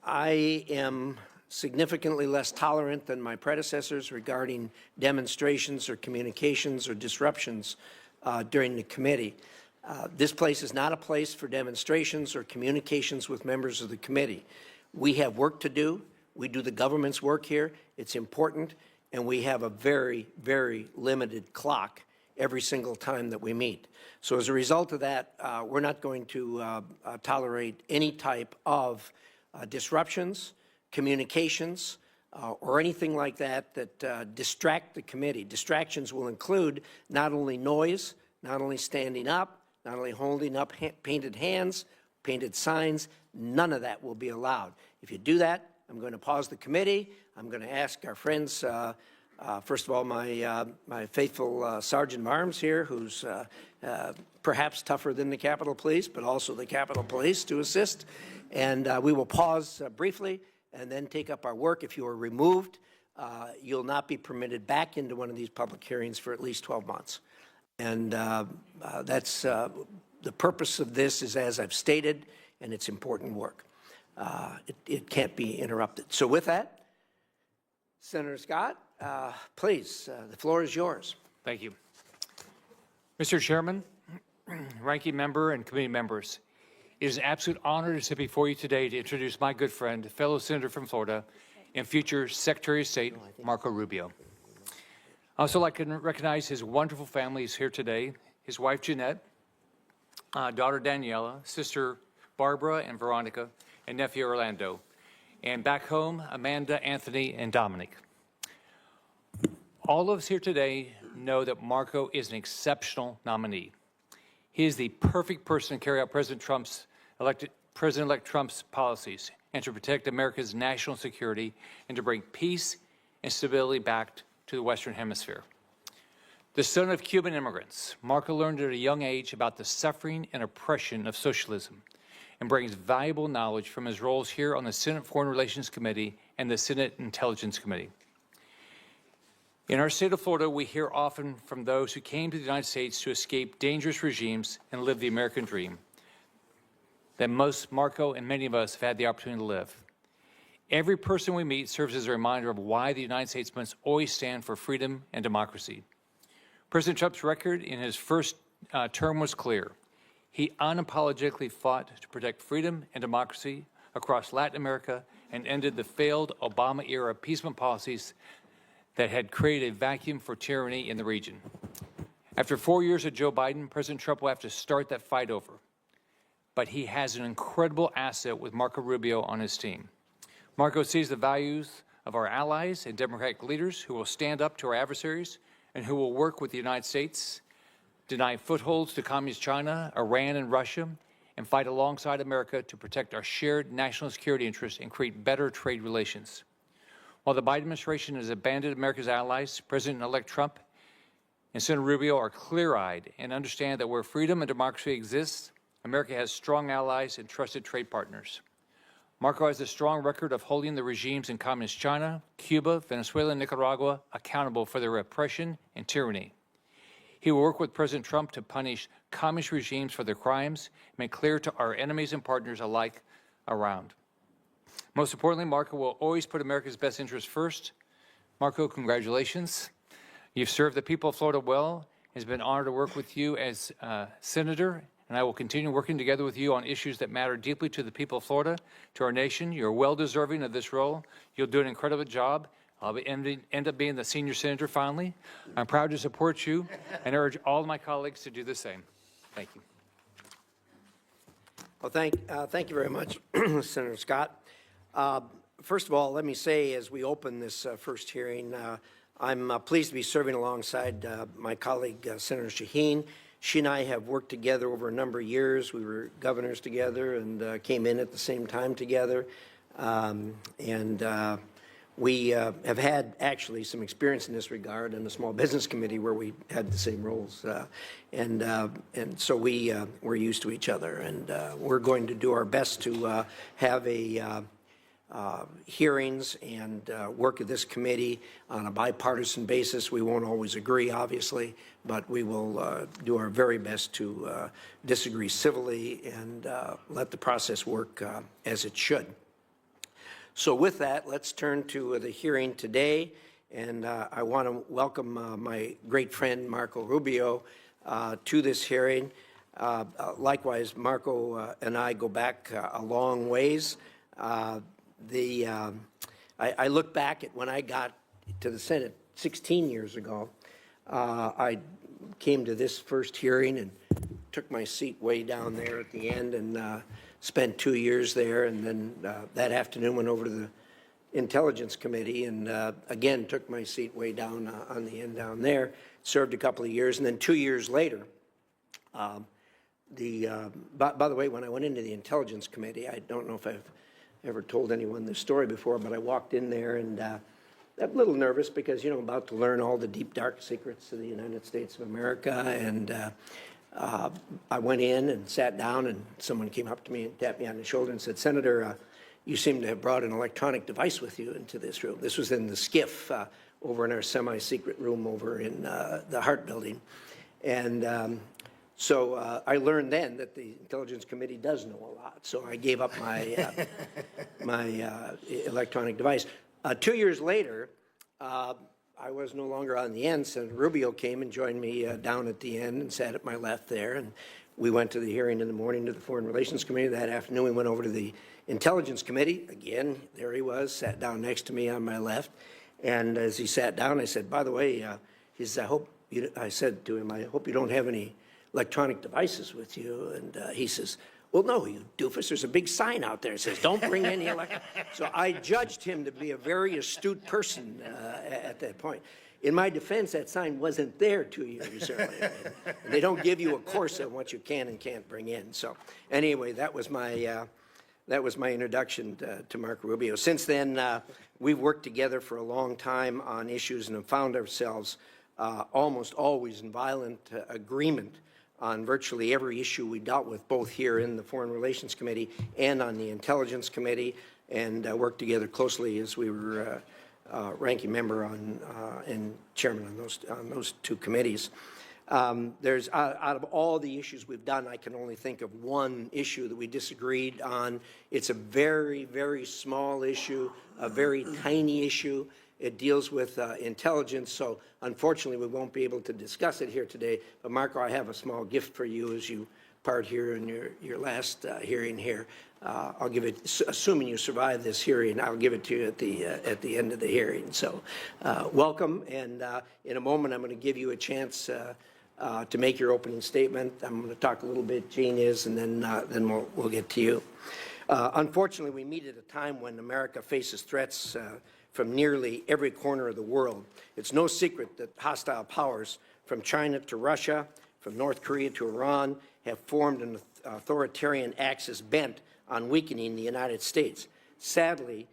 I am significantly less tolerant than my predecessors regarding demonstrations or communications or disruptions during the committee. This place is not a place for demonstrations or communications with members of the committee. We have work to do. We do the government's work here. It's important, and we have a very, very limited clock every single time that we meet. So as a result of that, we're not going to tolerate any type of disruptions, communications, or anything like that that distract the committee. Distractions will include not only noise, not only standing up, not only holding up painted hands, painted signs. None of that will be allowed. If you do that, I'm going to pause the committee. I'm going to ask our friends, first of all, my faithful Sergeant of Arms here, who's perhaps tougher than the Capitol Police, but also the Capitol Police, to assist. And we will pause briefly and then take up our work. If you are removed, you'll not be permitted back into one of these public hearings for at least 12 months. And that's the purpose of this is, as I've stated, and it's important work. It can't be interrupted. So with that, Senator Scott, please, the floor is yours. Thank you. Mr. Chairman, ranking member, and committee members, it is an absolute honor to sit before you today to introduce my good friend, fellow senator from Florida, and future Secretary of State, Marco Rubio. I'd also like to recognize his wonderful family who's here today, his wife, Jeanette, daughter, Daniela, sister, Barbara and Veronica, and nephew, Orlando, and back home, Amanda, Anthony, and Dominic. All of us here today know that Marco is an exceptional nominee. He is the perfect person to carry out President-elect Trump's policies and to protect America's national security and to bring peace and stability back to the Western Hemisphere. The son of Cuban immigrants, Marco learned at a young age about the suffering and oppression of socialism and brings valuable knowledge from his roles here on the Senate Foreign Relations Committee and the Senate Intelligence Committee. In our state of Florida, we hear often from those who came to the United States to escape dangerous regimes and live the American dream that most Marco and many of us have had the opportunity to live. Every person we meet serves as a reminder of why the United States must always stand for freedom and democracy. President Trump's record in his first term was clear. He unapologetically fought to protect freedom and democracy across Latin America and ended the failed Obama-era appeasement policies that had created a vacuum for tyranny in the region. After 4 years of Joe Biden, President Trump will have to start that fight over. But he has an incredible asset with Marco Rubio on his team. Marco sees the values of our allies and Democratic leaders who will stand up to our adversaries and who will work with the United States, deny footholds to Communist China, Iran, and Russia, and fight alongside America to protect our shared national security interests and create better trade relations. While the Biden administration has abandoned America's allies, President-elect Trump and Senator Rubio are clear-eyed and understand that where freedom and democracy exists, America has strong allies and trusted trade partners. Marco has a strong record of holding the regimes in Communist China, Cuba, Venezuela, and Nicaragua accountable for their repression and tyranny. He will work with President Trump to punish communist regimes for their crimes and make clear to our enemies and partners alike around. Most importantly, Marco will always put America's best interests first. Marco, congratulations. You've served the people of Florida well. It's been an honor to work with you as Senator, and I will continue working together with you on issues that matter deeply to the people of Florida, to our nation. You're well deserving of this role. You'll do an incredible job. I'll end up being the senior senator finally. I'm proud to support you and urge all of my colleagues to do the same. Thank you. Well, thank you very much, Senator Scott. First of all, let me say, as we open this first hearing, I'm pleased to be serving alongside my colleague, Senator Shaheen. She and I have worked together over a number of years. We were governors together and came in at the same time together. We have had actually some experience in this regard in the Small Business Committee where we had the same roles. And so we're used to each other. And we're going to do our best to have hearings and work of this committee on a bipartisan basis. We won't always agree, obviously, but we will do our very best to disagree civilly and let the process work as it should. So with that, let's turn to the hearing today. And I want to welcome my great friend, Marco Rubio, to this hearing. Likewise, Marco and I go back a long ways. I look back at when I got to the Senate 16 years ago. I came to this first hearing and took my seat way down there at the end and spent 2 years there, and then that afternoon went over to the Intelligence Committee and again took my seat way down on the end down there, served a couple of years, and then 2 years later, by the way, when I went into the Intelligence Committee, I don't know if I've ever told anyone this story before, but I walked in there and I'm a little nervous because, you know, I'm about to learn all the deep, dark secrets of the United States of America, and I went in and sat down, and someone came up to me and tapped me on the shoulder and said, Senator, you seem to have brought an electronic device with you into this room. This was in the skiff over in our semi-secret room over in the Hart Building. And so I learned then that the Intelligence Committee does know a lot. So I gave up my, my electronic device. 2 years later, I was no longer on the end. Senator Rubio came and joined me down at the end and sat at my left there. And we went to the hearing in the morning to the Foreign Relations Committee. That afternoon, we went over to the Intelligence Committee. Again, there he was, sat down next to me on my left. And as he sat down, I said, by the way, I said to him, I hope you don't have any electronic devices with you. And he says, well, no, you doofus, there's a big sign out there that says, don't bring any electronic. So I judged him to be a very astute person at that point. In my defense, that sign wasn't there 2 years earlier. And they don't give you a course on what you can and can't bring in. So anyway, that was my introduction to Marco Rubio. Since then, we've worked together for a long time on issues and have found ourselves almost always in violent agreement on virtually every issue we dealt with, both here in the Foreign Relations Committee and on the Intelligence Committee, and worked together closely as we were ranking member on and chairman on those two committees. There's out of all the issues we've done, I can only think of one issue that we disagreed on. It's a very, very small issue, a very tiny issue. It deals with intelligence, so unfortunately we won't be able to discuss it here today. But Marco, I have a small gift for you as you part here in your last hearing here. I'll give it, assuming you survive this hearing, I'll give it to you at the end of the hearing. So welcome, and in a moment I'm going to give you a chance to make your opening statement. I'm going to talk a little bit, Gene is, and then we'll get to you. Unfortunately, we meet at a time when America faces threats from nearly every corner of the world. It's no secret that hostile powers from China to Russia, from North Korea to Iran, have formed an authoritarian axis bent on weakening the United States. Sadly,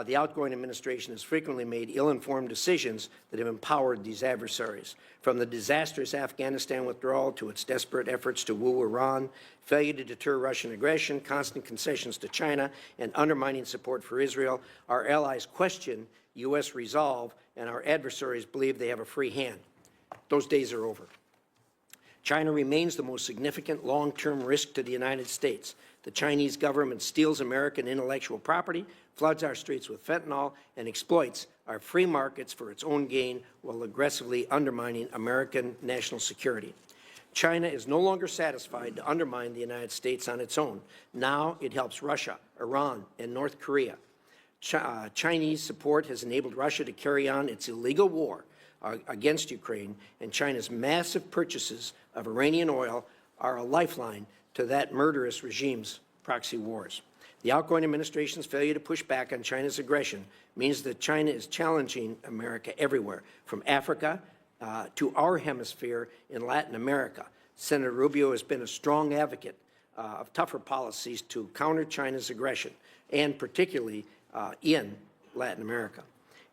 the outgoing administration has frequently made ill-informed decisions that have empowered these adversaries. From the disastrous Afghanistan withdrawal to its desperate efforts to woo Iran, failure to deter Russian aggression, constant concessions to China, and undermining support for Israel, our allies question U.S. resolve, and our adversaries believe they have a free hand. Those days are over. China remains the most significant long-term risk to the United States. The Chinese government steals American intellectual property, floods our streets with fentanyl, and exploits our free markets for its own gain while aggressively undermining American national security. China is no longer satisfied to undermine the United States on its own. Now it helps Russia, Iran, and North Korea. Chinese support has enabled Russia to carry on its illegal war against Ukraine, and China's massive purchases of Iranian oil are a lifeline to that murderous regime's proxy wars. The outgoing administration's failure to push back on China's aggression means that China is challenging America everywhere, from Africa to our hemisphere in Latin America. Senator Rubio has been a strong advocate of tougher policies to counter China's aggression, and particularly in Latin America.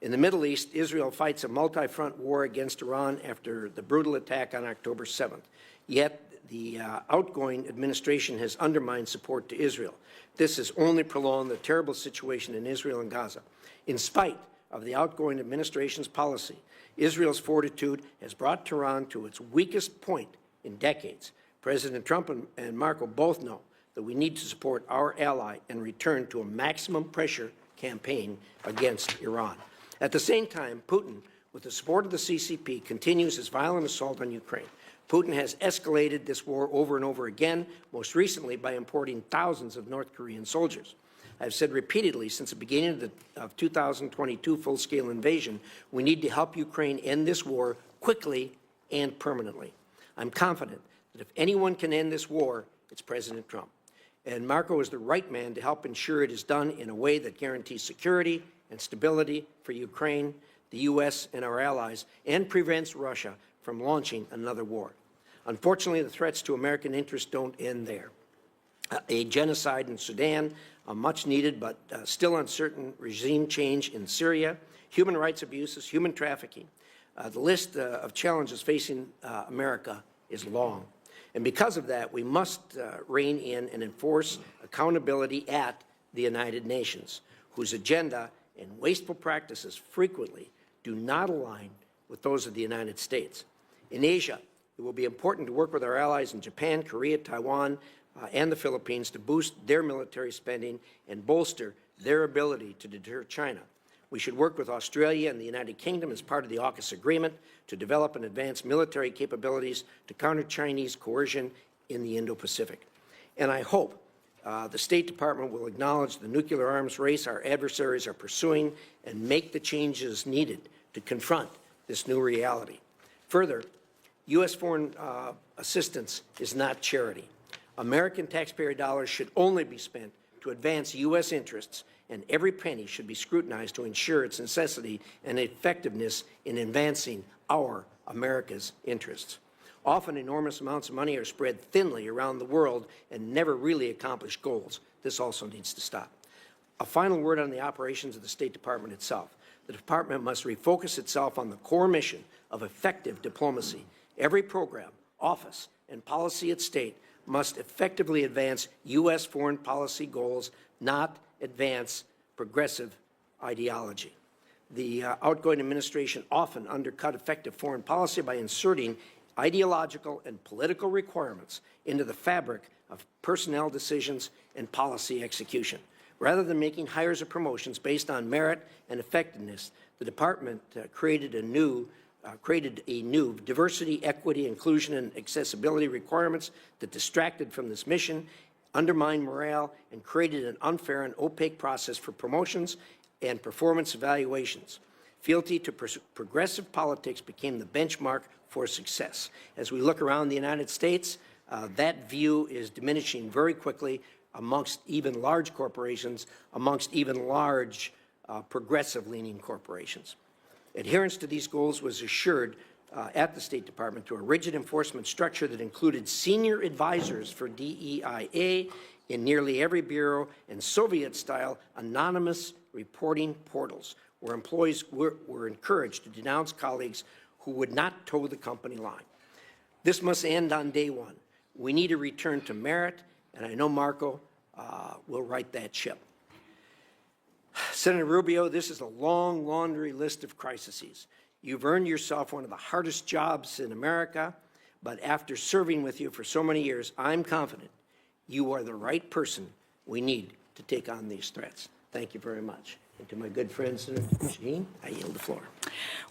In the Middle East, Israel fights a multi-front war against Iran after the brutal attack on October 7th. Yet, the outgoing administration has undermined support to Israel. This has only prolonged the terrible situation in Israel and Gaza. In spite of the outgoing administration's policy, Israel's fortitude has brought Tehran to its weakest point in decades. President Trump and Marco both know that we need to support our ally and return to a maximum pressure campaign against Iran. At the same time, Putin, with the support of the CCP, continues his violent assault on Ukraine. Putin has escalated this war over and over again, most recently by importing thousands of North Korean soldiers. I've said repeatedly since the beginning of 2022 full-scale invasion, we need to help Ukraine end this war quickly and permanently. I'm confident that if anyone can end this war, it's President Trump. And Marco is the right man to help ensure it is done in a way that guarantees security and stability for Ukraine, the U.S., and our allies, and prevents Russia from launching another war. Unfortunately, the threats to American interests don't end there. A genocide in Sudan, a much-needed but still uncertain regime change in Syria, human rights abuses, human trafficking. The list of challenges facing America is long. And because of that, we must rein in and enforce accountability at the United Nations, whose agenda and wasteful practices frequently do not align with those of the United States. In Asia, it will be important to work with our allies in Japan, Korea, Taiwan, and the Philippines to boost their military spending and bolster their ability to deter China. We should work with Australia and the United Kingdom as part of the AUKUS agreement to develop and advance military capabilities to counter Chinese coercion in the Indo-Pacific. And I hope the State Department will acknowledge the nuclear arms race our adversaries are pursuing and make the changes needed to confront this new reality. Further, U.S. foreign assistance is not charity. American taxpayer dollars should only be spent to advance U.S. interests, and every penny should be scrutinized to ensure its necessity and effectiveness in advancing our America's interests. Often enormous amounts of money are spread thinly around the world and never really accomplish goals. This also needs to stop. A final word on the operations of the State Department itself. The Department must refocus itself on the core mission of effective diplomacy. Every program, office, and policy at State must effectively advance U.S. foreign policy goals, not advance progressive ideology. The outgoing administration often undercut effective foreign policy by inserting ideological and political requirements into the fabric of personnel decisions and policy execution. Rather than making hires or promotions based on merit and effectiveness, the Department created a new diversity, equity, inclusion, and accessibility requirements that distracted from this mission, undermined morale, and created an unfair and opaque process for promotions and performance evaluations. Fealty to progressive politics became the benchmark for success. As we look around the United States, that view is diminishing very quickly amongst even large corporations, amongst even large progressive-leaning corporations. Adherence to these goals was assured at the State Department through a rigid enforcement structure that included senior advisors for DEIA in nearly every bureau and Soviet-style anonymous reporting portals where employees were encouraged to denounce colleagues who would not toe the company line. This must end on day one. We need a return to merit, and I know Marco will right that ship. Senator Rubio, this is a long laundry list of crises. You've earned yourself one of the hardest jobs in America, but after serving with you for so many years, I'm confident you are the right person we need to take on these threats. Thank you very much. And to my good friend, Senator Shaheen, I yield the floor.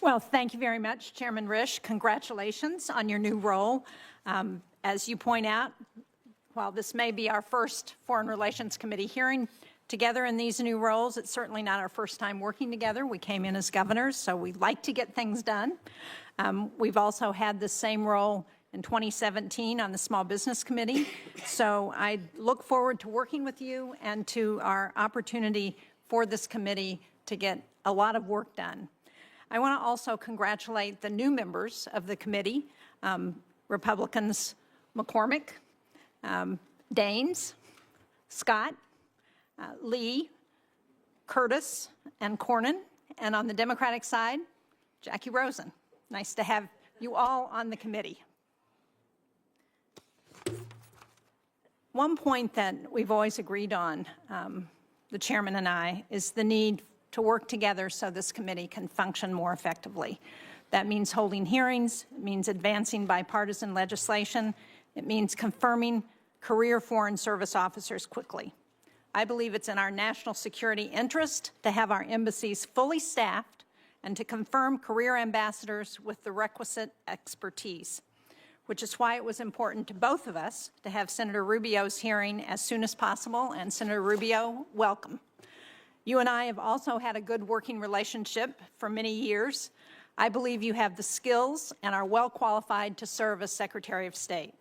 Well, thank you very much, Chairman Risch. Congratulations on your new role. As you point out, while this may be our first Foreign Relations Committee hearing together in these new roles, it's certainly not our first time working together. We came in as governors, so we like to get things done. We've also had the same role in 2017 on the Small Business Committee, so I look forward to working with you and to our opportunity for this committee to get a lot of work done. I want to also congratulate the new members of the committee, Republicans McCormick, Daines, Scott, Lee, Curtis, and Cornyn, and on the Democratic side, Jackie Rosen. Nice to have you all on the committee. One point that we've always agreed on, the chairman and I, is the need to work together so this committee can function more effectively. That means holding hearings, it means advancing bipartisan legislation, it means confirming career Foreign Service officers quickly. I believe it's in our national security interest to have our embassies fully staffed and to confirm career ambassadors with the requisite expertise, which is why it was important to both of us to have Senator Rubio's hearing as soon as possible. And Senator Rubio, welcome. You and I have also had a good working relationship for many years. I believe you have the skills and are well qualified to serve as Secretary of State.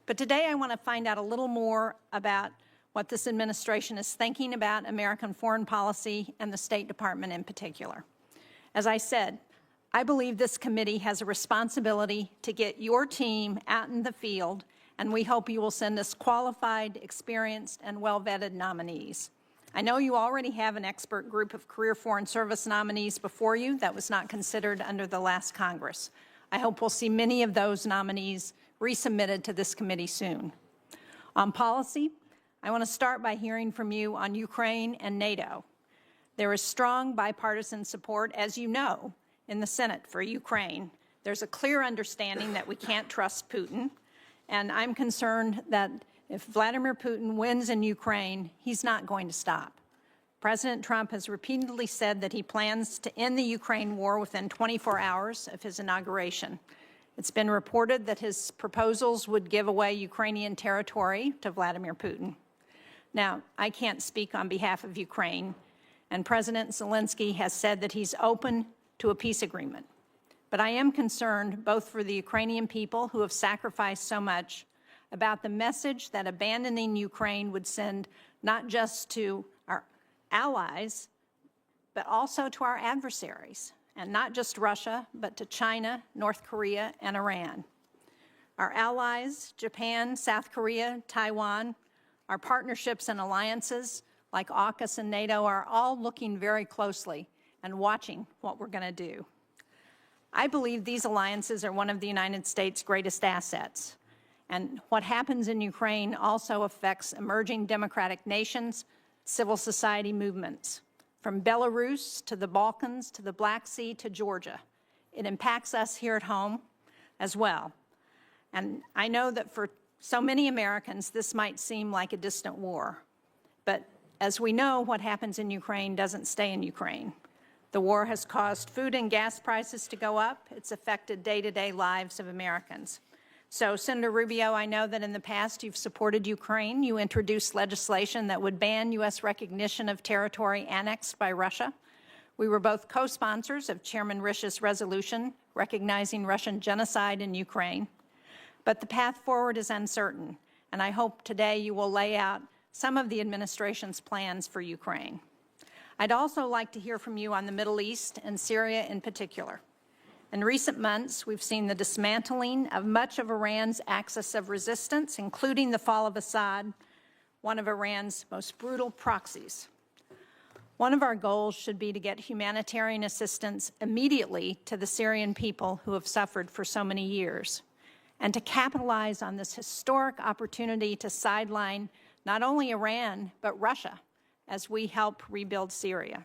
But today I want to find out a little more about what this administration is thinking about American foreign policy and the State Department in particular. As I said, I believe this committee has a responsibility to get your team out in the field, and we hope you will send us qualified, experienced, and well-vetted nominees. I know you already have an expert group of career Foreign Service nominees before you that was not considered under the last Congress. I hope we'll see many of those nominees resubmitted to this committee soon. On policy, I want to start by hearing from you on Ukraine and NATO. There is strong bipartisan support, as you know, in the Senate for Ukraine. There's a clear understanding that we can't trust Putin, and I'm concerned that if Vladimir Putin wins in Ukraine, he's not going to stop. President Trump has repeatedly said that he plans to end the Ukraine war within 24 hours of his inauguration. It's been reported that his proposals would give away Ukrainian territory to Vladimir Putin. Now, I can't speak on behalf of Ukraine, and President Zelensky has said that he's open to a peace agreement. But I am concerned both for the Ukrainian people who have sacrificed so much about the message that abandoning Ukraine would send not just to our allies, but also to our adversaries, and not just Russia, but to China, North Korea, and Iran. Our allies, Japan, South Korea, Taiwan, our partnerships and alliances like AUKUS and NATO are all looking very closely and watching what we're going to do. I believe these alliances are one of the United States' greatest assets. And what happens in Ukraine also affects emerging democratic nations, civil society movements, from Belarus to the Balkans to the Black Sea to Georgia. It impacts us here at home as well. And I know that for so many Americans, this might seem like a distant war. But as we know, what happens in Ukraine doesn't stay in Ukraine. The war has caused food and gas prices to go up. It's affected day-to-day lives of Americans. So, Senator Rubio, I know that in the past you've supported Ukraine. You introduced legislation that would ban U.S. recognition of territory annexed by Russia. We were both co-sponsors of Chairman Rish's resolution recognizing Russian genocide in Ukraine. But the path forward is uncertain, and I hope today you will lay out some of the administration's plans for Ukraine. I'd also like to hear from you on the Middle East and Syria in particular. In recent months, we've seen the dismantling of much of Iran's axis of resistance, including the fall of Assad, one of Iran's most brutal proxies. One of our goals should be to get humanitarian assistance immediately to the Syrian people who have suffered for so many years, and to capitalize on this historic opportunity to sideline not only Iran, but Russia, as we help rebuild Syria.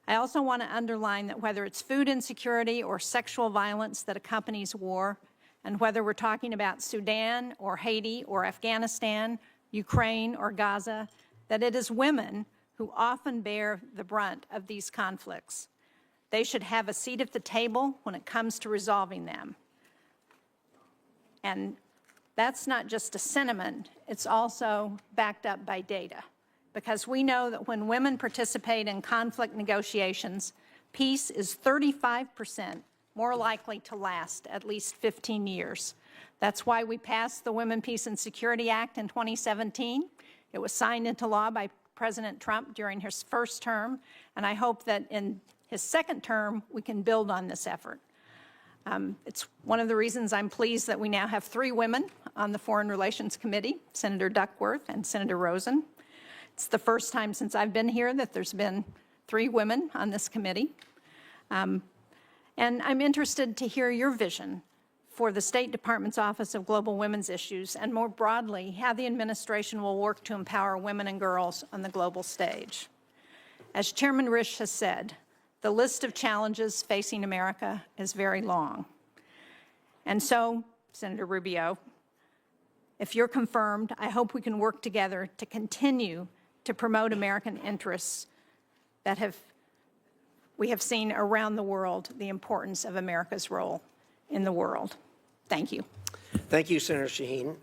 I also want to underline that whether it's food insecurity or sexual violence that accompanies war, and whether we're talking about Sudan or Haiti or Afghanistan, Ukraine or Gaza, that it is women who often bear the brunt of these conflicts. They should have a seat at the table when it comes to resolving them. And that's not just a sentiment, it's also backed up by data. Because we know that when women participate in conflict negotiations, peace is 35% more likely to last at least 15 years. That's why we passed the Women, Peace, and Security Act in 2017. It was signed into law by President Trump during his first term, and I hope that in his second term, we can build on this effort. It's one of the reasons I'm pleased that we now have 3 women on the Foreign Relations Committee, Senator Duckworth and Senator Rosen. It's the first time since I've been here that there's been 3 women on this committee. And I'm interested to hear your vision for the State Department's Office of Global Women's Issues, and more broadly, how the administration will work to empower women and girls on the global stage. As Chairman Risch has said, the list of challenges facing America is very long. And so, Senator Rubio, if you're confirmed, I hope we can work together to continue to promote American interests that we have seen around the world the importance of America's role in the world. Thank you. Thank you, Senator Shaheen.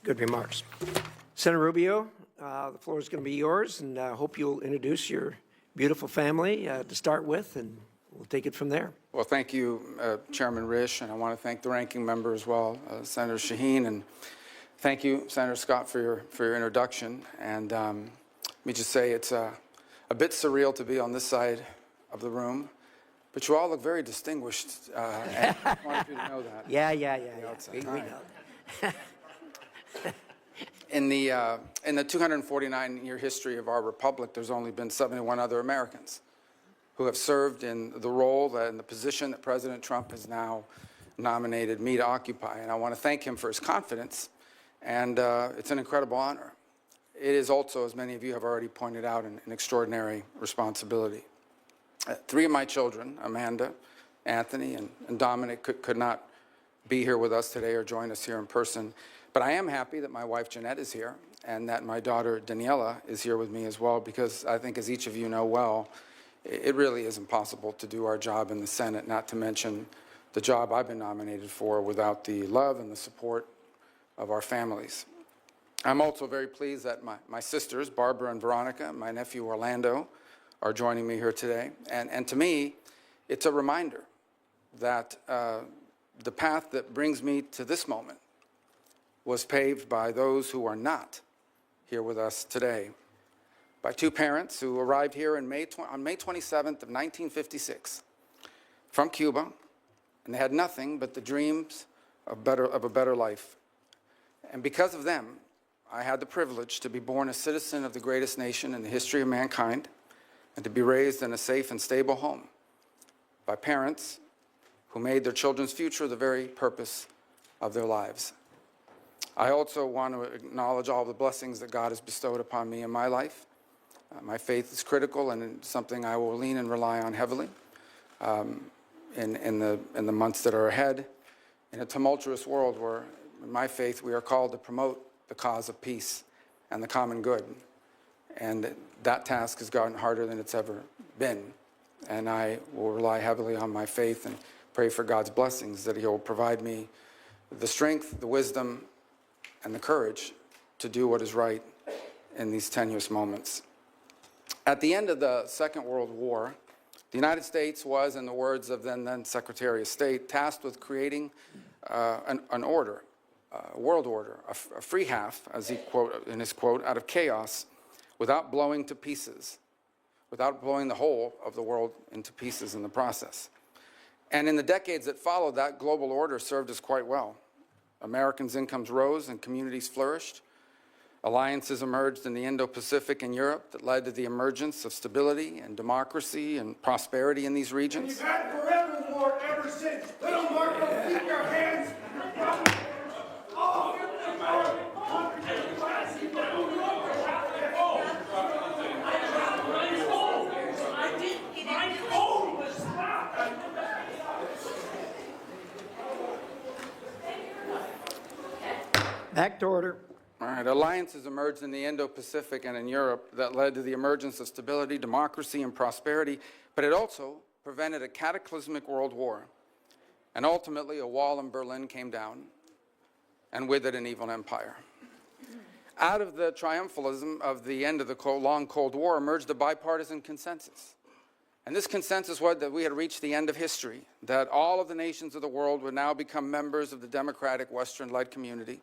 Good remarks. Senator Rubio, the floor is going to be yours, and I hope you'll introduce your beautiful family to start with, and we'll take it from there. Well, thank you, Chairman Risch, and I want to thank the ranking member as well, Senator Shaheen, and thank you, Senator Scott, for your introduction. And let me just say it's a bit surreal to be on this side of the room, but you all look very distinguished. And I wanted you to know that. Yeah. We know. In the 249-year history of our republic, there's only been 71 other Americans who have served in the role and the position that President Trump has now nominated me to occupy. And I want to thank him for his confidence, and it's an incredible honor. It is also, as many of you have already pointed out, an extraordinary responsibility. Three of my children, Amanda, Anthony, and Dominic, could not be here with us today or join us here in person. But I am happy that my wife, Jeanette, is here, and that my daughter, Daniela, is here with me as well, because I think, as each of you know well, it really is impossible to do our job in the Senate, not to mention the job I've been nominated for, without the love and the support of our families. I'm also very pleased that my sisters, Barbara and Veronica, my nephew Orlando, are joining me here today. And to me, it's a reminder that the path that brings me to this moment was paved by those who are not here with us today, by two parents who arrived here on May 27th of 1956 from Cuba, and they had nothing but the dreams of a better life. And because of them, I had the privilege to be born a citizen of the greatest nation in the history of mankind, and to be raised in a safe and stable home by parents who made their children's future the very purpose of their lives. I also want to acknowledge all the blessings that God has bestowed upon me in my life. My faith is critical, and it's something I will lean and rely on heavily in the months that are ahead. In a tumultuous world where, in my faith, we are called to promote the cause of peace and the common good. And that task has gotten harder than it's ever been. And I will rely heavily on my faith and pray for God's blessings, that He will provide me the strength, the wisdom, and the courage to do what is right in these tenuous moments. At the end of the Second World War, the United States was, in the words of then Secretary of State, tasked with creating an order, a world order, a free half, as he quote in his quote, out of chaos, without blowing to pieces, without blowing the whole of the world into pieces in the process. And in the decades that followed, that global order served us quite well. Americans' incomes rose and communities flourished. Alliances emerged in the Indo-Pacific and Europe that led to the emergence of stability and democracy and prosperity in these regions. We've had forever war ever since. Little Marco, keep your hands. Back to order. All right, alliances emerged in the Indo-Pacific and in Europe that led to the emergence of stability, democracy, and prosperity, but it also prevented a cataclysmic world war. And ultimately, a wall in Berlin came down, and with it, an evil empire. Out of the triumphalism of the end of the long Cold War emerged a bipartisan consensus. And this consensus was that we had reached the end of history, that all of the nations of the world would now become members of the democratic Western-led community,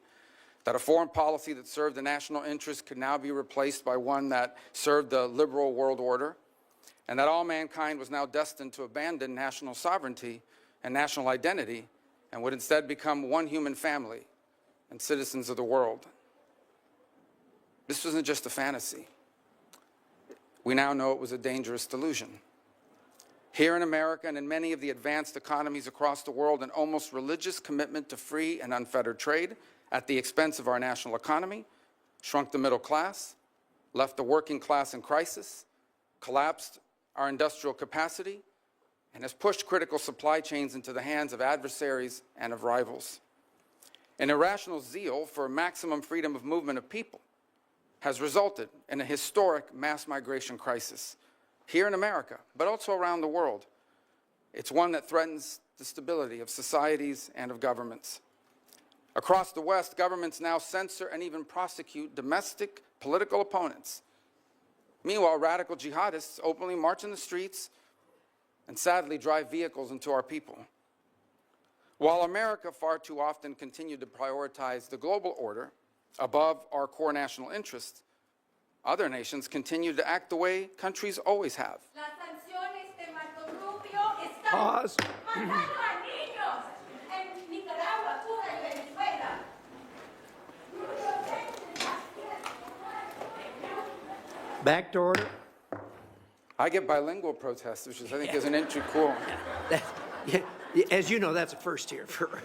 that a foreign policy that served the national interest could now be replaced by one that served the liberal world order, and that all mankind was now destined to abandon national sovereignty and national identity and would instead become one human family and citizens of the world. This wasn't just a fantasy. We now know it was a dangerous delusion. Here in America and in many of the advanced economies across the world, an almost religious commitment to free and unfettered trade at the expense of our national economy shrunk the middle class, left the working class in crisis, collapsed our industrial capacity, and has pushed critical supply chains into the hands of adversaries and of rivals. An irrational zeal for maximum freedom of movement of people has resulted in a historic mass migration crisis here in America, but also around the world. It's one that threatens the stability of societies and of governments. Across the West, governments now censor and even prosecute domestic political opponents. Meanwhile, radical jihadists openly march in the streets and sadly drive vehicles into our people. While America far too often continued to prioritize the global order above our core national interests, other nations continue to act the way countries always have. Las sanciones de Marco Rubio están Pause. matando a niños en Nicaragua, Cuba y Venezuela. Back to order. I get bilingual protests, which is, I think, is an entry cool. As you know, that's a first here for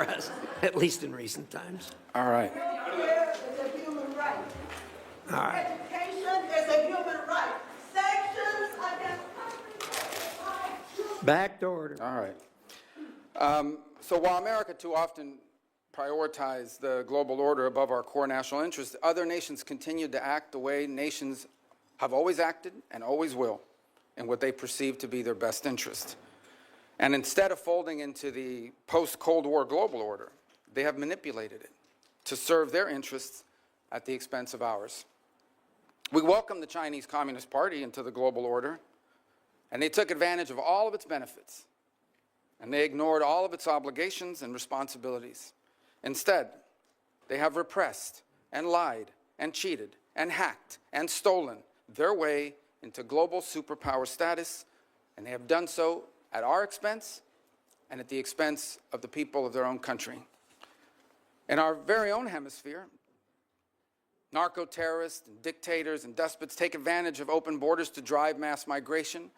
us, at least in recent times. All right. Healthcare is a human right. All right. Education is a human right. Sanctions against Back to order. All right. So while America too often prioritized the global order above our core national interests, other nations continue to act the way nations have always acted and always will in what they perceive to be their best interest. And instead of folding into the post-Cold War global order, they have manipulated it to serve their interests at the expense of ours. We welcomed the Chinese Communist Party into the global order, and they took advantage of all of its benefits, and they ignored all of its obligations and responsibilities. Instead, they have repressed and lied and cheated and hacked and stolen their way into global superpower status, and they have done so at our expense and at the expense of the people of their own country. In our very own hemisphere, narco-terrorists and dictators and despots take advantage of open borders to drive mass migration,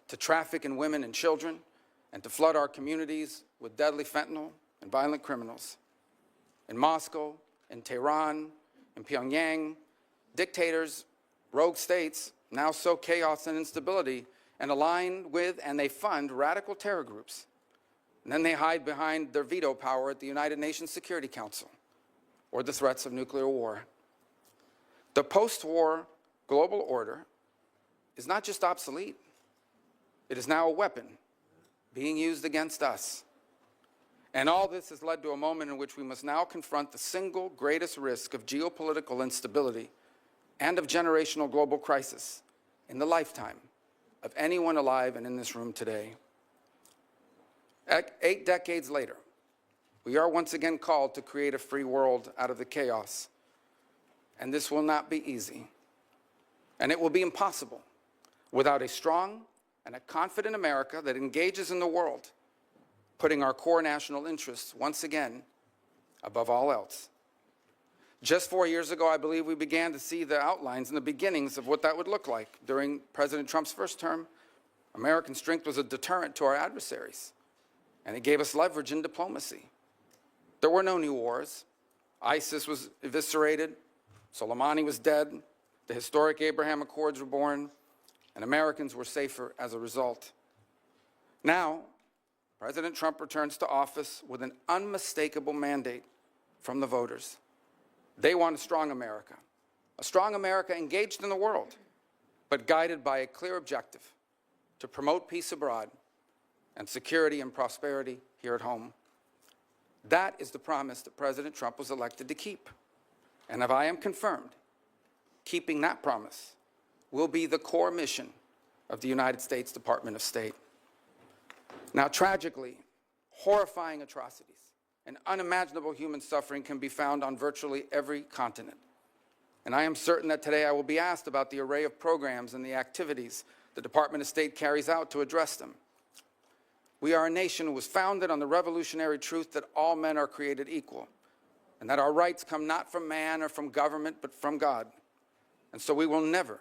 to traffic in women and children, and to flood our communities with deadly fentanyl and violent criminals. In Moscow, in Tehran, in Pyongyang, dictators, rogue states now sow chaos and instability and align with and they fund radical terror groups. And then they hide behind their veto power at the United Nations Security Council or the threats of nuclear war. The post-war global order is not just obsolete, it is now a weapon being used against us. And all this has led to a moment in which we must now confront the single greatest risk of geopolitical instability and of generational global crisis in the lifetime of anyone alive and in this room today. 8 decades later, we are once again called to create a free world out of the chaos. And this will not be easy. And it will be impossible without a strong and a confident America that engages in the world, putting our core national interests once again above all else. Just 4 years ago, I believe we began to see the outlines and the beginnings of what that would look like. During President Trump's first term, American strength was a deterrent to our adversaries, and it gave us leverage in diplomacy. There were no new wars. ISIS was eviscerated, Soleimani was dead, the historic Abraham Accords were born, and Americans were safer as a result. Now, President Trump returns to office with an unmistakable mandate from the voters. They want a strong America engaged in the world, but guided by a clear objective to promote peace abroad and security and prosperity here at home. That is the promise that President Trump was elected to keep. And if I am confirmed, keeping that promise will be the core mission of the United States Department of State. Now, tragically, horrifying atrocities and unimaginable human suffering can be found on virtually every continent. And I am certain that today I will be asked about the array of programs and the activities the Department of State carries out to address them. We are a nation who was founded on the revolutionary truth that all men are created equal, and that our rights come not from man or from government, but from God. And so we will never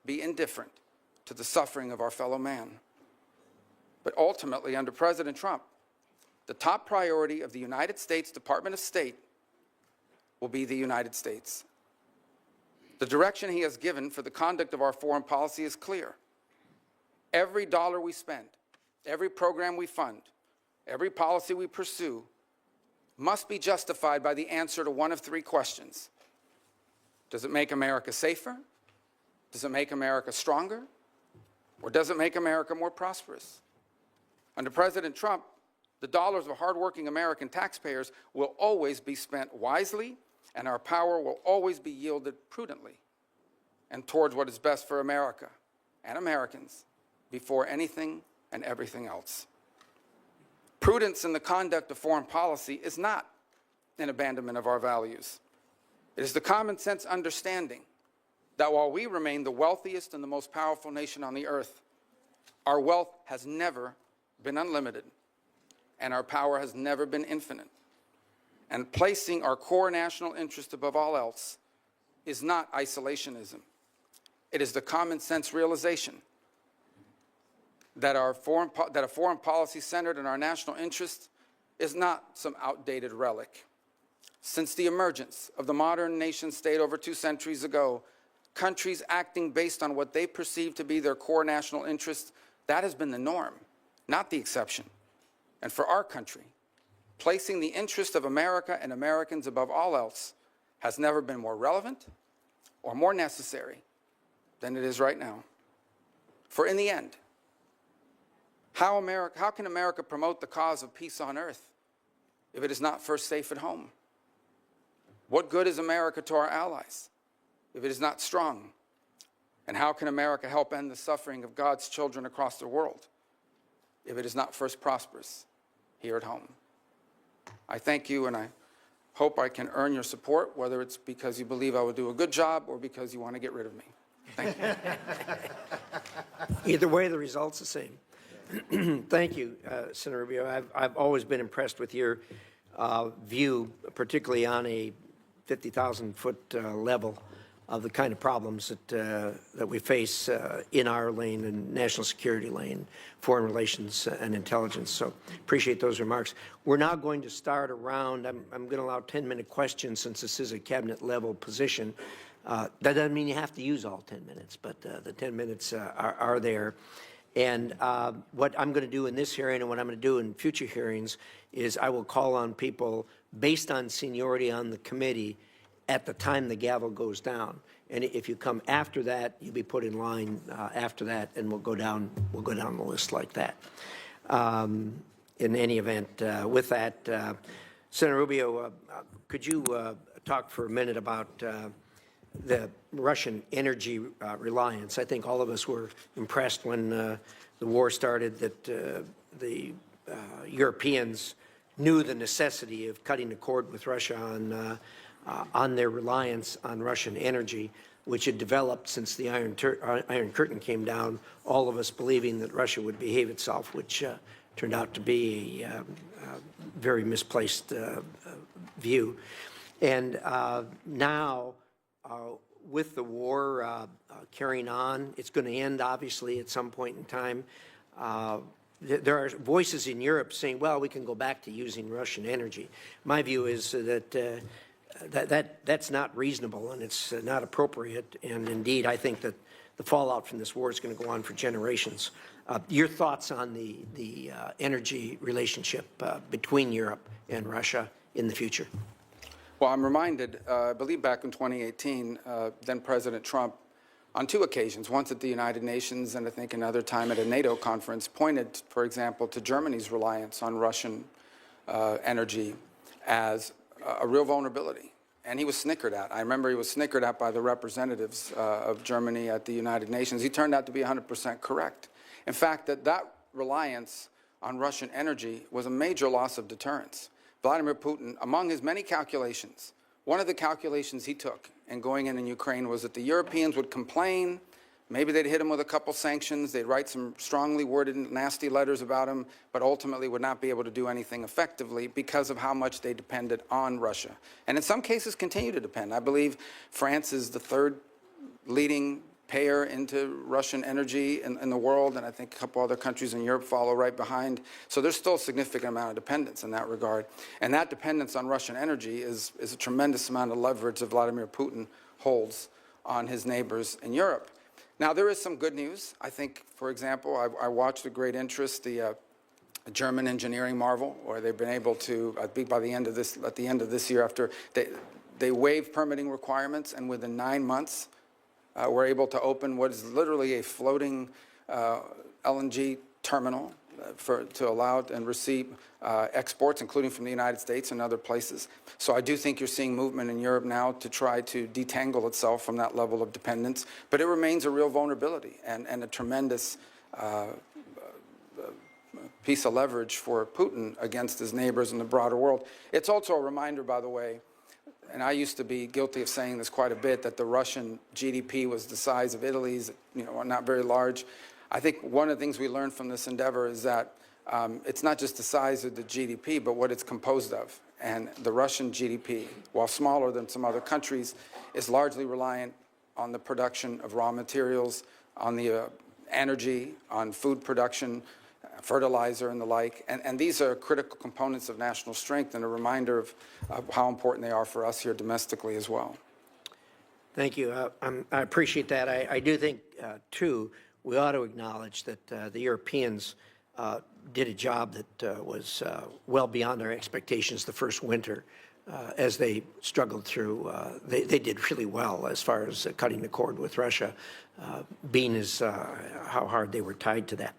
be indifferent to the suffering of our fellow man. But ultimately, under President Trump, the top priority of the United States Department of State will be the United States. The direction he has given for the conduct of our foreign policy is clear. Every dollar we spend, every program we fund, every policy we pursue must be justified by the answer to one of 3 questions. Does it make America safer? Does it make America stronger? Or does it make America more prosperous? Under President Trump, the dollars of hardworking American taxpayers will always be spent wisely, and our power will always be yielded prudently and towards what is best for America and Americans before anything and everything else. Prudence in the conduct of foreign policy is not an abandonment of our values. It is the common sense understanding that while we remain the wealthiest and the most powerful nation on the earth, our wealth has never been unlimited, and our power has never been infinite. And placing our core national interest above all else is not isolationism. It is the common sense realization that a foreign policy centered in our national interest is not some outdated relic. Since the emergence of the modern nation state over 2 centuries ago, countries acting based on what they perceive to be their core national interests, that has been the norm, not the exception. And for our country, placing the interest of America and Americans above all else has never been more relevant or more necessary than it is right now. For in the end, how can America promote the cause of peace on earth if it is not first safe at home? What good is America to our allies if it is not strong? And how can America help end the suffering of God's children across the world if it is not first prosperous here at home? I thank you, and I hope I can earn your support, whether it's because you believe I will do a good job or because you want to get rid of me. Thank you. Either way, the result's the same. Thank you, Senator Rubio. I've always been impressed with your view, particularly on a 50,000-foot level, of the kind of problems that we face in our lane and national security lane, foreign relations and intelligence. So appreciate those remarks. We're now going to start a round. I'm going to allow 10-minute questions since this is a cabinet-level position. That doesn't mean you have to use all 10 minutes, but the 10 minutes are there. And what I'm going to do in this hearing and what I'm going to do in future hearings is I will call on people based on seniority on the committee at the time the gavel goes down. And if you come after that, you'll be put in line after that, and we'll go down the list like that. In any event, with that, Senator Rubio, could you talk for a minute about the Russian energy reliance? I think all of us were impressed when the war started that the Europeans knew the necessity of cutting the cord with Russia on their reliance on Russian energy, which had developed since the Iron Curtain came down, all of us believing that Russia would behave itself, which turned out to be a very misplaced view. And now, with the war carrying on, it's going to end, obviously, at some point in time. There are voices in Europe saying, well, we can go back to using Russian energy. My view is that that's not reasonable and it's not appropriate. And indeed, I think that the fallout from this war is going to go on for generations. Your thoughts on the energy relationship between Europe and Russia in the future? Well, I'm reminded, I believe back in 2018, then President Trump, on 2 occasions, once at the United Nations and I think another time at a NATO conference, pointed, for example, to Germany's reliance on Russian energy as a real vulnerability. And he was snickered at. I remember he was snickered at by the representatives of Germany at the United Nations. He turned out to be 100% correct. In fact, that reliance on Russian energy was a major loss of deterrence. Vladimir Putin, among his many calculations, one of the calculations he took in going in Ukraine was that the Europeans would complain, maybe they'd hit him with a couple sanctions, they'd write some strongly worded, nasty letters about him, but ultimately would not be able to do anything effectively because of how much they depended on Russia. And in some cases continue to depend. I believe France is the 3rd leading payer into Russian energy in the world, and I think a couple other countries in Europe follow right behind. So there's still a significant amount of dependence in that regard. And that dependence on Russian energy is a tremendous amount of leverage that Vladimir Putin holds on his neighbors in Europe. Now, there is some good news. I think, for example, I watched with great interest the German engineering marvel, where they've been able to, I think by the end of this, at the end of this year, after They waived permitting requirements, and within 9 months, we're able to open what is literally a floating LNG terminal to allow and receive exports, including from the United States and other places. So I do think you're seeing movement in Europe now to try to detangle itself from that level of dependence, but it remains a real vulnerability and a tremendous piece of leverage for Putin against his neighbors in the broader world. It's also a reminder, by the way, and I used to be guilty of saying this quite a bit, that the Russian GDP was the size of Italy's, not very large. I think one of the things we learned from this endeavor is that it's not just the size of the GDP, but what it's composed of. And the Russian GDP, while smaller than some other countries, is largely reliant on the production of raw materials, on the energy, on food production, fertilizer and the like. And these are critical components of national strength and a reminder of how important they are for us here domestically as well. Thank you. I appreciate that. I do think, too, we ought to acknowledge that the Europeans did a job that was well beyond our expectations the first winter as they struggled through. They did really well as far as cutting the cord with Russia, being as how hard they were tied to that.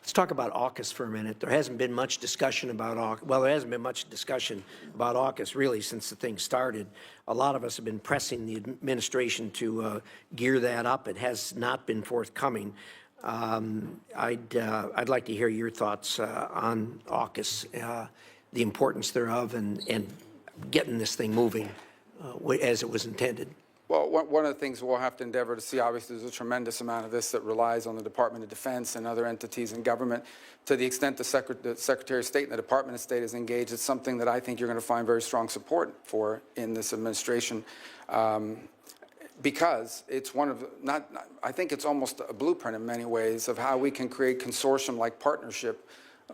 Let's talk about AUKUS for a minute. There hasn't been much discussion about AUKUS. Well, there hasn't been much discussion about AUKUS really since the thing started. A lot of us have been pressing the administration to gear that up. It has not been forthcoming. I'd like to hear your thoughts on AUKUS, the importance thereof, and getting this thing moving as it was intended. Well, one of the things we'll have to endeavor to see, obviously, there's a tremendous amount of this that relies on the Department of Defense and other entities in government. To the extent the Secretary of State and the Department of State is engaged, it's something that I think you're going to find very strong support for in this administration. Because it's one of, I think it's almost a blueprint in many ways of how we can create consortium-like partnership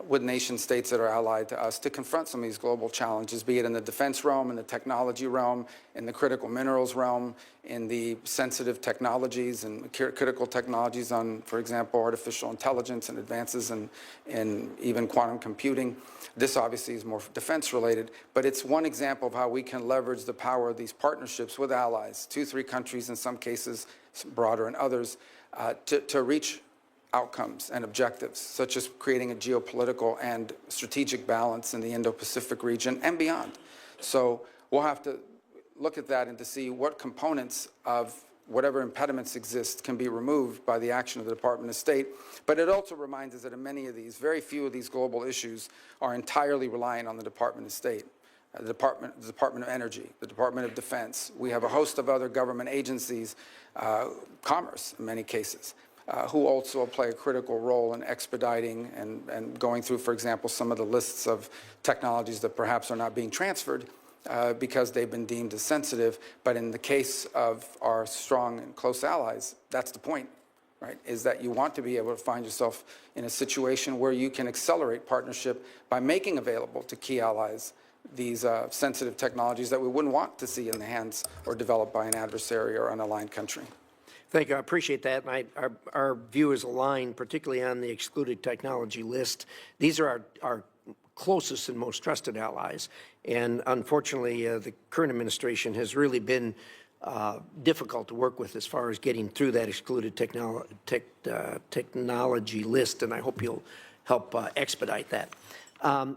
with nation states that are allied to us to confront some of these global challenges, be it in the defense realm, in the technology realm, in the critical minerals realm, in the sensitive technologies and critical technologies on, for example, artificial intelligence and advances in even quantum computing. This obviously is more defense related, but it's one example of how we can leverage the power of these partnerships with allies, 2-3 countries in some cases, broader in others, to reach outcomes and objectives, such as creating a geopolitical and strategic balance in the Indo-Pacific region and beyond. So we'll have to look at that and to see what components of whatever impediments exist can be removed by the action of the Department of State. But it also reminds us that in many of these, very few of these global issues are entirely reliant on the Department of State. The Department of Energy, the Department of Defense. We have a host of other government agencies, commerce in many cases, who also play a critical role in expediting and going through, for example, some of the lists of technologies that perhaps are not being transferred because they've been deemed as sensitive. But in the case of our strong and close allies, that's the point, right, is that you want to be able to find yourself in a situation where you can accelerate partnership by making available to key allies these sensitive technologies that we wouldn't want to see in the hands or developed by an adversary or unaligned country. Thank you. I appreciate that. And our view is aligned, particularly on the excluded technology list. These are our closest and most trusted allies. And unfortunately, the current administration has really been difficult to work with as far as getting through that excluded technology list. And I hope you'll help expedite that.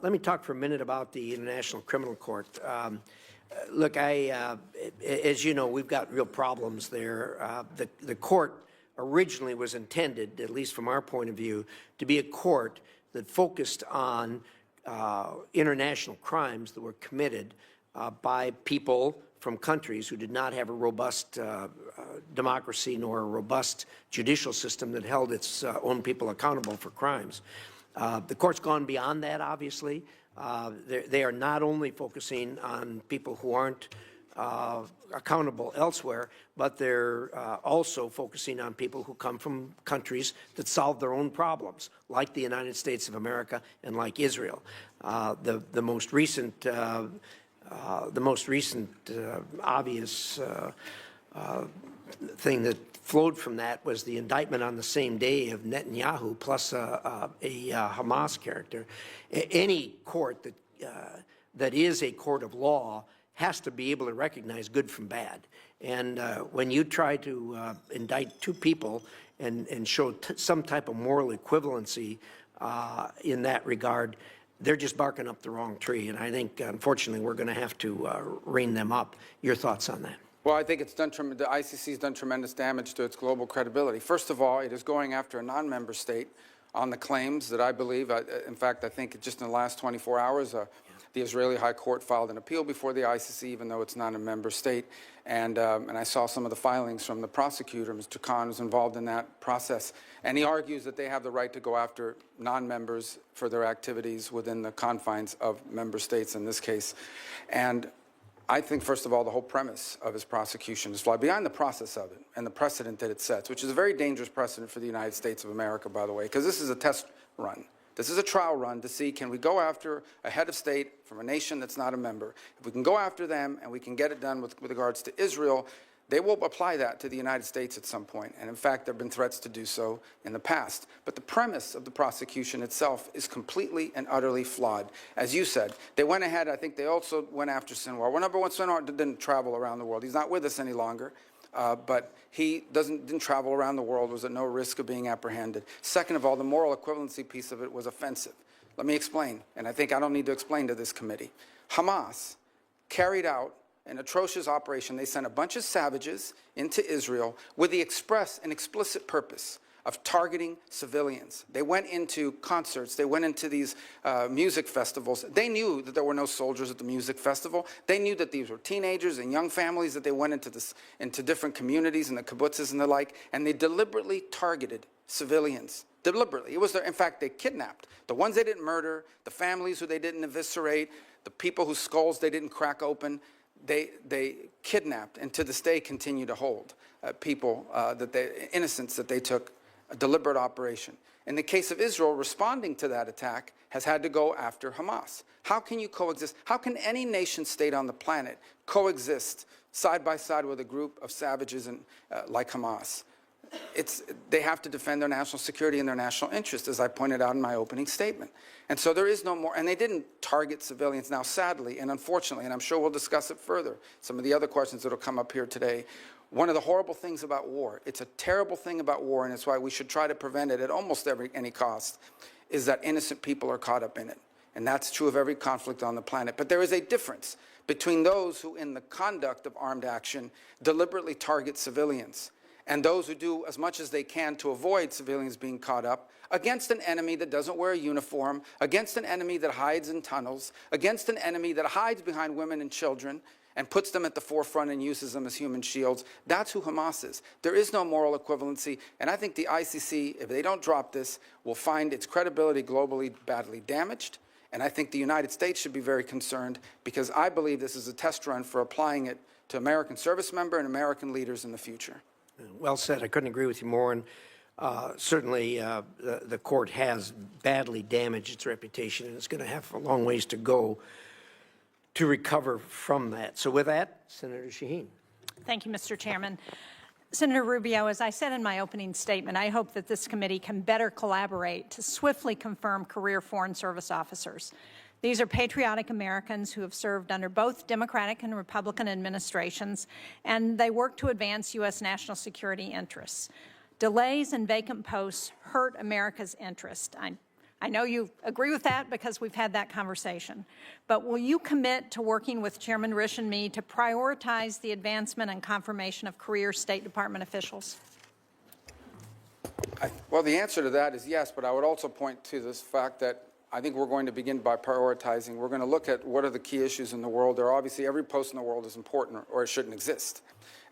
Let me talk for a minute about the International Criminal Court. Look, as you know, we've got real problems there. The court originally was intended, at least from our point of view, to be a court that focused on international crimes that were committed by people from countries who did not have a robust democracy nor a robust judicial system that held its own people accountable for crimes. The court's gone beyond that, obviously. They are not only focusing on people who aren't accountable elsewhere, but they're also focusing on people who come from countries that solve their own problems, like the United States of America and like Israel. The most recent obvious thing that flowed from that was the indictment on the same day of Netanyahu plus a Hamas character. Any court that is a court of law has to be able to recognize good from bad. And when you try to indict two people and show some type of moral equivalency in that regard, they're just barking up the wrong tree. And I think, unfortunately, we're going to have to rein them up. Your thoughts on that? Well, I think the ICC has done tremendous damage to its global credibility. First of all, it is going after a non-member state on the claims that I believe, in fact, I think just in the last 24 hours, the Israeli High Court filed an appeal before the ICC, even though it's not a member state. And I saw some of the filings from the prosecutor, Mr. Khan, who's involved in that process. And he argues that they have the right to go after non-members for their activities within the confines of member states in this case. And I think, first of all, the whole premise of his prosecution is flawed, beyond the process of it and the precedent that it sets, which is a very dangerous precedent for the United States of America, by the way, because this is a test run. This is a trial run to see, can we go after a head of state from a nation that's not a member? If we can go after them and we can get it done with regards to Israel, they will apply that to the United States at some point. And in fact, there have been threats to do so in the past. But the premise of the prosecution itself is completely and utterly flawed. As you said, they went ahead, I think they also went after Sinwar. Well, number one, Sinwar didn't travel around the world. He's not with us any longer. But he didn't travel around the world, was at no risk of being apprehended. Second of all, the moral equivalency piece of it was offensive. Let me explain, and I think I don't need to explain to this committee. Hamas carried out an atrocious operation. They sent a bunch of savages into Israel with the express and explicit purpose of targeting civilians. They went into concerts. They went into these music festivals. They knew that there were no soldiers at the music festival. They knew that these were teenagers and young families, that they went into different communities and the kibbutzes and the like, and they deliberately targeted civilians. Deliberately. It was in fact, they kidnapped the ones they didn't murder, the families who they didn't eviscerate, the people whose skulls they didn't crack open. They kidnapped and to this day continue to hold people, innocents that they took, a deliberate operation. In the case of Israel, responding to that attack has had to go after Hamas. How can you coexist? How can any nation state on the planet coexist side by side with a group of savages like Hamas? They have to defend their national security and their national interest, as I pointed out in my opening statement. And so there is no more, and they didn't target civilians. Now, sadly and unfortunately, and I'm sure we'll discuss it further, some of the other questions that will come up here today, one of the horrible things about war, it's a terrible thing about war, and it's why we should try to prevent it at almost any cost, is that innocent people are caught up in it. And that's true of every conflict on the planet. But there is a difference between those who, in the conduct of armed action, deliberately target civilians and those who do as much as they can to avoid civilians being caught up against an enemy that doesn't wear a uniform, against an enemy that hides in tunnels, against an enemy that hides behind women and children and puts them at the forefront and uses them as human shields. That's who Hamas is. There is no moral equivalency, and I think the ICC, if they don't drop this, will find its credibility globally badly damaged, and I think the United States should be very concerned because I believe this is a test run for applying it to American service members and American leaders in the future. Well said. I couldn't agree with you more. And certainly the court has badly damaged its reputation, and it's going to have a long ways to go to recover from that. So with that, Senator Shaheen. Thank you, Mr. Chairman. Senator Rubio, as I said in my opening statement, I hope that this committee can better collaborate to swiftly confirm career Foreign Service officers. These are patriotic Americans who have served under both Democratic and Republican administrations, and they work to advance U.S. national security interests. Delays in vacant posts hurt America's interest. I know you agree with that because we've had that conversation. But will you commit to working with Chairman Risch and me to prioritize the advancement and confirmation of career State Department officials? Well, the answer to that is yes, but I would also point to this fact that I think we're going to begin by prioritizing. We're going to look at what are the key issues in the world. There are obviously every post in the world is important or it shouldn't exist.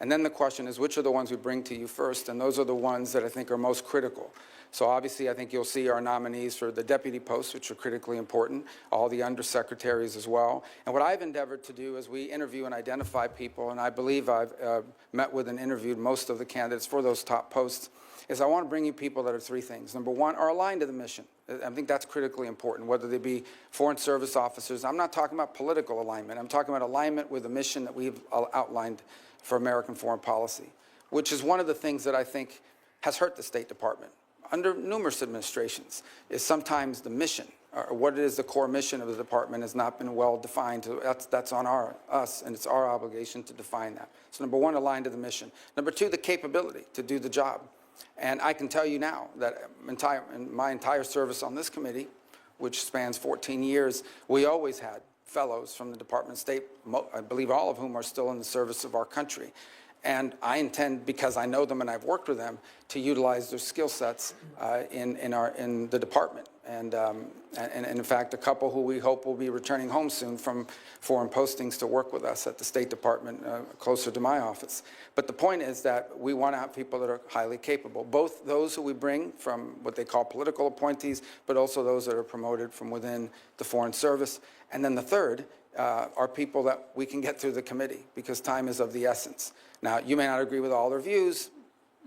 And then the question is which are the ones we bring to you first, and those are the ones that I think are most critical. So obviously I think you'll see our nominees for the deputy posts, which are critically important, all the undersecretaries as well. And what I've endeavored to do is we interview and identify people, and I believe I've met with and interviewed most of the candidates for those top posts, is I want to bring you people that are three things. Number one, are aligned to the mission. I think that's critically important, whether they be Foreign Service officers. I'm not talking about political alignment. I'm talking about alignment with the mission that we've outlined for American foreign policy, which is one of the things that I think has hurt the State Department under numerous administrations, is sometimes the mission what it is the core mission of the department has not been well defined. So that's on us, and it's our obligation to define that. So number one, aligned to the mission. Number two, the capability to do the job. And I can tell you now that in my entire service on this committee, which spans 14 years, we always had fellows from the Department of State, I believe all of whom are still in the service of our country. And I intend, because I know them and I've worked with them, to utilize their skill sets in the department. And in fact, a couple who we hope will be returning home soon from foreign postings to work with us at the State Department closer to my office. But the point is that we want to have people that are highly capable, both those who we bring from what they call political appointees, but also those that are promoted from within the Foreign Service. And then the third are people that we can get through the committee, because time is of the essence. Now, you may not agree with all their views,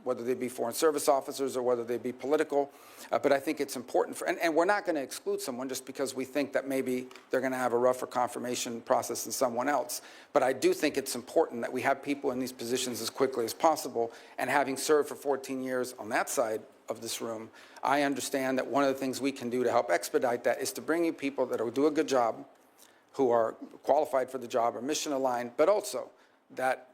whether they be Foreign Service officers or whether they be political, but I think it's important and we're not going to exclude someone just because we think that maybe they're going to have a rougher confirmation process than someone else. But I do think it's important that we have people in these positions as quickly as possible, and having served for 14 years on that side of this room, I understand that one of the things we can do to help expedite that is to bring you people that will do a good job, who are qualified for the job, are mission aligned, but also that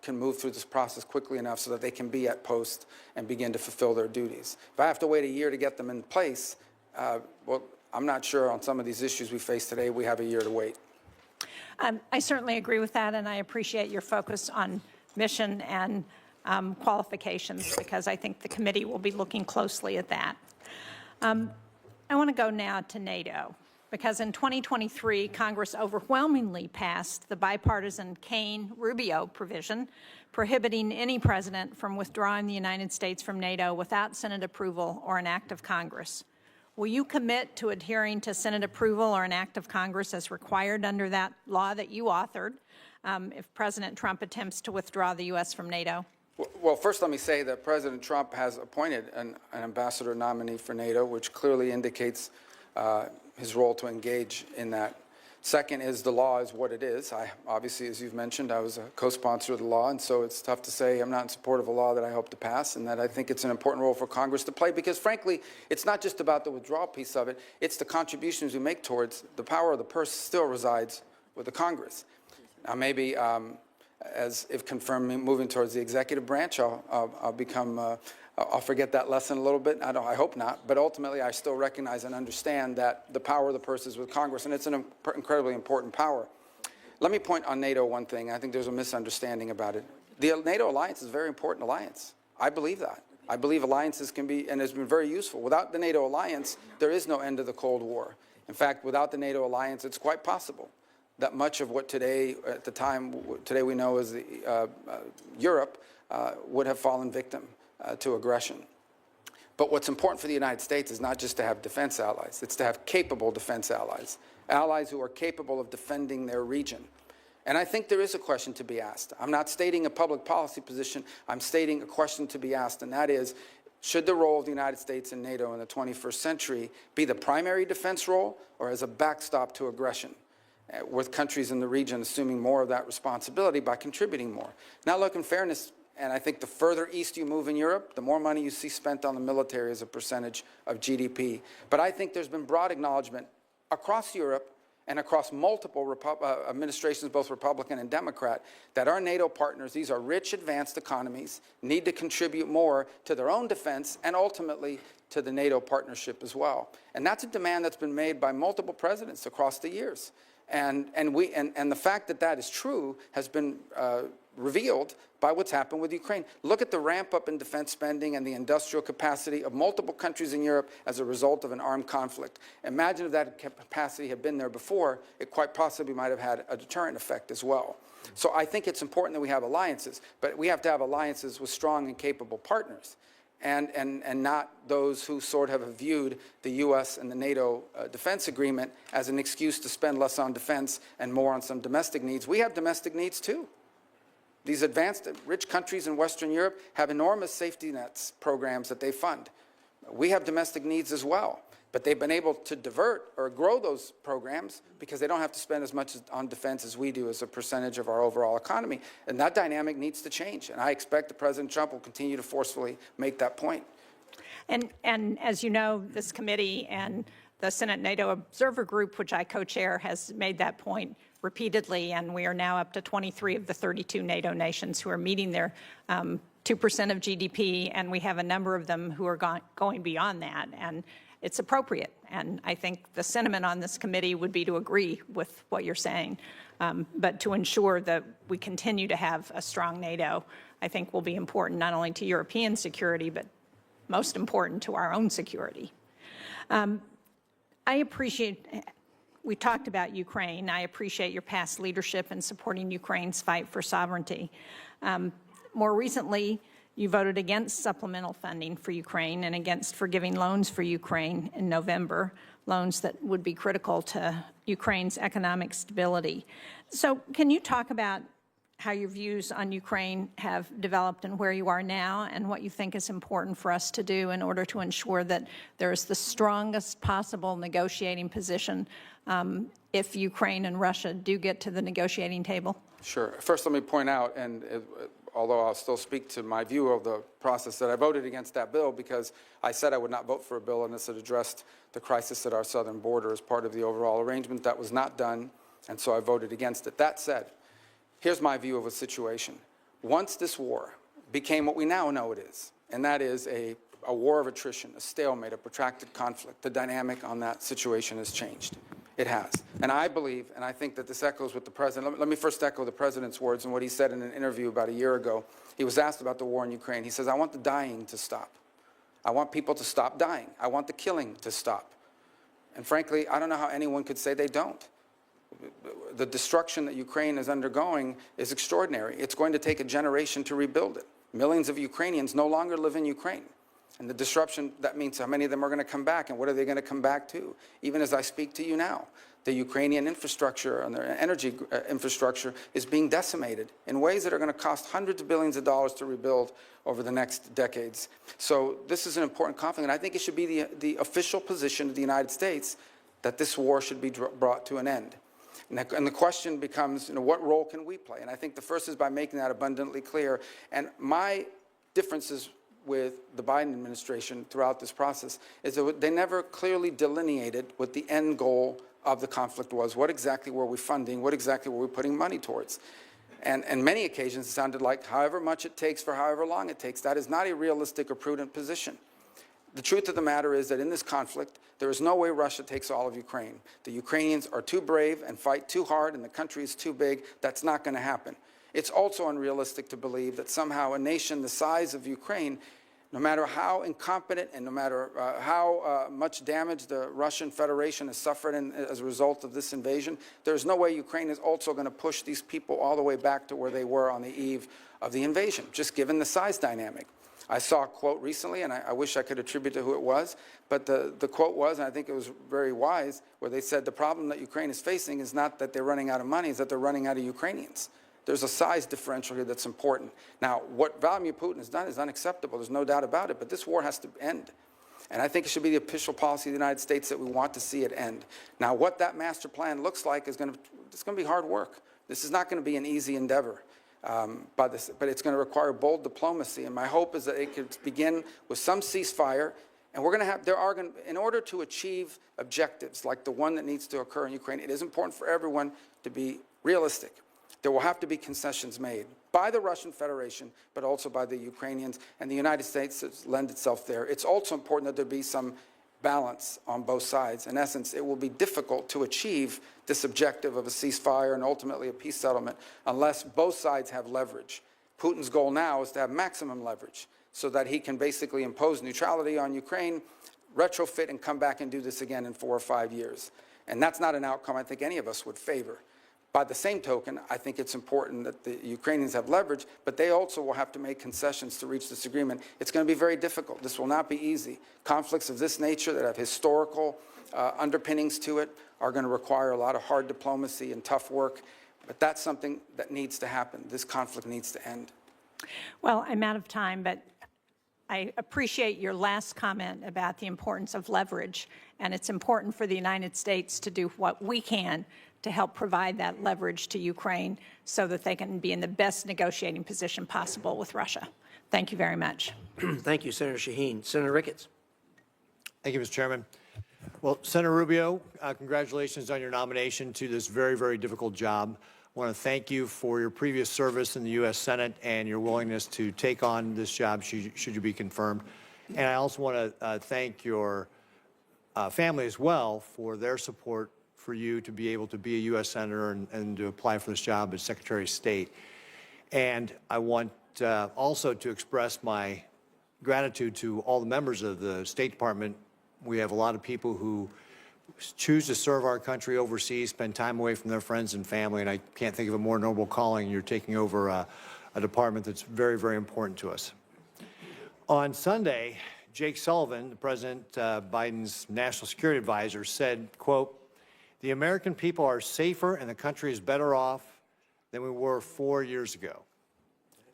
can move through this process quickly enough so that they can be at post and begin to fulfill their duties. If I have to wait a year to get them in place, well, I'm not sure on some of these issues we face today we have a year to wait. I certainly agree with that, and I appreciate your focus on mission and qualifications, because I think the committee will be looking closely at that. I want to go now to NATO, because in 2023, Congress overwhelmingly passed the bipartisan Kane-Rubio provision prohibiting any president from withdrawing the United States from NATO without Senate approval or an act of Congress. Will you commit to adhering to Senate approval or an act of Congress as required under that law that you authored if President Trump attempts to withdraw the U.S. from NATO? Well, first let me say that President Trump has appointed an ambassador nominee for NATO, which clearly indicates his role to engage in that. Second is the law is what it is. Obviously, as you've mentioned, I was a co-sponsor of the law, and so it's tough to say I'm not in support of a law that I hope to pass, and that I think it's an important role for Congress to play, because frankly, it's not just about the withdrawal piece of it, it's the contributions we make towards the power of the purse still resides with the Congress. Now maybe, as if confirmed, moving towards the executive branch, I'll become I'll forget that lesson a little bit. I hope not. But ultimately, I still recognize and understand that the power of the purse is with Congress, and it's an incredibly important power. Let me point on NATO one thing. I think there's a misunderstanding about it. The NATO alliance is a very important alliance. I believe that. I believe alliances can be, and has been very useful. Without the NATO alliance, there is no end to the Cold War. In fact, without the NATO alliance, it's quite possible that much of what today, at the time, today we know as Europe, would have fallen victim to aggression. But what's important for the United States is not just to have defense allies, it's to have capable defense allies, allies who are capable of defending their region. And I think there is a question to be asked. I'm not stating a public policy position, I'm stating a question to be asked, and that is, should the role of the United States in NATO in the 21st century be the primary defense role, or as a backstop to aggression, with countries in the region assuming more of that responsibility by contributing more? Now look, in fairness, and I think the further east you move in Europe, the more money you see spent on the military as a percentage of GDP. But I think there's been broad acknowledgement across Europe and across multiple administrations, both Republican and Democrat, that our NATO partners, these are rich, advanced economies, need to contribute more to their own defense and ultimately to the NATO partnership as well. And that's a demand that's been made by multiple presidents across the years. And the fact that that is true has been revealed by what's happened with Ukraine. Look at the ramp up in defense spending and the industrial capacity of multiple countries in Europe as a result of an armed conflict. Imagine if that capacity had been there before, it quite possibly might have had a deterrent effect as well. So I think it's important that we have alliances, but we have to have alliances with strong and capable partners, and not those who sort of have viewed the U.S. and the NATO defense agreement as an excuse to spend less on defense and more on some domestic needs. We have domestic needs too. These advanced, rich countries in Western Europe have enormous safety nets programs that they fund. We have domestic needs as well, but they've been able to divert or grow those programs because they don't have to spend as much on defense as we do as a percentage of our overall economy. And that dynamic needs to change. And I expect that President Trump will continue to forcefully make that point. And as you know, this committee and the Senate NATO Observer Group, which I co-chair, has made that point repeatedly, and we are now up to 23 of the 32 NATO nations who are meeting their 2% of GDP, and we have a number of them who are going beyond that, and it's appropriate. And I think the sentiment on this committee would be to agree with what you're saying, but to ensure that we continue to have a strong NATO, I think will be important not only to European security, but most important to our own security. I appreciate, we talked about Ukraine. I appreciate your past leadership in supporting Ukraine's fight for sovereignty. More recently, you voted against supplemental funding for Ukraine and against forgiving loans for Ukraine in November, loans that would be critical to Ukraine's economic stability. So can you talk about how your views on Ukraine have developed and where you are now, and what you think is important for us to do in order to ensure that there is the strongest possible negotiating position if Ukraine and Russia do get to the negotiating table? Sure. First, let me point out, although I'll still speak to my view of the process, that I voted against that bill because I said I would not vote for a bill unless it addressed the crisis at our southern border as part of the overall arrangement. That was not done, and so I voted against it. That said, here's my view of a situation. Once this war became what we now know it is, and that is a war of attrition, a stalemate, a protracted conflict, the dynamic on that situation has changed. It has. And I believe, and I think that this echoes with the President. Let me first echo the President's words and what he said in an interview about a year ago. He was asked about the war in Ukraine. He says, I want the dying to stop. I want people to stop dying. I want the killing to stop. And frankly, I don't know how anyone could say they don't. The destruction that Ukraine is undergoing is extraordinary. It's going to take a generation to rebuild it. Millions of Ukrainians no longer live in Ukraine. And the disruption, that means how many of them are going to come back, and what are they going to come back to? Even as I speak to you now, the Ukrainian infrastructure and their energy infrastructure is being decimated in ways that are going to cost hundreds of billions of dollars to rebuild over the next decades. So this is an important conflict, and I think it should be the official position of the United States that this war should be brought to an end. And the question becomes, what role can we play? And I think the first is by making that abundantly clear. And my differences with the Biden administration throughout this process is that they never clearly delineated what the end goal of the conflict was. What exactly were we funding? What exactly were we putting money towards? And on many occasions, it sounded like however much it takes for however long it takes. That is not a realistic or prudent position. The truth of the matter is that in this conflict, there is no way Russia takes all of Ukraine. The Ukrainians are too brave and fight too hard, and the country is too big. That's not going to happen. It's also unrealistic to believe that somehow a nation the size of Ukraine, no matter how incompetent and no matter how much damage the Russian Federation has suffered as a result of this invasion, there's no way Ukraine is also going to push these people all the way back to where they were on the eve of the invasion, just given the size dynamic. I saw a quote recently, and I wish I could attribute to who it was, but the quote was, and I think it was very wise, where they said the problem that Ukraine is facing is not that they're running out of money, it's that they're running out of Ukrainians. There's a size differential here that's important. Now, what Vladimir Putin has done is unacceptable. There's no doubt about it, but this war has to end. And I think it should be the official policy of the United States that we want to see it end. Now, what that master plan looks like is it's going to be hard work. This is not going to be an easy endeavor. But it's going to require bold diplomacy, and my hope is that it could begin with some ceasefire, and we're going to have, in order to achieve objectives like the one that needs to occur in Ukraine, it is important for everyone to be realistic. There will have to be concessions made by the Russian Federation, but also by the Ukrainians, and the United States lend itself there. It's also important that there be some balance on both sides. In essence, it will be difficult to achieve this objective of a ceasefire and ultimately a peace settlement unless both sides have leverage. Putin's goal now is to have maximum leverage so that he can basically impose neutrality on Ukraine, retrofit, and come back and do this again in 4 or 5 years. And that's not an outcome I think any of us would favor. By the same token, I think it's important that the Ukrainians have leverage, but they also will have to make concessions to reach this agreement. It's going to be very difficult. This will not be easy. Conflicts of this nature that have historical underpinnings to it are going to require a lot of hard diplomacy and tough work, but that's something that needs to happen. This conflict needs to end. Well, I'm out of time, but I appreciate your last comment about the importance of leverage, and it's important for the United States to do what we can to help provide that leverage to Ukraine so that they can be in the best negotiating position possible with Russia. Thank you very much. Thank you, Senator Shaheen. Senator Ricketts. Thank you, Mr. Chairman. Well, Senator Rubio, congratulations on your nomination to this very, very difficult job. I want to thank you for your previous service in the U.S. Senate and your willingness to take on this job should you be confirmed. And I also want to thank your family as well for their support for you to be able to be a U.S. Senator and to apply for this job as Secretary of State. And I want also to express my gratitude to all the members of the State Department. We have a lot of people who choose to serve our country overseas, spend time away from their friends and family, and I can't think of a more noble calling. You're taking over a department that's very, very important to us. On Sunday, Jake Sullivan, the President Biden's national security advisor, said, quote, "The American people are safer and the country is better off than we were 4 years ago."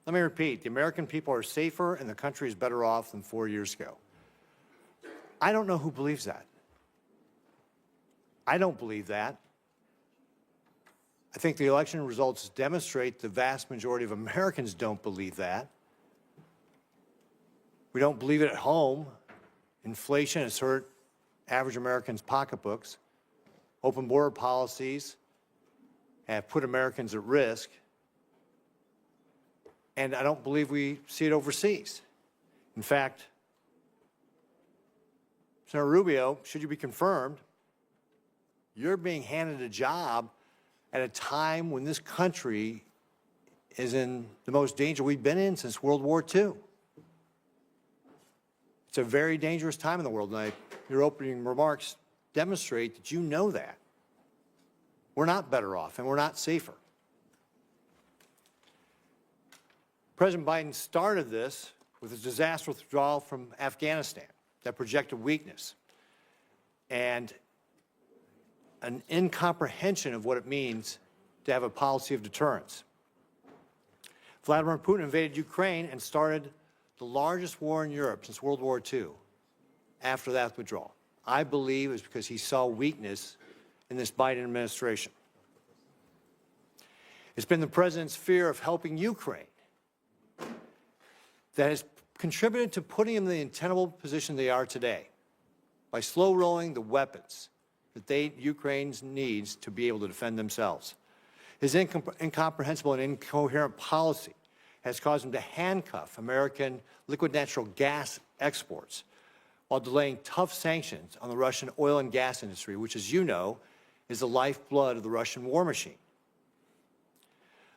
Let me repeat, the American people are safer and the country is better off than 4 years ago. I don't know who believes that. I don't believe that. I think the election results demonstrate the vast majority of Americans don't believe that. We don't believe it at home. Inflation has hurt average Americans' pocketbooks. Open border policies have put Americans at risk. And I don't believe we see it overseas. In fact, Senator Rubio, should you be confirmed, you're being handed a job at a time when this country is in the most danger we've been in since World War II. It's a very dangerous time in the world, and your opening remarks demonstrate that you know that. We're not better off, and we're not safer. President Biden started this with a disastrous withdrawal from Afghanistan that projected weakness and an incomprehension of what it means to have a policy of deterrence. Vladimir Putin invaded Ukraine and started the largest war in Europe since World War II after that withdrawal. I believe it's because he saw weakness in this Biden administration. It's been the president's fear of helping Ukraine that has contributed to putting them in the untenable position they are today by slow rolling the weapons that Ukraine needs to be able to defend themselves. His incomprehensible and incoherent policy has caused him to handcuff American liquid natural gas exports while delaying tough sanctions on the Russian oil and gas industry, which, as you know, is the lifeblood of the Russian war machine.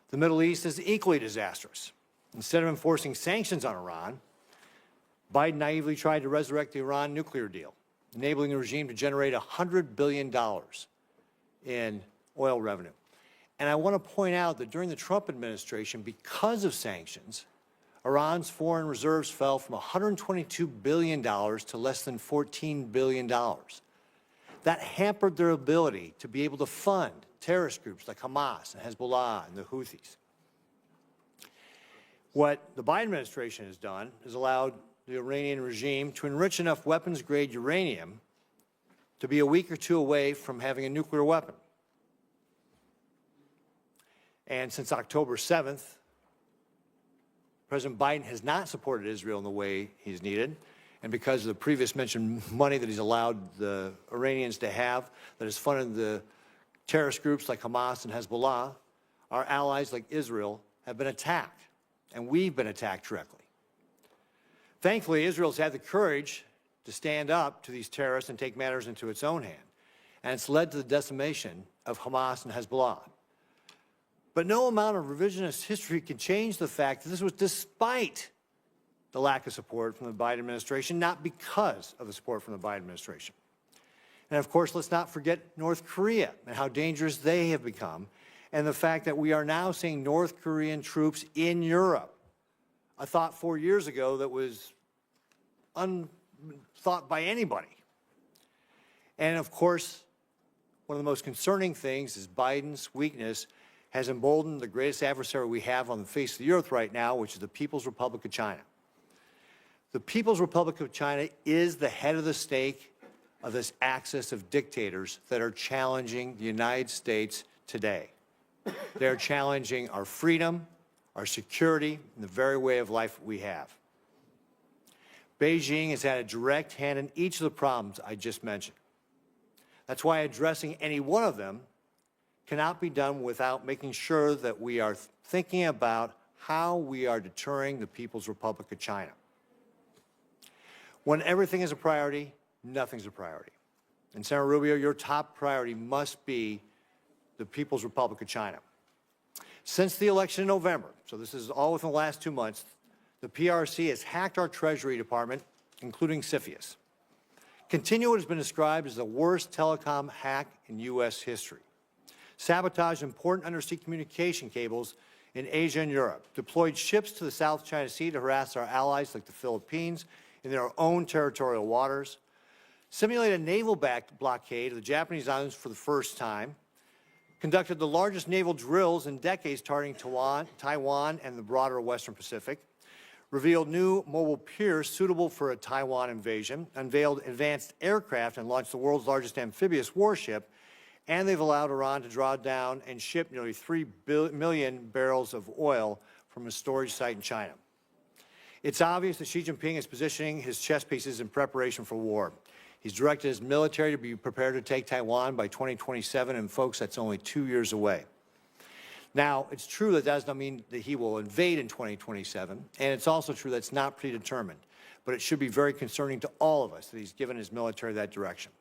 The Middle East is equally disastrous. Instead of enforcing sanctions on Iran, Biden naively tried to resurrect the Iran nuclear deal, enabling the regime to generate $100 billion in oil revenue. And I want to point out that during the Trump administration, because of sanctions, Iran's foreign reserves fell from $122 billion to less than $14 billion. That hampered their ability to be able to fund terrorist groups like Hamas and Hezbollah and the Houthis. What the Biden administration has done is allowed the Iranian regime to enrich enough weapons-grade uranium to be a week or two away from having a nuclear weapon. And since October 7th, President Biden has not supported Israel in the way he's needed. And because of the previous mentioned money that he's allowed the Iranians to have, that has funded the terrorist groups like Hamas and Hezbollah, our allies like Israel have been attacked. And we've been attacked directly. Thankfully, Israel's had the courage to stand up to these terrorists and take matters into its own hand. And it's led to the decimation of Hamas and Hezbollah. But no amount of revisionist history can change the fact that this was despite the lack of support from the Biden administration, not because of the support from the Biden administration. And of course, let's not forget North Korea and how dangerous they have become, and the fact that we are now seeing North Korean troops in Europe. A thought 4 years ago that was unthought by anybody. And of course, one of the most concerning things is Biden's weakness has emboldened the greatest adversary we have on the face of the earth right now, which is the People's Republic of China. The People's Republic of China is the head of the stake of this axis of dictators that are challenging the United States today. They're challenging our freedom, our security, and the very way of life we have. Beijing has had a direct hand in each of the problems I just mentioned. That's why addressing any one of them cannot be done without making sure that we are thinking about how we are deterring the People's Republic of China. When everything is a priority, nothing's a priority. And Senator Rubio, your top priority must be the People's Republic of China. Since the election in November, so this is all within the last 2 months, the PRC has hacked our Treasury Department, including CFIUS. Continuo has been described as the worst telecom hack in U.S. history. Sabotaged important undersea communication cables in Asia and Europe, deployed ships to the South China Sea to harass our allies like the Philippines in their own territorial waters, simulated a naval blockade of the Japanese islands for the first time, conducted the largest naval drills in decades targeting Taiwan and the broader Western Pacific, revealed new mobile piers suitable for a Taiwan invasion, unveiled advanced aircraft, and launched the world's largest amphibious warship, and they've allowed Iran to draw down and ship nearly 3 million barrels of oil from a storage site in China. It's obvious that Xi Jinping is positioning his chess pieces in preparation for war. He's directed his military to be prepared to take Taiwan by 2027, and folks, that's only 2 years away. Now, it's true that does not mean that he will invade in 2027, and it's also true that it's not predetermined. But it should be very concerning to all of us that he's given his military that direction.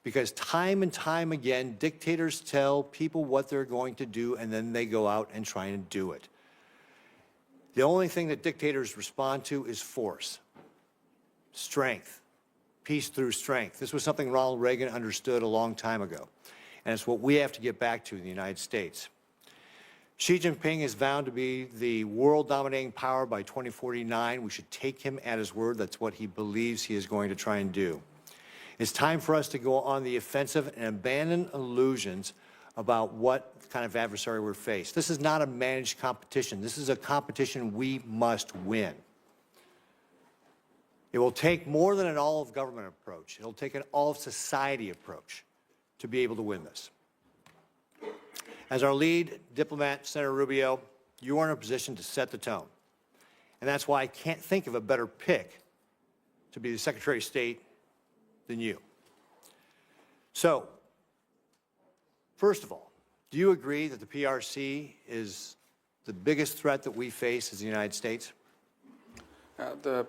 Because time and time again, dictators tell people what they're going to do, and then they go out and try and do it. The only thing that dictators respond to is force, strength, peace through strength. This was something Ronald Reagan understood a long time ago, and it's what we have to get back to in the United States. Xi Jinping is vowed to be the world-dominating power by 2049. We should take him at his word. That's what he believes he is going to try and do. It's time for us to go on the offensive and abandon illusions about what kind of adversary we're faced. This is not a managed competition. This is a competition we must win. It will take more than an all-of-government approach. It'll take an all-of-society approach to be able to win this. As our lead diplomat, Senator Rubio, you are in a position to set the tone. And that's why I can't think of a better pick to be the Secretary of State than you. So, first of all, do you agree that the PRC is the biggest threat that we face as the United States? The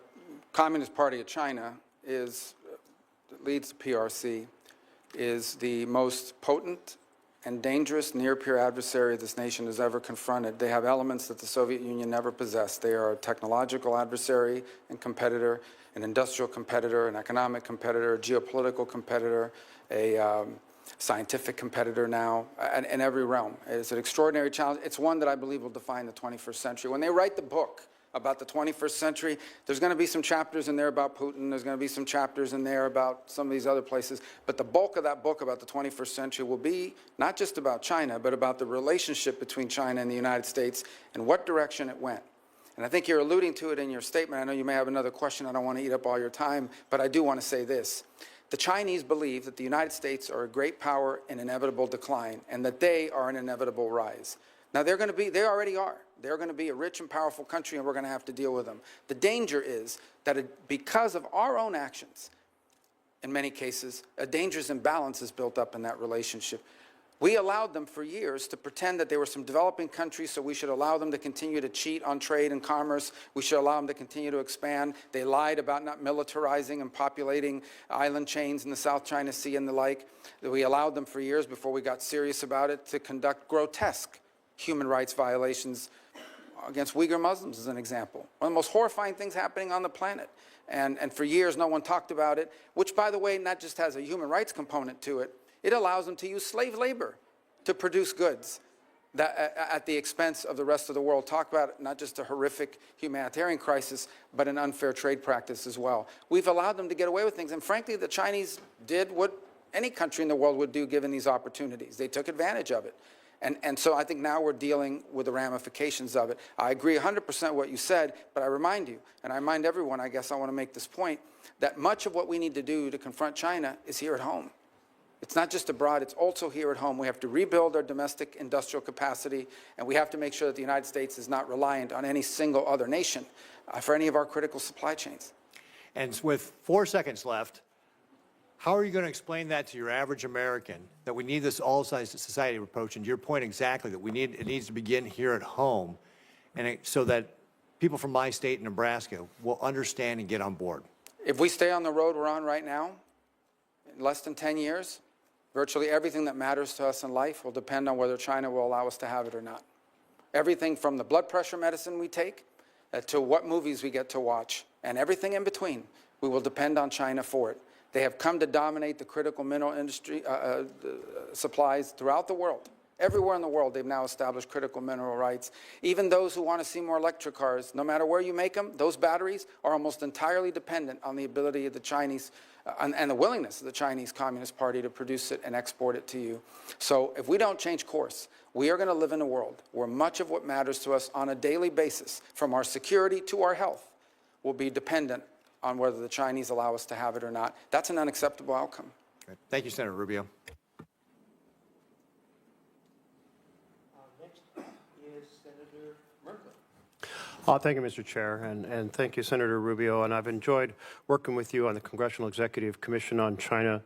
Communist Party of China that leads the PRC, is the most potent and dangerous near-peer adversary this nation has ever confronted. They have elements that the Soviet Union never possessed. They are a technological adversary and competitor, an industrial competitor, an economic competitor, a geopolitical competitor, a scientific competitor now, in every realm. It's an extraordinary challenge. It's one that I believe will define the 21st century. When they write the book about the 21st century, there's going to be some chapters in there about Putin, there's going to be some chapters in there about some of these other places, but the bulk of that book about the 21st century will be not just about China, but about the relationship between China and the United States and what direction it went. And I think you're alluding to it in your statement. I know you may have another question. I don't want to eat up all your time, but I do want to say this. The Chinese believe that the United States are a great power in inevitable decline and that they are an inevitable rise. Now, they already are. They're going to be a rich and powerful country, and we're going to have to deal with them. The danger is that because of our own actions, in many cases, a dangerous imbalance is built up in that relationship. We allowed them for years to pretend that they were some developing countries, so we should allow them to continue to cheat on trade and commerce. We should allow them to continue to expand. They lied about not militarizing and populating island chains in the South China Sea and the like. We allowed them for years, before we got serious about it, to conduct grotesque human rights violations against Uyghur Muslims, as an example. One of the most horrifying things happening on the planet. And for years, no one talked about it, which, by the way, not just has a human rights component to it, it allows them to use slave labor to produce goods at the expense of the rest of the world. Talk about not just a horrific humanitarian crisis, but an unfair trade practice as well. We've allowed them to get away with things. And frankly, the Chinese did what any country in the world would do given these opportunities. They took advantage of it. And so I think now we're dealing with the ramifications of it. I agree 100% what you said, but I remind you, and I remind everyone, I guess I want to make this point, that much of what we need to do to confront China is here at home. It's not just abroad, it's also here at home. We have to rebuild our domestic industrial capacity, and we have to make sure that the United States is not reliant on any single other nation for any of our critical supply chains. And with 4 seconds left, How are you going to explain that to your average American, that we need this all-society approach, and to your point exactly, that it needs to begin here at home, and so that people from my state, Nebraska, will understand and get on board? If we stay on the road we're on right now, in less than 10 years, virtually everything that matters to us in life will depend on whether China will allow us to have it or not. Everything from the blood pressure medicine we take to what movies we get to watch, and everything in between, we will depend on China for it. They have come to dominate the critical mineral industry supplies throughout the world. Everywhere in the world, they've now established critical mineral rights. Even those who want to see more electric cars, no matter where you make them, those batteries are almost entirely dependent on the ability of the Chinese and the willingness of the Chinese Communist Party to produce it and export it to you. So if we don't change course, we are going to live in a world where much of what matters to us on a daily basis, from our security to our health, will be dependent on whether the Chinese allow us to have it or not. That's an unacceptable outcome. Great. Thank you, Senator Rubio. Next is Senator Merkley. Thank you, Mr. Chair, and thank you, Senator Rubio. And I've enjoyed working with you on the Congressional Executive Commission on China,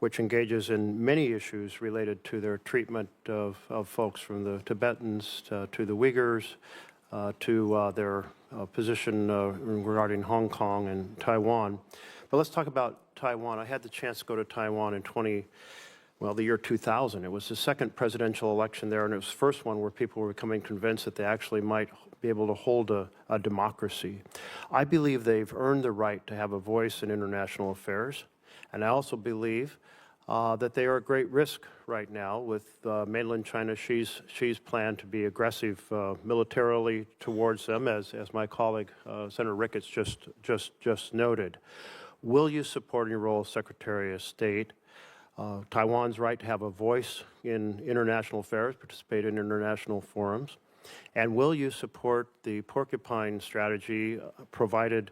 which engages in many issues related to their treatment of folks from the Tibetans to the Uyghurs, to their position regarding Hong Kong and Taiwan. But let's talk about Taiwan. I had the chance to go to Taiwan in the year 2000. It was the second presidential election there, and it was the first one where people were becoming convinced that they actually might be able to hold a democracy. I believe they've earned the right to have a voice in international affairs, and I also believe that they are at great risk right now with mainland China Xi's plan to be aggressive militarily towards them, as my colleague Senator Ricketts just noted. Will you support in your role as Secretary of State Taiwan's right to have a voice in international affairs, participate in international forums? And will you support the porcupine strategy, providing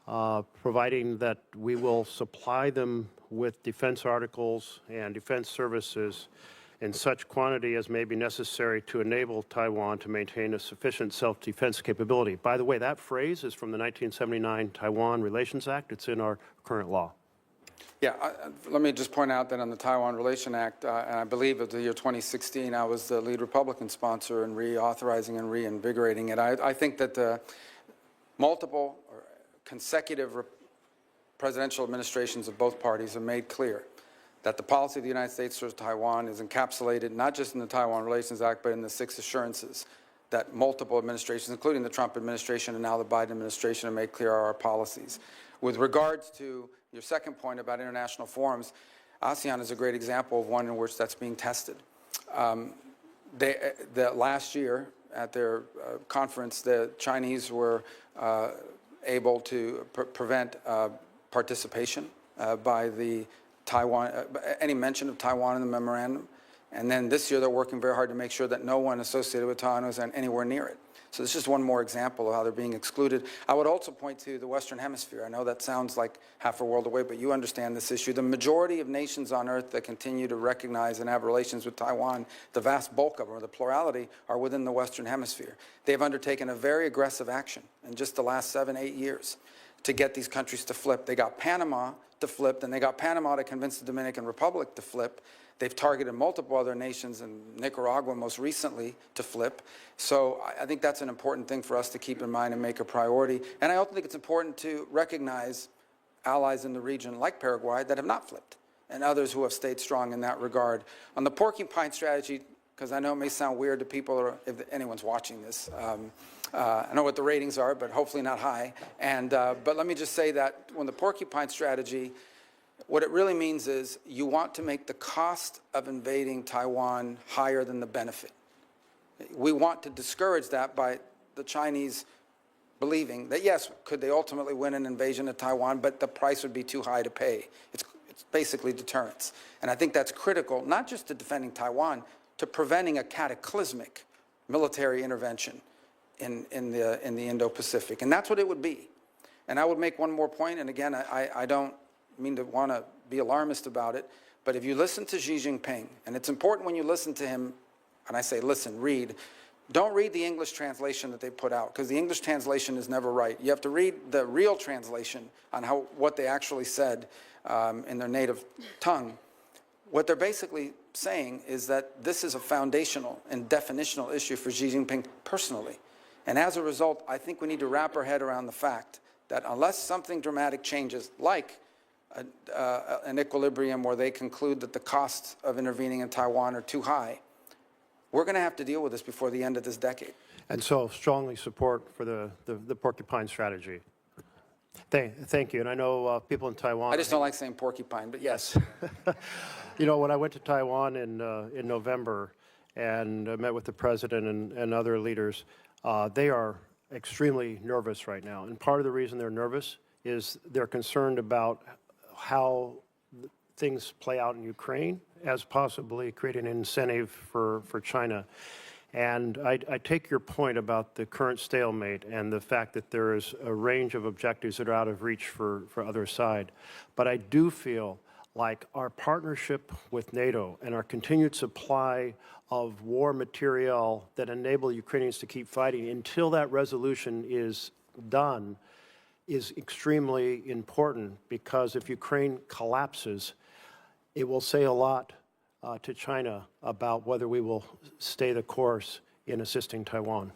that we will supply them with defense articles and defense services in such quantity as may be necessary to enable Taiwan to maintain a sufficient self-defense capability? By the way, that phrase is from the 1979 Taiwan Relations Act. It's in our current law. Yeah, let me just point out that on the Taiwan Relation Act, and I believe of the year 2016, I was the lead Republican sponsor in reauthorizing and reinvigorating it. I think that the multiple or consecutive presidential administrations of both parties have made clear that the policy of the United States towards Taiwan is encapsulated not just in the Taiwan Relations Act, but in the 6 assurances that multiple administrations, including the Trump administration and now the Biden administration, have made clear are our policies. With regards to your second point about international forums, ASEAN is a great example of one in which that's being tested. Last year at their conference, the Chinese were able to prevent participation by the Taiwan, any mention of Taiwan in the memorandum. And then this year they're working very hard to make sure that no one associated with Taiwan is anywhere near it. So this is just one more example of how they're being excluded. I would also point to the Western Hemisphere. I know that sounds like half a world away, but you understand this issue. The majority of nations on Earth that continue to recognize and have relations with Taiwan, the vast bulk of them, or the plurality, are within the Western Hemisphere. They've undertaken a very aggressive action in just the last 7-8 years to get these countries to flip. They got Panama to flip, and they got Panama to convince the Dominican Republic to flip. They've targeted multiple other nations, and Nicaragua most recently, to flip. So I think that's an important thing for us to keep in mind and make a priority. And I also think it's important to recognize allies in the region like Paraguay that have not flipped, and others who have stayed strong in that regard. On the porcupine strategy, because I know it may sound weird to people, or if anyone's watching this, I know what the ratings are, but hopefully not high. But let me just say that when the porcupine strategy, what it really means is you want to make the cost of invading Taiwan higher than the benefit. We want to discourage that by the Chinese believing that, yes, could they ultimately win an invasion of Taiwan, but the price would be too high to pay. It's basically deterrence. And I think that's critical, not just to defending Taiwan, to preventing a cataclysmic military intervention in the Indo-Pacific. And that's what it would be. And I would make one more point, and again, I don't mean to want to be alarmist about it, but if you listen to Xi Jinping, and it's important when you listen to him, and I say listen, read, Don't read the English translation that they put out, because the English translation is never right. You have to read the real translation on what they actually said in their native tongue. What they're basically saying is that this is a foundational and definitional issue for Xi Jinping personally. And as a result, I think we need to wrap our head around the fact that unless something dramatic changes, like an equilibrium where they conclude that the costs of intervening in Taiwan are too high, we're going to have to deal with this before the end of this decade. And so strongly support for the porcupine strategy. Thank you. And I know people in Taiwan. I just don't like saying porcupine, but yes. You know, when I went to Taiwan in November and met with the president and other leaders, they are extremely nervous right now. And part of the reason they're nervous is they're concerned about how things play out in Ukraine as possibly creating an incentive for China. And I take your point about the current stalemate and the fact that there is a range of objectives that are out of reach for other side. But I do feel like our partnership with NATO and our continued supply of war material that enable Ukrainians to keep fighting until that resolution is done is extremely important, because if Ukraine collapses, it will say a lot to China about whether we will stay the course in assisting Taiwan.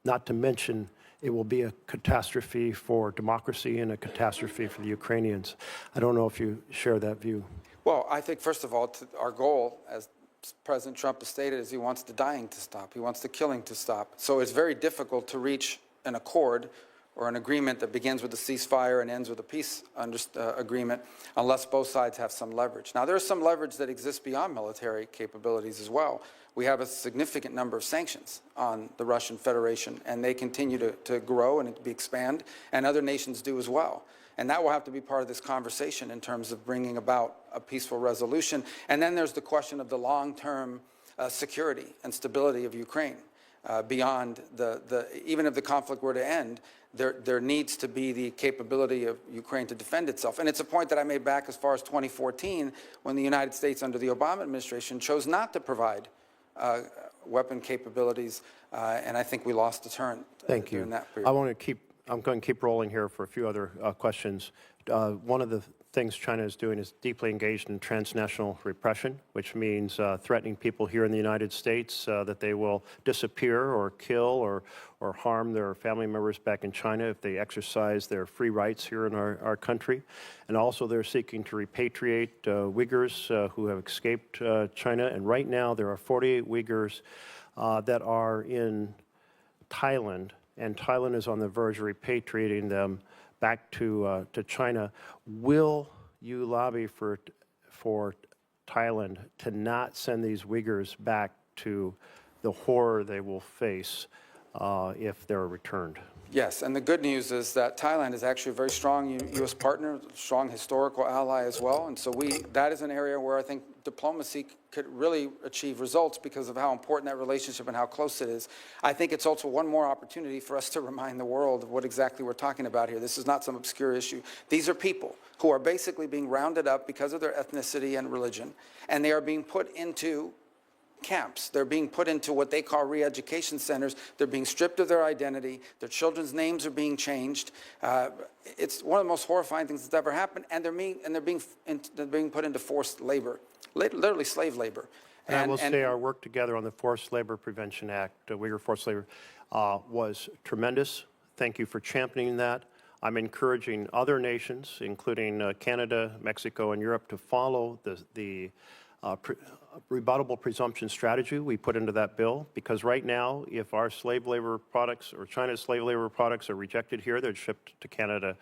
Not to mention, it will be a catastrophe for democracy and a catastrophe for the Ukrainians. I don't know if you share that view. Well, I think, first of all, our goal, as President Trump has stated, is he wants the dying to stop. He wants the killing to stop. So it's very difficult to reach an accord or an agreement that begins with a ceasefire and ends with a peace agreement unless both sides have some leverage. Now, there is some leverage that exists beyond military capabilities as well. We have a significant number of sanctions on the Russian Federation, and they continue to grow and expand, and other nations do as well. And that will have to be part of this conversation in terms of bringing about a peaceful resolution. And then there's the question of the long-term security and stability of Ukraine. Beyond even if the conflict were to end, there needs to be the capability of Ukraine to defend itself. And it's a point that I made back as far as 2014, when the United States under the Obama administration chose not to provide weapon capabilities, and I think we lost a turn during that period. I'm going to keep rolling here for a few other questions. One of the things China is doing is deeply engaged in transnational repression, which means threatening people here in the United States that they will disappear or kill or harm their family members back in China if they exercise their free rights here in our country. And also they're seeking to repatriate Uyghurs who have escaped China. And right now there are 48 Uyghurs that are in Thailand, and Thailand is on the verge of repatriating them back to China. Will you lobby for Thailand to not send these Uyghurs back to the horror they will face if they're returned? Yes, and the good news is that Thailand is actually a very strong U.S. partner, strong historical ally as well, and so that is an area where I think diplomacy could really achieve results because of how important that relationship and how close it is. I think it's also one more opportunity for us to remind the world of what exactly we're talking about here. This is not some obscure issue. These are people who are basically being rounded up because of their ethnicity and religion, and they are being put into camps. They're being put into what they call re-education centers. They're being stripped of their identity. Their children's names are being changed. It's one of the most horrifying things that's ever happened, and they're being put into forced labor, literally slave labor. And I will say our work together on the Forced Labor Prevention Act, Uyghur Forced Labor, was tremendous. Thank you for championing that. I'm encouraging other nations, including Canada, Mexico, and Europe, to follow the rebuttable presumption strategy we put into that bill, because right now, if our slave labor products or China's slave labor products are rejected here, they're shipped to Canada,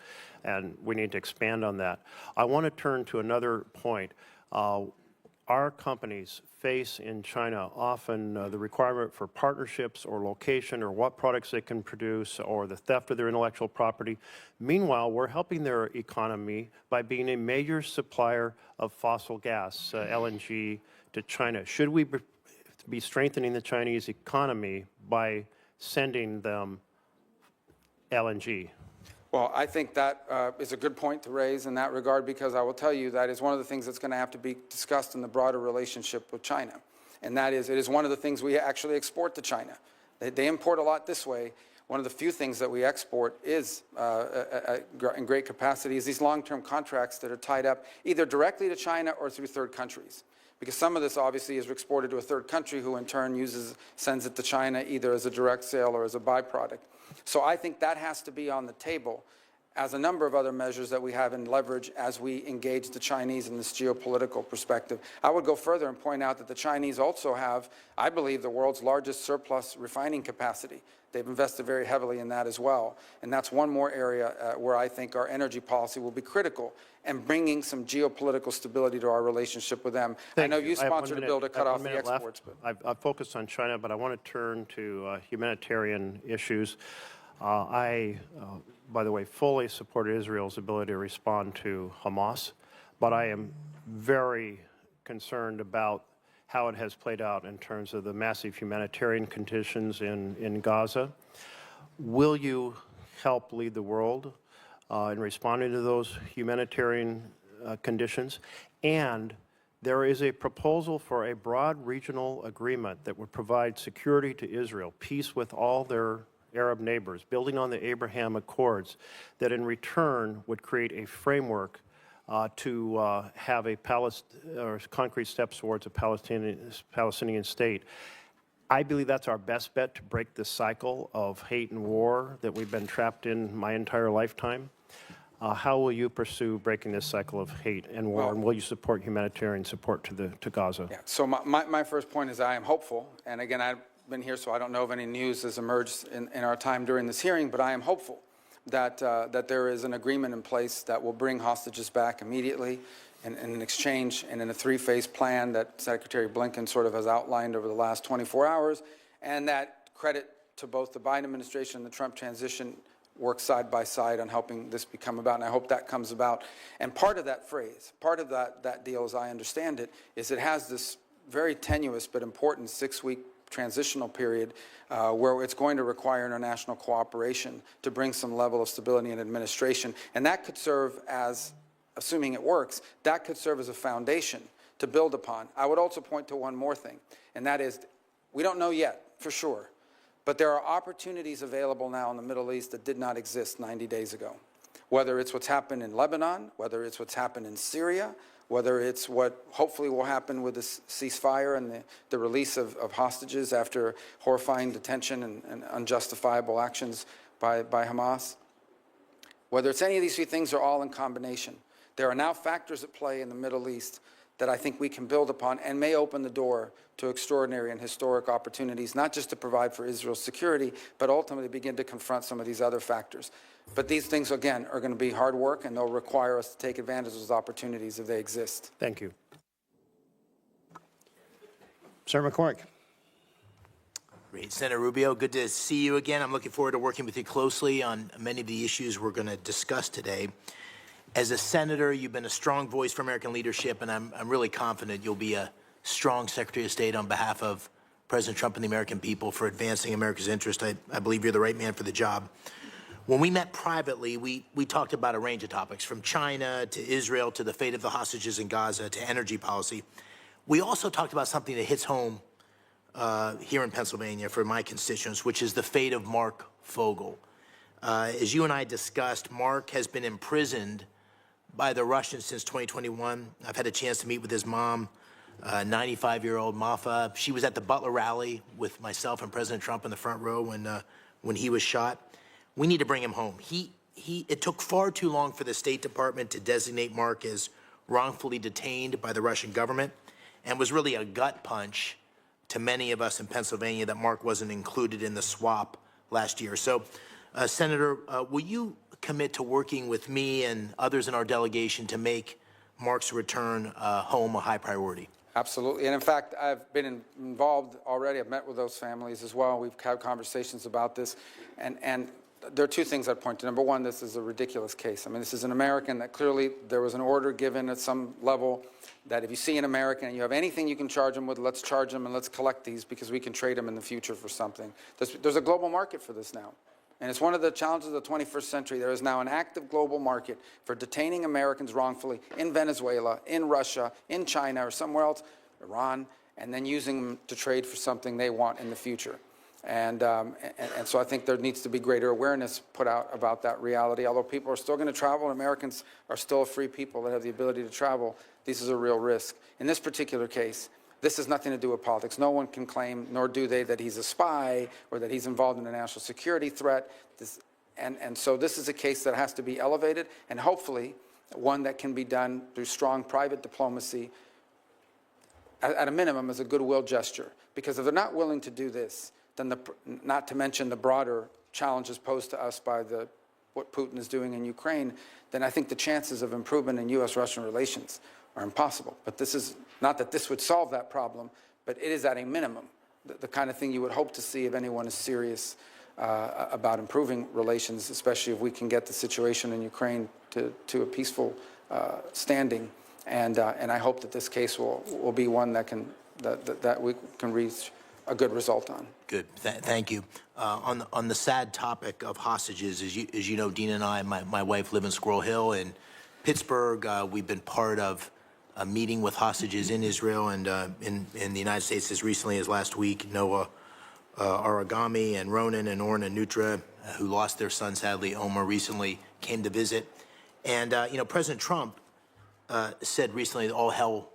and we need to expand on that. I want to turn to another point. Our companies face in China often the requirement for partnerships or location or what products they can produce or the theft of their intellectual property. Meanwhile, we're helping their economy by being a major supplier of fossil gas, LNG, to China. Should we be strengthening the Chinese economy by sending them LNG? Well, I think that is a good point to raise in that regard, because I will tell you that is one of the things that's going to have to be discussed in the broader relationship with China. and that is, it is one of the things we actually export to China. They import a lot this way. One of the few things that we export is, in great capacity, is these long-term contracts that are tied up either directly to China or through third countries. Because some of this obviously is exported to a third country who in turn sends it to China either as a direct sale or as a byproduct. So I think that has to be on the table as a number of other measures that we have in leverage as we engage the Chinese in this geopolitical perspective. I would go further and point out that the Chinese also have, I believe, the world's largest surplus refining capacity. They've invested very heavily in that as well. And that's one more area where I think our energy policy will be critical and bringing some geopolitical stability to our relationship with them. I know you sponsored a bill to cut off the exports. I've focused on China, but I want to turn to humanitarian issues. By the way, fully support Israel's ability to respond to Hamas, but I am very concerned about how it has played out in terms of the massive humanitarian conditions in Gaza. Will you help lead the world in responding to those humanitarian conditions? And there is a proposal for a broad regional agreement that would provide security to Israel, peace with all their Arab neighbors, building on the Abraham Accords, that in return would create a framework to have a concrete steps towards a Palestinian state. I believe that's our best bet to break this cycle of hate and war that we've been trapped in my entire lifetime. How will you pursue breaking this cycle of hate and war, and will you support humanitarian support to Gaza? Yeah. So my first point is I am hopeful, and again, I've been here, so I don't know if any news has emerged in our time during this hearing, but I am hopeful that there is an agreement in place that will bring hostages back immediately in an exchange and in a three-phase plan that Secretary Blinken sort of has outlined over the last 24 hours, and that credit to both the Biden administration and the Trump transition work side by side on helping this become about, and I hope that comes about. And part of that phrase, part of that deal, as I understand it, is it has this very tenuous but important 6-week transitional period where it's going to require international cooperation to bring some level of stability and administration. And that could serve as, assuming it works, that could serve as a foundation to build upon. I would also point to one more thing, and that is we don't know yet for sure, but there are opportunities available now in the Middle East that did not exist 90 days ago. Whether it's what's happened in Lebanon, whether it's what's happened in Syria, whether it's what hopefully will happen with this ceasefire and the release of hostages after horrifying detention and unjustifiable actions by Hamas. Whether it's any of these three things or all in combination, there are now factors at play in the Middle East that I think we can build upon and may open the door to extraordinary and historic opportunities, not just to provide for Israel's security, but ultimately begin to confront some of these other factors. But these things, again, are going to be hard work, and they'll require us to take advantage of those opportunities if they exist. Thank you. Senator McCormick. Great. Senator Rubio, good to see you again. I'm looking forward to working with you closely on many of the issues we're going to discuss today. As a senator, you've been a strong voice for American leadership, and I'm really confident you'll be a strong Secretary of State on behalf of President Trump and the American people for advancing America's interest. I believe you're the right man for the job. When we met privately, we talked about a range of topics, from China to Israel to the fate of the hostages in Gaza to energy policy. We also talked about something that hits home here in Pennsylvania for my constituents, which is the fate of Mark Fogel. As you and I discussed, Mark has been imprisoned by the Russians since 2021. I've had a chance to meet with his mom, 95-year-old Mafa. She was at the Butler rally with myself and President Trump in the front row when he was shot. We need to bring him home. It took far too long for the State Department to designate Mark as wrongfully detained by the Russian government, and was really a gut punch to many of us in Pennsylvania that Mark wasn't included in the swap last year. So, Senator, will you commit to working with me and others in our delegation to make Mark's return home a high priority? Absolutely. And in fact, I've been involved already. I've met with those families as well. We've had conversations about this. And there are two things I'd point to. Number one, this is a ridiculous case. I mean, this is an American that clearly there was an order given at some level that if you see an American and you have anything you can charge them with, let's charge them and let's collect these because we can trade them in the future for something. There's a global market for this now. And it's one of the challenges of the 21st century. There is now an active global market for detaining Americans wrongfully in Venezuela, in Russia, in China, or somewhere else, Iran. and then using them to trade for something they want in the future. And so I think there needs to be greater awareness put out about that reality. Although people are still going to travel, and Americans are still a free people that have the ability to travel, this is a real risk. In this particular case, this has nothing to do with politics. No one can claim, nor do they, that he's a spy or that he's involved in a national security threat. And so this is a case that has to be elevated, and hopefully one that can be done through strong private diplomacy, at a minimum as a goodwill gesture. Because if they're not willing to do this, then not to mention the broader challenges posed to us by what Putin is doing in Ukraine, then I think the chances of improvement in U.S.-Russian relations are impossible. But this is not that this would solve that problem, but it is at a minimum the kind of thing you would hope to see if anyone is serious about improving relations, especially if we can get the situation in Ukraine to a peaceful standing. And I hope that this case will be one that we can reach a good result on. Good. Thank you. On the sad topic of hostages, as you know, Dina and I, my wife, live in Squirrel Hill in Pittsburgh. We've been part of a meeting with hostages in Israel and in the United States as recently as last week. Noah Aragami and Ronan and Orna Nutra, who lost their son, sadly, Omer, recently came to visit. And, President Trump said recently that all hell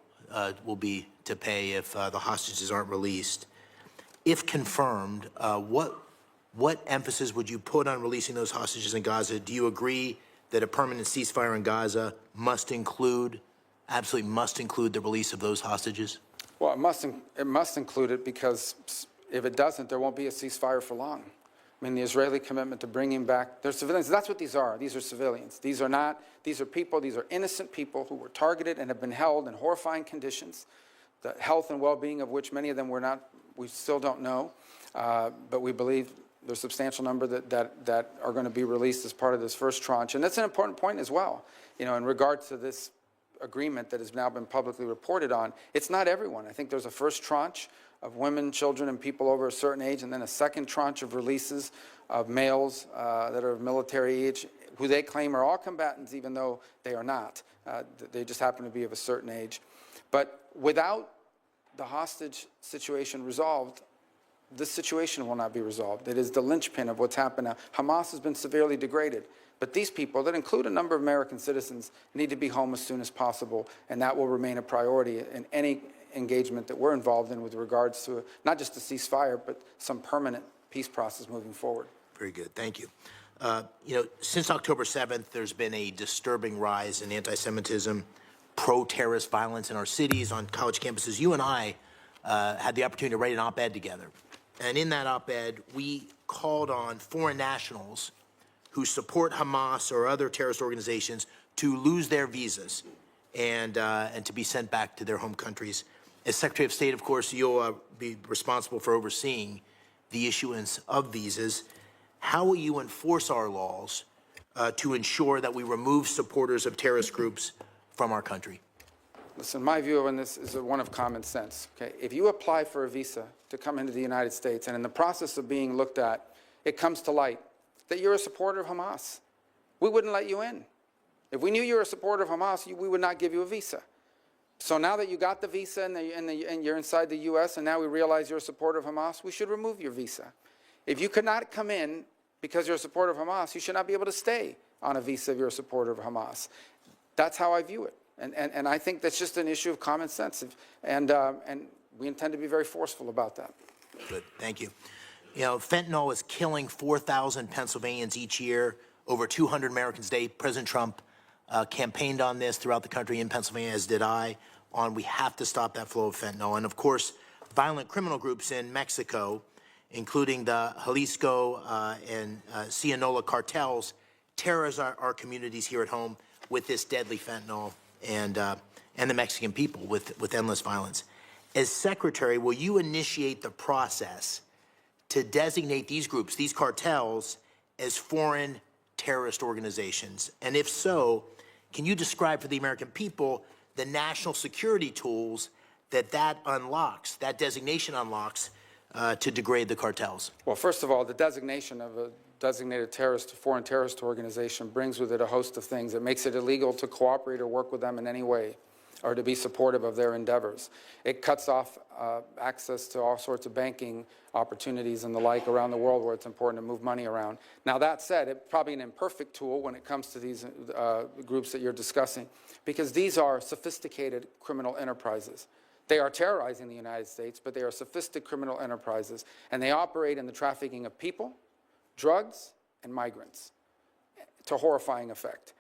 will be to pay if the hostages aren't released. If confirmed, what emphasis would you put on releasing those hostages in Gaza? Do you agree that a permanent ceasefire in Gaza absolutely must include the release of those hostages? Well, it must include it, because if it doesn't, there won't be a ceasefire for long. I mean, the Israeli commitment to bringing back their civilians, that's what these are. These are civilians. These are people, these are innocent people who were targeted and have been held in horrifying conditions, the health and well-being of which many of them we still don't know, but we believe there's a substantial number that are going to be released as part of this first tranche. And that's an important point as well. In regards to this agreement that has now been publicly reported on, it's not everyone. I think there's a first tranche of women, children, and people over a certain age, and then a second tranche of releases of males that are of military age, who they claim are all combatants, even though they are not. They just happen to be of a certain age. But without the hostage situation resolved, this situation will not be resolved. It is the linchpin of what's happened now. Hamas has been severely degraded, but these people, that include a number of American citizens, need to be home as soon as possible, and that will remain a priority in any engagement that we're involved in with regards to not just a ceasefire, but some permanent peace process moving forward. Very good. Thank you. Since October 7th, there's been a disturbing rise in anti-Semitism, pro-terrorist violence in our cities, on college campuses. You and I had the opportunity to write an op-ed together. And in that op-ed, we called on foreign nationals who support Hamas or other terrorist organizations to lose their visas and to be sent back to their home countries. As Secretary of State, of course, you'll be responsible for overseeing the issuance of visas. How will you enforce our laws to ensure that we remove supporters of terrorist groups from our country? Listen, my view on this is one of common sense. Okay? If you apply for a visa to come into the United States, and in the process of being looked at, it comes to light that you're a supporter of Hamas, we wouldn't let you in. If we knew you were a supporter of Hamas, we would not give you a visa. So now that you got the visa and you're inside the U.S., and now we realize you're a supporter of Hamas, we should remove your visa. If you could not come in because you're a supporter of Hamas, you should not be able to stay on a visa if you're a supporter of Hamas. That's how I view it. And I think that's just an issue of common sense. And we intend to be very forceful about that. Good. Thank you. Fentanyl is killing 4,000 Pennsylvanians each year, over 200 Americans a day. President Trump campaigned on this throughout the country, in Pennsylvania, as did I, on we have to stop that flow of fentanyl. And, of course, violent criminal groups in Mexico, including the Jalisco and Sinaloa cartels, terrorize our communities here at home with this deadly fentanyl, and the Mexican people with endless violence. As Secretary, will you initiate the process to designate these groups, these cartels, as foreign terrorist organizations? And if so, can you describe for the American people the national security tools that unlocks, that designation unlocks, to degrade the cartels? Well, first of all, the designation of a designated foreign terrorist organization brings with it a host of things. It makes it illegal to cooperate or work with them in any way. or to be supportive of their endeavors. It cuts off access to all sorts of banking opportunities and the like around the world where it's important to move money around. Now, that said, it's probably an imperfect tool when it comes to these groups that you're discussing, because these are sophisticated criminal enterprises. They are terrorizing the United States, but they are sophisticated criminal enterprises, and they operate in the trafficking of people, drugs, and migrants to horrifying effect.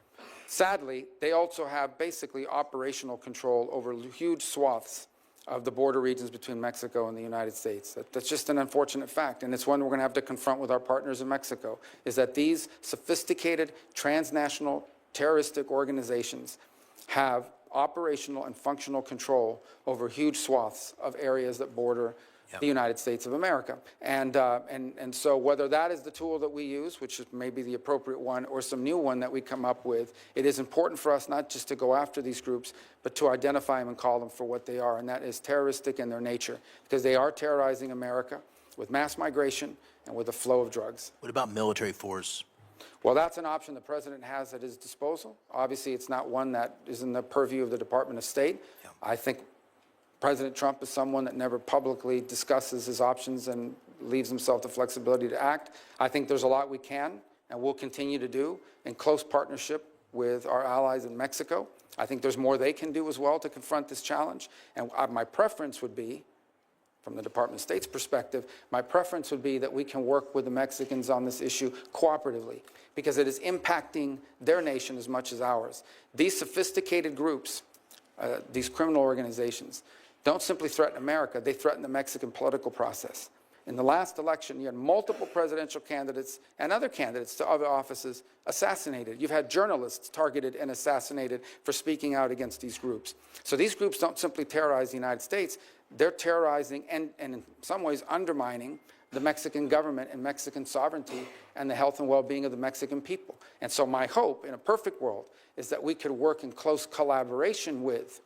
Sadly, they also have basically operational control over huge swaths of the border regions between Mexico and the United States. That's just an unfortunate fact, and it's one we're going to have to confront with our partners in Mexico, is that these sophisticated transnational terroristic organizations have operational and functional control over huge swaths of areas that border the United States of America. And so whether that is the tool that we use, which is maybe the appropriate one, or some new one that we come up with, it is important for us not just to go after these groups, but to identify them and call them for what they are, and that is terroristic in their nature, because they are terrorizing America with mass migration and with a flow of drugs. What about military force? Well, that's an option the president has at his disposal. Obviously, it's not one that is in the purview of the Department of State. I think President Trump is someone that never publicly discusses his options and leaves himself the flexibility to act. I think there's a lot we can and will continue to do in close partnership with our allies in Mexico. I think there's more they can do as well to confront this challenge. And my preference would be, from the Department of State's perspective, my preference would be that we can work with the Mexicans on this issue cooperatively, because it is impacting their nation as much as ours. These sophisticated groups, these criminal organizations, don't simply threaten America, they threaten the Mexican political process. In the last election, you had multiple presidential candidates and other candidates to other offices assassinated. You've had journalists targeted and assassinated for speaking out against these groups. So these groups don't simply terrorize the United States, they're terrorizing and in some ways undermining the Mexican government and Mexican sovereignty and the health and well-being of the Mexican people. And so my hope, in a perfect world, is that we could work in close collaboration with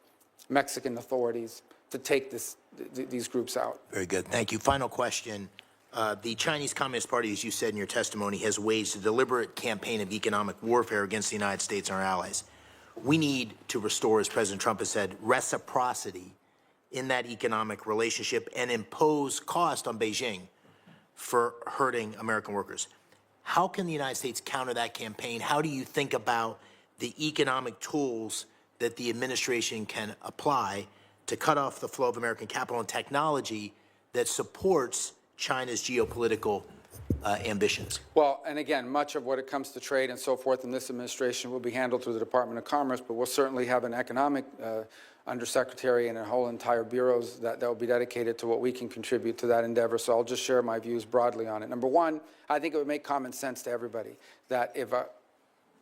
Mexican authorities to take these groups out. Very good. Thank you. Final question. The Chinese Communist Party, as you said in your testimony, has waged a deliberate campaign of economic warfare against the United States and our allies. We need to restore, as President Trump has said, reciprocity in that economic relationship and impose cost on Beijing for hurting American workers. How can the United States counter that campaign? How do you think about the economic tools that the administration can apply to cut off the flow of American capital and technology that supports China's geopolitical ambitions? Well, and again, much of what it comes to trade and so forth in this administration will be handled through the Department of Commerce, but we'll certainly have an economic undersecretary and a whole entire bureaus that will be dedicated to what we can contribute to that endeavor. So I'll just share my views broadly on it. Number one, I think it would make common sense to everybody that if,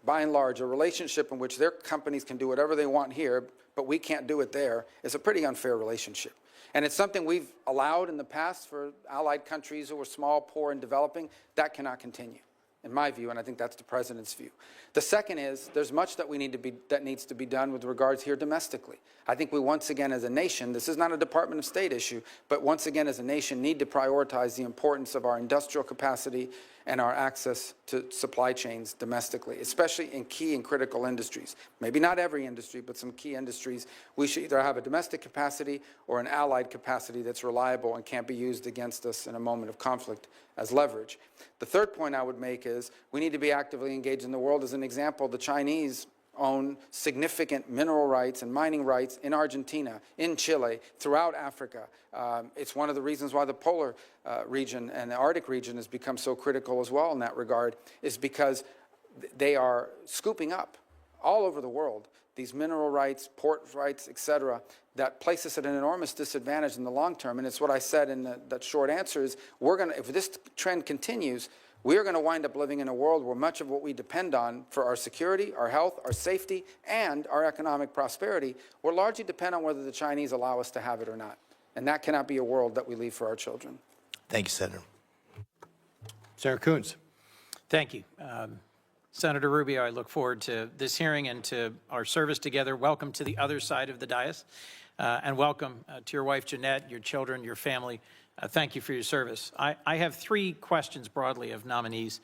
by and large, a relationship in which their companies can do whatever they want here, but we can't do it there, is a pretty unfair relationship. And it's something we've allowed in the past for allied countries who were small, poor, and developing. That cannot continue, in my view, and I think that's the president's view. The second is there's much that needs to be done with regards here domestically. I think we once again as a nation, this is not a Department of State issue, but once again as a nation need to prioritize the importance of our industrial capacity and our access to supply chains domestically, especially in key and critical industries. Maybe not every industry, but some key industries. We should either have a domestic capacity or an allied capacity that's reliable and can't be used against us in a moment of conflict as leverage. The third point I would make is we need to be actively engaged in the world. As an example, the Chinese own significant mineral rights and mining rights in Argentina, in Chile, throughout Africa. It's one of the reasons why the polar region and the Arctic region has become so critical as well in that regard, is because they are scooping up all over the world these mineral rights, port rights, et cetera, that place us at an enormous disadvantage in the long term. And it's what I said in that short answer is if this trend continues, we are going to wind up living in a world where much of what we depend on for our security, our health, our safety, and our economic prosperity will largely depend on whether the Chinese allow us to have it or not. And that cannot be a world that we leave for our children. Thank you, Senator. Senator Coons. Thank you. Senator Rubio, I look forward to this hearing and to our service together. Welcome to the other side of the dais, and welcome to your wife, Jeanette, your children, your family. Thank you for your service. I have three questions broadly of nominees.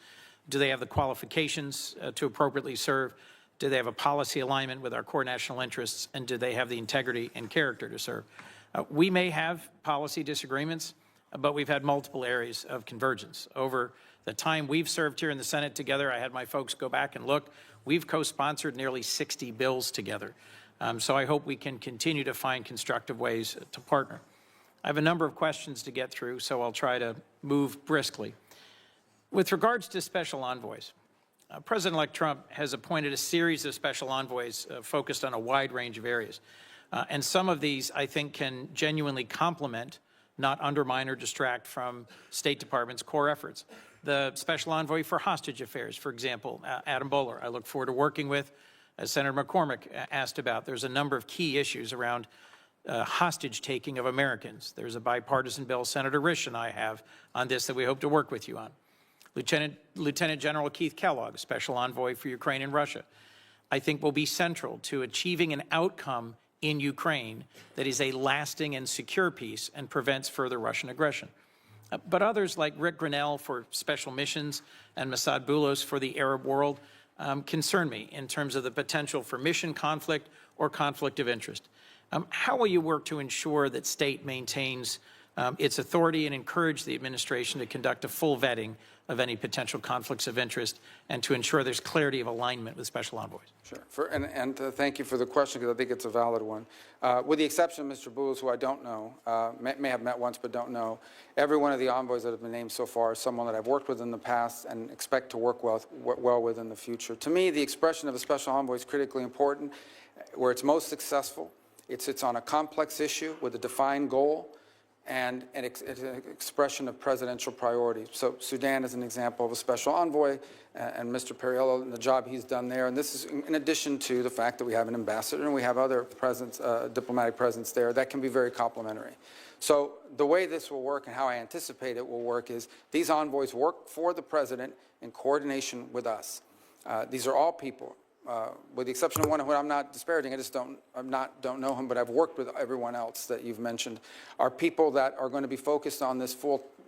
Do they have the qualifications to appropriately serve? Do they have a policy alignment with our core national interests? And do they have the integrity and character to serve? We may have policy disagreements, but we've had multiple areas of convergence. Over the time we've served here in the Senate together, I had my folks go back and look. We've co-sponsored nearly 60 bills together. So I hope we can continue to find constructive ways to partner. I have a number of questions to get through, so I'll try to move briskly. With regards to special envoys, President-elect Trump has appointed a series of special envoys focused on a wide range of areas. And some of these, I think, can genuinely complement, not undermine or distract from State Department's core efforts. The special envoy for hostage affairs, for example, Adam Boehler, I look forward to working with. As Senator McCormick asked about, there's a number of key issues around hostage taking of Americans. There's a bipartisan bill Senator Risch and I have on this that we hope to work with you on. Lieutenant General Keith Kellogg, Special Envoy for Ukraine and Russia, I think will be central to achieving an outcome in Ukraine that is a lasting and secure peace and prevents further Russian aggression. But others like Rick Grinnell for special missions and Masad Boulos for the Arab world concern me in terms of the potential for mission conflict or conflict of interest. How will you work to ensure that state maintains its authority and encourage the administration to conduct a full vetting of any potential conflicts of interest and to ensure there's clarity of alignment with special envoys? Sure. Thank you for the question, because I think it's a valid one. With the exception of Mr. Boulos, who I don't know, may have met once but don't know, every one of the envoys that have been named so far is someone that I've worked with in the past and expect to work well with in the future. To me, the expression of a special envoy is critically important. Where it's most successful, it's on a complex issue with a defined goal and an expression of presidential priorities. So Sudan is an example of a special envoy, and Mr. Perriello and the job he's done there. And this is in addition to the fact that we have an ambassador and we have other diplomatic presence there that can be very complementary. So the way this will work and how I anticipate it will work is these envoys work for the president in coordination with us. These are all people. With the exception of one who I'm not disparaging, I just don't know him, but I've worked with everyone else that you've mentioned, are people that are going to be focused on this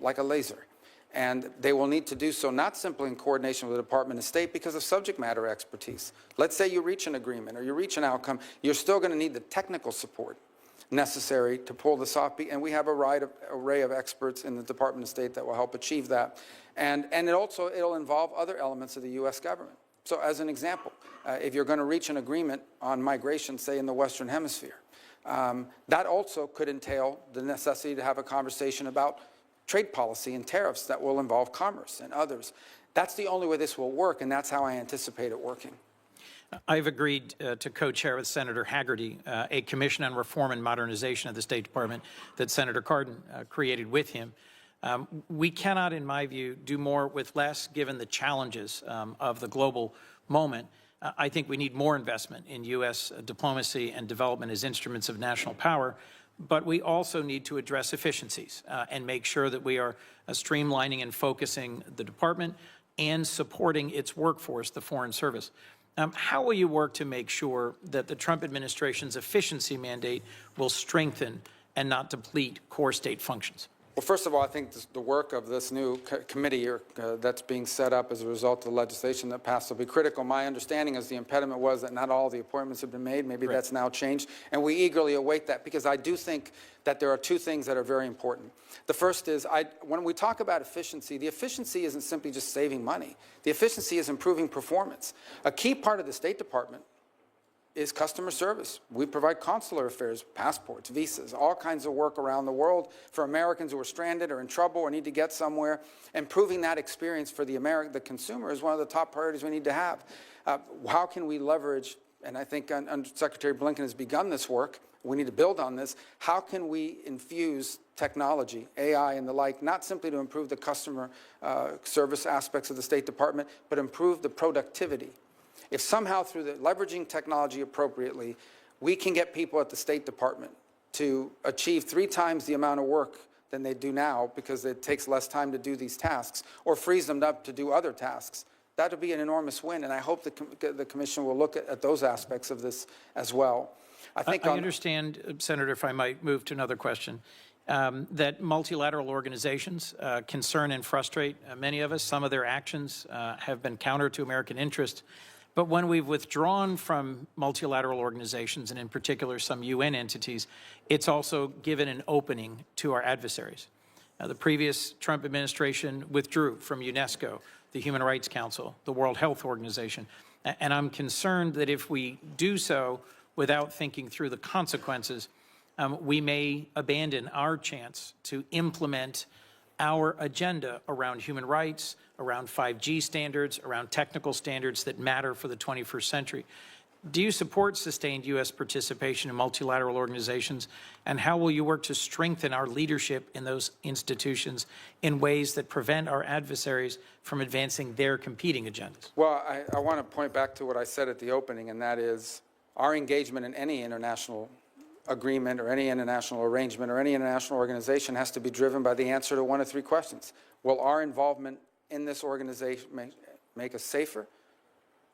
like a laser. And they will need to do so not simply in coordination with the Department of State because of subject matter expertise. Let's say you reach an agreement or you reach an outcome, you're still going to need the technical support necessary to pull this off. And we have a wide array of experts in the Department of State that will help achieve that. And it'll involve other elements of the U.S. government. So as an example, if you're going to reach an agreement on migration, say in the Western Hemisphere, that also could entail the necessity to have a conversation about trade policy and tariffs that will involve commerce and others. That's the only way this will work, and that's how I anticipate it working. I've agreed to co-chair with Senator Haggerty a Commission on Reform and Modernization of the State Department that Senator Cardin created with him. We cannot, in my view, do more with less given the challenges of the global moment. I think we need more investment in U.S. diplomacy and development as instruments of national power, but we also need to address efficiencies and make sure that we are streamlining and focusing the department and supporting its workforce, the Foreign Service. How will you work to make sure that the Trump administration's efficiency mandate will strengthen and not deplete core state functions? Well, first of all, I think the work of this new committee that's being set up as a result of the legislation that passed will be critical. My understanding is the impediment was that not all the appointments have been made. Maybe that's now changed, and we eagerly await that because I do think that there are two things that are very important. The first is when we talk about efficiency, the efficiency isn't simply just saving money. The efficiency is improving performance. A key part of the State Department is customer service. We provide consular affairs, passports, visas, all kinds of work around the world for Americans who are stranded or in trouble or need to get somewhere. Improving that experience for the consumer is one of the top priorities we need to have. How can we leverage, and I think Secretary Blinken has begun this work, we need to build on this, how can we infuse technology, AI and the like, not simply to improve the customer service aspects of the State Department, but improve the productivity. If somehow through leveraging technology appropriately, we can get people at the State Department to achieve 3 times the amount of work than they do now because it takes less time to do these tasks or frees them up to do other tasks, that would be an enormous win. And I hope the Commission will look at those aspects of this as well. I understand, Senator, if I might move to another question, that multilateral organizations concern and frustrate many of us. Some of their actions have been counter to American interest. But when we've withdrawn from multilateral organizations, and in particular some UN entities, it's also given an opening to our adversaries. The previous Trump administration withdrew from UNESCO, the Human Rights Council, the World Health Organization. And I'm concerned that if we do so without thinking through the consequences, we may abandon our chance to implement our agenda around human rights, around 5G standards, around technical standards that matter for the 21st century. Do you support sustained U.S. participation in multilateral organizations, and how will you work to strengthen our leadership in those institutions in ways that prevent our adversaries from advancing their competing agendas? Well, I want to point back to what I said at the opening, and that is our engagement in any international agreement or any international arrangement or any international organization has to be driven by the answer to one of three questions. Will our involvement in this organization make us safer,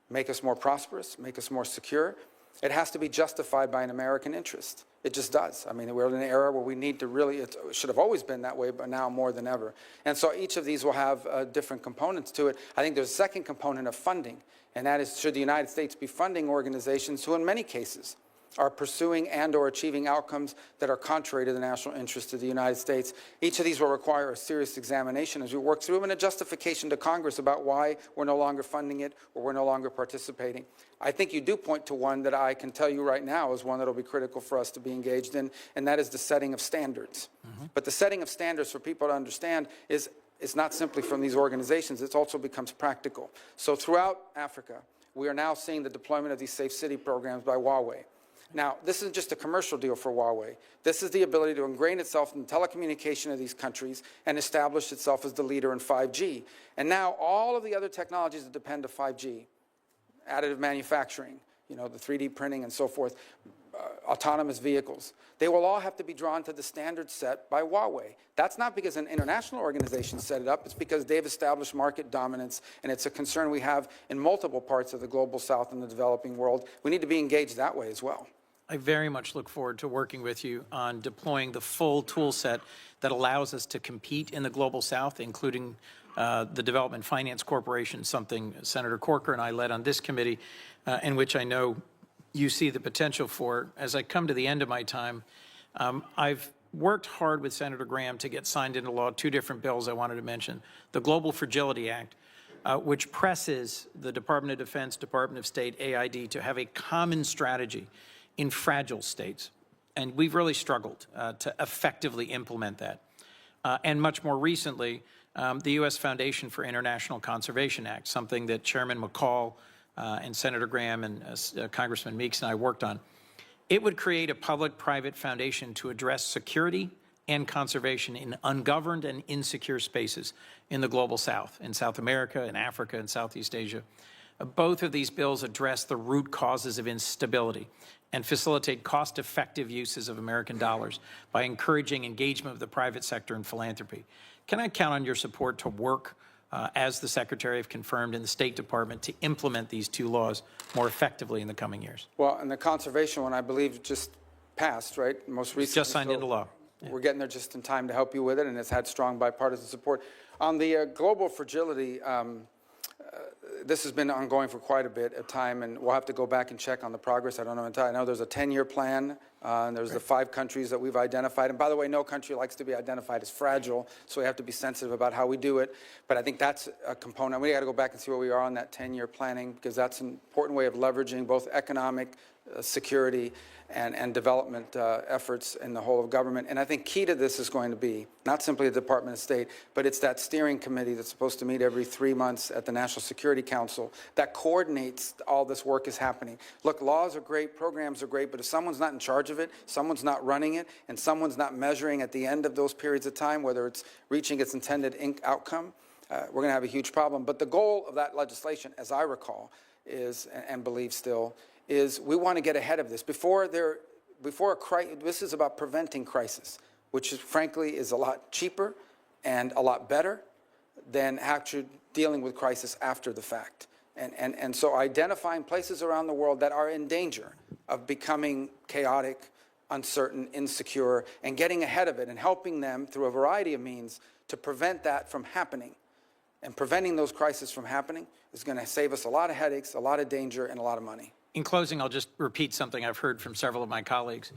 make us more prosperous, make us more secure? It has to be justified by an American interest. It just does. I mean, we're in an era where we need to really, it should have always been that way, but now more than ever. And so each of these will have different components to it. I think there's a second component of funding, and that is, should the United States be funding organizations who in many cases are pursuing and or achieving outcomes that are contrary to the national interest of the United States? Each of these will require a serious examination as we work through them, and a justification to Congress about why we're no longer funding it or we're no longer participating. I think you do point to one that I can tell you right now is one that will be critical for us to be engaged in, and that is the setting of standards. But the setting of standards, for people to understand, is it's not simply from these organizations, it also becomes practical. So throughout Africa, we are now seeing the deployment of these safe city programs by Huawei. Now, this isn't just a commercial deal for Huawei. This is the ability to ingrain itself in the telecommunication of these countries and establish itself as the leader in 5G. And now all of the other technologies that depend on 5G, additive manufacturing, you know, the 3D printing and so forth, autonomous vehicles, they will all have to be drawn to the standards set by Huawei. That's not because an international organization set it up, it's because they've established market dominance, and it's a concern we have in multiple parts of the global south and the developing world. We need to be engaged that way as well. I very much look forward to working with you on deploying the full tool set that allows us to compete in the global south, including the Development Finance Corporation, something Senator Corker and I led on this committee, in which I know you see the potential for. As I come to the end of my time, I've worked hard with Senator Graham to get signed into law two different bills I wanted to mention. The Global Fragility Act, which presses the Department of Defense, Department of State, AID to have a common strategy in fragile states. And we've really struggled to effectively implement that. And much more recently, the U.S. Foundation for International Conservation Act, something that Chairman McCall and Senator Graham and Congressman Meeks and I worked on. It would create a public-private foundation to address security and conservation in ungoverned and insecure spaces in the global south, in South America, in Africa, and Southeast Asia. Both of these bills address the root causes of instability and facilitate cost-effective uses of American dollars by encouraging engagement of the private sector in philanthropy. Can I count on your support to work, as the Secretary have confirmed in the State Department, to implement these two laws more effectively in the coming years? Well, and the conservation one, I believe, just passed, right? Most recently. Just signed into law. Yeah. We're getting there just in time to help you with it, and it's had strong bipartisan support. On the global fragility, this has been ongoing for quite a bit of time, and we'll have to go back and check on the progress. I don't know entirely. I know there's a 10-year plan, and there's the 5 countries that we've identified. And by the way, no country likes to be identified as fragile, so we have to be sensitive about how we do it. But I think that's a component. We got to go back and see where we are on that 10-year planning, because that's an important way of leveraging both economic security and development efforts in the whole of government. And I think key to this is going to be not simply the Department of State, but it's that steering committee that's supposed to meet every 3 months at the National Security Council that coordinates all this work is happening. Look, laws are great, programs are great, but if someone's not in charge of it, someone's not running it, and someone's not measuring at the end of those periods of time whether it's reaching its intended outcome, we're going to have a huge problem. But the goal of that legislation, as I recall, is, and believe still, is we want to get ahead of this. Before a crisis, this is about preventing crisis, which is, frankly, is a lot cheaper and a lot better than actually dealing with crisis after the fact. And so identifying places around the world that are in danger of becoming chaotic, uncertain, insecure, and getting ahead of it and helping them through a variety of means to prevent that from happening. And preventing those crises from happening is going to save us a lot of headaches, a lot of danger, and a lot of money. In closing, I'll just repeat something I've heard from several of my colleagues.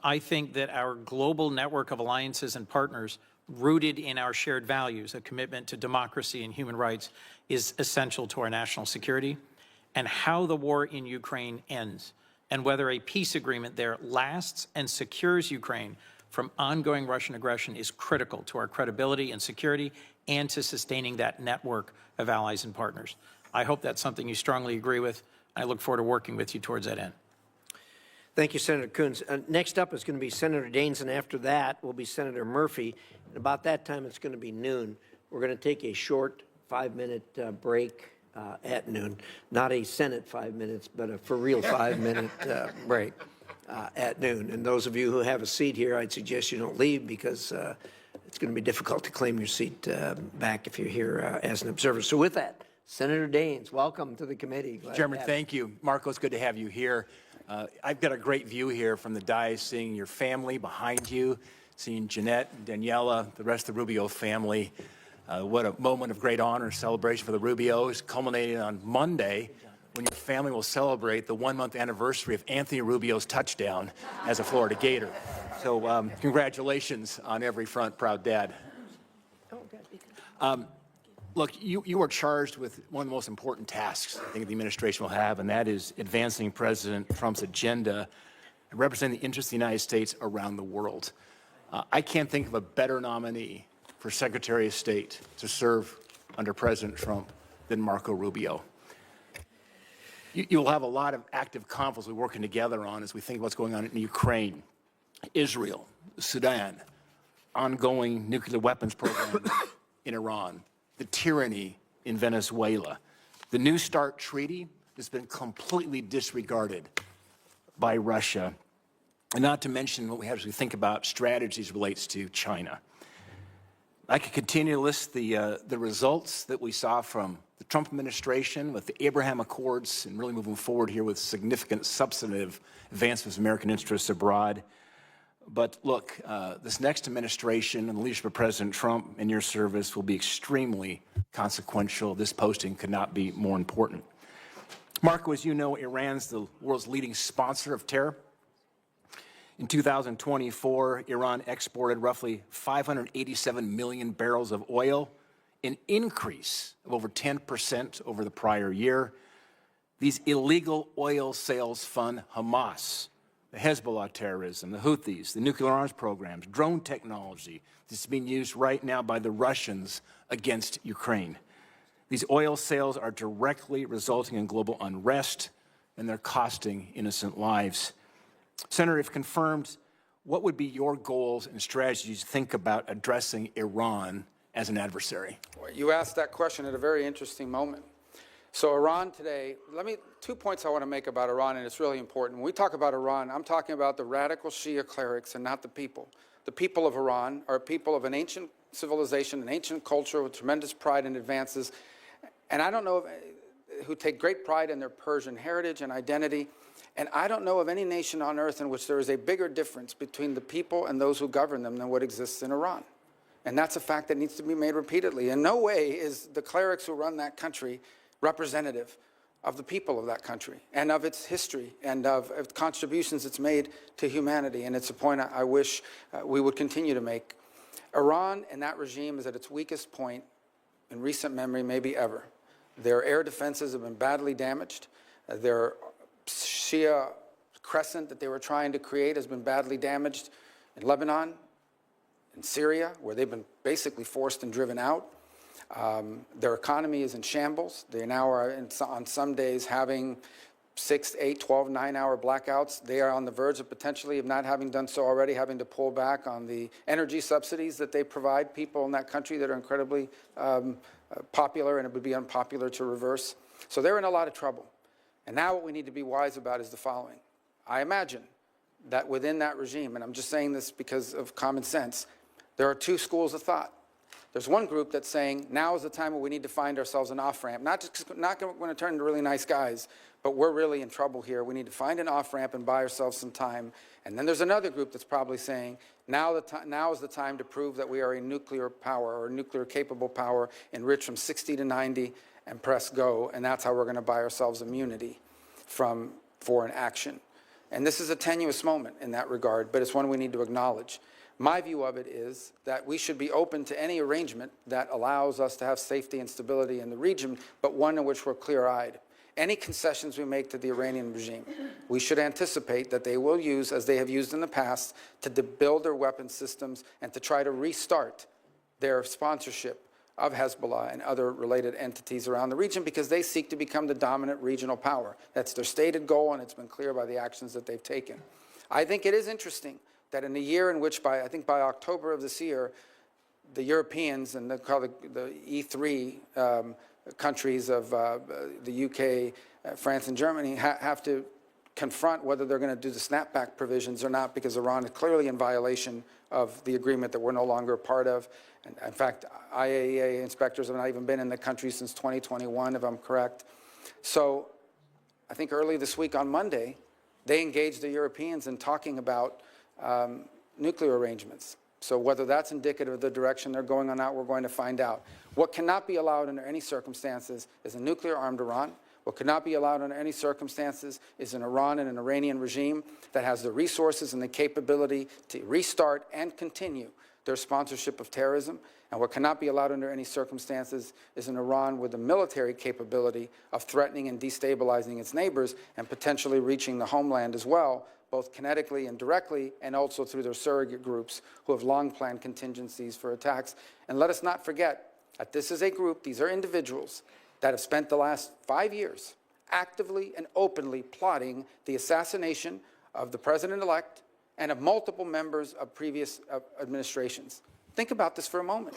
I think that our global network of alliances and partners rooted in our shared values, a commitment to democracy and human rights, is essential to our national security. And how the war in Ukraine ends, and whether a peace agreement there lasts and secures Ukraine from ongoing Russian aggression, is critical to our credibility and security and to sustaining that network of allies and partners. I hope that's something you strongly agree with. I look forward to working with you towards that end. Thank you, Senator Coons. Next up is going to be Senator Daines, and after that will be Senator Murphy. And about that time, it's going to be noon. We're going to take a short 5-minute break at noon. Not a Senate 5 minutes, but a for real 5-minute break at noon. And those of you who have a seat here, I'd suggest you don't leave, because it's going to be difficult to claim your seat back if you're here as an observer. So with that, Senator Daines, welcome to the committee. Chairman, thank you. Marco, it's good to have you here. I've got a great view here from the dais, seeing your family behind you, seeing Jeanette, Daniela, the rest of the Rubio family. What a moment of great honor and celebration for the Rubios, culminating on Monday, when your family will celebrate the 1-month anniversary of Anthony Rubio's touchdown as a Florida Gator. So congratulations on every front, proud dad. Look, you are charged with one of the most important tasks I think the administration will have, and that is advancing President Trump's agenda and representing the interests of the United States around the world. I can't think of a better nominee for Secretary of State to serve under President Trump than Marco Rubio. You'll have a lot of active conflicts we're working together on as we think of what's going on in Ukraine, Israel, Sudan, ongoing nuclear weapons programs in Iran, the tyranny in Venezuela. The New START treaty has been completely disregarded by Russia, and not to mention what we have to think about strategies relates to China. I could continue to list the results that we saw from the Trump administration with the Abraham Accords and really moving forward here with significant substantive advancements of American interests abroad. But look, this next administration and the leadership of President Trump and your service will be extremely consequential. This posting could not be more important. Marco, as you know, Iran's the world's leading sponsor of terror. In 2024, Iran exported roughly 587 million barrels of oil, an increase of over 10% over the prior year. These illegal oil sales fund Hamas, the Hezbollah terrorism, the Houthis, the nuclear arms programs, drone technology. This is being used right now by the Russians against Ukraine. These oil sales are directly resulting in global unrest, and they're costing innocent lives. Senator, if confirmed, what would be your goals and strategies to think about addressing Iran as an adversary? You asked that question at a very interesting moment. So Iran today, 2 points I want to make about Iran, and it's really important. When we talk about Iran, I'm talking about the radical Shia clerics and not the people. The people of Iran are people of an ancient civilization, an ancient culture with tremendous pride and advances. And I don't know who take great pride in their Persian heritage and identity. And I don't know of any nation on earth in which there is a bigger difference between the people and those who govern them than what exists in Iran. And that's a fact that needs to be made repeatedly. In no way is the clerics who run that country representative of the people of that country and of its history and of contributions it's made to humanity. And it's a point I wish we would continue to make. Iran and that regime is at its weakest point in recent memory, maybe ever. Their air defenses have been badly damaged. Their Shia crescent that they were trying to create has been badly damaged in Lebanon, in Syria, where they've been basically forced and driven out. Their economy is in shambles. They now are, on some days, having 6, 8, 12, 9-hour blackouts. They are on the verge of potentially, if not having done so already, having to pull back on the energy subsidies that they provide people in that country that are incredibly popular, and it would be unpopular to reverse. So they're in a lot of trouble. And now what we need to be wise about is the following. I imagine that within that regime, and I'm just saying this because of common sense, there are two schools of thought. There's one group that's saying now is the time where we need to find ourselves an off-ramp. Not going to turn into really nice guys, but we're really in trouble here. We need to find an off-ramp and buy ourselves some time. And then there's another group that's probably saying now is the time to prove that we are a nuclear power or a nuclear-capable power, enriched from 60 to 90, and press go. And that's how we're going to buy ourselves immunity from foreign action. And this is a tenuous moment in that regard, but it's one we need to acknowledge. My view of it is that we should be open to any arrangement that allows us to have safety and stability in the region, but one in which we're clear-eyed. Any concessions we make to the Iranian regime, we should anticipate that they will use, as they have used in the past, to build their weapon systems and to try to restart their sponsorship of Hezbollah and other related entities around the region, because they seek to become the dominant regional power. That's their stated goal, and it's been clear by the actions that they've taken. I think it is interesting that in a year in which, I think by October of this year, the Europeans and the E3 countries of the UK, France, and Germany have to confront whether they're going to do the snapback provisions or not, because Iran is clearly in violation of the agreement that we're no longer a part of. And in fact, IAEA inspectors have not even been in the country since 2021, if I'm correct. So I think early this week on Monday, they engaged the Europeans in talking about nuclear arrangements. So whether that's indicative of the direction they're going or not, we're going to find out. What cannot be allowed under any circumstances is a nuclear-armed Iran. What cannot be allowed under any circumstances is an Iran and an Iranian regime that has the resources and the capability to restart and continue their sponsorship of terrorism. And what cannot be allowed under any circumstances is an Iran with the military capability of threatening and destabilizing its neighbors and potentially reaching the homeland as well, both kinetically and directly, and also through their surrogate groups who have long planned contingencies for attacks. And let us not forget that this is a group, these are individuals that have spent the last 5 years actively and openly plotting the assassination of the president-elect and of multiple members of previous administrations. Think about this for a moment.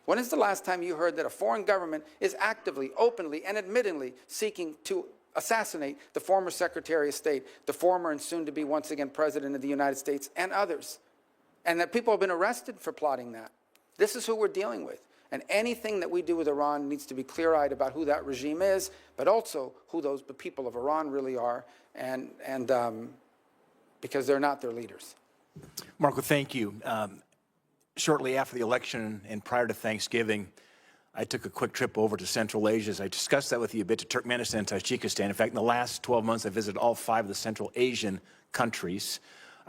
When is the last time you heard that a foreign government is actively, openly, and admittingly seeking to assassinate the former Secretary of State, the former and soon-to-be once again President of the United States, and others, and that people have been arrested for plotting that? This is who we're dealing with. And anything that we do with Iran needs to be clear-eyed about who that regime is, but also who the people of Iran really are, and because they're not their leaders. Marco, thank you. Shortly after the election and prior to Thanksgiving, I took a quick trip over to Central Asia. As I discussed that with you a bit, to Turkmenistan and Tajikistan. In fact, in the last 12 months, I visited all 5 of the Central Asian countries.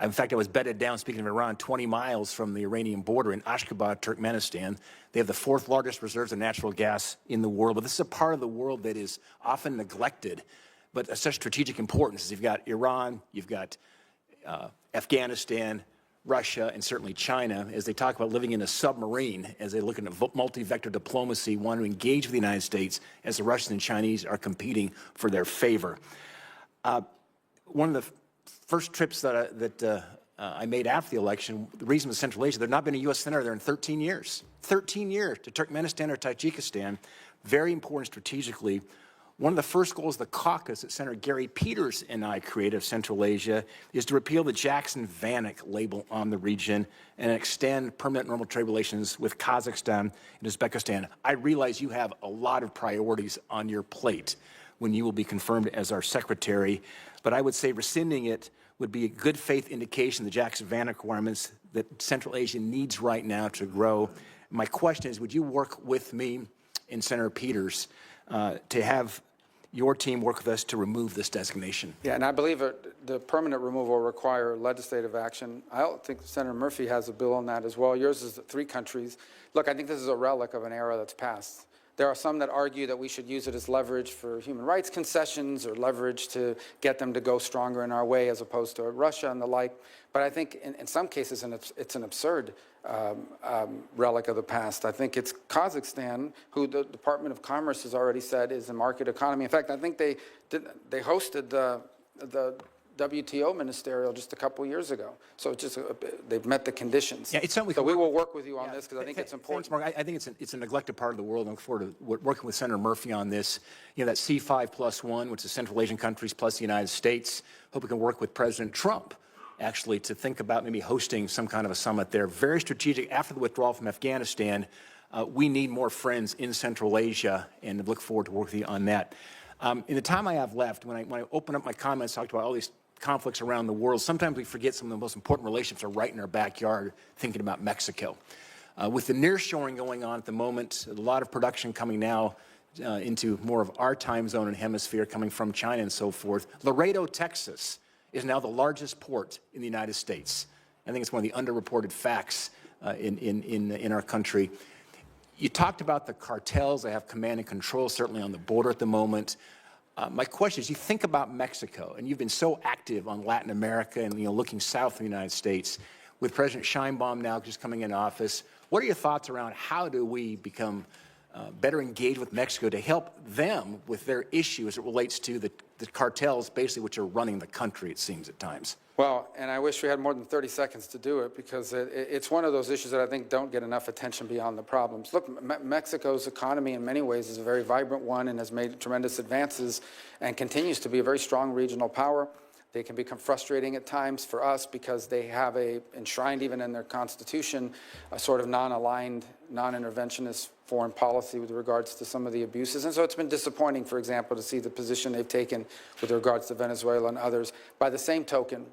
In fact, I was bedded down, speaking of Iran, 20 miles from the Iranian border in Ashgabat, Turkmenistan. They have the 4th largest reserves of natural gas in the world. But this is a part of the world that is often neglected, but of such strategic importance. You've got Iran, you've got Afghanistan, Russia, and certainly China, as they talk about living in a submarine, as they look at multi-vector diplomacy, want to engage with the United States as the Russians and Chinese are competing for their favor. One of the first trips that I made after the election, the reason was Central Asia. There's not been a U.S. senator there in 13 years. 13 years to Turkmenistan or Tajikistan. Very important strategically. One of the first goals of the caucus that Senator Gary Peters and I created of Central Asia is to repeal the Jackson-Vanik label on the region and extend permanent normal trade relations with Kazakhstan and Uzbekistan. I realize you have a lot of priorities on your plate when you will be confirmed as our secretary, but I would say rescinding it would be a good faith indication of the Jackson-Vanik requirements that Central Asia needs right now to grow. My question is, would you work with me and Senator Peters to have your team work with us to remove this designation? Yeah, and I believe the permanent removal will require legislative action. I don't think Senator Murphy has a bill on that as well. Yours is 3 countries. Look, I think this is a relic of an era that's passed. There are some that argue that we should use it as leverage for human rights concessions or leverage to get them to go stronger in our way as opposed to Russia and the like. But I think in some cases it's an absurd relic of the past. I think it's Kazakhstan, who the Department of Commerce has already said is a market economy. In fact, I think they hosted the WTO ministerial just a couple years ago. So it's just they've met the conditions. Yeah, it's something so we will work with you on this because I think it's important. Thanks, Mark. I think it's a neglected part of the world. I look forward to working with Senator Murphy on this. You know, that C5+1, which is Central Asian countries plus the United States. Hope we can work with President Trump, actually, to think about maybe hosting some kind of a summit there. Very strategic. After the withdrawal from Afghanistan, We need more friends in Central Asia, and look forward to working with you on that. In the time I have left, when I open up my comments, talked about all these conflicts around the world, sometimes we forget some of the most important relationships are right in our backyard, thinking about Mexico. With the nearshoring going on at the moment, a lot of production coming now into more of our time zone and hemisphere coming from China and so forth. Laredo, Texas is now the largest port in the United States. I think it's one of the underreported facts in our country. You talked about the cartels. They have command and control, certainly on the border at the moment. My question is, you think about Mexico, and you've been so active on Latin America and looking south of the United States. With President Sheinbaum now just coming in office, what are your thoughts around how do we become better engaged with Mexico to help them with their issue as it relates to the cartels, basically, which are running the country, it seems, at times? Well, and I wish we had more than 30 seconds to do it, because it's one of those issues that I think don't get enough attention beyond the problems. Look, Mexico's economy in many ways is a very vibrant one and has made tremendous advances and continues to be a very strong regional power. They can become frustrating at times for us because they have enshrined even in their constitution, a sort of non-aligned, non-interventionist foreign policy with regards to some of the abuses. And so it's been disappointing, for example, to see the position they've taken with regards to Venezuela and others. By the same token,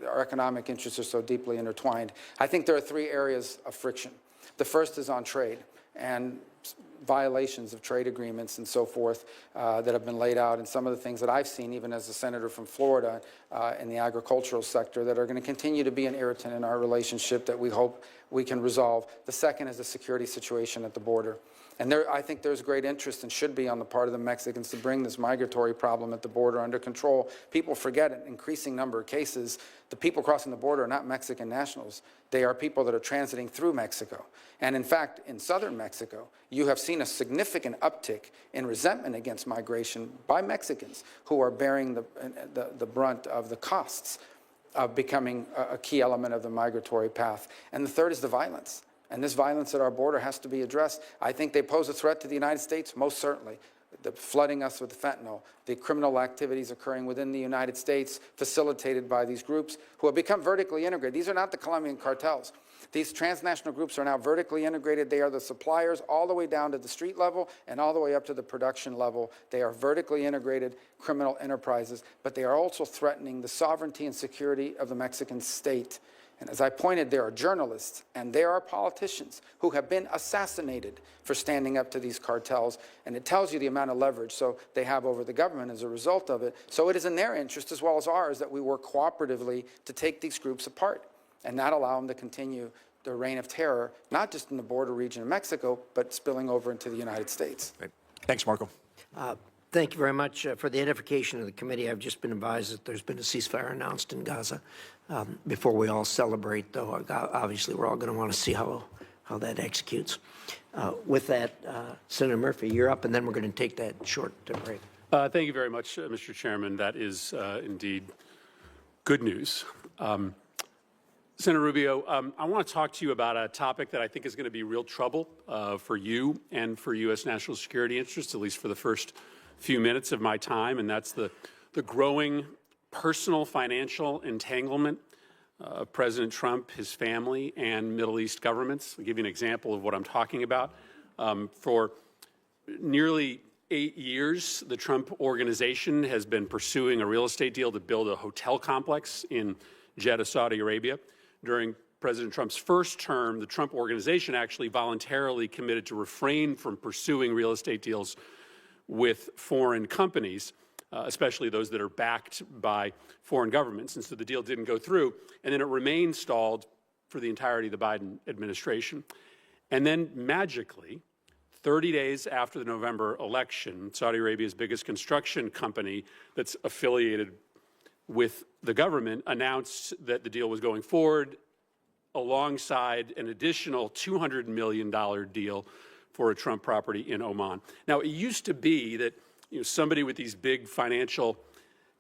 our economic interests are so deeply intertwined. I think there are three areas of friction. The first is on trade and violations of trade agreements and so forth that have been laid out, and some of the things that I've seen, even as a senator from Florida, in the agricultural sector, that are going to continue to be an irritant in our relationship that we hope we can resolve. The second is the security situation at the border. And I think there's great interest, and should be on the part of the Mexicans, to bring this migratory problem at the border under control. People forget an increasing number of cases. The people crossing the border are not Mexican nationals. They are people that are transiting through Mexico. And in fact, in southern Mexico, you have seen a significant uptick in resentment against migration by Mexicans who are bearing the brunt of the costs of becoming a key element of the migratory path. And the third is the violence. And this violence at our border has to be addressed. I think they pose a threat to the United States, most certainly. The flooding us with fentanyl, the criminal activities occurring within the United States, facilitated by these groups who have become vertically integrated. These are not the Colombian cartels. These transnational groups are now vertically integrated. They are the suppliers all the way down to the street level and all the way up to the production level. They are vertically integrated criminal enterprises, but they are also threatening the sovereignty and security of the Mexican state. And as I pointed, there are journalists and there are politicians who have been assassinated for standing up to these cartels, and it tells you the amount of leverage they have over the government as a result of it. So it is in their interest, as well as ours, that we work cooperatively to take these groups apart and not allow them to continue their reign of terror, not just in the border region of Mexico, but spilling over into the United States. Great. Thanks, Marco. Thank you very much for the edification of the committee. I've just been advised that there's been a ceasefire announced in Gaza. Before we all celebrate, though, obviously we're all going to want to see how that executes. With that, Senator Murphy, you're up, and then we're going to take that short break. Thank you very much, Mr. Chairman. That is indeed good news. Senator Rubio, I want to talk to you about a topic that I think is going to be real trouble for you and for U.S. national security interests, at least for the first few minutes of my time, and that's the growing personal financial entanglement of President Trump, his family, and Middle East governments. I'll give you an example of what I'm talking about. For nearly 8 years, the Trump organization has been pursuing a real estate deal to build a hotel complex in Jeddah, Saudi Arabia. During President Trump's first term, the Trump organization actually voluntarily committed to refrain from pursuing real estate deals with foreign companies, especially those that are backed by foreign governments. And so the deal didn't go through, and then it remained stalled for the entirety of the Biden administration. And then magically, 30 days after the November election, Saudi Arabia's biggest construction company that's affiliated with the government announced that the deal was going forward alongside an additional $200 million deal for a Trump property in Oman. Now, it used to be that somebody with these big financial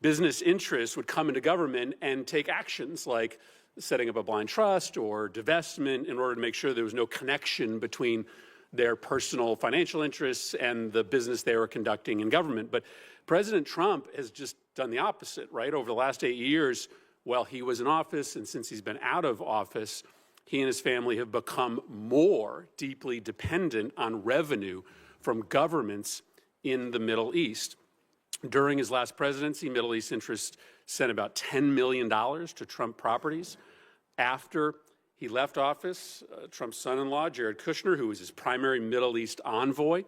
business interests would come into government and take actions like setting up a blind trust or divestment in order to make sure there was no connection between their personal financial interests and the business they were conducting in government. But President Trump has just done the opposite, right? Over the last 8 years, while he was in office and since he's been out of office, he and his family have become more deeply dependent on revenue from governments in the Middle East. During his last presidency, Middle East interests sent about $10 million to Trump properties. After he left office, Trump's son-in-law, Jared Kushner, who was his primary Middle East envoy,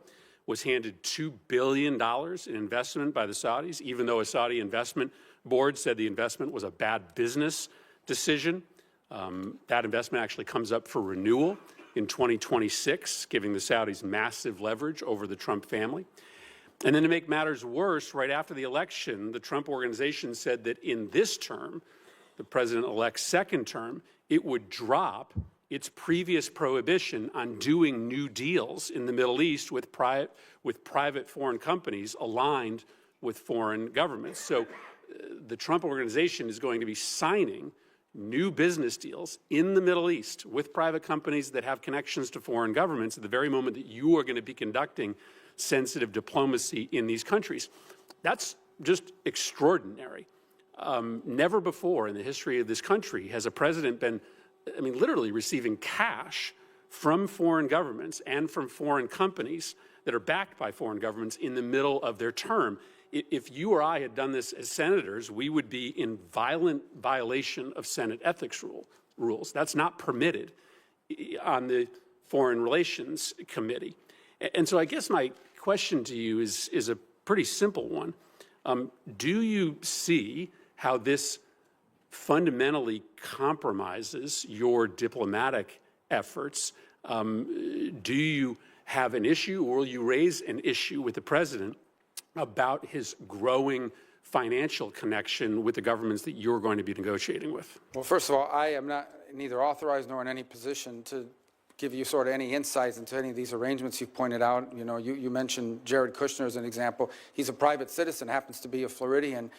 was handed $2 billion in investment by the Saudis, even though a Saudi investment board said the investment was a bad business decision. That investment actually comes up for renewal in 2026, giving the Saudis massive leverage over the Trump family. And then to make matters worse, right after the election, the Trump organization said that in this term, the president-elect's second term, it would drop its previous prohibition on doing new deals in the Middle East with private foreign companies aligned with foreign governments. So the Trump organization is going to be signing new business deals in the Middle East with private companies that have connections to foreign governments at the very moment that you are going to be conducting sensitive diplomacy in these countries. That's just extraordinary. Never before in the history of this country has a president been, literally receiving cash from foreign governments and from foreign companies that are backed by foreign governments in the middle of their term. If you or I had done this as senators, we would be in violent violation of Senate ethics rules. That's not permitted on the Foreign Relations Committee. And so I guess my question to you is a pretty simple one. Do you see how this fundamentally compromises your diplomatic efforts? Do you have an issue, or will you raise an issue with the president about his growing financial connection with the governments that you're going to be negotiating with? Well, first of all, I am neither authorized nor in any position to give you sort of any insights into any of these arrangements you've pointed out. You mentioned Jared Kushner as an example. He's a private citizen, happens to be a Floridian.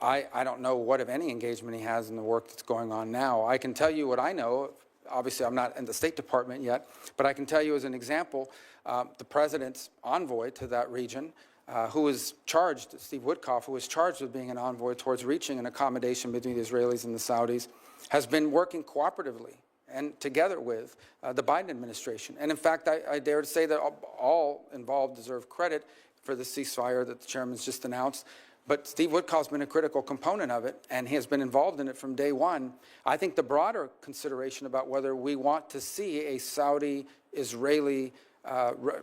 I don't know what, if any, engagement he has in the work that's going on now. I can tell you what I know. Obviously, I'm not in the State Department yet, but I can tell you as an example, the president's envoy to that region, who is charged, Steve Witkoff, who is charged with being an envoy towards reaching an accommodation between the Israelis and the Saudis, has been working cooperatively and together with the Biden administration. And in fact, I dare to say that all involved deserve credit for the ceasefire that the chairman's just announced. But Steve Witkoff's been a critical component of it, and he has been involved in it from day one. I think the broader consideration about whether we want to see a Saudi-Israeli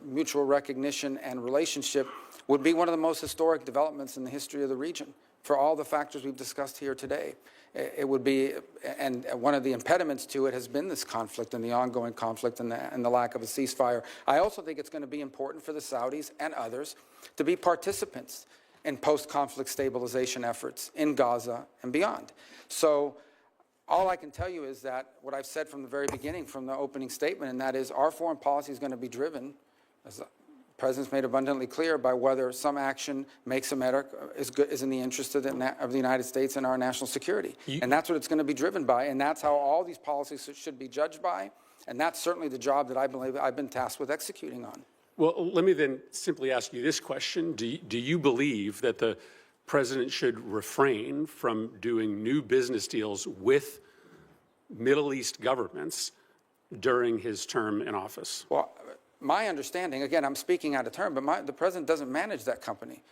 mutual recognition and relationship would be one of the most historic developments in the history of the region for all the factors we've discussed here today. It would be, and one of the impediments to it has been this conflict and the ongoing conflict and the lack of a ceasefire. I also think it's going to be important for the Saudis and others to be participants in post-conflict stabilization efforts in Gaza and beyond. So all I can tell you is that what I've said from the very beginning, from the opening statement, and that is our foreign policy is going to be driven, as the President's made abundantly clear, by whether some action makes America is in the interest of the United States and our national security. And that's what it's going to be driven by, and that's how all these policies should be judged by, and that's certainly the job that I believe I've been tasked with executing on. Well, let me then simply ask you this question. Do you believe that the president should refrain from doing new business deals with Middle East governments during his term in office? Well, my understanding, again, I'm speaking out of turn, but the president doesn't manage that company.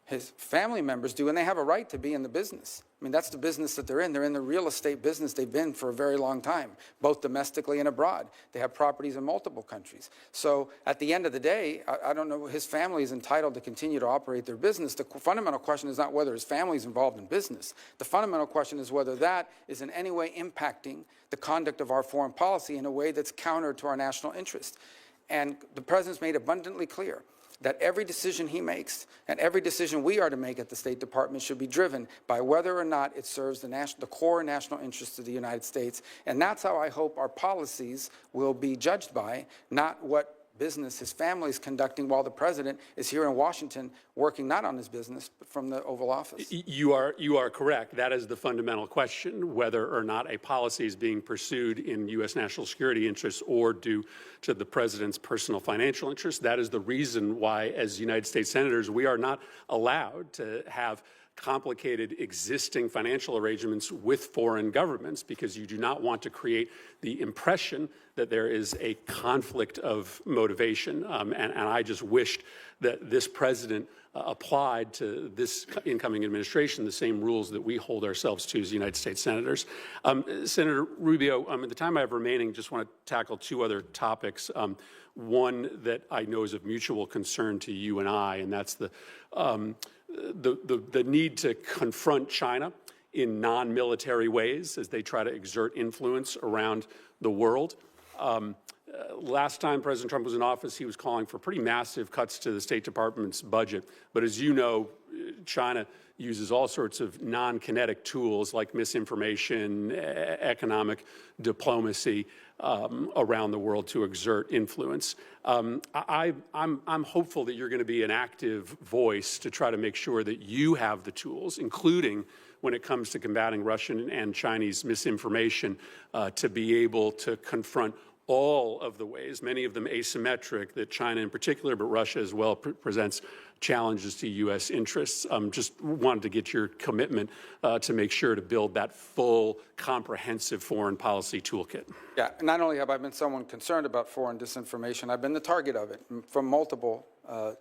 His family members do, and they have a right to be in the business. That's the business that they're in. They're in the real estate business. They've been for a very long time, both domestically and abroad. They have properties in multiple countries. So at the end of the day, I don't know, his family is entitled to continue to operate their business. The fundamental question is not whether his family is involved in business. The fundamental question is whether that is in any way impacting the conduct of our foreign policy in a way that's counter to our national interest. And the president's made abundantly clear that every decision he makes and every decision we are to make at the State Department should be driven by whether or not it serves the core national interests of the United States. And that's how I hope our policies will be judged by, not what business his family is conducting while the president is here in Washington working not on his business, but from the Oval Office. You are correct. That is the fundamental question, whether or not a policy is being pursued in U.S. national security interests or due to the president's personal financial interests. That is the reason why, as United States senators, we are not allowed to have complicated existing financial arrangements with foreign governments, because you do not want to create the impression that there is a conflict of motivation. And I just wished that this president applied to this incoming administration the same rules that we hold ourselves to as United States senators. Senator Rubio, in the time I have remaining, just want to tackle two other topics. One that I know is of mutual concern to you and I, and that's the need to confront China in non-military ways as they try to exert influence around the world. Last time President Trump was in office, he was calling for pretty massive cuts to the State Department's budget. But as you know, China uses all sorts of non-kinetic tools like misinformation, economic diplomacy around the world to exert influence. I'm hopeful that you're going to be an active voice to try to make sure that you have the tools, including when it comes to combating Russian and Chinese misinformation, to be able to confront all of the ways, many of them asymmetric, that China in particular, but Russia as well, presents challenges to U.S. interests. Just wanted to get your commitment to make sure to build that full, comprehensive foreign policy toolkit. Yeah, not only have I been someone concerned about foreign disinformation, I've been the target of it from multiple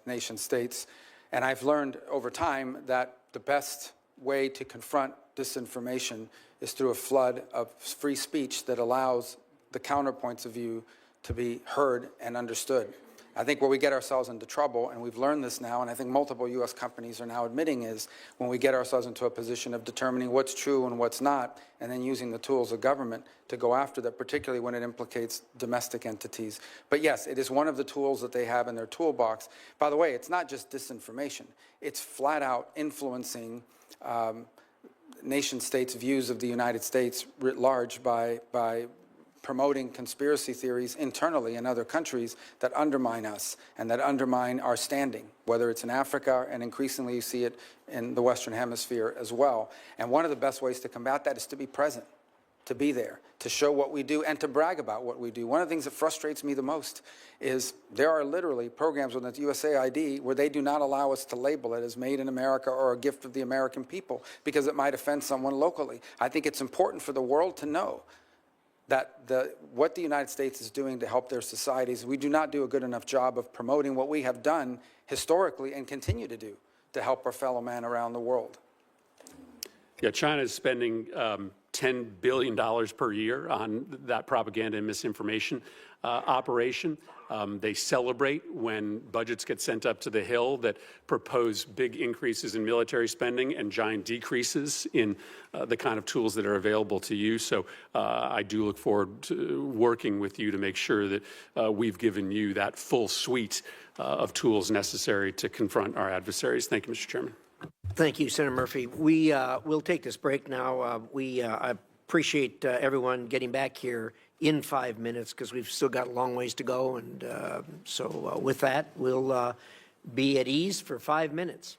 nation states. And I've learned over time that the best way to confront disinformation is through a flood of free speech that allows the counterpoints of view to be heard and understood. I think where we get ourselves into trouble, and we've learned this now, and I think multiple U.S. companies are now admitting, is when we get ourselves into a position of determining what's true and what's not, and then using the tools of government to go after that, particularly when it implicates domestic entities. But yes, it is one of the tools that they have in their toolbox. By the way, it's not just disinformation. It's flat out influencing nation states' views of the United States writ large by promoting conspiracy theories internally in other countries that undermine us and that undermine our standing, whether it's in Africa, and increasingly you see it in the Western Hemisphere as well. And one of the best ways to combat that is to be present, to be there, to show what we do, and to brag about what we do. One of the things that frustrates me the most is there are literally programs within the USAID where they do not allow us to label it as made in America or a gift of the American people because it might offend someone locally. I think it's important for the world to know that what the United States is doing to help their societies, we do not do a good enough job of promoting what we have done historically and continue to do to help our fellow man around the world. Yeah, China is spending $10 billion per year on that propaganda and misinformation operation. They celebrate when budgets get sent up to the Hill that propose big increases in military spending and giant decreases in the kind of tools that are available to you. So I do look forward to working with you to make sure that we've given you that full suite of tools necessary to confront our adversaries. Thank you, Mr. Chairman. Thank you, Senator Murphy. We'll take this break now. I appreciate everyone getting back here in 5 minutes because we've still got a long ways to go. And so with that, we'll be at ease for 5 minutes.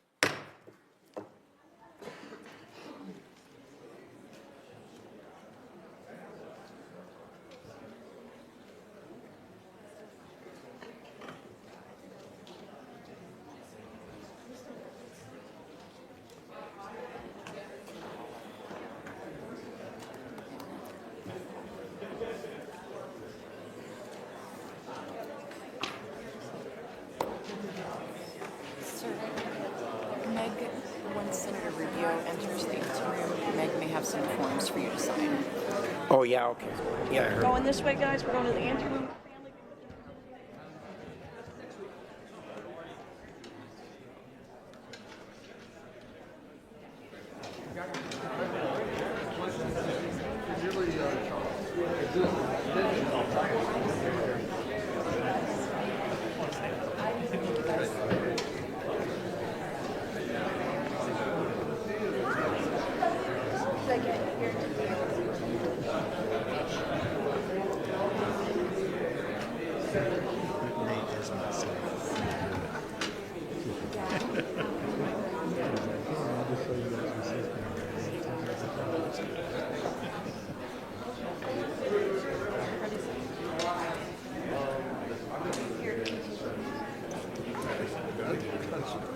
When Senator Rubio enters the room, Meg may have some forms for you to sign. Oh, yeah, okay. Yeah, I heard. Going this way, guys. We're going to the anteroom.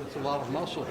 It's a lot of muscle.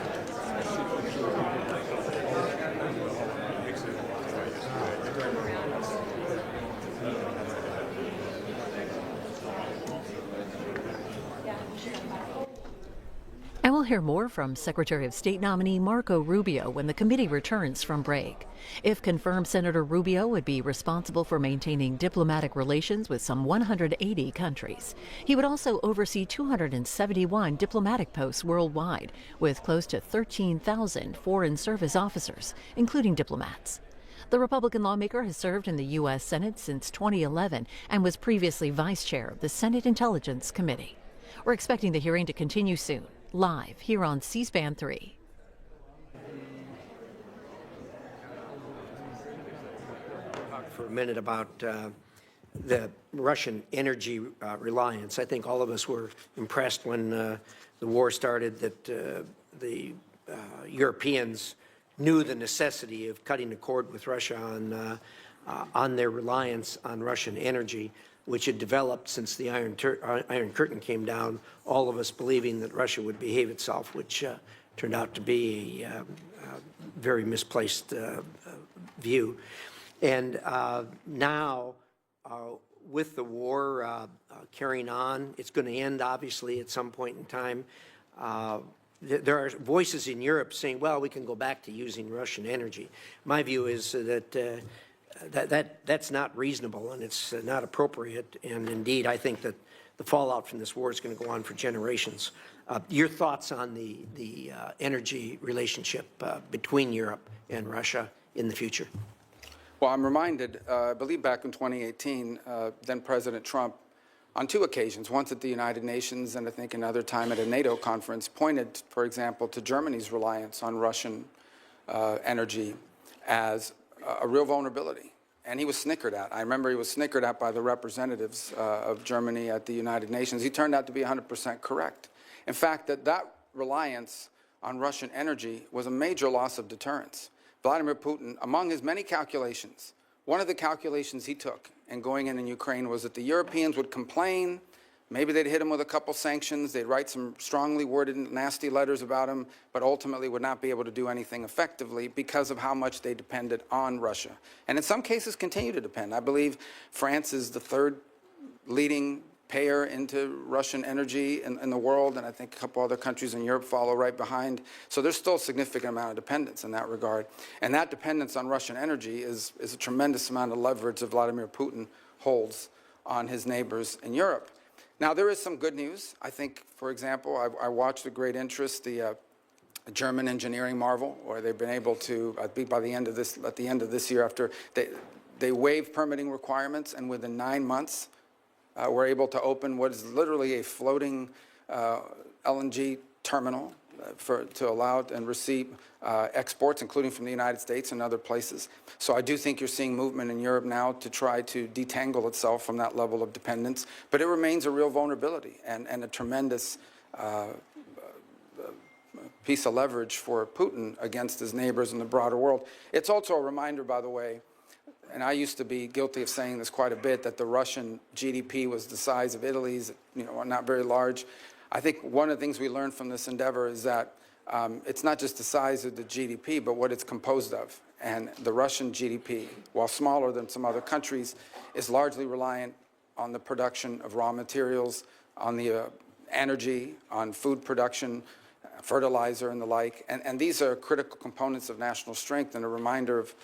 And we'll hear more from Secretary of State nominee Marco Rubio when the committee returns from break. If confirmed, Senator Rubio would be responsible for maintaining diplomatic relations with some 180 countries. He would also oversee 271 diplomatic posts worldwide, with close to 13,000 foreign service officers, including diplomats. The Republican lawmaker has served in the U.S. Senate since 2011 and was previously vice chair of the Senate Intelligence Committee. We're expecting the hearing to continue soon, live here on C-SPAN 3. Talk for a minute about the Russian energy reliance. I think all of us were impressed when the war started that the Europeans knew the necessity of cutting the cord with Russia on their reliance on Russian energy, which had developed since the Iron Curtain came down, all of us believing that Russia would behave itself, which turned out to be a very misplaced view. And now, with the war carrying on, it's going to end, obviously, at some point in time. There are voices in Europe saying, well, we can go back to using Russian energy. My view is that that's not reasonable and it's not appropriate. And indeed, I think that the fallout from this war is going to go on for generations. Your thoughts on the energy relationship between Europe and Russia in the future? Well, I'm reminded, I believe back in 2018, then President Trump, on two occasions, once at the United Nations and I think another time at a NATO conference, pointed, for example, to Germany's reliance on Russian energy as a real vulnerability. And he was snickered at. I remember he was snickered at by the representatives of Germany at the United Nations. He turned out to be 100% correct. In fact, that reliance on Russian energy was a major loss of deterrence. Vladimir Putin, among his many calculations, one of the calculations he took in going in Ukraine was that the Europeans would complain, maybe they'd hit him with a couple sanctions, they'd write some strongly worded nasty letters about him, but ultimately would not be able to do anything effectively because of how much they depended on Russia. And in some cases continue to depend. I believe France is the third leading payer into Russian energy in the world, and I think a couple other countries in Europe follow right behind. So there's still a significant amount of dependence in that regard. And that dependence on Russian energy is a tremendous amount of leverage that Vladimir Putin holds on his neighbors in Europe. Now, there is some good news. I think, for example, I watched with great interest the German engineering marvel, where they've been able to, I think by the end of this year, after they waived permitting requirements, and within 9 months, we're able to open what is literally a floating LNG terminal to allow and receive exports, including from the United States and other places. So I do think you're seeing movement in Europe now to try to detangle itself from that level of dependence, but it remains a real vulnerability and a tremendous piece of leverage for Putin against his neighbors in the broader world. It's also a reminder, by the way, and I used to be guilty of saying this quite a bit, that the Russian GDP was the size of Italy's, not very large. I think one of the things we learned from this endeavor is that it's not just the size of the GDP, but what it's composed of. And the Russian GDP, while smaller than some other countries, is largely reliant on the production of raw materials, on the energy, on food production, fertilizer and the like. And these are critical components of national strength and a reminder of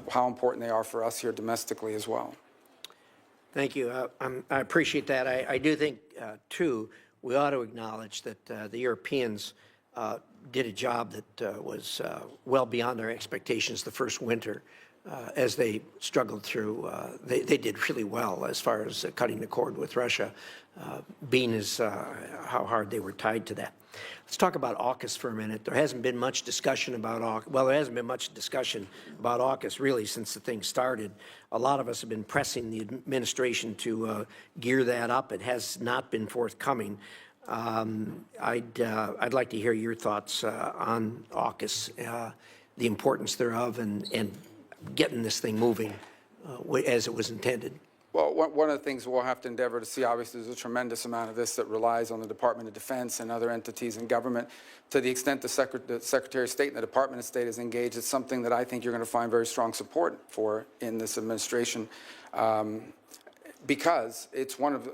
how important they are for us here domestically as well. Thank you. I appreciate that. I do think, too, we ought to acknowledge that the Europeans did a job that was well beyond their expectations the first winter. As they struggled through, they did really well as far as cutting the cord with Russia, being as how hard they were tied to that. Let's talk about AUKUS for a minute. There hasn't been much discussion about AUKUS. Well, there hasn't been much discussion about AUKUS really since the thing started. A lot of us have been pressing the administration to gear that up. It has not been forthcoming. I'd like to hear your thoughts on AUKUS, the importance thereof, and getting this thing moving as it was intended. Well, one of the things we'll have to endeavor to see, obviously, there's a tremendous amount of this that relies on the Department of Defense and other entities in government. To the extent the Secretary of State and the Department of State is engaged, it's something that I think you're going to find very strong support for in this administration. Because it's one of,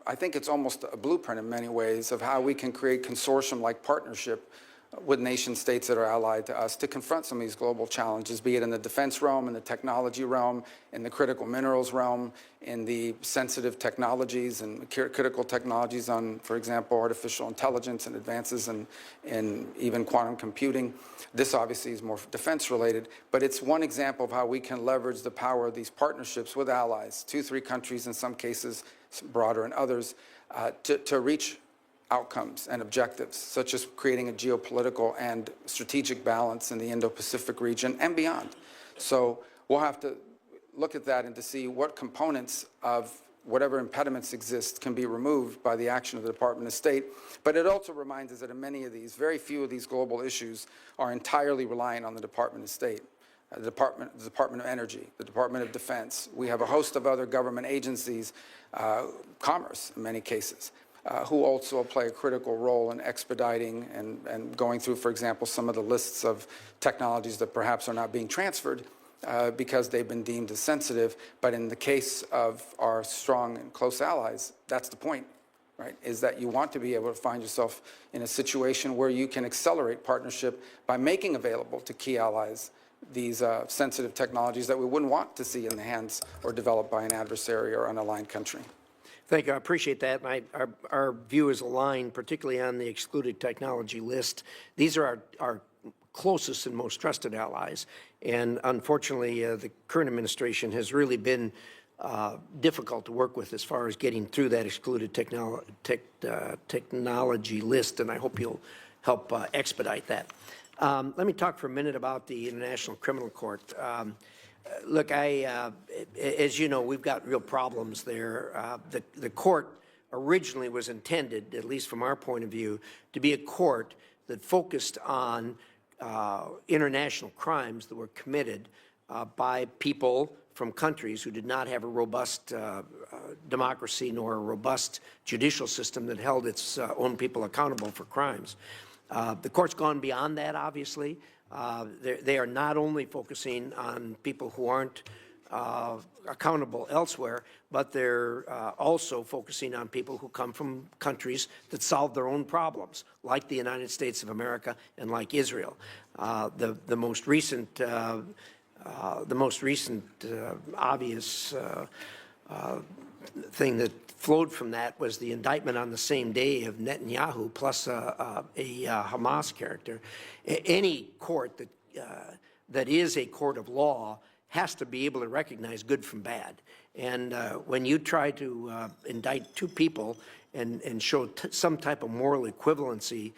I think it's almost a blueprint in many ways of how we can create consortium-like partnership with nation states that are allied to us to confront some of these global challenges, be it in the defense realm, in the technology realm, in the critical minerals realm, in the sensitive technologies and critical technologies on, for example, artificial intelligence and advances in even quantum computing. This obviously is more defense related, but it's one example of how we can leverage the power of these partnerships with allies, 2-3 countries in some cases, broader in others, to reach outcomes and objectives, such as creating a geopolitical and strategic balance in the Indo-Pacific region and beyond. So we'll have to look at that and to see what components of whatever impediments exist can be removed by the action of the Department of State. But it also reminds us that in many of these, very few of these global issues are entirely reliant on the Department of State. The Department of Energy, the Department of Defense. We have a host of other government agencies, commerce in many cases, who also play a critical role in expediting and going through, for example, some of the lists of technologies that perhaps are not being transferred because they've been deemed as sensitive. But in the case of our strong and close allies, that's the point, right, is that you want to be able to find yourself in a situation where you can accelerate partnership by making available to key allies these sensitive technologies that we wouldn't want to see in the hands or developed by an adversary or unaligned country. Thank you. I appreciate that. And our view is aligned, particularly on the excluded technology list. These are our closest and most trusted allies. And unfortunately, the current administration has really been difficult to work with as far as getting through that excluded technology list. And I hope you'll help expedite that. Let me talk for a minute about the International Criminal Court. Look, as you know, we've got real problems there. The court originally was intended, at least from our point of view, to be a court that focused on international crimes that were committed by people from countries who did not have a robust democracy nor a robust judicial system that held its own people accountable for crimes. The court's gone beyond that, obviously. They are not only focusing on people who aren't accountable elsewhere, but they're also focusing on people who come from countries that solve their own problems, like the United States of America and like Israel. The most recent obvious thing that flowed from that was the indictment on the same day of Netanyahu plus a Hamas character. Any court that is a court of law has to be able to recognize good from bad. And when you try to indict two people and show some type of moral equivalency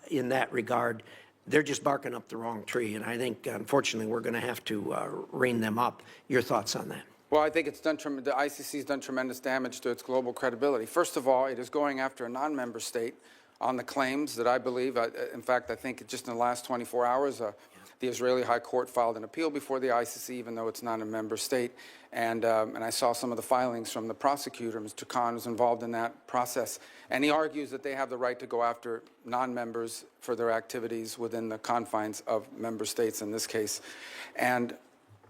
in that regard, they're just barking up the wrong tree. And I think, unfortunately, we're going to have to rein them up. Your thoughts on that? Well, I think the ICC has done tremendous damage to its global credibility. First of all, it is going after a non-member state on the claims that I believe, in fact, I think just in the last 24 hours, the Israeli High Court filed an appeal before the ICC, even though it's not a member state. And I saw some of the filings from the prosecutor, Mr. Khan, who's involved in that process. And he argues that they have the right to go after non-members for their activities within the confines of member states in this case. And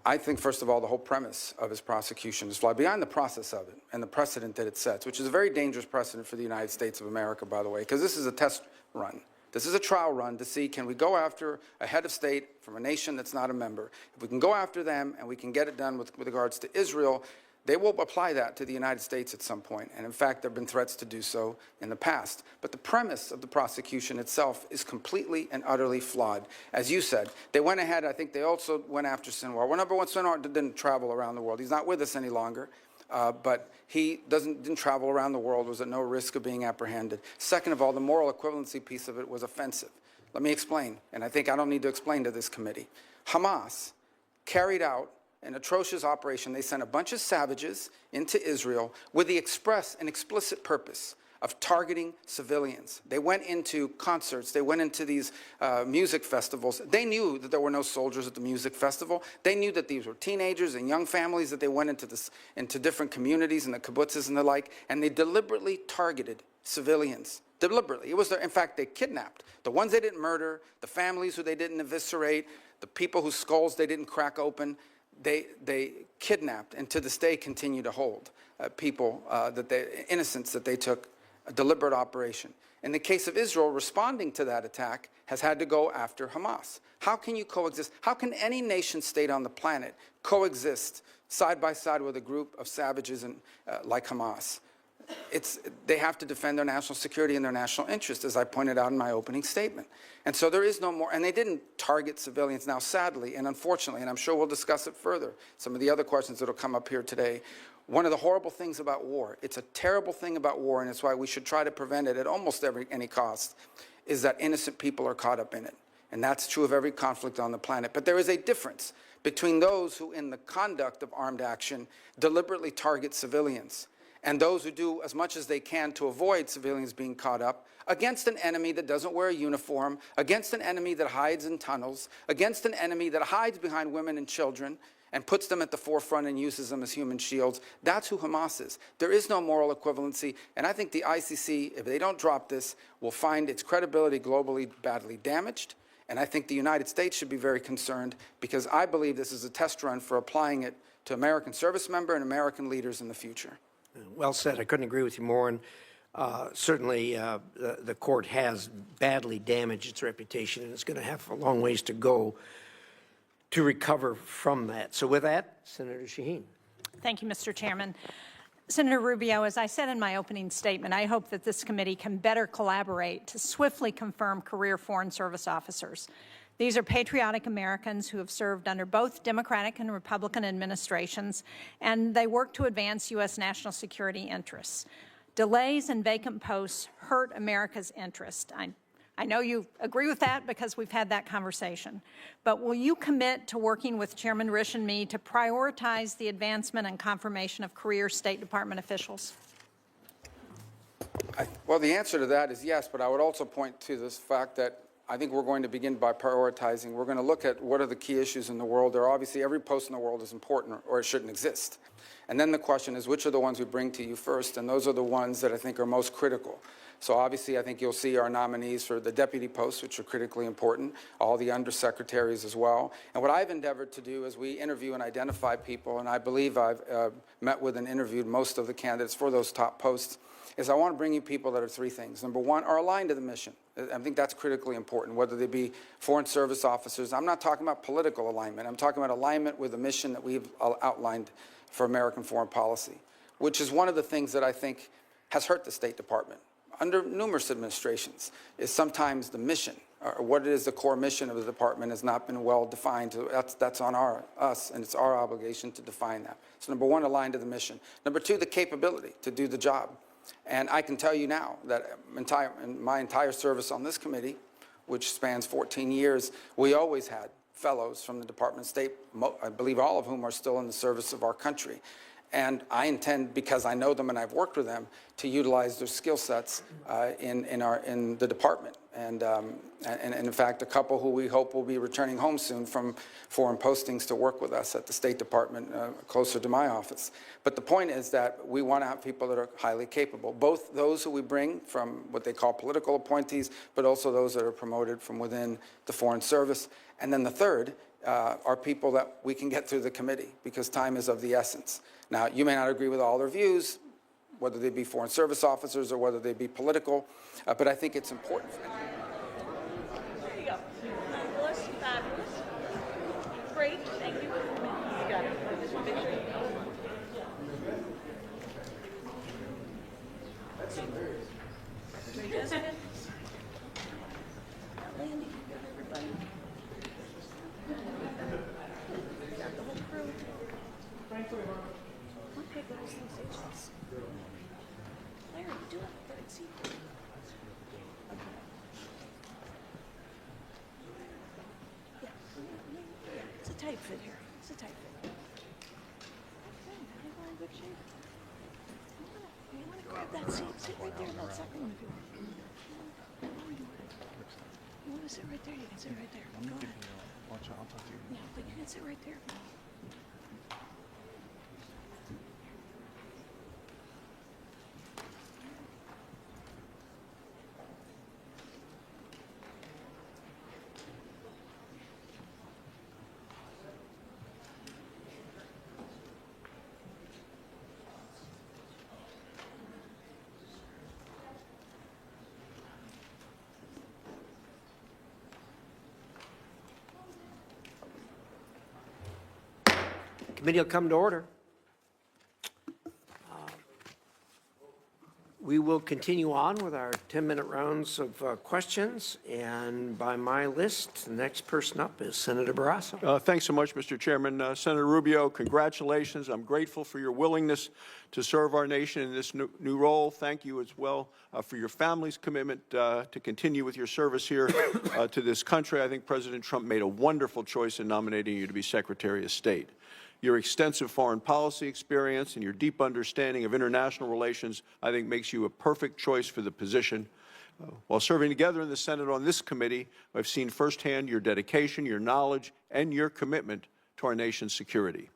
I think, first of all, the whole premise of his prosecution is flawed beyond the process of it and the precedent that it sets, which is a very dangerous precedent for the United States of America, by the way, because this is a test run. This is a trial run to see, can we go after a head of state from a nation that's not a member? If we can go after them and we can get it done with regards to Israel, they will apply that to the United States at some point. And in fact, there have been threats to do so in the past. But the premise of the prosecution itself is completely and utterly flawed. As you said, they went ahead, I think they also went after Sinwar. Well, number one, Sinwar didn't travel around the world. He's not with us any longer. But he didn't travel around the world, was at no risk of being apprehended. Second of all, the moral equivalency piece of it was offensive. Let me explain, and I think I don't need to explain to this committee. Hamas carried out an atrocious operation. They sent a bunch of savages into Israel with the express and explicit purpose of targeting civilians. They went into concerts. They went into these music festivals. They knew that there were no soldiers at the music festival. They knew that these were teenagers and young families, that they went into different communities and the kibbutzes and the like, and they deliberately targeted civilians. Deliberately. It was in fact, they kidnapped the ones they didn't murder, the families who they didn't eviscerate, the people whose skulls they didn't crack open. They kidnapped and to this day continue to hold people, innocents that they took, a deliberate operation. In the case of Israel, responding to that attack has had to go after Hamas. How can you coexist? How can any nation state on the planet coexist side by side with a group of savages like Hamas? They have to defend their national security and their national interest, as I pointed out in my opening statement. And so there is no more, and they didn't target civilians. Now, sadly and unfortunately, and I'm sure we'll discuss it further, some of the other questions that will come up here today, one of the horrible things about war, it's a terrible thing about war, and it's why we should try to prevent it at almost any cost, is that innocent people are caught up in it. And that's true of every conflict on the planet. But there is a difference between those who, in the conduct of armed action, deliberately target civilians and those who do as much as they can to avoid civilians being caught up against an enemy that doesn't wear a uniform, against an enemy that hides in tunnels, against an enemy that hides behind women and children and puts them at the forefront and uses them as human shields. That's who Hamas is. There is no moral equivalency, and I think the ICC, if they don't drop this, will find its credibility globally badly damaged, and I think the United States should be very concerned because I believe this is a test run for applying it to American service members and American leaders in the future. Well said. I couldn't agree with you more. And certainly the court has badly damaged its reputation, and it's going to have a long ways to go to recover from that. So with that, Senator Shaheen. Thank you, Mr. Chairman. Senator Rubio, as I said in my opening statement, I hope that this committee can better collaborate to swiftly confirm career Foreign Service officers. These are patriotic Americans who have served under both Democratic and Republican administrations, and they work to advance U.S. national security interests. Delays and vacant posts hurt America's interest. I know you agree with that because we've had that conversation. But will you commit to working with Chairman Risch and me to prioritize the advancement and confirmation of career State Department officials? Well, the answer to that is yes, but I would also point to this fact that I think we're going to begin by prioritizing. We're going to look at what are the key issues in the world. There are obviously every post in the world is important or it shouldn't exist. And then the question is which are the ones we bring to you first, and those are the ones that I think are most critical. So obviously I think you'll see our nominees for the deputy posts, which are critically important, all the undersecretaries as well. And what I've endeavored to do is we interview and identify people, and I believe I've met with and interviewed most of the candidates for those top posts, is I want to bring you people that are three things. Number one, are aligned to the mission. I think that's critically important, whether they be Foreign Service officers. I'm not talking about political alignment. I'm talking about alignment with the mission that we've outlined for American foreign policy, which is one of the things that I think has hurt the State Department under numerous administrations, is sometimes the mission, or what it is the core mission of the department has not been well defined. So that's on us, and it's our obligation to define that. So number one, aligned to the mission. Number two, the capability to do the job. And I can tell you now that in my entire service on this committee, which spans 14 years, we always had fellows from the Department of State, I believe all of whom are still in the service of our country. And I intend, because I know them and I've worked with them, to utilize their skill sets in the department. And in fact, a couple who we hope will be returning home soon from foreign postings to work with us at the State Department, closer to my office. But the point is that we want to have people that are highly capable, both those who we bring from what they call political appointees, but also those that are promoted from within the Foreign Service. And then the third are people that we can get through the committee, because time is of the essence. Now, you may not agree with all their views, whether they be Foreign Service officers or whether they be political, but I think it's important. There you go. Fabulous, fabulous. Great, thank you. You got it. I just want to make sure you know. That's hilarious. Everybody does it? Landy, everybody. Got the whole crew. Okay, go to sensations. Larry, do it. Let it see. Yeah, it's a tight fit here. It's a tight fit. Okay, now you're in good shape. You want to grab that seat. Sit right there. No, second one if you want. You want to sit right there? You can sit right there. Go ahead. Yeah, but you can sit right there. Committee will come to order. We will continue on with our 10-minute rounds of questions, and by my list, the next person up is Senator Barrasso. Thanks so much, Mr. Chairman. Senator Rubio, congratulations. I'm grateful for your willingness to serve our nation in this new role. Thank you as well for your family's commitment to continue with your service here to this country. I think President Trump made a wonderful choice in nominating you to be Secretary of State. Your extensive foreign policy experience and your deep understanding of international relations, I think, makes you a perfect choice for the position. While serving together in the Senate on this committee, I've seen firsthand your dedication, your knowledge, and your commitment to our nation's security.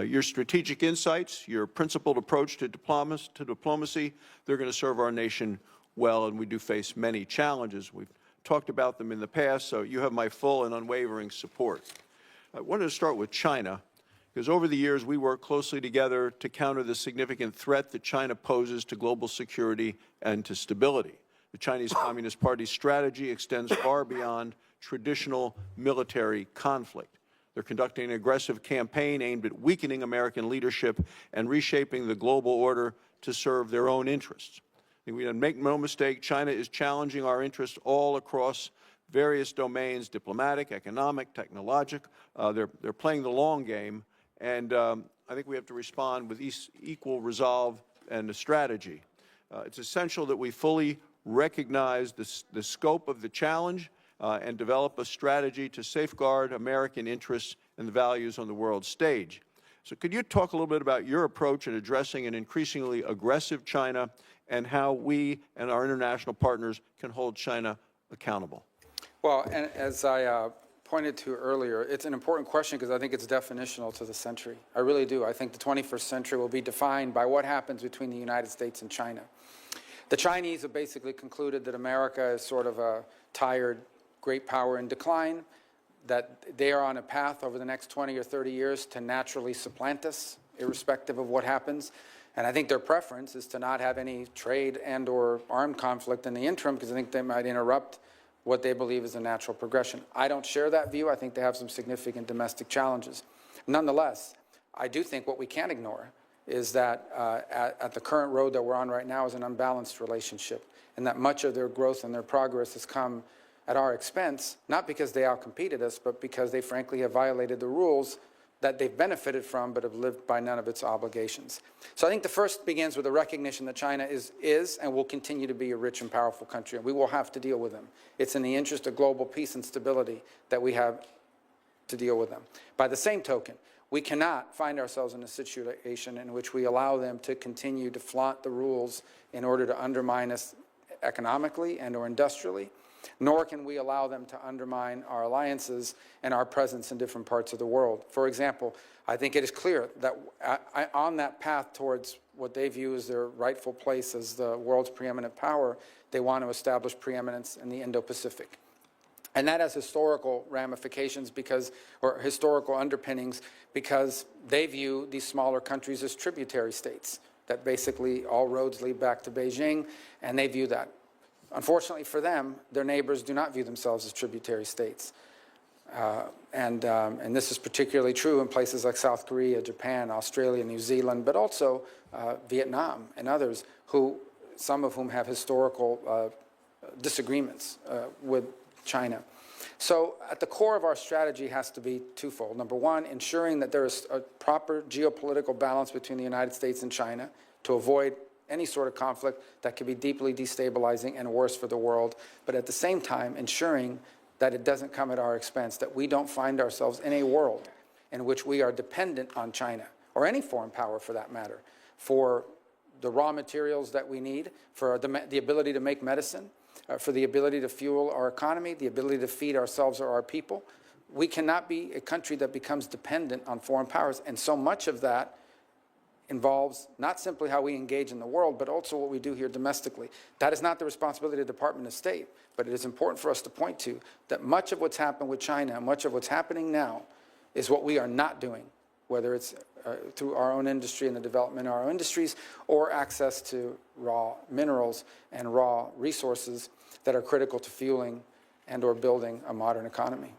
Your strategic insights, your principled approach to diplomacy, they're going to serve our nation well, and we do face many challenges. We've talked about them in the past, so you have my full and unwavering support. I wanted to start with China, because over the years we worked closely together to counter the significant threat that China poses to global security and to stability. The Chinese Communist Party's strategy extends far beyond traditional military conflict. They're conducting an aggressive campaign aimed at weakening American leadership and reshaping the global order to serve their own interests. And we make no mistake, China is challenging our interests all across various domains, diplomatic, economic, technological. They're playing the long game. And I think we have to respond with equal resolve and a strategy. It's essential that we fully recognize the scope of the challenge and develop a strategy to safeguard American interests and the values on the world stage. So could you talk a little bit about your approach in addressing an increasingly aggressive China and how we and our international partners can hold China accountable? Well, and as I pointed to earlier, it's an important question because I think it's definitional to the century. I really do. I think the 21st century will be defined by what happens between the United States and China. The Chinese have basically concluded that America is sort of a tired great power in decline, that they are on a path over the next 20 or 30 years to naturally supplant us, irrespective of what happens. And I think their preference is to not have any trade and or armed conflict in the interim because I think they might interrupt what they believe is a natural progression. I don't share that view. I think they have some significant domestic challenges. Nonetheless, I do think what we can't ignore is that at the current road that we're on right now is an unbalanced relationship, and that much of their growth and their progress has come at our expense, not because they outcompeted us, but because they frankly have violated the rules that they've benefited from but have lived by none of its obligations. So I think the first begins with a recognition that China is and will continue to be a rich and powerful country, and we will have to deal with them. It's in the interest of global peace and stability that we have to deal with them. By the same token, we cannot find ourselves in a situation in which we allow them to continue to flaunt the rules in order to undermine us economically and or industrially, nor can we allow them to undermine our alliances and our presence in different parts of the world. For example, I think it is clear that on that path towards what they view as their rightful place as the world's preeminent power, they want to establish preeminence in the Indo-Pacific. And that has historical ramifications or historical underpinnings because they view these smaller countries as tributary states, that basically all roads lead back to Beijing, and they view that. Unfortunately for them, their neighbors do not view themselves as tributary states. And this is particularly true in places like South Korea, Japan, Australia, New Zealand, but also Vietnam and others, some of whom have historical disagreements with China. So at the core of our strategy has to be twofold. Number one, ensuring that there is a proper geopolitical balance between the United States and China to avoid any sort of conflict that could be deeply destabilizing and worse for the world, but at the same time ensuring that it doesn't come at our expense, that we don't find ourselves in a world in which we are dependent on China, or any foreign power for that matter, for the raw materials that we need for the ability to make medicine, for the ability to fuel our economy, the ability to feed ourselves or our people. We cannot be a country that becomes dependent on foreign powers, and so much of that involves not simply how we engage in the world, but also what we do here domestically. That is not the responsibility of the Department of State, but it is important for us to point to that much of what's happened with China and much of what's happening now is what we are not doing, whether it's through our own industry and the development of our own industries or access to raw minerals and raw resources that are critical to fueling and or building a modern economy.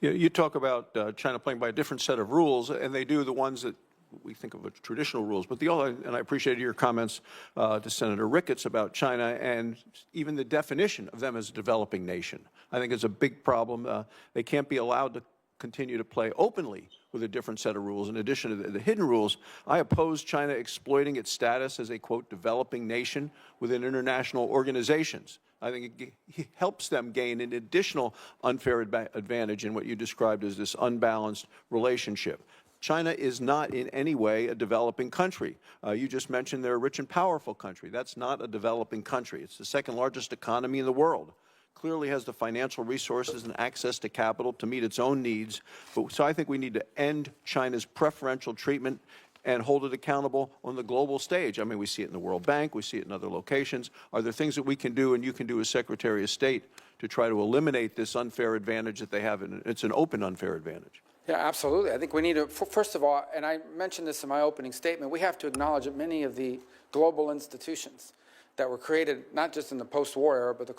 You talk about China playing by a different set of rules, and they do the ones that we think of as traditional rules. But and I appreciated your comments to Senator Ricketts about China and even the definition of them as a developing nation. I think it's a big problem. They can't be allowed to continue to play openly with a different set of rules. In addition to the hidden rules, I oppose China exploiting its status as a, quote, developing nation within international organizations. I think it helps them gain an additional unfair advantage in what you described as this unbalanced relationship. China is not in any way a developing country. You just mentioned they're a rich and powerful country. That's not a developing country. It's the second largest economy in the world. Clearly has the financial resources and access to capital to meet its own needs. So I think we need to end China's preferential treatment and hold it accountable on the global stage. I mean, we see it in the World Bank, we see it in other locations. Are there things that we can do and you can do as Secretary of State to try to eliminate this unfair advantage that they have? And it's an open unfair advantage. Yeah, absolutely. I think we need to, first of all, and I mentioned this in my opening statement, we have to acknowledge that many of the global institutions that were created not just in the post-war era, but the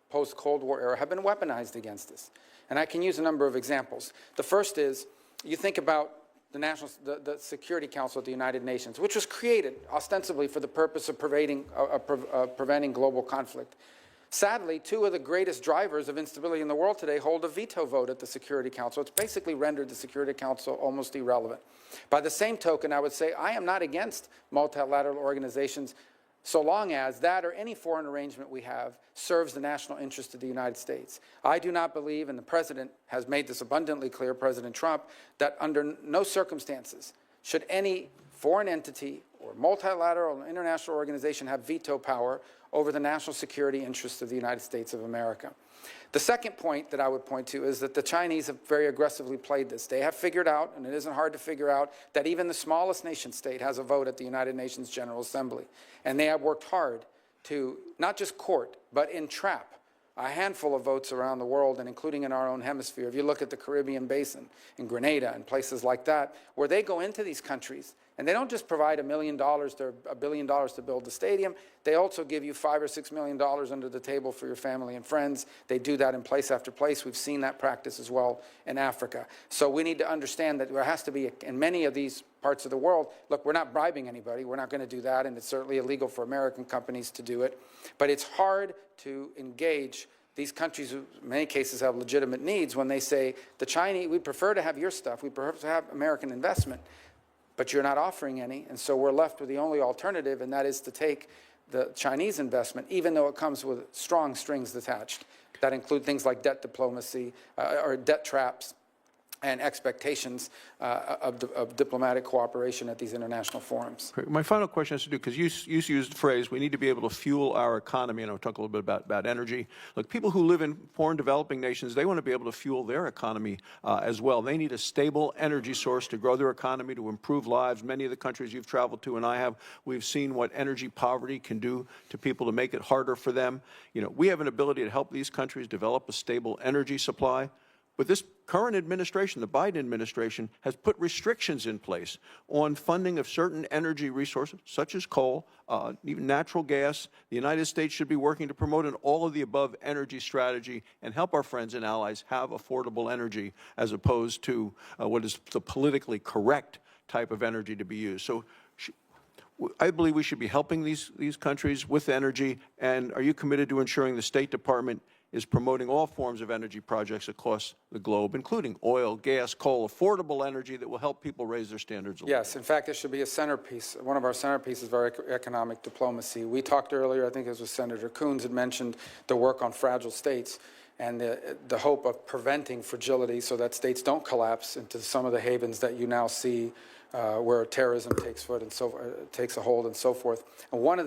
post-Cold War era have been weaponized against us. And I can use a number of examples. The first is, you think about the Security Council at the United Nations, which was created ostensibly for the purpose of preventing global conflict. Sadly, two of the greatest drivers of instability in the world today hold a veto vote at the Security Council. It's basically rendered the Security Council almost irrelevant. By the same token, I would say I am not against multilateral organizations so long as that or any foreign arrangement we have serves the national interest of the United States. I do not believe, and the President has made this abundantly clear, President Trump, that under no circumstances should any foreign entity or multilateral or international organization have veto power over the national security interests of the United States of America. The second point that I would point to is that the Chinese have very aggressively played this. They have figured out, and it isn't hard to figure out, that even the smallest nation state has a vote at the United Nations General Assembly. And they have worked hard to not just court, but entrap a handful of votes around the world, and including in our own hemisphere. If you look at the Caribbean Basin, in Grenada and places like that, where they go into these countries, and they don't just provide $1 million to $1 billion to build the stadium, they also give you $5 or $6 million under the table for your family and friends. They do that in place after place. We've seen that practice as well in Africa. So we need to understand that there has to be, in many of these parts of the world, look, we're not bribing anybody. We're not going to do that, and it's certainly illegal for American companies to do it. But it's hard to engage these countries who in many cases have legitimate needs when they say, the Chinese, we prefer to have your stuff, we prefer to have American investment, but you're not offering any, and so we're left with the only alternative, and that is to take the Chinese investment, even though it comes with strong strings attached that include things like debt diplomacy or debt traps and expectations of diplomatic cooperation at these international forums. My final question has to do, because you used the phrase, we need to be able to fuel our economy, and I'll talk a little bit about energy. Look, people who live in foreign developing nations, they want to be able to fuel their economy as well. They need a stable energy source to grow their economy, to improve lives. Many of the countries you've traveled to and I have, we've seen what energy poverty can do to people to make it harder for them. You know, we have an ability to help these countries develop a stable energy supply. But this current administration, the Biden administration, has put restrictions in place on funding of certain energy resources, such as coal, even natural gas. The United States should be working to promote an all-of-the-above energy strategy and help our friends and allies have affordable energy as opposed to what is the politically correct type of energy to be used. So I believe we should be helping these countries with energy. And are you committed to ensuring the State Department is promoting all forms of energy projects across the globe, including oil, gas, coal, affordable energy that will help people raise their standards of living? Yes, in fact, it should be a centerpiece. One of our centerpieces is our economic diplomacy. We talked earlier, I think it was Senator Coons had mentioned the work on fragile states and the hope of preventing fragility so that states don't collapse into some of the havens that you now see where terrorism takes a hold and so forth. And one of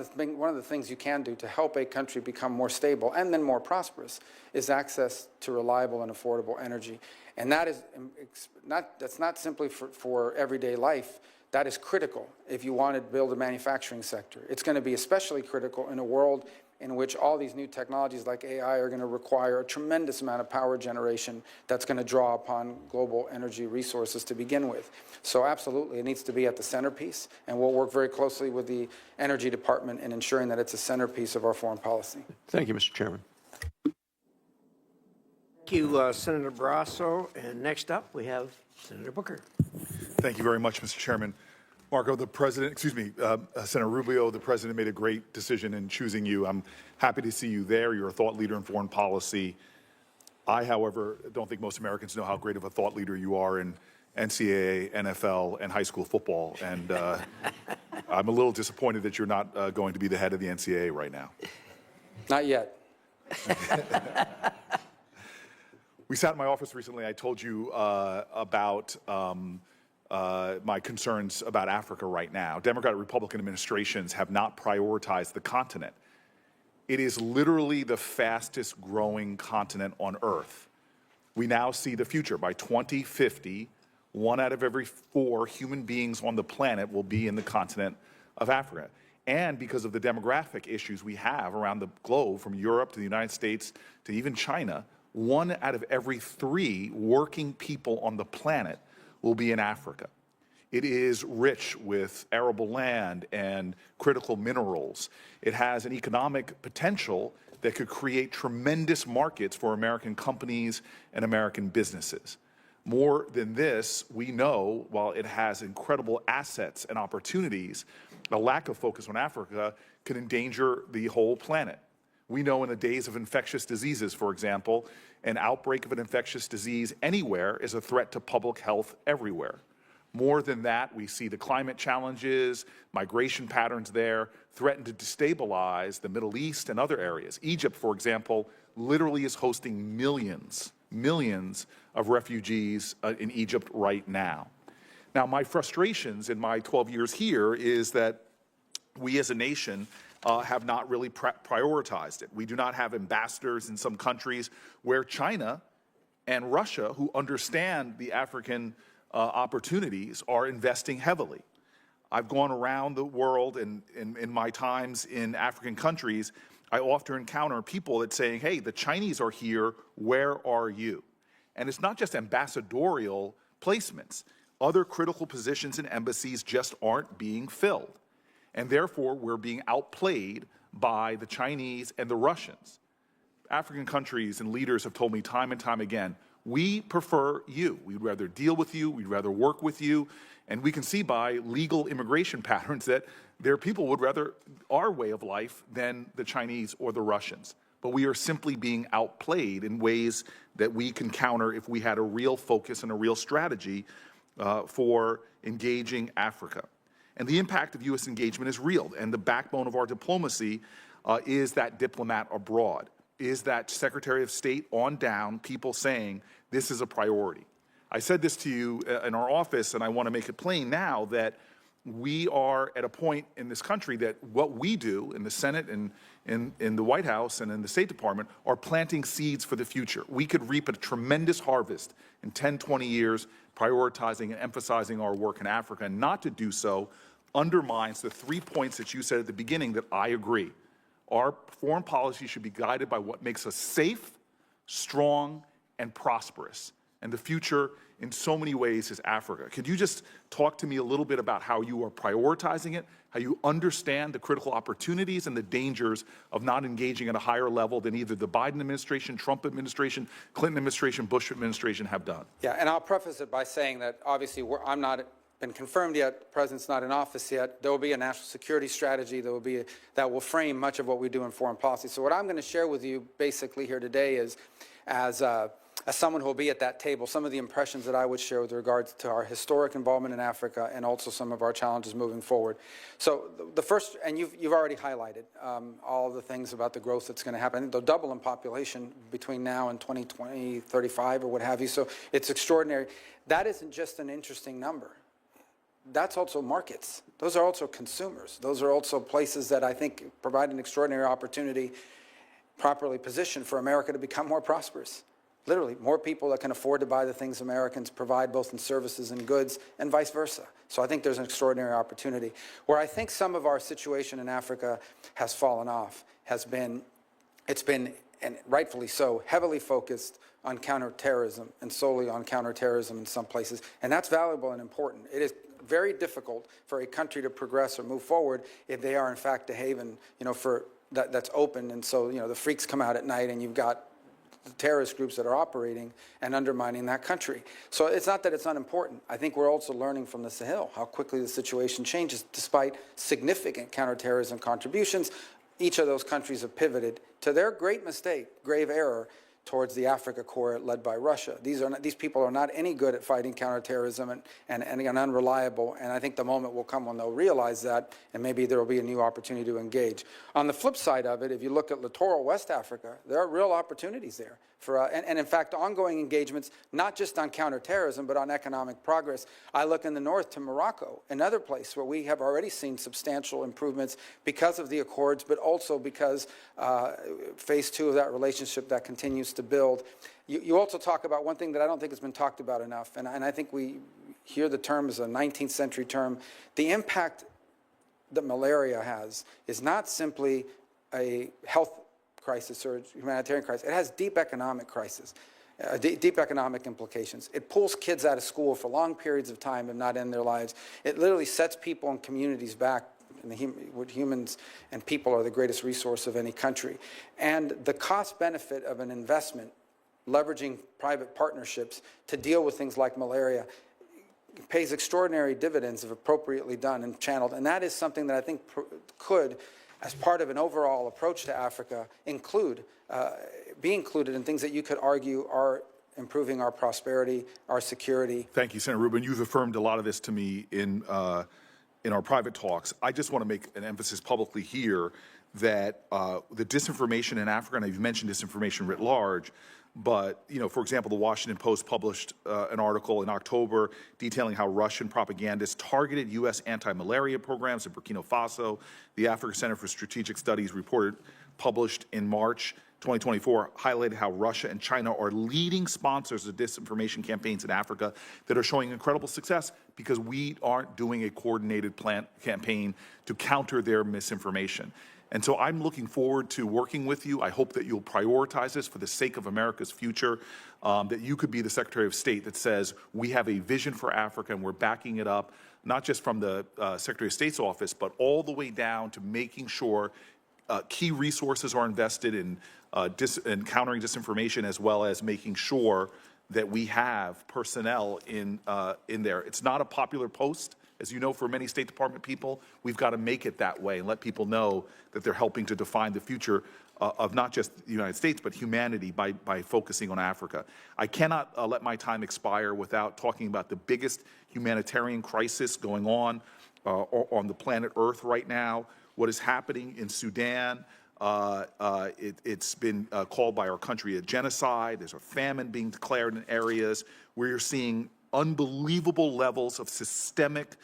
the things you can do to help a country become more stable and then more prosperous is access to reliable and affordable energy. And that's not simply for everyday life. That is critical if you want to build a manufacturing sector. It's going to be especially critical in a world in which all these new technologies like AI are going to require a tremendous amount of power generation that's going to draw upon global energy resources to begin with. So absolutely, it needs to be at the centerpiece, and we'll work very closely with the Energy Department in ensuring that it's a centerpiece of our foreign policy. Thank you, Mr. Chairman. Thank you, Senator Barrasso. And next up, we have Senator Booker. Thank you very much, Mr. Chairman. Marco, Senator Rubio, the president made a great decision in choosing you. I'm happy to see you there. You're a thought leader in foreign policy. I, however, don't think most Americans know how great of a thought leader you are in NCAA, NFL, and high school football. And I'm a little disappointed that you're not going to be the head of the NCAA right now. Not yet. We sat in my office recently. I told you about my concerns about Africa right now. Democratic Republican administrations have not prioritized the continent. It is literally the fastest growing continent on Earth. We now see the future. By 2050, 1 out of every 4 human beings on the planet will be in the continent of Africa. And because of the demographic issues we have around the globe, from Europe to the United States to even China, 1 out of every 3 working people on the planet will be in Africa. It is rich with arable land and critical minerals. It has an economic potential that could create tremendous markets for American companies and American businesses. More than this, we know, while it has incredible assets and opportunities, a lack of focus on Africa can endanger the whole planet. We know in the days of infectious diseases, for example, an outbreak of an infectious disease anywhere is a threat to public health everywhere. More than that, we see the climate challenges, migration patterns there threaten to destabilize the Middle East and other areas. Egypt, for example, literally is hosting millions of refugees in Egypt right now. Now, my frustrations in my 12 years here is that we as a nation have not really prioritized it. We do not have ambassadors in some countries where China and Russia, who understand the African opportunities, are investing heavily. I've gone around the world, and in my times in African countries, I often encounter people that saying, hey, the Chinese are here, where are you? And it's not just ambassadorial placements. Other critical positions in embassies just aren't being filled. And therefore, we're being outplayed by the Chinese and the Russians. African countries and leaders have told me time and time again, we prefer you. We'd rather deal with you. We'd rather work with you. And we can see by legal immigration patterns that their people would rather our way of life than the Chinese or the Russians. But we are simply being outplayed in ways that we can counter if we had a real focus and a real strategy for engaging Africa. And the impact of U.S. engagement is real. And the backbone of our diplomacy is that diplomat abroad, is that Secretary of State on down, people saying this is a priority. I said this to you in our office, and I want to make it plain now that we are at a point in this country that what we do in the Senate and in the White House and in the State Department are planting seeds for the future. We could reap a tremendous harvest in 10, 20 years, prioritizing and emphasizing our work in Africa. And not to do so undermines the 3 points that you said at the beginning that I agree. Our foreign policy should be guided by what makes us safe, strong, and prosperous. And the future, in so many ways, is Africa. Could you just talk to me a little bit about how you are prioritizing it, how you understand the critical opportunities and the dangers of not engaging at a higher level than either the Biden administration, Trump administration, Clinton administration, Bush administration have done? Yeah, and I'll preface it by saying that obviously I'm not been confirmed yet. The president's not in office yet. There will be a national security strategy that will frame much of what we do in foreign policy. So what I'm going to share with you basically here today is, as someone who will be at that table, some of the impressions that I would share with regards to our historic involvement in Africa and also some of our challenges moving forward. So the first, and you've already highlighted all the things about the growth that's going to happen. They'll double in population between now and 2020, 35 or what have you. So it's extraordinary. That isn't just an interesting number. that's also markets. Those are also consumers. Those are also places that I think provide an extraordinary opportunity, properly positioned, for America to become more prosperous. Literally, more people that can afford to buy the things Americans provide, both in services and goods, and vice versa. So I think there's an extraordinary opportunity. Where I think some of our situation in Africa has fallen off has been, it's been, and rightfully so, heavily focused on counterterrorism and solely on counterterrorism in some places. And that's valuable and important. It is very difficult for a country to progress or move forward if they are in fact a haven, for that's open. And so, the freaks come out at night and you've got the terrorist groups that are operating and undermining that country. So it's not that it's unimportant. I think we're also learning from the Sahel how quickly the situation changes. Despite significant counterterrorism contributions, each of those countries have pivoted to their great mistake, grave error, towards the Africa Corps led by Russia. These people are not any good at fighting counterterrorism and unreliable, and I think the moment will come when they'll realize that, and maybe there will be a new opportunity to engage. On the flip side of it, if you look at littoral West Africa, there are real opportunities there for, and in fact, ongoing engagements, not just on counterterrorism, but on economic progress. I look in the north to Morocco, another place where we have already seen substantial improvements because of the accords, but also because phase 2 of that relationship that continues to build. You also talk about one thing that I don't think has been talked about enough, and I think we hear the term as a 19th century term. The impact that malaria has is not simply a health crisis or humanitarian crisis. It has deep economic crisis, deep economic implications. It pulls kids out of school for long periods of time and not end their lives. It literally sets people and communities back. Humans and people are the greatest resource of any country. And the cost benefit of an investment, leveraging private partnerships to deal with things like malaria, pays extraordinary dividends if appropriately done and channeled. And that is something that I think could, as part of an overall approach to Africa, be included in things that you could argue are improving our prosperity, our security. Thank you, Senator Rubin. You've affirmed a lot of this to me in our private talks. I just want to make an emphasis publicly here that the disinformation in Africa, and you've mentioned disinformation writ large, but, for example, the Washington Post published an article in October detailing how Russian propagandists targeted U.S. anti-malaria programs in Burkina Faso. The Africa Center for Strategic Studies report published in March 2024 highlighted how Russia and China are leading sponsors of disinformation campaigns in Africa that are showing incredible success because we aren't doing a coordinated campaign to counter their misinformation. And so I'm looking forward to working with you. I hope that you'll prioritize this for the sake of America's future, that you could be the Secretary of State that says we have a vision for Africa and we're backing it up, not just from the Secretary of State's office, but all the way down to making sure key resources are invested in countering disinformation, as well as making sure that we have personnel in there. It's not a popular post. As you know, for many State Department people, we've got to make it that way and let people know that they're helping to define the future of not just the United States, but humanity by focusing on Africa. I cannot let my time expire without talking about the biggest humanitarian crisis going on the planet Earth right now. What is happening in Sudan, it's been called by our country a genocide. There's a famine being declared in areas where you're seeing unbelievable levels of systemic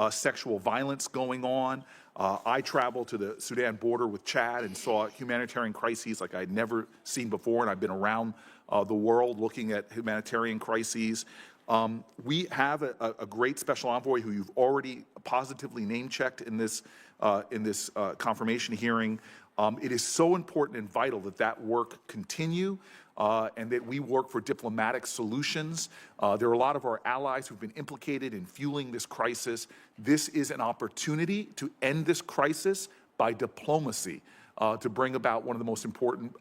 sexual violence going on. I traveled to the Sudan border with Chad and saw humanitarian crises like I'd never seen before, and I've been around the world looking at humanitarian crises. We have a great special envoy who you've already positively name-checked in this confirmation hearing. It is so important and vital that that work continue and that we work for diplomatic solutions. There are a lot of our allies who've been implicated in fueling this crisis. This is an opportunity to end this crisis by diplomacy, to bring about one of the most important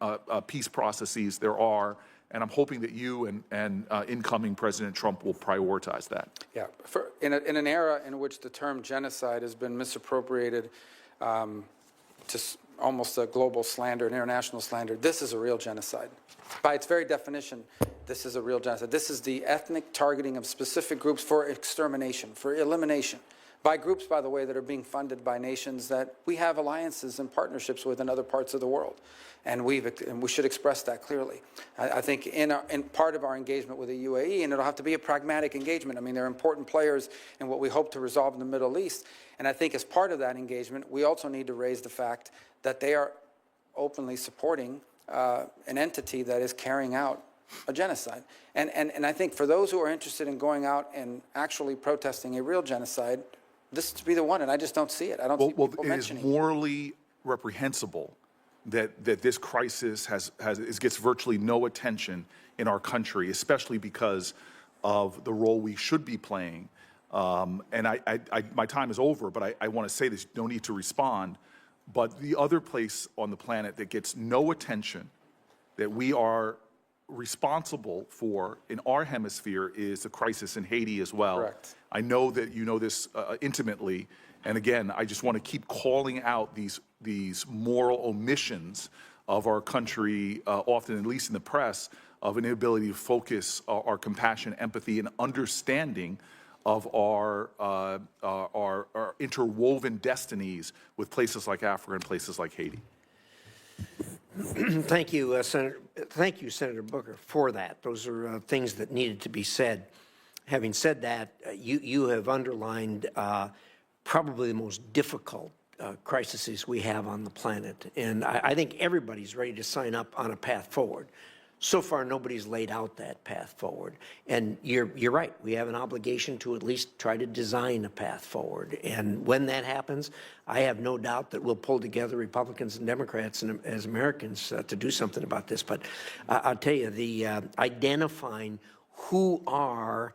peace processes there are. And I'm hoping that you and incoming President Trump will prioritize that. Yeah, in an era in which the term genocide has been misappropriated to almost a global slander, an international slander, this is a real genocide. By its very definition, this is a real genocide. This is the ethnic targeting of specific groups for extermination, for elimination, by groups, by the way, that are being funded by nations that we have alliances and partnerships with in other parts of the world. And we should express that clearly. I think in part of our engagement with the UAE, and it'll have to be a pragmatic engagement. I mean, they're important players in what we hope to resolve in the Middle East. And I think as part of that engagement, we also need to raise the fact that they are openly supporting an entity that is carrying out a genocide. And I think for those who are interested in going out and actually protesting a real genocide, this to be the one, and I just don't see it. I don't see people mentioning it. It is morally reprehensible that this crisis gets virtually no attention in our country, especially because of the role we should be playing. And my time is over, but I want to say this, no need to respond. But the other place on the planet that gets no attention, that we are responsible for in our hemisphere, is the crisis in Haiti as well. Correct. I know that you know this intimately. And again, I just want to keep calling out these moral omissions of our country, often, at least in the press, of an inability to focus our compassion, empathy, and understanding of our interwoven destinies with places like Africa and places like Haiti. Thank you, Senator. Thank you, Senator Booker, for that. Those are things that needed to be said. Having said that, you have underlined probably the most difficult crises we have on the planet, and I think everybody's ready to sign up on a path forward. So far, nobody's laid out that path forward. And you're right. We have an obligation to at least try to design a path forward. And when that happens, I have no doubt that we'll pull together Republicans and Democrats and as Americans to do something about this. But I'll tell you, the identifying who are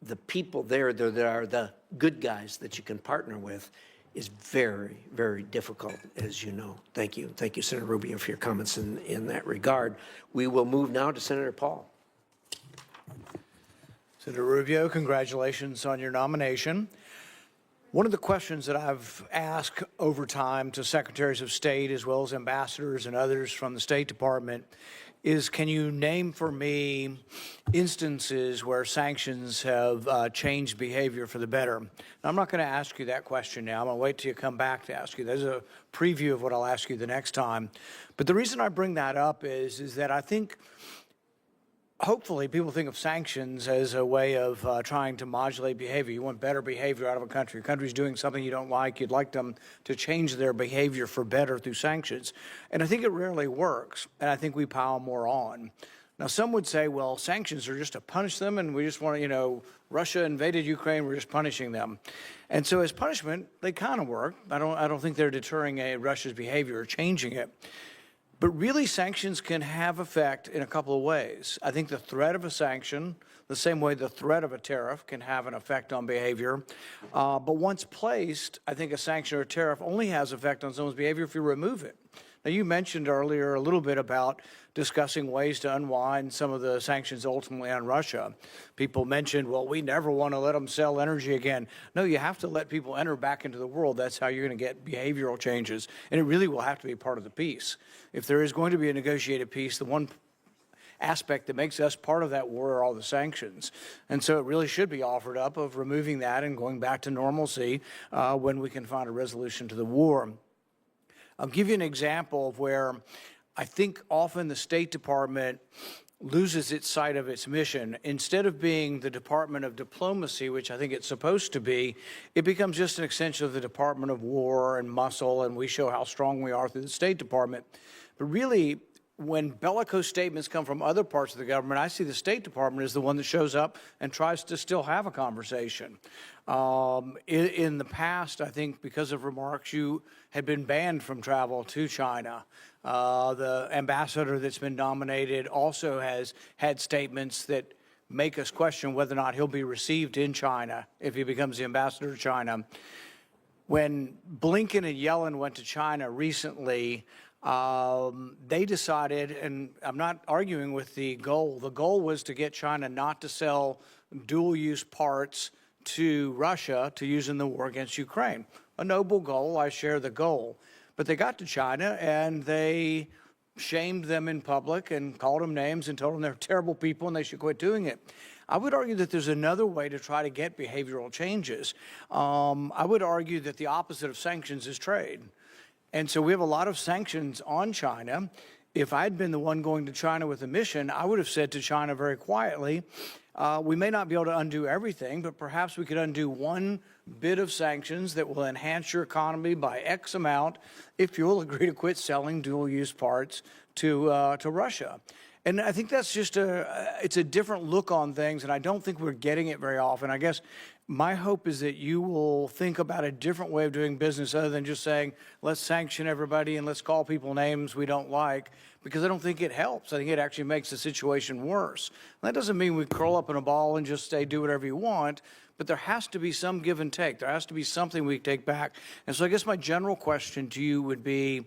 the people there that are the good guys that you can partner with is very, very difficult, as you know. Thank you. Thank you, Senator Rubio, for your comments in that regard. We will move now to Senator Paul. Senator Rubio, congratulations on your nomination. One of the questions that I've asked over time to secretaries of state as well as ambassadors and others from the State Department is, can you name for me instances where sanctions have changed behavior for the better? Now, I'm not going to ask you that question now. I'm going to wait till you come back to ask you. There's a preview of what I'll ask you the next time. But the reason I bring that up is that I think hopefully people think of sanctions as a way of trying to modulate behavior. You want better behavior out of a country. A country's doing something you don't like. You'd like them to change their behavior for better through sanctions. And I think it rarely works, and I think we pile more on. Now, some would say, well, sanctions are just to punish them, and we just want to, Russia invaded Ukraine, we're just punishing them. And so as punishment, they kind of work. I don't think they're deterring Russia's behavior or changing it. But really, sanctions can have effect in a couple of ways. I think the threat of a sanction, the same way the threat of a tariff can have an effect on behavior. But once placed, I think a sanction or a tariff only has effect on someone's behavior if you remove it. Now, you mentioned earlier a little bit about discussing ways to unwind some of the sanctions ultimately on Russia. People mentioned, well, we never want to let them sell energy again. No, you have to let people enter back into the world. That's how you're going to get behavioral changes. And it really will have to be part of the peace. If there is going to be a negotiated peace, the one aspect that makes us part of that war are all the sanctions. And so it really should be offered up of removing that and going back to normalcy when we can find a resolution to the war. I'll give you an example of where I think often the State Department loses its sight of its mission. Instead of being the Department of Diplomacy, which I think it's supposed to be, it becomes just an extension of the Department of War and muscle, and we show how strong we are through the State Department. But really, when bellicose statements come from other parts of the government, I see the State Department as the one that shows up and tries to still have a conversation. In the past, I think because of remarks, you had been banned from travel to China. The ambassador that's been nominated also has had statements that make us question whether or not he'll be received in China if he becomes the ambassador to China. When Blinken and Yellen went to China recently, they decided, and I'm not arguing with the goal was to get China not to sell dual-use parts to Russia to use in the war against Ukraine. A noble goal, I share the goal. But they got to China and they shamed them in public and called them names and told them they're terrible people and they should quit doing it. I would argue that there's another way to try to get behavioral changes. I would argue that the opposite of sanctions is trade. And so we have a lot of sanctions on China. If I'd been the one going to China with a mission, I would have said to China very quietly, we may not be able to undo everything, but perhaps we could undo one bit of sanctions that will enhance your economy by X amount if you'll agree to quit selling dual-use parts to Russia. And I think that's just it's a different look on things, and I don't think we're getting it very often. I guess my hope is that you will think about a different way of doing business other than just saying, let's sanction everybody and let's call people names we don't like, because I don't think it helps. I think it actually makes the situation worse. And that doesn't mean we curl up in a ball and just say, do whatever you want, but there has to be some give and take. There has to be something we take back. And so I guess my general question to you would be,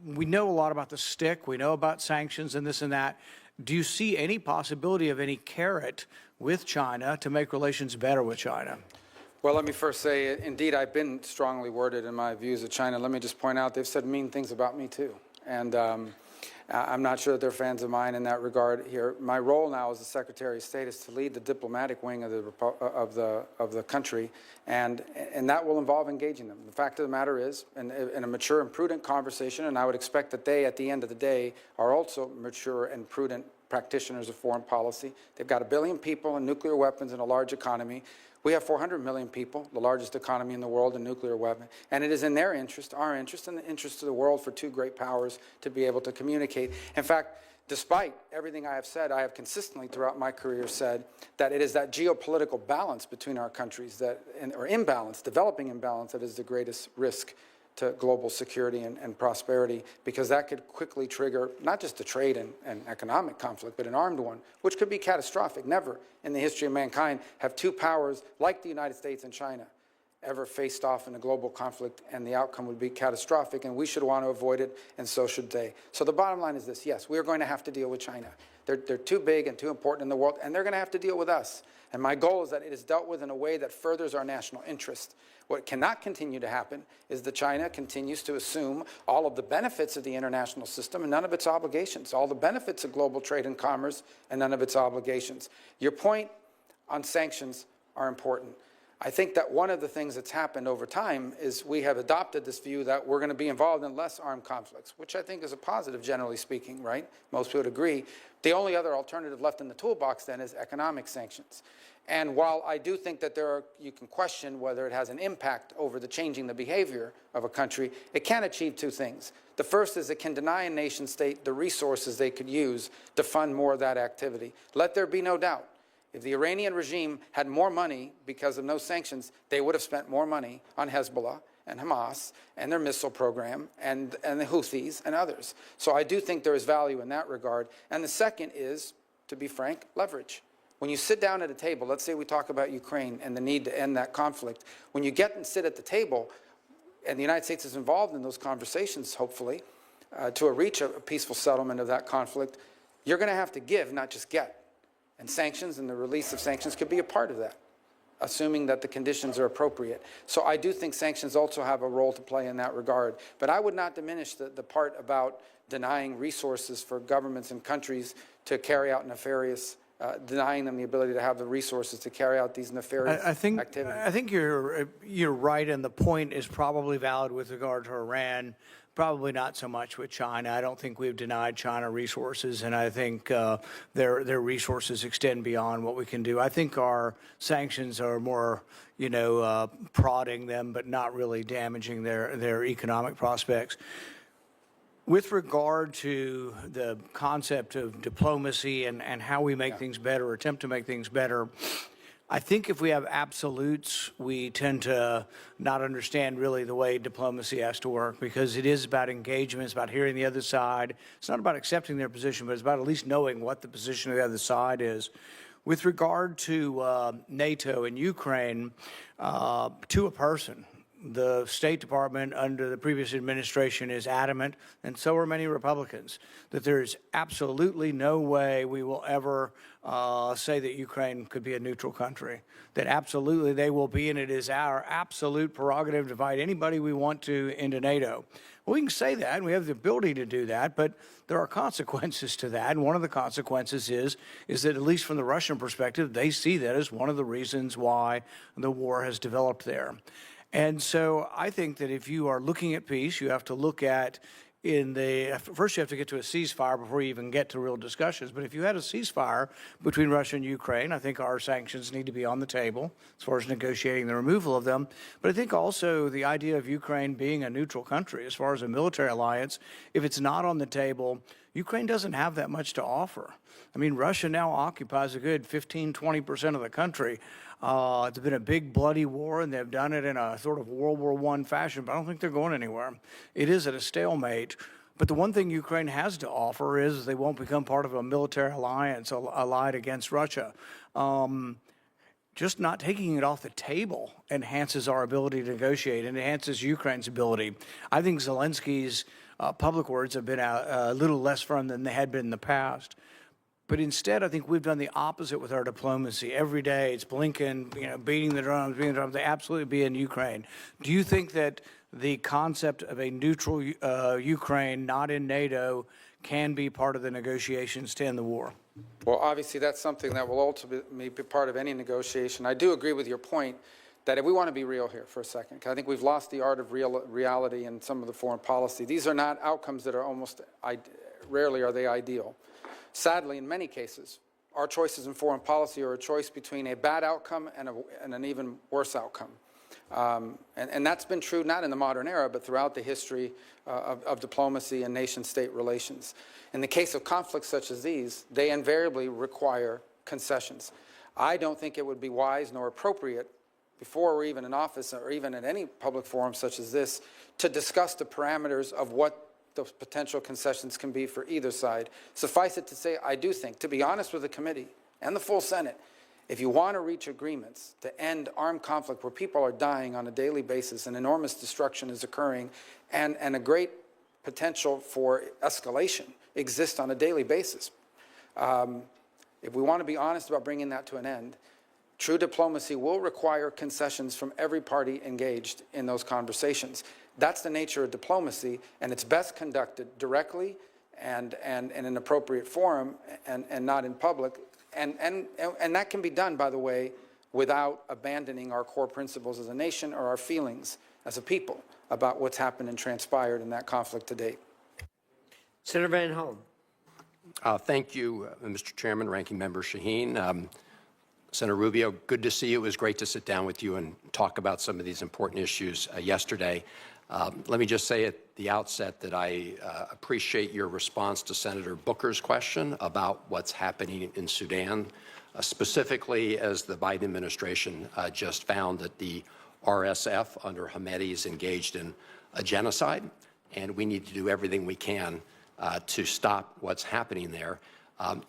we know a lot about the stick, we know about sanctions and this and that. Do you see any possibility of any carrot with China to make relations better with China? Well, let me first say, indeed, I've been strongly worded in my views of China. Let me just point out, they've said mean things about me, too. And I'm not sure that they're fans of mine in that regard here. My role now as the Secretary of State is to lead the diplomatic wing of the country, and that will involve engaging them. The fact of the matter is, in a mature and prudent conversation, and I would expect that they, at the end of the day, are also mature and prudent practitioners of foreign policy. They've got 1 billion people and nuclear weapons and a large economy. We have 400 million people, the largest economy in the world in nuclear weapons, and it is in their interest, our interest, and the interest of the world for two great powers to be able to communicate. In fact, despite everything I have said, I have consistently throughout my career said that it is that geopolitical balance between our countries, or imbalance, developing imbalance, that is the greatest risk to global security and prosperity, because that could quickly trigger not just a trade and economic conflict, but an armed one, which could be catastrophic. Never in the history of mankind have two powers like the United States and China ever faced off in a global conflict, and the outcome would be catastrophic, and we should want to avoid it, and so should they. So the bottom line is this: yes, we are going to have to deal with China. They're too big and too important in the world, and they're going to have to deal with us. And my goal is that it is dealt with in a way that furthers our national interest. What cannot continue to happen is that China continues to assume all of the benefits of the international system and none of its obligations, all the benefits of global trade and commerce and none of its obligations. Your point on sanctions are important. I think that one of the things that's happened over time is we have adopted this view that we're going to be involved in less armed conflicts, which I think is a positive, generally speaking, right? Most would agree. The only other alternative left in the toolbox then is economic sanctions. And while I do think that you can question whether it has an impact over changing the behavior of a country, it can achieve two things. The first is it can deny a nation state the resources they could use to fund more of that activity. Let there be no doubt. If the Iranian regime had more money because of no sanctions, they would have spent more money on Hezbollah and Hamas and their missile program and the Houthis and others. So I do think there is value in that regard. And the second is, to be frank, leverage. When you sit down at a table, let's say we talk about Ukraine and the need to end that conflict, when you get and sit at the table, and the United States is involved in those conversations, hopefully, to reach a peaceful settlement of that conflict, you're going to have to give, not just get. And sanctions and the release of sanctions could be a part of that, assuming that the conditions are appropriate. So I do think sanctions also have a role to play in that regard. But I would not diminish the part about denying resources for governments and countries to carry out nefarious denying them the ability to have the resources to carry out these nefarious activities. I think you're right, and the point is probably valid with regard to Iran. Probably not so much with China. I don't think we've denied China resources, and I think their resources extend beyond what we can do. I think our sanctions are more, prodding them, but not really damaging their economic prospects. With regard to the concept of diplomacy and how we make things better, or attempt to make things better, I think if we have absolutes, we tend to not understand really the way diplomacy has to work, because it is about engagement, it's about hearing the other side. It's not about accepting their position, but it's about at least knowing what the position of the other side is. With regard to NATO and Ukraine, to a person, the State Department under the previous administration is adamant, and so are many Republicans, that there is absolutely no way we will ever say that Ukraine could be a neutral country, that absolutely they will be, and it is our absolute prerogative to invite anybody we want to into NATO. Well, we can say that, and we have the ability to do that, but there are consequences to that, and one of the consequences is that, at least from the Russian perspective, they see that as one of the reasons why the war has developed there. And so I think that if you are looking at peace, you have to look at first you have to get to a ceasefire before you even get to real discussions. But if you had a ceasefire between Russia and Ukraine, I think our sanctions need to be on the table as far as negotiating the removal of them. But I think also the idea of Ukraine being a neutral country as far as a military alliance, if it's not on the table, Ukraine doesn't have that much to offer. I mean, Russia now occupies a good 15–20% of the country. It's been a big bloody war, and they've done it in a sort of World War I fashion, but I don't think they're going anywhere. It is at a stalemate. But the one thing Ukraine has to offer is they won't become part of a military alliance allied against Russia. Just not taking it off the table enhances our ability to negotiate and enhances Ukraine's ability. I think Zelensky's public words have been a little less firm than they had been in the past. But instead, I think we've done the opposite with our diplomacy. Every day, it's Blinken, beating the drums. They absolutely be in Ukraine. Do you think that the concept of a neutral Ukraine, not in NATO, can be part of the negotiations to end the war? Well, obviously, that's something that will ultimately be part of any negotiation. I do agree with your point that if we want to be real here for a second, because I think we've lost the art of reality in some of the foreign policy. These are not outcomes that are rarely are they ideal. Sadly, in many cases, our choices in foreign policy are a choice between a bad outcome and an even worse outcome. And that's been true not in the modern era, but throughout the history of diplomacy and nation-state relations. In the case of conflicts such as these, they invariably require concessions. I don't think it would be wise nor appropriate before we're even in office or even at any public forum such as this to discuss the parameters of what those potential concessions can be for either side. Suffice it to say, I do think, to be honest with the committee and the full Senate, if you want to reach agreements to end armed conflict where people are dying on a daily basis and enormous destruction is occurring and a great potential for escalation exists on a daily basis, if we want to be honest about bringing that to an end, true diplomacy will require concessions from every party engaged in those conversations. That's the nature of diplomacy, and it's best conducted directly and in an appropriate forum and not in public. And that can be done, by the way, without abandoning our core principles as a nation or our feelings as a people about what's happened and transpired in that conflict to date. Senator Van Hollen. Thank you, Mr. Chairman, Ranking Member Shaheen. Senator Rubio, good to see you. It was great to sit down with you and talk about some of these important issues yesterday. Let me just say at the outset that I appreciate your response to Senator Booker's question about what's happening in Sudan, specifically as the Biden administration just found that the RSF under Hamedi is engaged in a genocide, and we need to do everything we can to stop what's happening there.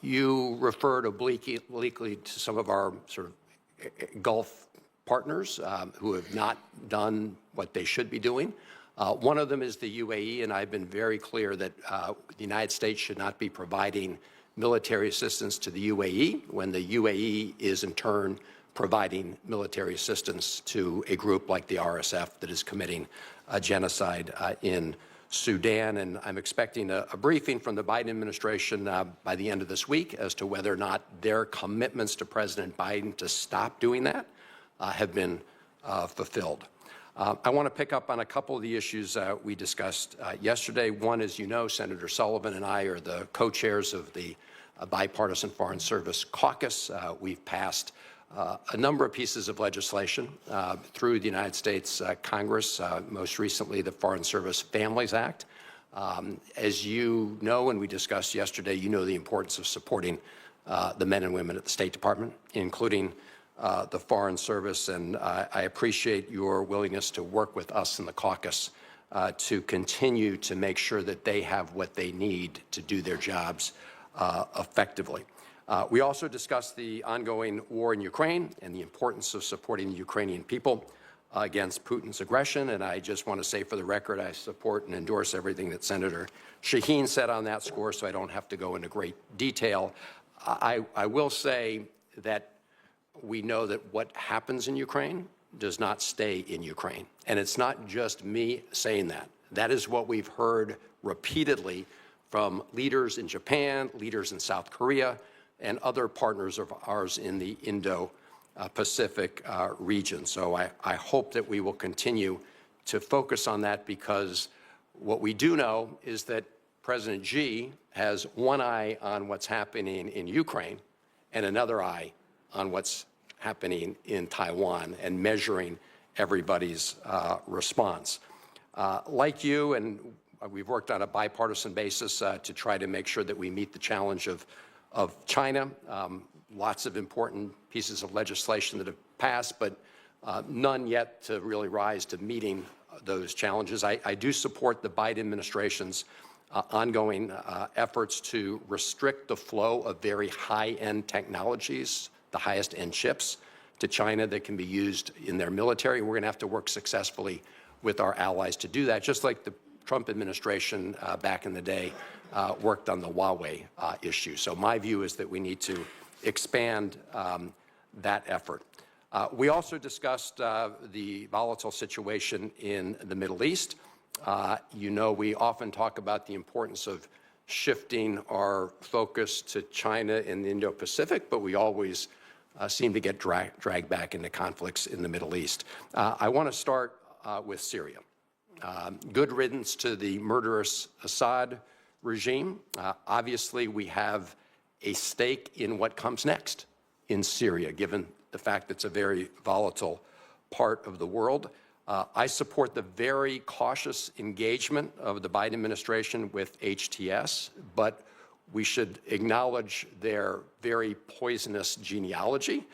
You referred obliquely to some of our sort of Gulf partners who have not done what they should be doing. One of them is the UAE, and I've been very clear that the United States should not be providing military assistance to the UAE when the UAE is in turn providing military assistance to a group like the RSF that is committing a genocide in Sudan. And I'm expecting a briefing from the Biden administration by the end of this week as to whether or not their commitments to President Biden to stop doing that have been fulfilled. I want to pick up on a couple of the issues we discussed yesterday. One, as you know, Senator Sullivan and I are the co-chairs of the Bipartisan Foreign Service Caucus. We've passed a number of pieces of legislation through the United States Congress, most recently the Foreign Service Families Act. As you know, and we discussed yesterday, you know the importance of supporting the men and women at the State Department, including the Foreign Service, and I appreciate your willingness to work with us in the caucus to continue to make sure that they have what they need to do their jobs effectively. We also discussed the ongoing war in Ukraine and the importance of supporting the Ukrainian people. against Putin's aggression. And I just want to say for the record, I support and endorse everything that Senator Shaheen said on that score, so I don't have to go into great detail. I will say that we know that what happens in Ukraine does not stay in Ukraine. And it's not just me saying that. That is what we've heard repeatedly from leaders in Japan, leaders in South Korea, and other partners of ours in the Indo-Pacific region. So I hope that we will continue to focus on that, because what we do know is that President Xi has one eye on what's happening in Ukraine and another eye on what's happening in Taiwan, and measuring everybody's response. Like you, and we've worked on a bipartisan basis to try to make sure that we meet the challenge of China. Lots of important pieces of legislation that have passed, but none yet to really rise to meeting those challenges. I do support the Biden administration's ongoing efforts to restrict the flow of very high-end technologies, the highest-end chips, to China that can be used in their military. We're going to have to work successfully with our allies to do that, just like the Trump administration back in the day worked on the Huawei issue. So my view is that we need to expand that effort. We also discussed the volatile situation in the Middle East. You know, we often talk about the importance of shifting our focus to China and the Indo-Pacific, but we always seem to get dragged back into conflicts in the Middle East. I want to start with Syria. Good riddance to the murderous Assad regime. Obviously, we have a stake in what comes next in Syria, given the fact that it's a very volatile part of the world. I support the very cautious engagement of the Biden administration with HTS, but we should acknowledge their very poisonous genealogy,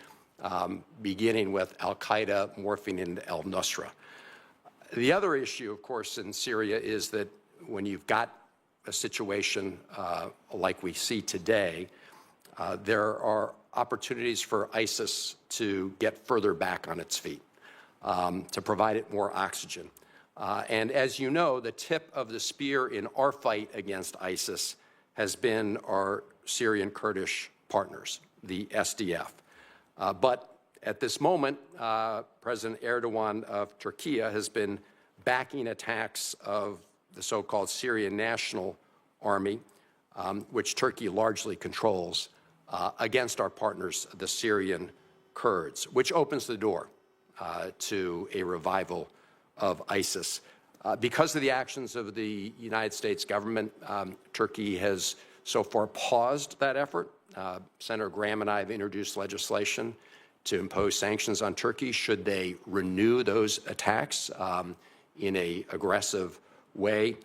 beginning with al-Qaeda morphing into al-Nusra. The other issue, of course, in Syria is that when you've got a situation like we see today, there are opportunities for ISIS to get further back on its feet, to provide it more oxygen. And as you know, the tip of the spear in our fight against ISIS has been our Syrian Kurdish partners, the SDF. But at this moment, President Erdogan of Turkey has been backing attacks of the so-called Syrian National Army, which Turkey largely controls, against our partners, the Syrian Kurds, which opens the door to a revival of ISIS. Because of the actions of the United States government, Turkey has so far paused that effort. Senator Graham and I have introduced legislation to impose sanctions on Turkey should they renew those attacks in an aggressive way.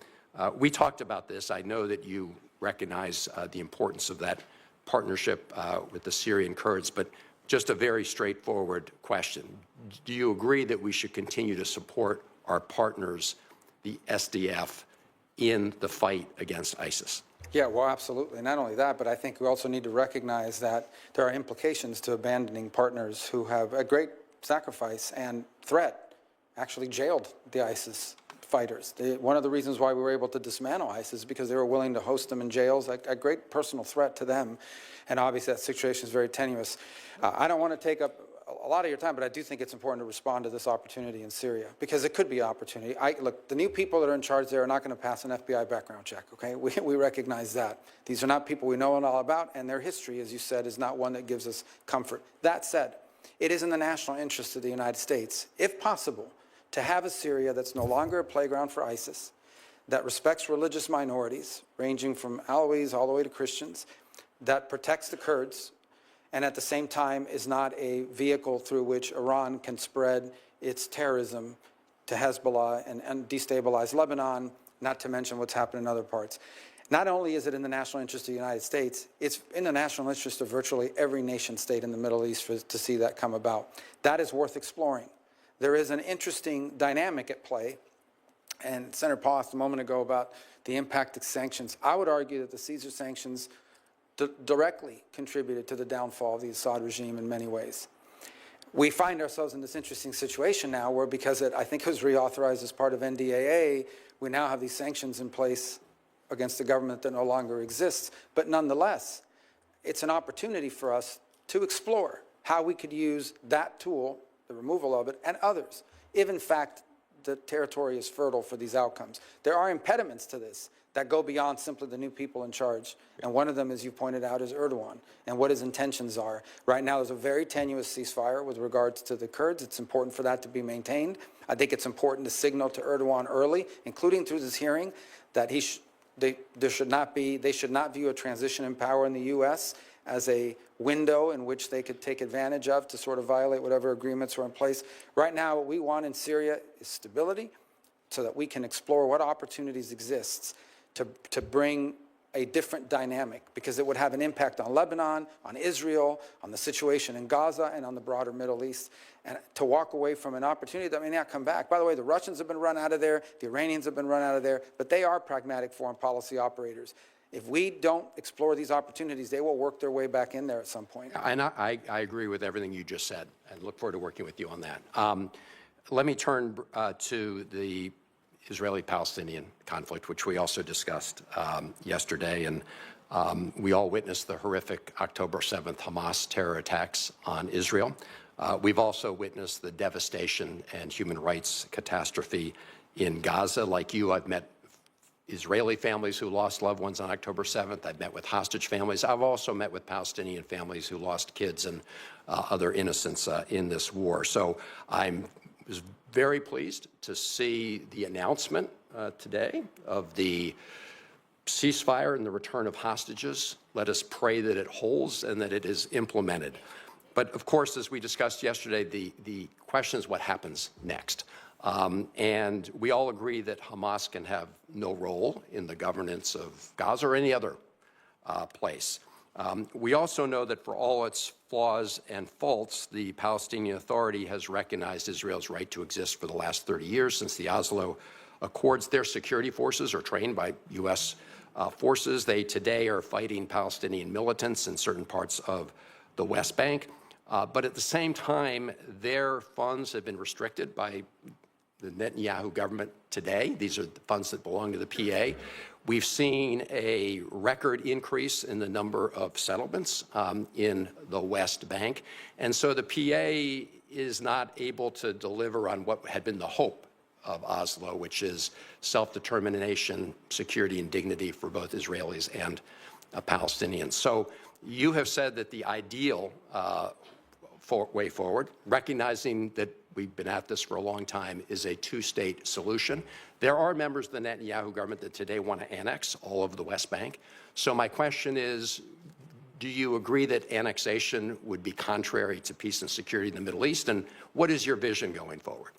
We talked about this. I know that you recognize the importance of that partnership with the Syrian Kurds, but just a very straightforward question. Do you agree that we should continue to support our partners, the SDF, in the fight against ISIS? Yeah, well, absolutely. Not only that, but I think we also need to recognize that there are implications to abandoning partners who have a great sacrifice and threat, actually jailed the ISIS fighters. One of the reasons why we were able to dismantle ISIS is because they were willing to host them in jails, a great personal threat to them. And obviously that situation is very tenuous. I don't want to take up a lot of your time, but I do think it's important to respond to this opportunity in Syria, because it could be an opportunity. Look, the new people that are in charge there are not going to pass an FBI background check, okay? We recognize that. These are not people we know all about, and their history, as you said, is not one that gives us comfort. That said, it is in the national interest of the United States, if possible, to have a Syria that's no longer a playground for ISIS, that respects religious minorities, ranging from Alawis all the way to Christians, that protects the Kurds, and at the same time is not a vehicle through which Iran can spread its terrorism to Hezbollah and destabilize Lebanon, not to mention what's happened in other parts. Not only is it in the national interest of the United States, it's in the national interest of virtually every nation state in the Middle East to see that come about. That is worth exploring. There is an interesting dynamic at play, and Senator Paul asked a moment ago about the impact of sanctions. I would argue that the Caesar sanctions directly contributed to the downfall of the Assad regime in many ways. we find ourselves in this interesting situation now where, because I think it was reauthorized as part of NDAA, we now have these sanctions in place against the government that no longer exists. But nonetheless, it's an opportunity for us to explore how we could use that tool, the removal of it, and others, if in fact the territory is fertile for these outcomes. There are impediments to this that go beyond simply the new people in charge. And one of them, as you pointed out, is Erdogan and what his intentions are. Right now, there's a very tenuous ceasefire with regards to the Kurds. It's important for that to be maintained. I think it's important to signal to Erdogan early, including through this hearing, that they should not view a transition in power in the U.S. as a window in which they could take advantage of to sort of violate whatever agreements are in place. Right now, what we want in Syria is stability so that we can explore what opportunities exist to bring a different dynamic, because it would have an impact on Lebanon, on Israel, on the situation in Gaza, and on the broader Middle East. And to walk away from an opportunity that may not come back. By the way, the Russians have been run out of there, the Iranians have been run out of there, but they are pragmatic foreign policy operators. If we don't explore these opportunities, they will work their way back in there at some point. And I agree with everything you just said, and look forward to working with you on that. Let me turn to the Israeli-Palestinian conflict, which we also discussed yesterday, and we all witnessed the horrific October 7th Hamas terror attacks on Israel. We've also witnessed the devastation and human rights catastrophe in Gaza. Like you, I've met Israeli families who lost loved ones on October 7th. I've met with hostage families. I've also met with Palestinian families who lost kids and other innocents in this war. So I was very pleased to see the announcement today of the ceasefire and the return of hostages. Let us pray that it holds and that it is implemented. But of course, as we discussed yesterday, the question is what happens next. And we all agree that Hamas can have no role in the governance of Gaza or any other place. We also know that for all its flaws and faults, the Palestinian Authority has recognized Israel's right to exist for the last 30 years since the Oslo Accords. Their security forces are trained by U.S. forces. They today are fighting Palestinian militants in certain parts of the West Bank. But at the same time, their funds have been restricted by the Netanyahu government today. These are the funds that belong to the PA. We've seen a record increase in the number of settlements in the West Bank. And so the PA is not able to deliver on what had been the hope of Oslo, which is self-determination, security, and dignity for both Israelis and Palestinians. So you have said that the ideal way forward, recognizing that we've been at this for a long time, is a two-state solution. There are members of the Netanyahu government that today want to annex all of the West Bank. So my question is, do you agree that annexation would be contrary to peace and security in the Middle East? And what is your vision going forward?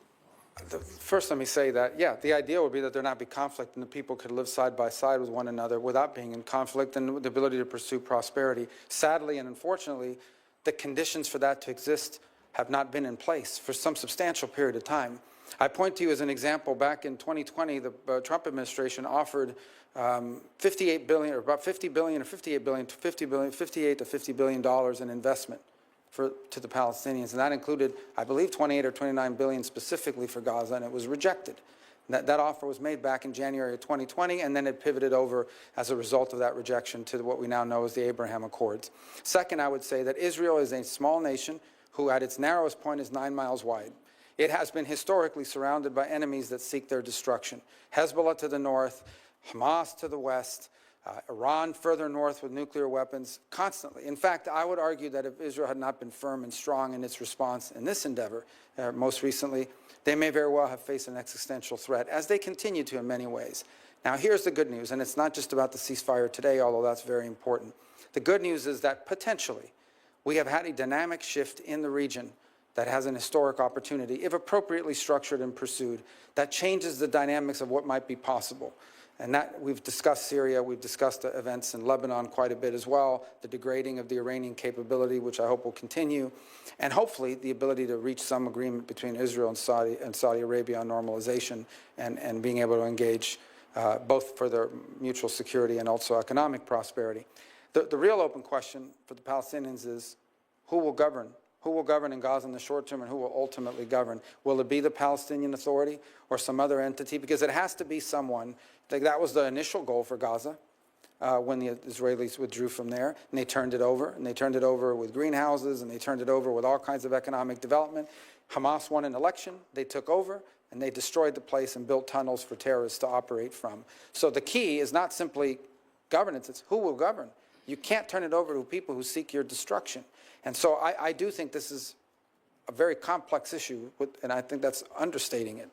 First, let me say that, yeah, the idea would be that there not be conflict and the people could live side by side with one another without being in conflict and the ability to pursue prosperity. Sadly and unfortunately, the conditions for that to exist have not been in place for some substantial period of time. I point to you as an example, back in 2020, the Trump administration offered $58 billion, or about $50 billion or $58 billion, $58 to $50 billion in investment to the Palestinians, and that included, I believe, 28 or 29 billion specifically for Gaza, and it was rejected. That offer was made back in January of 2020, and then it pivoted over as a result of that rejection to what we now know as the Abraham Accords. Second, I would say that Israel is a small nation who at its narrowest point is 9 miles wide. It has been historically surrounded by enemies that seek their destruction. Hezbollah to the north, Hamas to the west, Iran further north with nuclear weapons, constantly. In fact, I would argue that if Israel had not been firm and strong in its response in this endeavor, most recently, they may very well have faced an existential threat, as they continue to in many ways. Now, here's the good news, and it's not just about the ceasefire today, although that's very important. The good news is that potentially we have had a dynamic shift in the region that has an historic opportunity, if appropriately structured and pursued, that changes the dynamics of what might be possible. And that, we've discussed Syria, we've discussed the events in Lebanon quite a bit as well, the degrading of the Iranian capability, which I hope will continue, and hopefully the ability to reach some agreement between Israel and Saudi Arabia on normalization and being able to engage both for their mutual security and also economic prosperity. The real open question for the Palestinians is who will govern Who will govern in Gaza in the short term and who will ultimately govern? Will it be the Palestinian Authority or some other entity? Because it has to be someone. That was the initial goal for Gaza when the Israelis withdrew from there, and they turned it over. And they turned it over with greenhouses, and they turned it over with all kinds of economic development. Hamas won an election. They took over, and they destroyed the place and built tunnels for terrorists to operate from. So the key is not simply governance. It's who will govern. You can't turn it over to people who seek your destruction. And so I do think this is a very complex issue, and I think that's understating it.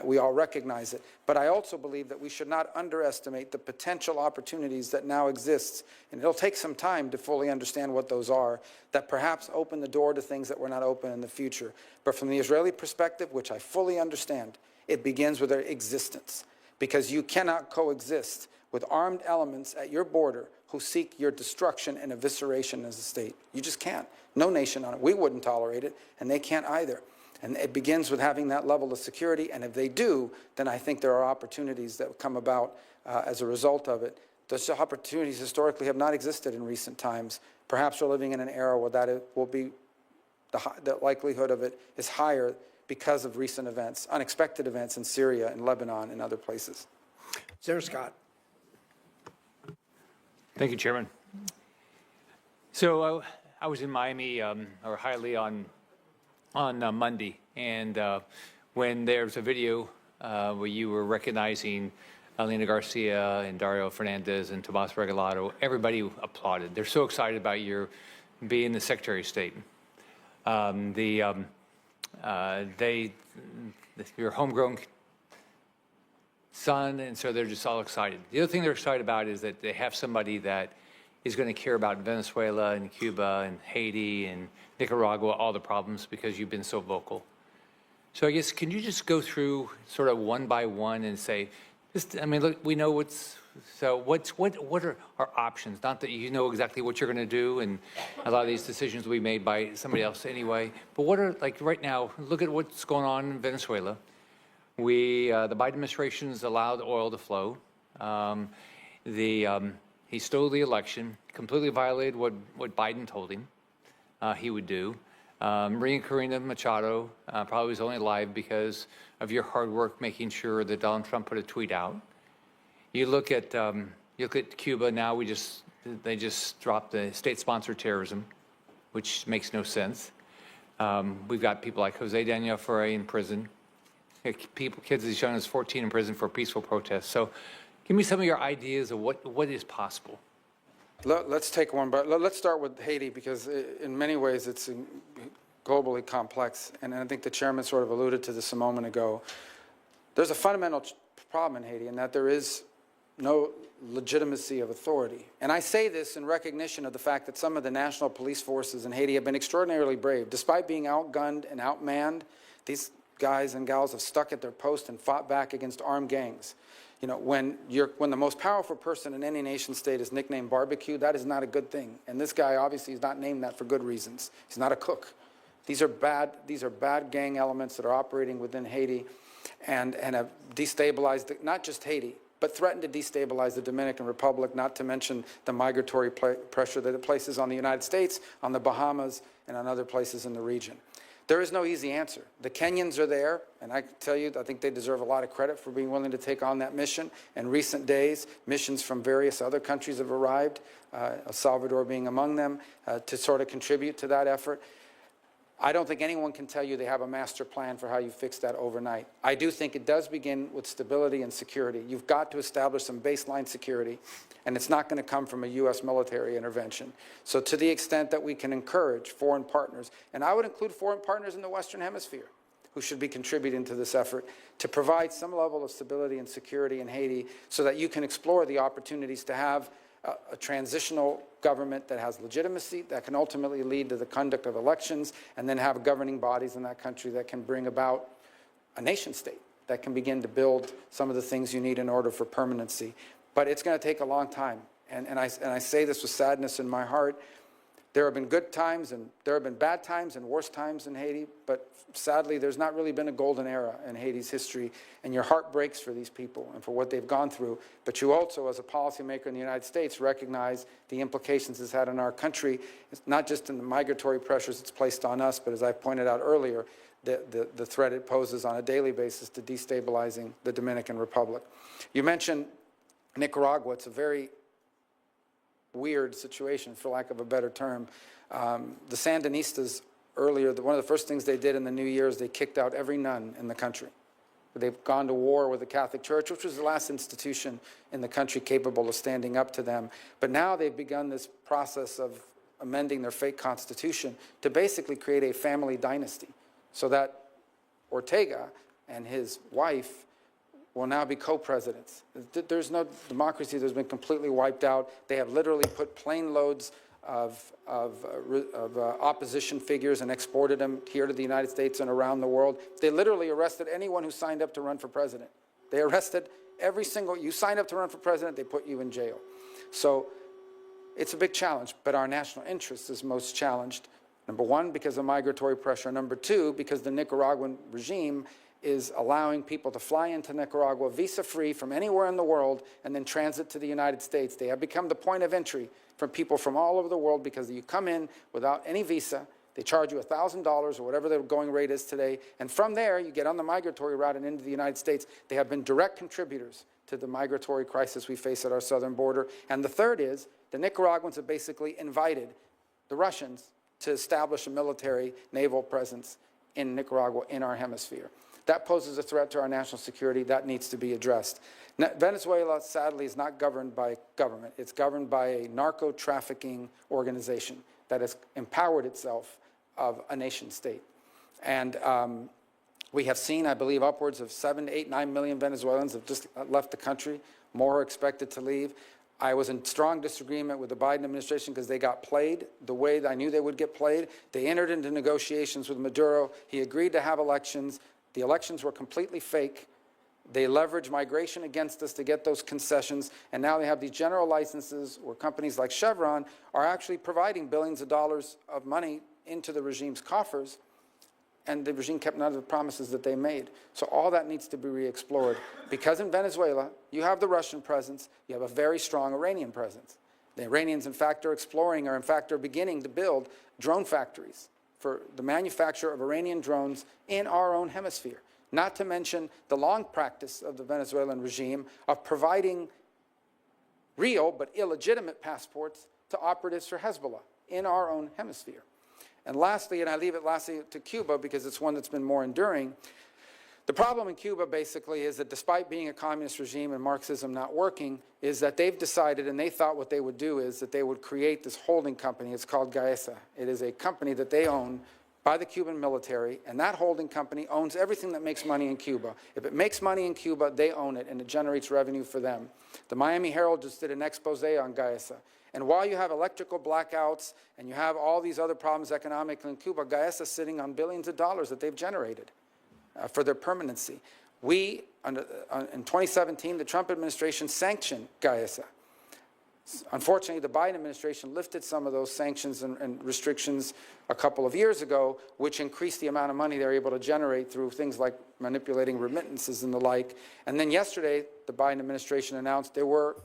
We all recognize it. But I also believe that we should not underestimate the potential opportunities that now exist. And it'll take some time to fully understand what those are, that perhaps open the door to things that were not open in the future. But from the Israeli perspective, which I fully understand, it begins with their existence. Because you cannot coexist with armed elements at your border who seek your destruction and evisceration as a state. You just can't. No nation on it. We wouldn't tolerate it, and they can't either. And it begins with having that level of security, and if they do, then I think there are opportunities that come about as a result of it. Those opportunities historically have not existed in recent times. Perhaps we're living in an era where that will be, the likelihood of it is higher because of recent events, unexpected events in Syria and Lebanon and other places. Senator Scott. Thank you, Chairman. So I was in Miami, or Hialeah on Monday, and when there's a video where you were recognizing Alina Garcia and Dario Fernandez and Tomas Regalado, everybody applauded. They're so excited about your being the Secretary of State. Your homegrown son, and so they're just all excited. The other thing they're excited about is that they have somebody that is going to care about Venezuela and Cuba and Haiti and Nicaragua, all the problems, because you've been so vocal. So I guess, can you just go through sort of one by one and say, look, we know what are our options? Not that you know exactly what you're going to do, and a lot of these decisions will be made by somebody else anyway, but what are, like right now, look at what's going on in Venezuela. The Biden administration's allowed oil to flow. He stole the election, completely violated what Biden told him he would do. Maria Corina Machado probably was only alive because of your hard work making sure that Donald Trump put a tweet out. You look at Cuba now. They just dropped the state-sponsored terrorism, which makes no sense. We've got people like Jose Daniel Ferrer in prison. Kids as young as 14 in prison for peaceful protests. So give me some of your ideas of what is possible. Let's take one, but let's start with Haiti, because in many ways it's globally complex. And I think the chairman sort of alluded to this a moment ago. There's a fundamental problem in Haiti in that there is no legitimacy of authority. And I say this in recognition of the fact that some of the national police forces in Haiti have been extraordinarily brave. Despite being outgunned and outmanned, these guys and gals have stuck at their post and fought back against armed gangs. You know, when the most powerful person in any nation state is nicknamed barbecue, that is not a good thing. And this guy obviously is not named that for good reasons. He's not a cook. These are bad gang elements that are operating within Haiti and have destabilized not just Haiti, but threatened to destabilize the Dominican Republic, not to mention the migratory pressure that it places on the United States, on the Bahamas, and on other places in the region. There is no easy answer. The Kenyans are there, and I can tell you, I think they deserve a lot of credit for being willing to take on that mission. In recent days, missions from various other countries have arrived, El Salvador being among them, to sort of contribute to that effort. I don't think anyone can tell you they have a master plan for how you fix that overnight. I do think it does begin with stability and security. You've got to establish some baseline security, and it's not going to come from a U.S. military intervention. So to the extent that we can encourage foreign partners, and I would include foreign partners in the Western Hemisphere, who should be contributing to this effort, to provide some level of stability and security in Haiti so that you can explore the opportunities to have a transitional government that has legitimacy, that can ultimately lead to the conduct of elections, and then have governing bodies in that country that can bring about a nation state that can begin to build some of the things you need in order for permanency. But it's going to take a long time. And I say this with sadness in my heart. There have been good times and there have been bad times and worse times in Haiti, but sadly, there's not really been a golden era in Haiti's history, and your heart breaks for these people and for what they've gone through. But you also, as a policymaker in the United States, recognize the implications it's had on our country, it's not just in the migratory pressures it's placed on us, but as I pointed out earlier, the threat it poses on a daily basis to destabilizing the Dominican Republic. You mentioned Nicaragua. It's a very weird situation, for lack of a better term. The Sandinistas earlier, one of the first things they did in the new year is they kicked out every nun in the country. They've gone to war with the Catholic Church, which was the last institution in the country capable of standing up to them. But now they've begun this process of amending their fake constitution to basically create a family dynasty, so that Ortega and his wife will now be co-presidents. There's no democracy that's been completely wiped out. They have literally put plane loads of opposition figures and exported them here to the United States and around the world. They literally arrested anyone who signed up to run for president. They arrested every single, you signed up to run for president, they put you in jail. So it's a big challenge, but our national interest is most challenged. Number one, because of migratory pressure. Number two, because the Nicaraguan regime is allowing people to fly into Nicaragua visa-free from anywhere in the world and then transit to the United States. They have become the point of entry for people from all over the world because you come in without any visa, they charge you $1,000 or whatever the going rate is today, and from there you get on the migratory route and into the United States. They have been direct contributors to the migratory crisis we face at our southern border. And the third is the Nicaraguans have basically invited the Russians to establish a military naval presence in Nicaragua, in our hemisphere. That poses a threat to our national security. That needs to be addressed. Venezuela, sadly, is not governed by government. It's governed by a narco-trafficking organization that has empowered itself of a nation state. And we have seen, I believe, upwards of 7, 8, 9 million Venezuelans have just left the country. More are expected to leave. I was in strong disagreement with the Biden administration because they got played the way that I knew they would get played. They entered into negotiations with Maduro. He agreed to have elections. The elections were completely fake. They leveraged migration against us to get those concessions, and now they have these general licenses where companies like Chevron are actually providing billions of dollars of money into the regime's coffers, and the regime kept none of the promises that they made. So all that needs to be re-explored, because in Venezuela, you have the Russian presence, you have a very strong Iranian presence. The Iranians, in fact, are exploring, or in fact are beginning to build drone factories for the manufacture of Iranian drones in our own hemisphere. Not to mention the long practice of the Venezuelan regime of providing real but illegitimate passports to operatives for Hezbollah in our own hemisphere. And lastly, and I leave it lastly to Cuba because it's one that's been more enduring, the problem in Cuba basically is that despite being a communist regime and Marxism not working, is that they've decided, and they thought what they would do is that they would create this holding company. It's called Gaesa. It is a company that they own by the Cuban military, and that holding company owns everything that makes money in Cuba. If it makes money in Cuba, they own it, and it generates revenue for them. The Miami Herald just did an expose on Gaesa. And while you have electrical blackouts and you have all these other problems economically in Cuba, Gaesa is sitting on billions of dollars that they've generated for their permanency. In 2017, the Trump administration sanctioned Gaesa. Unfortunately, the Biden administration lifted some of those sanctions and restrictions a couple of years ago, which increased the amount of money they're able to generate through things like manipulating remittances and the like. And then yesterday, the Biden administration announced they were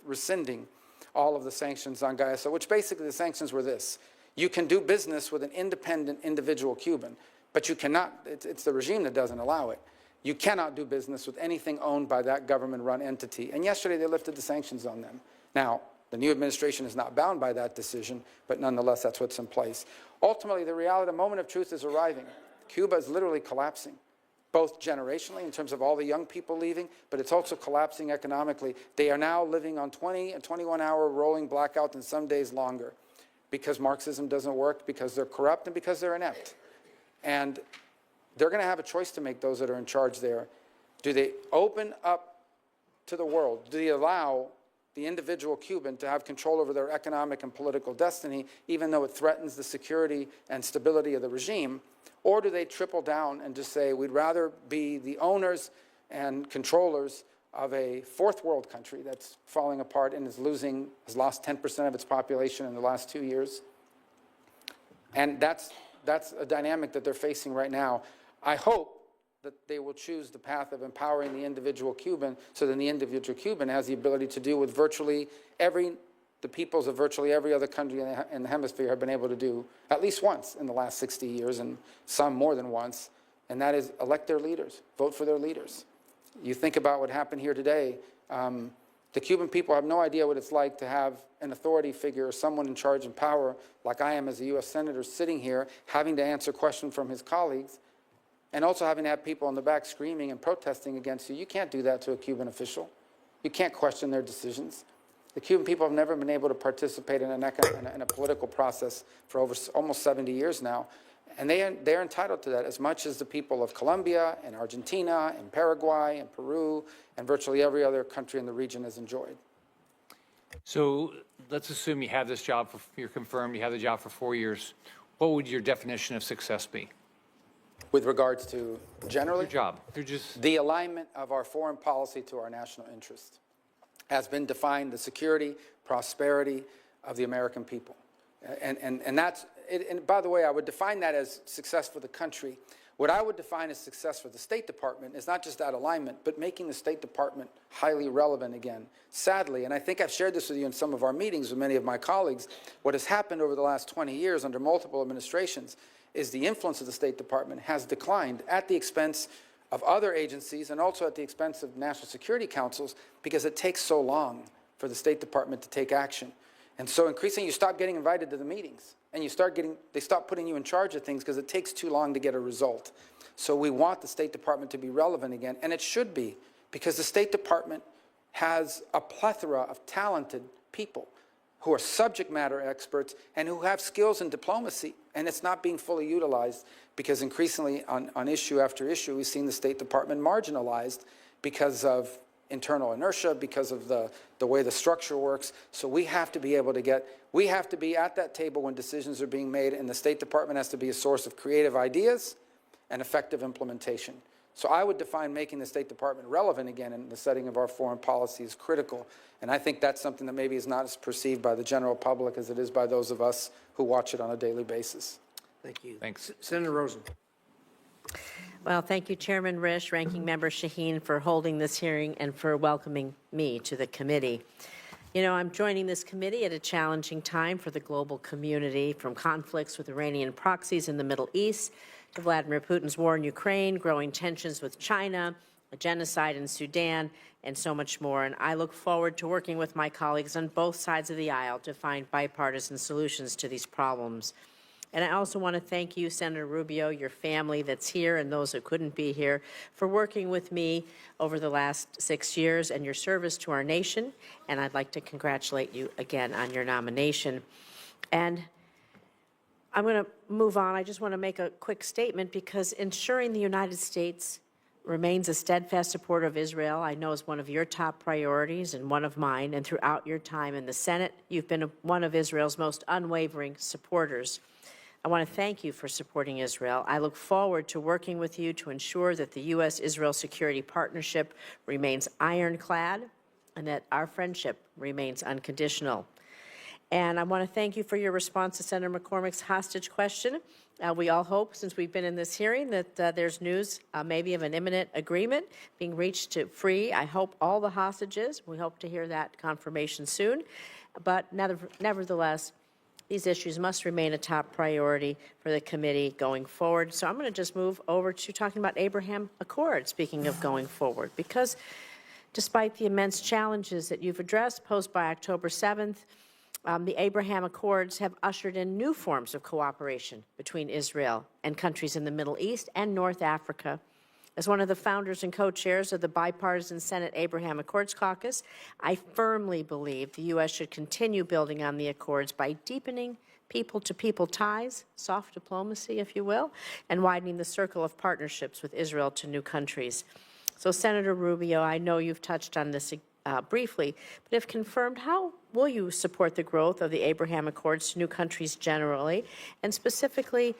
rescinding all of the sanctions on Gaesa, which basically the sanctions were this. You can do business with an independent individual Cuban, but you cannot, it's the regime that doesn't allow it. You cannot do business with anything owned by that government-run entity. And yesterday they lifted the sanctions on them. Now, the new administration is not bound by that decision, but nonetheless, that's what's in place. Ultimately, the reality, the moment of truth is arriving. Cuba is literally collapsing, both generationally in terms of all the young people leaving, but it's also collapsing economically. They are now living on 20 and 21-hour rolling blackouts and some days longer because Marxism doesn't work, because they're corrupt, and because they're inept. And they're going to have a choice to make, those that are in charge there. Do they open up to the world? Do they allow the individual Cuban to have control over their economic and political destiny, even though it threatens the security and stability of the regime? Or do they triple down and just say, we'd rather be the owners and controllers of a fourth world country that's falling apart and has lost 10% of its population in the last 2 years. And that's a dynamic that they're facing right now. I hope that they will choose the path of empowering the individual Cuban so that the individual Cuban has the ability to do what virtually the peoples of virtually every other country in the hemisphere have been able to do at least once in the last 60 years, and some more than once, and that is elect their leaders, vote for their leaders. You think about what happened here today. The Cuban people have no idea what it's like to have an authority figure or someone in charge and power, like I am as a U.S. Senator, sitting here having to answer questions from his colleagues, and also having to have people in the back screaming and protesting against you. You can't do that to a Cuban official. You can't question their decisions. The Cuban people have never been able to participate in a political process for almost 70 years now, and they're entitled to that as much as the people of Colombia and Argentina and Paraguay and Peru and virtually every other country in the region has enjoyed. So let's assume you have this job, you're confirmed, you have the job for 4 years. What would your definition of success be? With regards to generally? Your job. You're just... The alignment of our foreign policy to our national interest has been defined, the security, prosperity of the American people. And that's, and by the way, I would define that as success for the country. What I would define as success for the State Department is not just that alignment, but making the State Department highly relevant again. Sadly, and I think I've shared this with you in some of our meetings with many of my colleagues, what has happened over the last 20 years under multiple administrations is the influence of the State Department has declined at the expense of other agencies and also at the expense of national security councils because it takes so long for the State Department to take action. And so increasingly you stop getting invited to the meetings and they stop putting you in charge of things because it takes too long to get a result. So we want the State Department to be relevant again, and it should be, because the State Department has a plethora of talented people who are subject matter experts and who have skills in diplomacy, and it's not being fully utilized because increasingly on issue after issue, we've seen the State Department marginalized because of internal inertia, because of the way the structure works. So we have to be able to we have to be at that table when decisions are being made, and the State Department has to be a source of creative ideas and effective implementation. So I would define making the State Department relevant again in the setting of our foreign policy is critical. And I think that's something that maybe is not as perceived by the general public as it is by those of us who watch it on a daily basis. Thank you. Thanks. Senator Rosen. Well, thank you, Chairman Risch, Ranking Member Shaheen, for holding this hearing and for welcoming me to the committee. You know, I'm joining this committee at a challenging time for the global community, from conflicts with Iranian proxies in the Middle East to Vladimir Putin's war in Ukraine, growing tensions with China, a genocide in Sudan, and so much more. And I look forward to working with my colleagues on both sides of the aisle to find bipartisan solutions to these problems. And I also want to thank you, Senator Rubio, your family that's here, and those who couldn't be here, for working with me over the last 6 years and your service to our nation. And I'd like to congratulate you again on your nomination. And I'm going to move on. I just want to make a quick statement because ensuring the United States remains a steadfast supporter of Israel, I know, is one of your top priorities and one of mine. And throughout your time in the Senate, you've been one of Israel's most unwavering supporters. I want to thank you for supporting Israel. I look forward to working with you to ensure that the U.S.-Israel security partnership remains ironclad and that our friendship remains unconditional. And I want to thank you for your response to Senator McCormick's hostage question. We all hope, since we've been in this hearing, that there's news maybe of an imminent agreement being reached to free, I hope, all the hostages. We hope to hear that confirmation soon. But nevertheless, these issues must remain a top priority for the committee going forward. So I'm going to just move over to talking about Abraham Accord, speaking of going forward, because despite the immense challenges that you've addressed posed by October 7th, the Abraham Accords have ushered in new forms of cooperation between Israel and countries in the Middle East and North Africa. As one of the founders and co-chairs of the bipartisan Senate Abraham Accords Caucus, I firmly believe the U.S. should continue building on the accords by deepening people-to-people ties, soft diplomacy, if you will, and widening the circle of partnerships with Israel to new countries. So, Senator Rubio, I know you've touched on this briefly, but if confirmed, how will you support the growth of the Abraham Accords to new countries generally, and specifically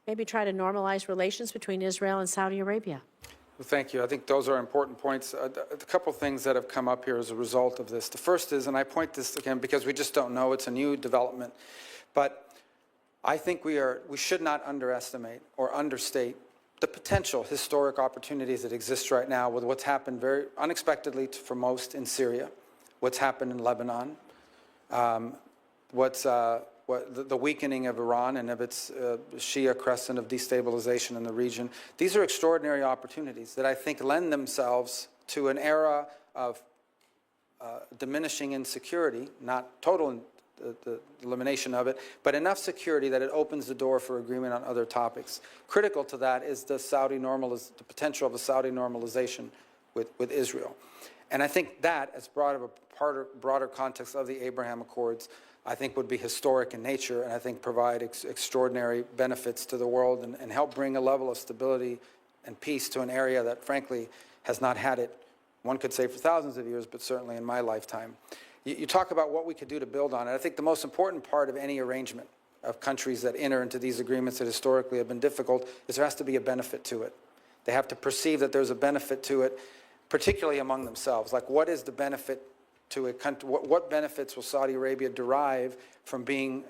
maybe try to normalize relations between Israel and Saudi Arabia? Well, thank you. I think those are important points. A couple things that have come up here as a result of this. The first is, and I point this again because we just don't know, it's a new development, but I think we should not underestimate or understate the potential historic opportunities that exist right now with what's happened very unexpectedly for most in Syria, what's happened in Lebanon, the weakening of Iran and of its Shia crescent of destabilization in the region. These are extraordinary opportunities that I think lend themselves to an era of diminishing insecurity, not total the elimination of it, but enough security that it opens the door for agreement on other topics. Critical to that is the potential of a Saudi normalization with Israel. And I think that, as broader context of the Abraham Accords, I think would be historic in nature and I think provide extraordinary benefits to the world and help bring a level of stability and peace to an area that, frankly, has not had it, one could say, for thousands of years, but certainly in my lifetime. You talk about what we could do to build on it. I think the most important part of any arrangement of countries that enter into these agreements that historically have been difficult is there has to be a benefit to it. They have to perceive that there's a benefit to it, particularly among themselves. Like, what is the benefit to a country? What benefits will Saudi Arabia derive from being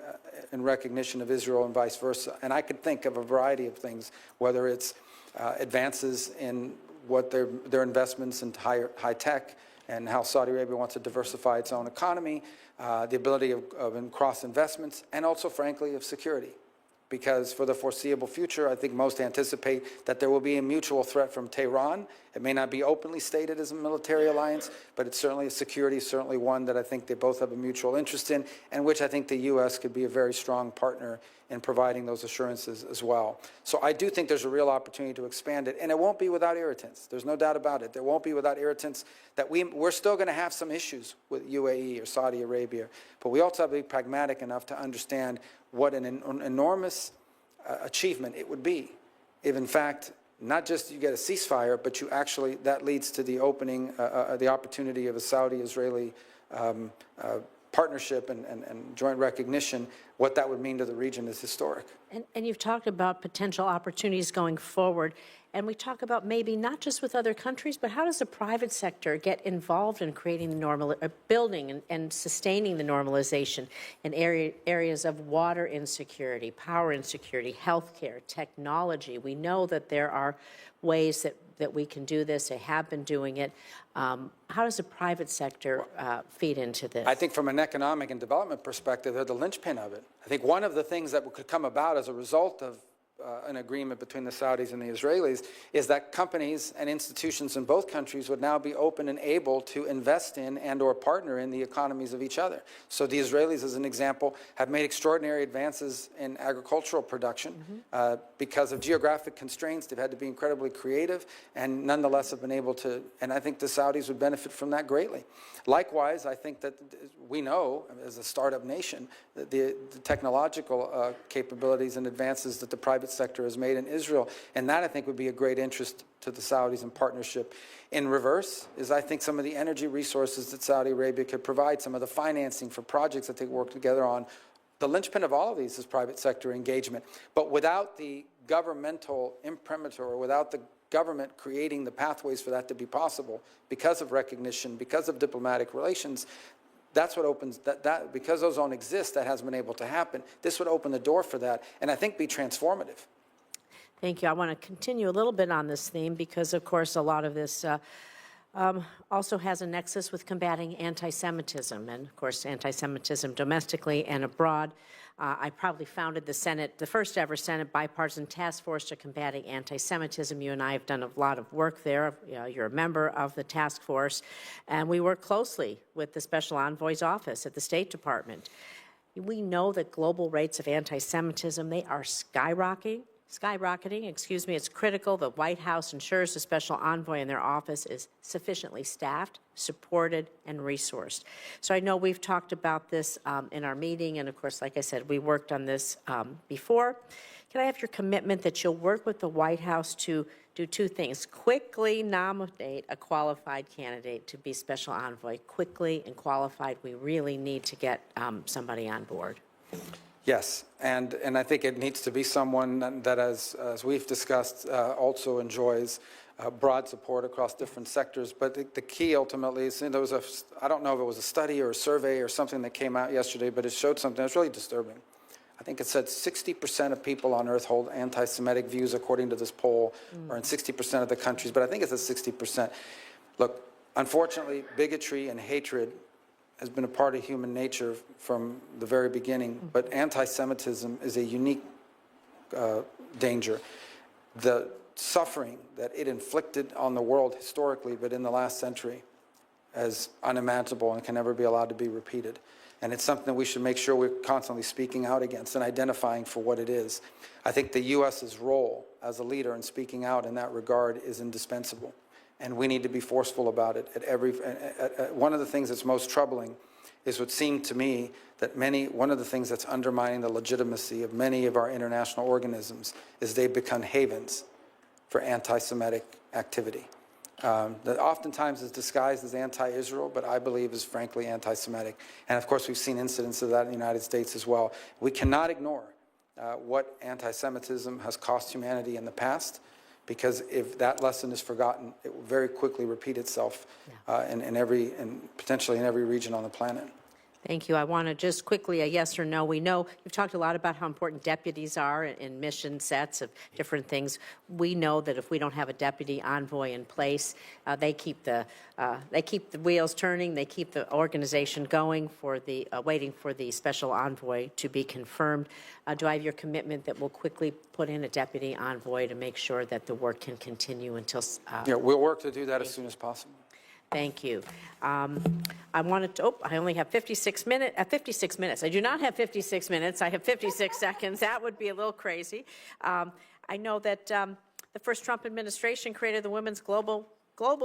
in recognition of Israel and vice versa? And I could think of a variety of things, whether it's advances in what their investments in high tech, and how Saudi Arabia wants to diversify its own economy, the ability of cross investments, and also, frankly, of security. Because for the foreseeable future, I think most anticipate that there will be a mutual threat from Tehran. It may not be openly stated as a military alliance, but it's certainly security, certainly one that I think they both have a mutual interest in, and which I think the U.S. could be a very strong partner in providing those assurances as well. So I do think there's a real opportunity to expand it, and it won't be without irritants. There's no doubt about it. There won't be without irritants. That we're still going to have some issues with UAE or Saudi Arabia, but we also have to be pragmatic enough to understand what an enormous achievement it would be if, in fact, not just you get a ceasefire, but you actually, that leads to the opening, the opportunity of a Saudi-Israeli partnership and joint recognition. What that would mean to the region is historic. And you've talked about potential opportunities going forward, and we talk about maybe not just with other countries, but how does the private sector get involved in creating the building and sustaining the normalization in areas of water insecurity, power insecurity, healthcare, technology? We know that there are ways that we can do this. They have been doing it. How does the private sector feed into this? I think from an economic and development perspective, they're the linchpin of it. I think one of the things that could come about as a result of an agreement between the Saudis and the Israelis is that companies and institutions in both countries would now be open and able to invest in and or partner in the economies of each other. So the Israelis, as an example, have made extraordinary advances in agricultural production. Because of geographic constraints, they've had to be incredibly creative and nonetheless have been able to, and I think the Saudis would benefit from that greatly. Likewise, I think that we know, as a startup nation, that the technological capabilities and advances that the private sector has made in Israel, and that I think would be a great interest to the Saudis in partnership. In reverse is, I think, some of the energy resources that Saudi Arabia could provide, some of the financing for projects that they work together on. The linchpin of all of these is private sector engagement. But without the governmental imprimatur, or without the government creating the pathways for that to be possible, because of recognition, because of diplomatic relations, that's what opens, because those don't exist, that hasn't been able to happen. This would open the door for that, and I think be transformative. Thank you. I want to continue a little bit on this theme because, of course, a lot of this also has a nexus with combating anti-Semitism, and, of course, anti-Semitism domestically and abroad. I probably founded the Senate, the first ever Senate bipartisan task force to combating anti-Semitism. You and I have done a lot of work there. You're a member of the task force, and we work closely with the Special Envoy's office at the State Department. We know that global rates of anti-Semitism, they are skyrocketing. It's critical the White House ensures the Special Envoy in their office is sufficiently staffed, supported, and resourced. So I know we've talked about this in our meeting, and of course, like I said, we worked on this before. Can I have your commitment that you'll work with the White House to do two things? Quickly nominate a qualified candidate to be Special Envoy. Quickly and qualified. We really need to get somebody on board. Yes, and I think it needs to be someone that, as we've discussed, also enjoys broad support across different sectors. But the key ultimately is there was I don't know if it was a study or a survey or something that came out yesterday, but it showed something that's really disturbing. I think it said 60% of people on Earth hold anti-Semitic views, according to this poll, or in 60% of the countries, but I think it's at 60%. Look, unfortunately, bigotry and hatred has been a part of human nature from the very beginning, but anti-Semitism is a unique danger. The suffering that it inflicted on the world historically, but in the last century, is unimaginable and can never be allowed to be repeated. And it's something that we should make sure we're constantly speaking out against and identifying for what it is. I think the U.S.'s role as a leader in speaking out in that regard is indispensable. And we need to be forceful about it. One of the things that's most troubling is what seemed to me that one of the things that's undermining the legitimacy of many of our international organisms is they've become havens for anti-Semitic activity. That oftentimes is disguised as anti-Israel, but I believe is frankly anti-Semitic. And of course, we've seen incidents of that in the United States as well. We cannot ignore what anti-Semitism has cost humanity in the past, because if that lesson is forgotten, it will very quickly repeat itself potentially in every region on the planet. Thank you. I want to just quickly, a yes or no. We know you've talked a lot about how important deputies are in mission sets of different things. We know that if we don't have a deputy envoy in place, they keep the wheels turning. They keep the organization going for waiting for the special envoy to be confirmed. Do I have your commitment that we'll quickly put in a deputy envoy to make sure that the work can continue until? Yeah, we'll work to do that as soon as possible. Thank you. I wanted to, I only have 56 minutes. I do not have 56 minutes. I have 56 seconds. That would be a little crazy. I know that the first Trump administration created the Women's Global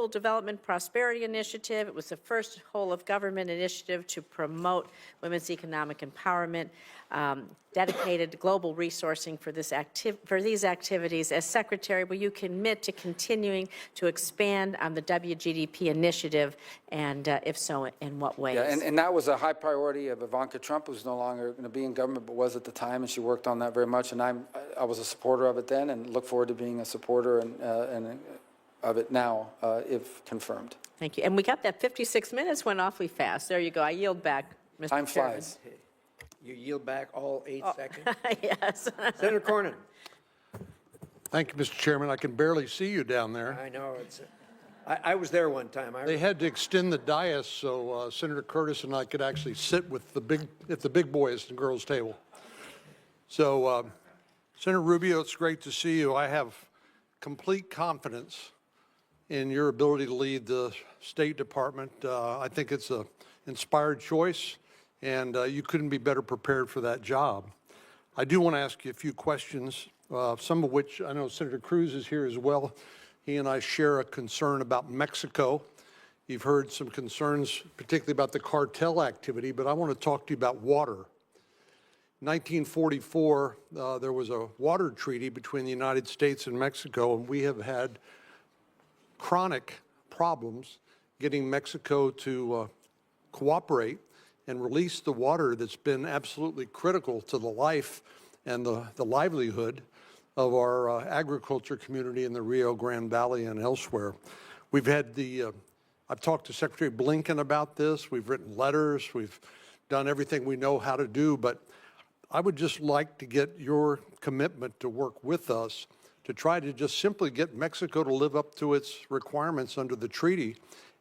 Development Prosperity Initiative. It was the first whole-of-government initiative to promote women's economic empowerment, dedicated global resourcing for these activities. As Secretary, will you commit to continuing to expand on the WGDP initiative, and if so, in what ways? Yeah, and that was a high priority of Ivanka Trump, who's no longer going to be in government, but was at the time, and she worked on that very much. And I was a supporter of it then, and look forward to being a supporter of it now, if confirmed. Thank you. And we got that 56 minutes went awfully fast. There you go. I yield back, Mr. Time Chairman. flies. You yield back all 8 seconds? Yes. Senator Cornyn. Thank you, Mr. Chairman. I can barely see you down there. I know. I was there one time. They had to extend the dais so Senator Curtis and I could actually sit with at the big boys and girls table. So, Senator Rubio, it's great to see you. I have complete confidence in your ability to lead the State Department. I think it's an inspired choice, and you couldn't be better prepared for that job. I do want to ask you a few questions, some of which I know Senator Cruz is here as well. He and I share a concern about Mexico. You've heard some concerns, particularly about the cartel activity, but I want to talk to you about water. In 1944, there was a water treaty between the United States and Mexico, and we have had chronic problems getting Mexico to cooperate and release the water that's been absolutely critical to the life and the livelihood of our agriculture community in the Rio Grande Valley and elsewhere. We've had I've talked to Secretary Blinken about this. We've written letters. We've done everything we know how to do, but I would just like to get your commitment to work with us to try to just simply get Mexico to live up to its requirements under the treaty,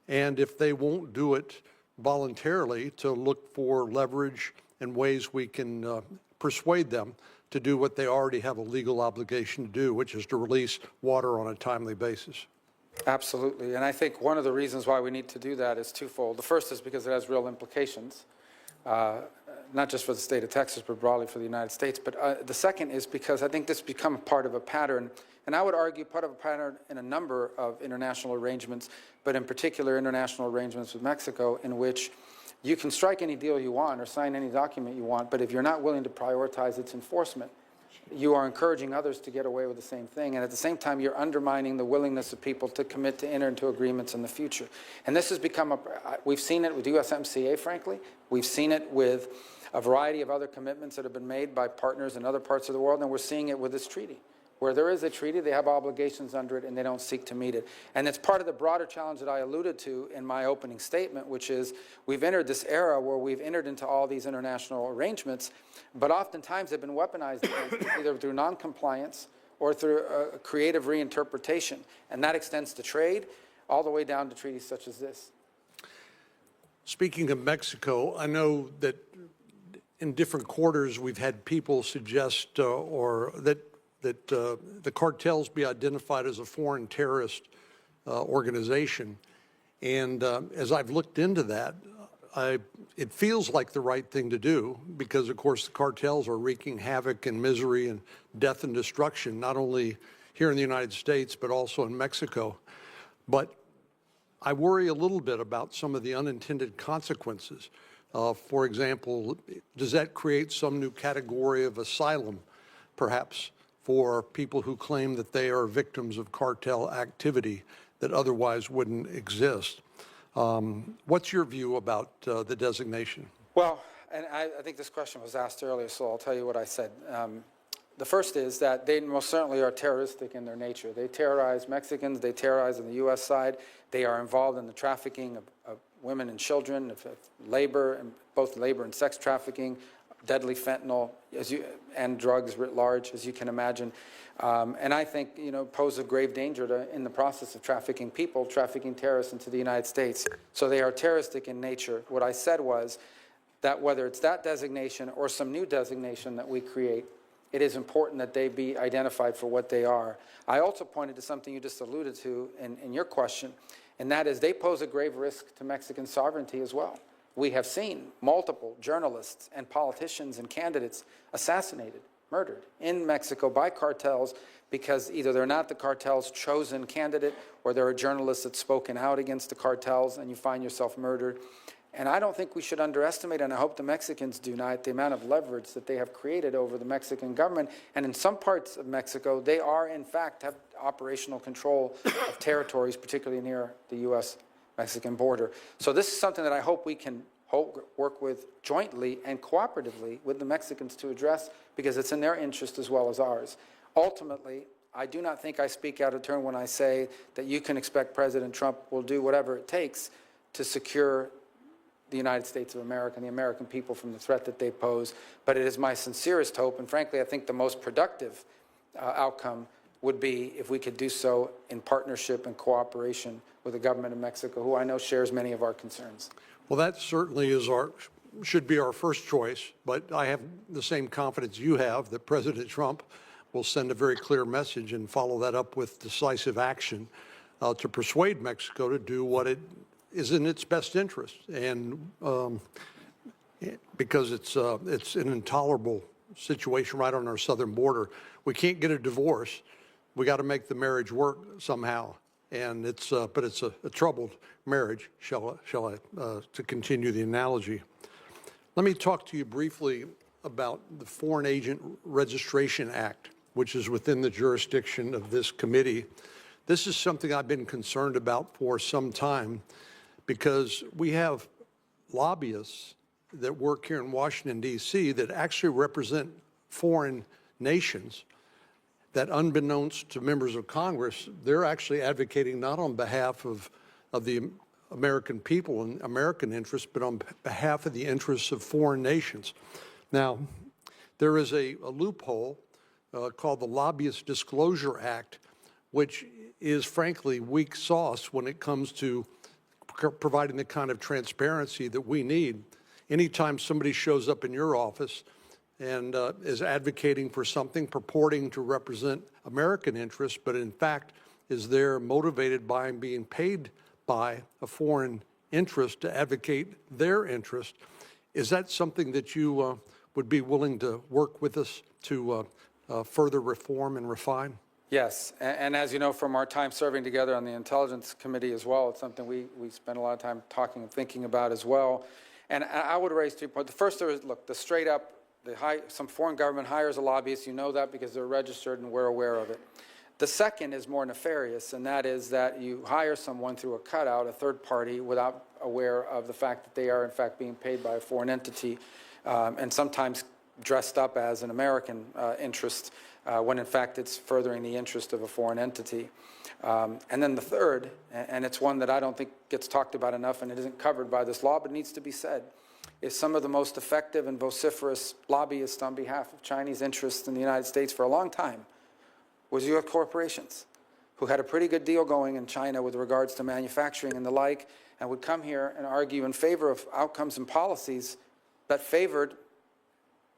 and if they won't do it voluntarily, to look for leverage and ways we can persuade them to do what they already have a legal obligation to do, which is to release water on a timely basis. Absolutely, and I think one of the reasons why we need to do that is twofold. The first is because it has real implications, not just for the state of Texas, but broadly for the United States. But the second is because I think this has become part of a pattern, and I would argue part of a pattern in a number of international arrangements, but in particular international arrangements with Mexico, in which you can strike any deal you want or sign any document you want, but if you're not willing to prioritize its enforcement, you are encouraging others to get away with the same thing, and at the same time, you're undermining the willingness of people to commit to enter into agreements in the future. And this has become we've seen it with USMCA, frankly. We've seen it with a variety of other commitments that have been made by partners in other parts of the world, and we're seeing it with this treaty. Where there is a treaty, they have obligations under it, and they don't seek to meet it. And it's part of the broader challenge that I alluded to in my opening statement, which is we've entered this era where we've entered into all these international arrangements, but oftentimes they've been weaponized either through noncompliance or through a creative reinterpretation. And that extends to trade all the way down to treaties such as this. Speaking of Mexico, I know that in different quarters we've had people suggest that the cartels be identified as a foreign terrorist organization. And as I've looked into that, it feels like the right thing to do because, of course, the cartels are wreaking havoc and misery and death and destruction, not only here in the United States, but also in Mexico. But I worry a little bit about some of the unintended consequences. For example, does that create some new category of asylum, perhaps, for people who claim that they are victims of cartel activity that otherwise wouldn't exist? What's your view about the designation? Well, and I think this question was asked earlier, so I'll tell you what I said. The first is that they most certainly are terroristic in their nature. They terrorize Mexicans, they terrorize on the U.S. side. They are involved in the trafficking of women and children, of labor, and both labor and sex trafficking, deadly fentanyl, and drugs writ large, as you can imagine. And I think, pose a grave danger in the process of trafficking people, trafficking terrorists into the United States. So they are terroristic in nature. What I said was that whether it's that designation or some new designation that we create, it is important that they be identified for what they are. I also pointed to something you just alluded to in your question, and that is they pose a grave risk to Mexican sovereignty as well. We have seen multiple journalists and politicians and candidates assassinated, murdered in Mexico by cartels because either they're not the cartel's chosen candidate or they're a journalist that's spoken out against the cartels and you find yourself murdered. And I don't think we should underestimate, and I hope the Mexicans do not, the amount of leverage that they have created over the Mexican government. And in some parts of Mexico, they are, in fact, have operational control of territories, particularly near the U.S.-Mexican border. So this is something that I hope we can work with jointly and cooperatively with the Mexicans to address, because it's in their interest as well as ours. Ultimately, I do not think I speak out of turn when I say that you can expect President Trump will do whatever it takes to secure the United States of America and the American people from the threat that they pose. But it is my sincerest hope, and frankly, I think the most productive outcome would be if we could do so in partnership and cooperation with the government of Mexico, who I know shares many of our concerns. Well, that certainly should be our first choice, but I have the same confidence you have that President Trump will send a very clear message and follow that up with decisive action to persuade Mexico to do what it is in its best interest, and because it's an intolerable situation right on our southern border. We can't get a divorce. We got to make the marriage work somehow, and but it's a troubled marriage. Shall I to continue the analogy? Let me talk to you briefly about the Foreign Agent Registration Act, which is within the jurisdiction of this committee. This is something I've been concerned about for some time, because we have lobbyists that work here in Washington, D.C. that actually represent foreign nations that, unbeknownst to members of Congress, they're actually advocating not on behalf of the American people and American interests, but on behalf of the interests of foreign nations. Now, there is a loophole called the Lobbyist Disclosure Act, which is frankly weak sauce when it comes to providing the kind of transparency that we need. Anytime somebody shows up in your office and is advocating for something purporting to represent American interests, but in fact is there motivated by and being paid by a foreign interest to advocate their interest, is that something that you would be willing to work with us to further reform and refine? Yes, and as you know from our time serving together on the Intelligence Committee as well, it's something we spend a lot of time talking and thinking about as well. And I would raise 3 points. The first is, look, the straight up, some foreign government hires a lobbyist. You know that because they're registered and we're aware of it. The second is more nefarious, and that is that you hire someone through a cutout, a third party, without aware of the fact that they are in fact being paid by a foreign entity, and sometimes dressed up as an American interest when in fact it's furthering the interest of a foreign entity. And then the third, and it's one that I don't think gets talked about enough and it isn't covered by this law but needs to be said, is some of the most effective and vociferous lobbyists on behalf of Chinese interests in the United States for a long time was U.S. corporations who had a pretty good deal going in China with regards to manufacturing and the like, and would come here and argue in favor of outcomes and policies that favored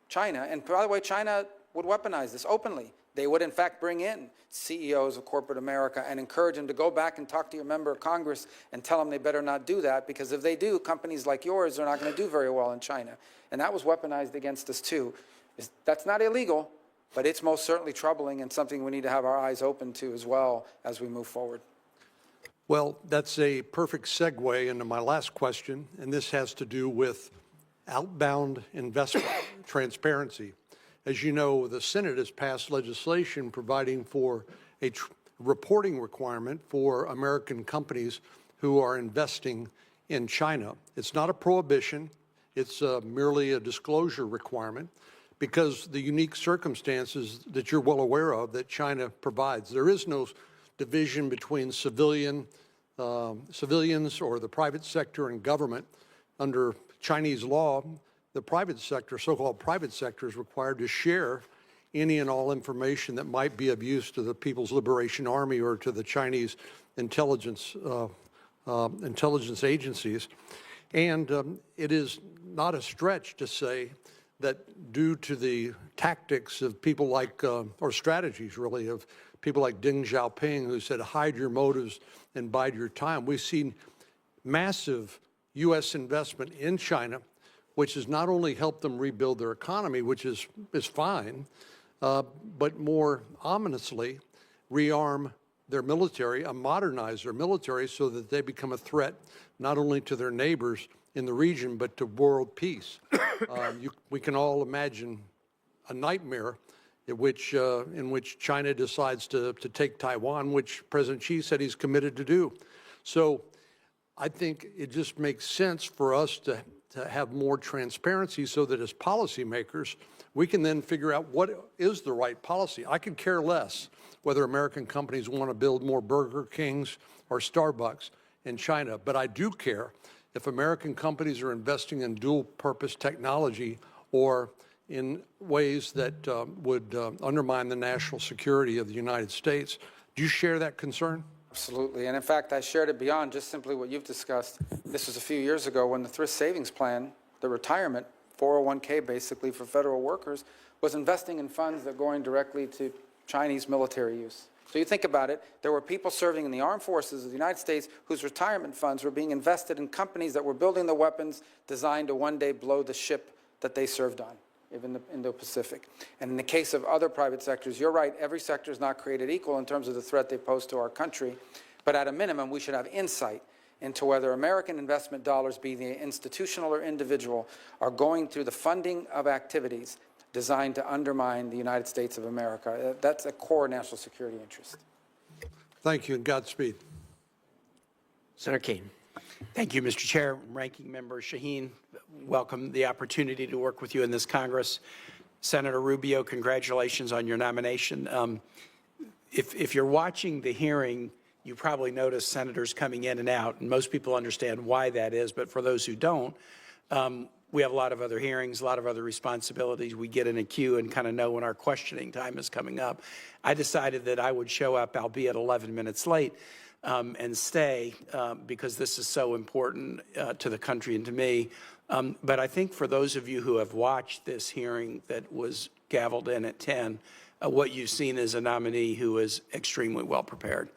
China. And by the way, China would weaponize this openly. They would, in fact, bring in CEOs of corporate America and encourage them to go back and talk to your member of Congress and tell them they better not do that, because if they do, companies like yours are not going to do very well in China. And that was weaponized against us, too. That's not illegal, but it's most certainly troubling and something we need to have our eyes open to as well as we move forward. Well, that's a perfect segue into my last question, and this has to do with outbound investment transparency. As you know, the Senate has passed legislation providing for a reporting requirement for American companies who are investing in China. It's not a prohibition. It's merely a disclosure requirement because the unique circumstances that you're well aware of that China provides. There is no division between civilians or the private sector and government. Under Chinese law, the private sector, so-called private sector, is required to share any and all information that might be of use to the People's Liberation Army or to the Chinese intelligence agencies. And it is not a stretch to say that due to the tactics of people like, or strategies really, of people like Deng Xiaoping, who said, hide your motives and bide your time, we've seen massive U.S. investment in China, which has not only helped them rebuild their economy, which is fine, but more ominously rearm their military, modernize their military so that they become a threat not only to their neighbors in the region, but to world peace. We can all imagine a nightmare in which China decides to take Taiwan, which President Xi said he's committed to do. So I think it just makes sense for us to have more transparency so that as policymakers, we can then figure out what is the right policy. I could care less whether American companies want to build more Burger Kings or Starbucks in China, but I do care if American companies are investing in dual-purpose technology or in ways that would undermine the national security of the United States. Do you share that concern? Absolutely. And in fact, I shared it beyond just simply what you've discussed. This was a few years ago when the Thrift Savings Plan, the retirement, 401k basically for federal workers, was investing in funds that are going directly to Chinese military use. So you think about it, there were people serving in the armed forces of the United States whose retirement funds were being invested in companies that were building the weapons designed to one day blow the ship that they served on, even the Indo-Pacific. And in the case of other private sectors, you're right, every sector is not created equal in terms of the threat they pose to our country. But at a minimum, we should have insight into whether American investment dollars, be they institutional or individual, are going through the funding of activities designed to undermine the United States of America. That's a core national security interest. Thank you, and Godspeed. Senator Kaine. Thank you, Mr. Chair. Ranking Member Shaheen, welcome the opportunity to work with you in this Congress. Senator Rubio, congratulations on your nomination. If you're watching the hearing, you probably noticed senators coming in and out, and most people understand why that is, but for those who don't, we have a lot of other hearings, a lot of other responsibilities. We get in a queue and kind of know when our questioning time is coming up. I decided that I would show up, albeit 11 minutes late, and stay because this is so important to the country and to me. But I think for those of you who have watched this hearing that was gavelled in at 10, what you've seen is a nominee who is extremely well prepared.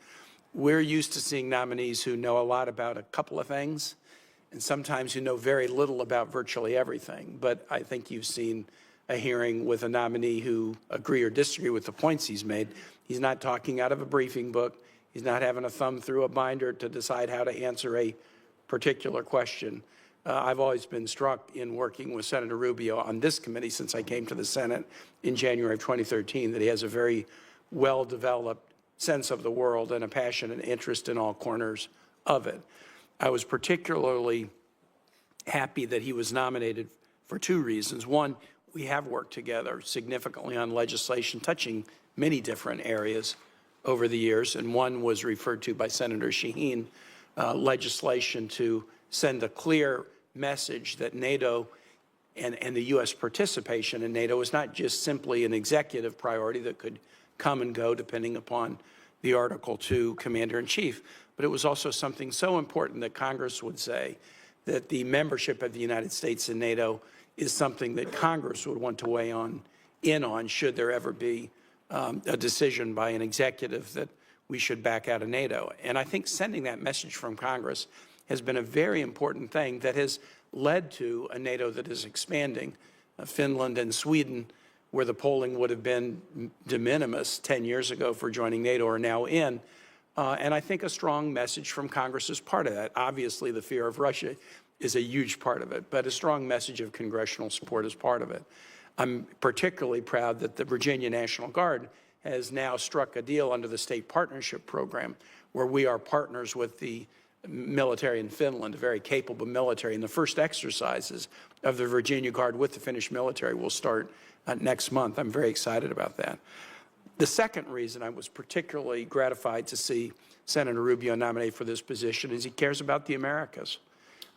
We're used to seeing nominees who know a lot about a couple of things, and sometimes who know very little about virtually everything. But I think you've seen a hearing with a nominee who agree or disagree with the points he's made. He's not talking out of a briefing book. He's not having a thumb through a binder to decide how to answer a particular question. I've always been struck in working with Senator Rubio on this committee since I came to the Senate in January of 2013 that he has a very well-developed sense of the world and a passion and interest in all corners of it. I was particularly happy that he was nominated for two reasons. One, we have worked together significantly on legislation touching many different areas over the years, and one was referred to by Senator Shaheen, legislation to send a clear message that NATO and the U.S. participation in NATO is not just simply an executive priority that could come and go depending upon the Article II Commander-in-Chief, but it was also something so important that Congress would say that the membership of the United States in NATO is something that Congress would want to weigh in on should there ever be a decision by an executive that we should back out of NATO. And I think sending that message from Congress has been a very important thing that has led to a NATO that is expanding. Finland and Sweden, where the polling would have been de minimis 10 years ago for joining NATO, are now in. And I think a strong message from Congress is part of that. Obviously, the fear of Russia is a huge part of it, but a strong message of congressional support is part of it. I'm particularly proud that the Virginia National Guard has now struck a deal under the State Partnership Program where we are partners with the military in Finland, a very capable military. And the first exercises of the Virginia Guard with the Finnish military will start next month. I'm very excited about that. The second reason I was particularly gratified to see Senator Rubio nominate for this position is he cares about the Americas.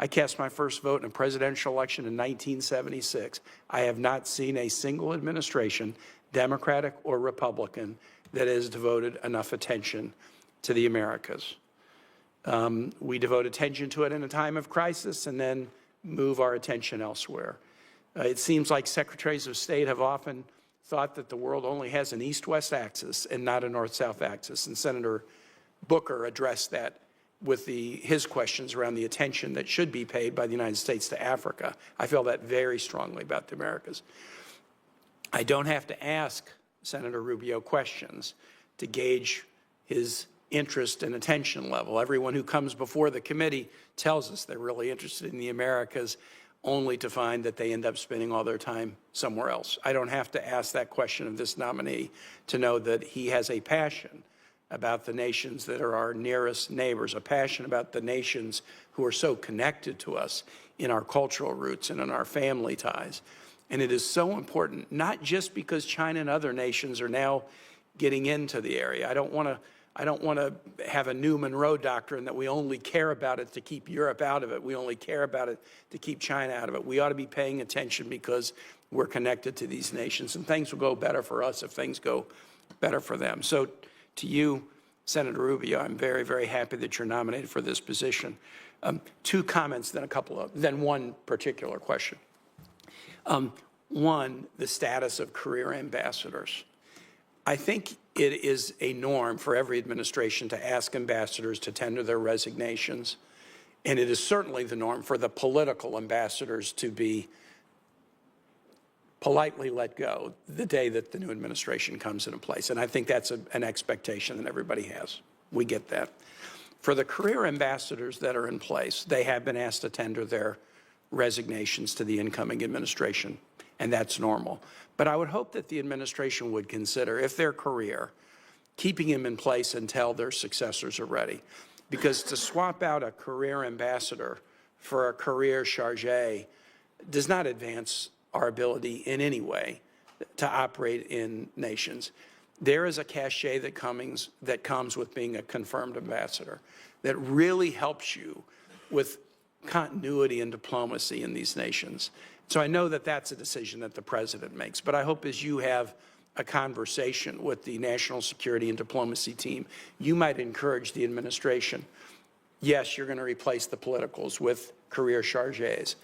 I cast my first vote in a presidential election in 1976. I have not seen a single administration, Democratic or Republican, that has devoted enough attention to the Americas. We devote attention to it in a time of crisis and then move our attention elsewhere. It seems like secretaries of state have often thought that the world only has an east-west axis and not a north-south axis, and Senator Booker addressed that with his questions around the attention that should be paid by the United States to Africa. I feel that very strongly about the Americas. I don't have to ask Senator Rubio questions to gauge his interest and attention level. Everyone who comes before the committee tells us they're really interested in the Americas, only to find that they end up spending all their time somewhere else. I don't have to ask that question of this nominee to know that he has a passion about the nations that are our nearest neighbors, a passion about the nations who are so connected to us in our cultural roots and in our family ties. And it is so important, not just because China and other nations are now getting into the area. I don't want to have a new Monroe doctrine that we only care about it to keep Europe out of it. We only care about it to keep China out of it. We ought to be paying attention because we're connected to these nations, and things will go better for us if things go better for them. So to you, Senator Rubio, I'm very, very happy that you're nominated for this position. Two comments, then one particular question. One, the status of career ambassadors. I think it is a norm for every administration to ask ambassadors to tender their resignations, and it is certainly the norm for the political ambassadors to be politely let go the day that the new administration comes into place. And I think that's an expectation that everybody has. We get that. For the career ambassadors that are in place, they have been asked to tender their resignations to the incoming administration, and that's normal. But I would hope that the administration would consider, if their career, keeping him in place until their successors are ready. Because to swap out a career ambassador for a career chargé does not advance our ability in any way to operate in nations. There is a cachet that comes with being a confirmed ambassador that really helps you with continuity and diplomacy in these nations. So I know that that's a decision that the president makes, but I hope as you have a conversation with the national security and diplomacy team, you might encourage the administration, yes, you're going to replace the politicals with career chargés,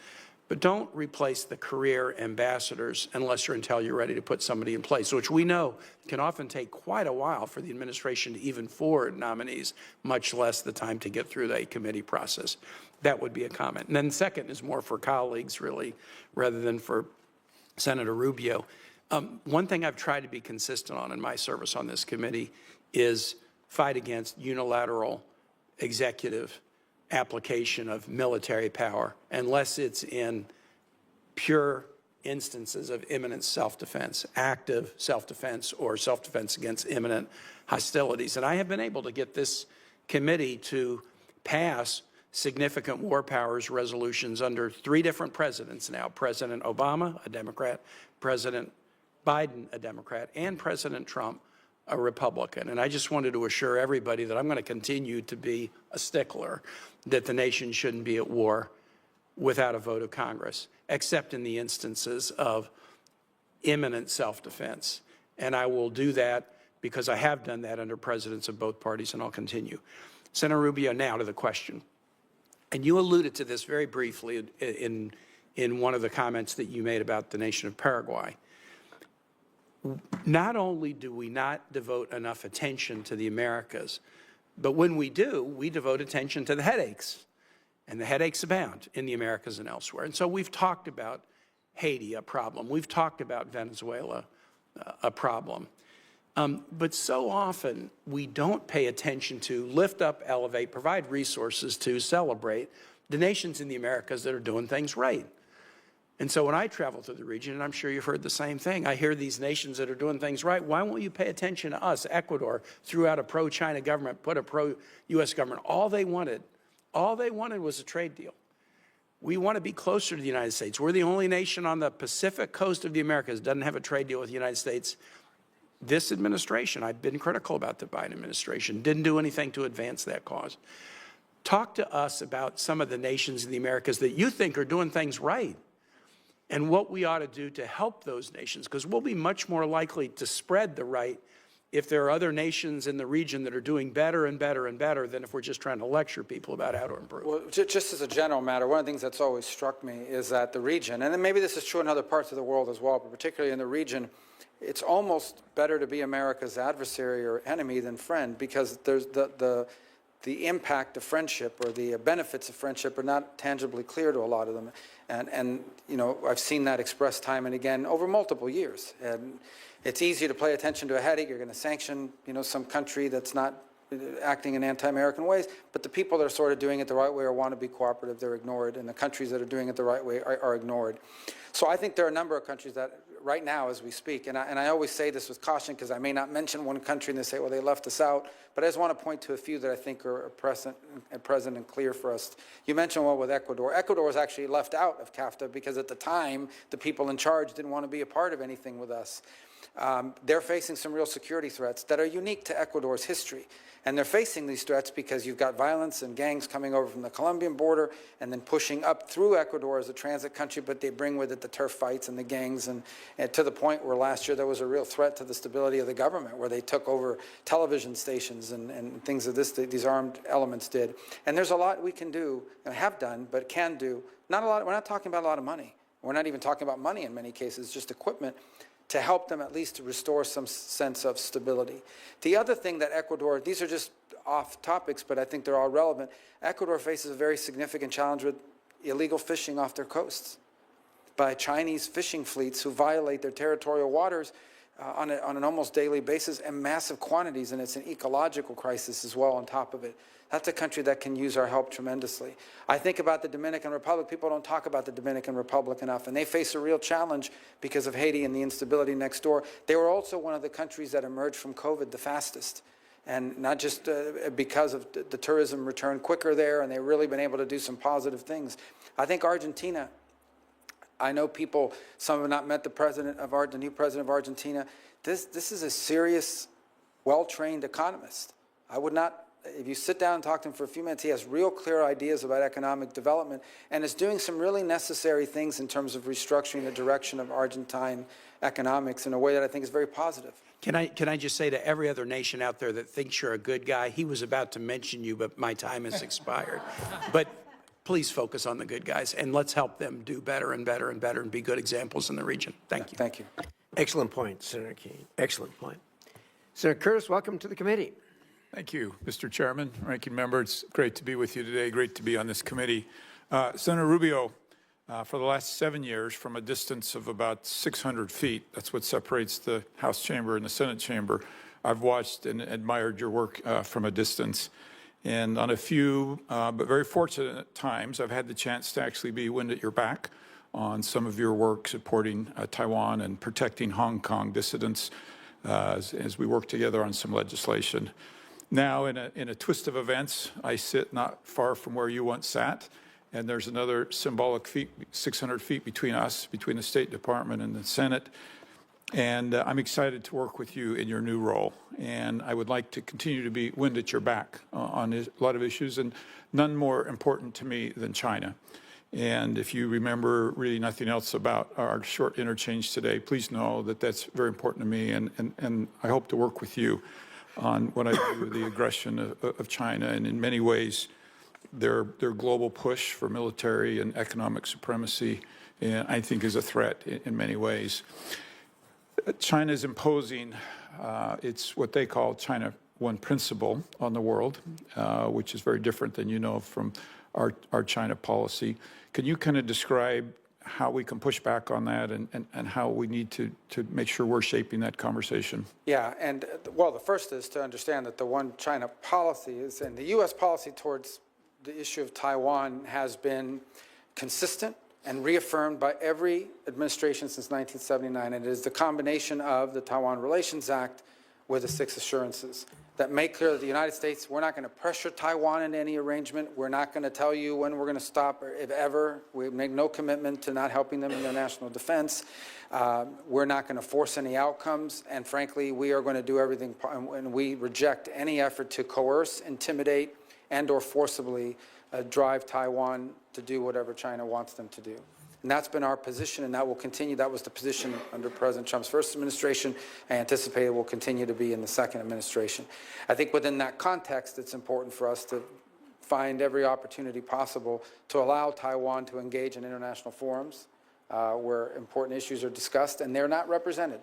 but don't replace the career ambassadors until you're ready to put somebody in place, which we know can often take quite a while for the administration to even forward nominees, much less the time to get through the committee process. That would be a comment. And then second is more for colleagues, really, rather than for Senator Rubio. One thing I've tried to be consistent on in my service on this committee is fight against unilateral executive application of military power unless it's in pure instances of imminent self-defense, active self-defense or self-defense against imminent hostilities. And I have been able to get this committee to pass significant war powers resolutions under 3 different presidents now, President Obama, a Democrat, President Biden, a Democrat, and President Trump, a Republican. And I just wanted to assure everybody that I'm going to continue to be a stickler that the nation shouldn't be at war without a vote of Congress, except in the instances of imminent self-defense. And I will do that because I have done that under presidents of both parties, and I'll continue. Senator Rubio, now to the question. And you alluded to this very briefly in one of the comments that you made about the nation of Paraguay. Not only do we not devote enough attention to the Americas, but when we do, we devote attention to the headaches. And the headaches abound in the Americas and elsewhere. And so we've talked about Haiti, a problem. We've talked about Venezuela, a problem. But so often we don't pay attention to lift up, elevate, provide resources to celebrate the nations in the Americas that are doing things right. And so when I travel through the region, and I'm sure you've heard the same thing, I hear these nations that are doing things right. Why won't you pay attention to us? Ecuador threw out a pro-China government, put a pro-U.S. government. All they wanted was a trade deal. We want to be closer to the United States. We're the only nation on the Pacific coast of the Americas that doesn't have a trade deal with the United States. This administration, I've been critical about the Biden administration, didn't do anything to advance that cause. Talk to us about some of the nations in the Americas that you think are doing things right and what we ought to do to help those nations, because we'll be much more likely to spread the right if there are other nations in the region that are doing better and better and better than if we're just trying to lecture people about how to improve. Well, just as a general matter, one of the things that's always struck me is that the region, and then maybe this is true in other parts of the world as well, but particularly in the region, it's almost better to be America's adversary or enemy than friend, because there's the impact of friendship or the benefits of friendship are not tangibly clear to a lot of them. And you know, I've seen that expressed time and again over multiple years. And it's easy to pay attention to a headache. You're going to sanction, you know, some country that's not acting in anti-American ways, but the people that are sort of doing it the right way or want to be cooperative, they're ignored, and the countries that are doing it the right way are ignored. So I think there are a number of countries that right now as we speak, and I always say this with caution because I may not mention one country and they say, well, they left us out, but I just want to point to a few that I think are present and clear for us. You mentioned one with Ecuador. Ecuador was actually left out of CAFTA because at the time, the people in charge didn't want to be a part of anything with us. They're facing some real security threats that are unique to Ecuador's history. And they're facing these threats because you've got violence and gangs coming over from the Colombian border and then pushing up through Ecuador as a transit country, but they bring with it the turf fights and the gangs, and to the point where last year there was a real threat to the stability of the government, where they took over television stations and things of these armed elements did. And there's a lot we can do, and have done, but can do. Not a lot. We're not talking about a lot of money. We're not even talking about money in many cases, just equipment, to help them at least to restore some sense of stability. The other thing that Ecuador, these are just off topics, but I think they're all relevant. Ecuador faces a very significant challenge with illegal fishing off their coasts by Chinese fishing fleets who violate their territorial waters on an almost daily basis in massive quantities, and it's an ecological crisis as well on top of it. That's a country that can use our help tremendously. I think about the Dominican Republic. People don't talk about the Dominican Republic enough, and they face a real challenge because of Haiti and the instability next door. They were also one of the countries that emerged from COVID the fastest, and not just because of the tourism returned quicker there, and they've really been able to do some positive things. I think Argentina, I know people, some have not met the new president of Argentina. This is a serious, well-trained economist. I would not, if you sit down and talk to him for a few minutes, he has real clear ideas about economic development and is doing some really necessary things in terms of restructuring the direction of Argentine economics in a way that I think is very positive. Can I just say to every other nation out there that thinks you're a good guy, he was about to mention you, but my time has expired. But please focus on the good guys, and let's help them do better and better and better and be good examples in the region. Thank you. Thank you. Excellent point, Senator Keene. Excellent point. Senator Curtis, welcome to the committee. Thank you, Mr. Chairman, Ranking Member. It's great to be with you today. Great to be on this committee. Senator Rubio, for the last 7 years, from a distance of about 600 feet, that's what separates the House chamber and the Senate chamber, I've watched and admired your work from a distance. And on a few, but very fortunate times, I've had the chance to actually be wind at your back on some of your work supporting Taiwan and protecting Hong Kong dissidents as we work together on some legislation. Now, in a twist of events, I sit not far from where you once sat, and there's another symbolic feet, 600 feet between us, between the State Department and the Senate. And I'm excited to work with you in your new role. And I would like to continue to be wind at your back on a lot of issues, and none more important to me than China. And if you remember really nothing else about our short interchange today, please know that that's very important to me, and I hope to work with you on what I do with the aggression of China, and in many ways, their global push for military and economic supremacy, I think, is a threat in many ways. China is imposing, it's what they call China One principle on the world, which is very different than you know from our China policy. Can you kind of describe how we can push back on that, and how we need to make sure we're shaping that conversation? Yeah, and well, the first is to understand that the One China policy is, and the U.S. policy towards the issue of Taiwan has been consistent and reaffirmed by every administration since 1979. And it is the combination of the Taiwan Relations Act with the 6 assurances that make clear that the United States, we're not going to pressure Taiwan into any arrangement. We're not going to tell you when we're going to stop, or if ever. We make no commitment to not helping them in their national defense. We're not going to force any outcomes. And frankly, we are going to do everything, and we reject any effort to coerce, intimidate, and or forcibly drive Taiwan to do whatever China wants them to do. And that's been our position, and that will continue. That was the position under President Trump's first administration. I anticipate it will continue to be in the second administration. I think within that context, it's important for us to find every opportunity possible to allow Taiwan to engage in international forums where important issues are discussed, and they're not represented.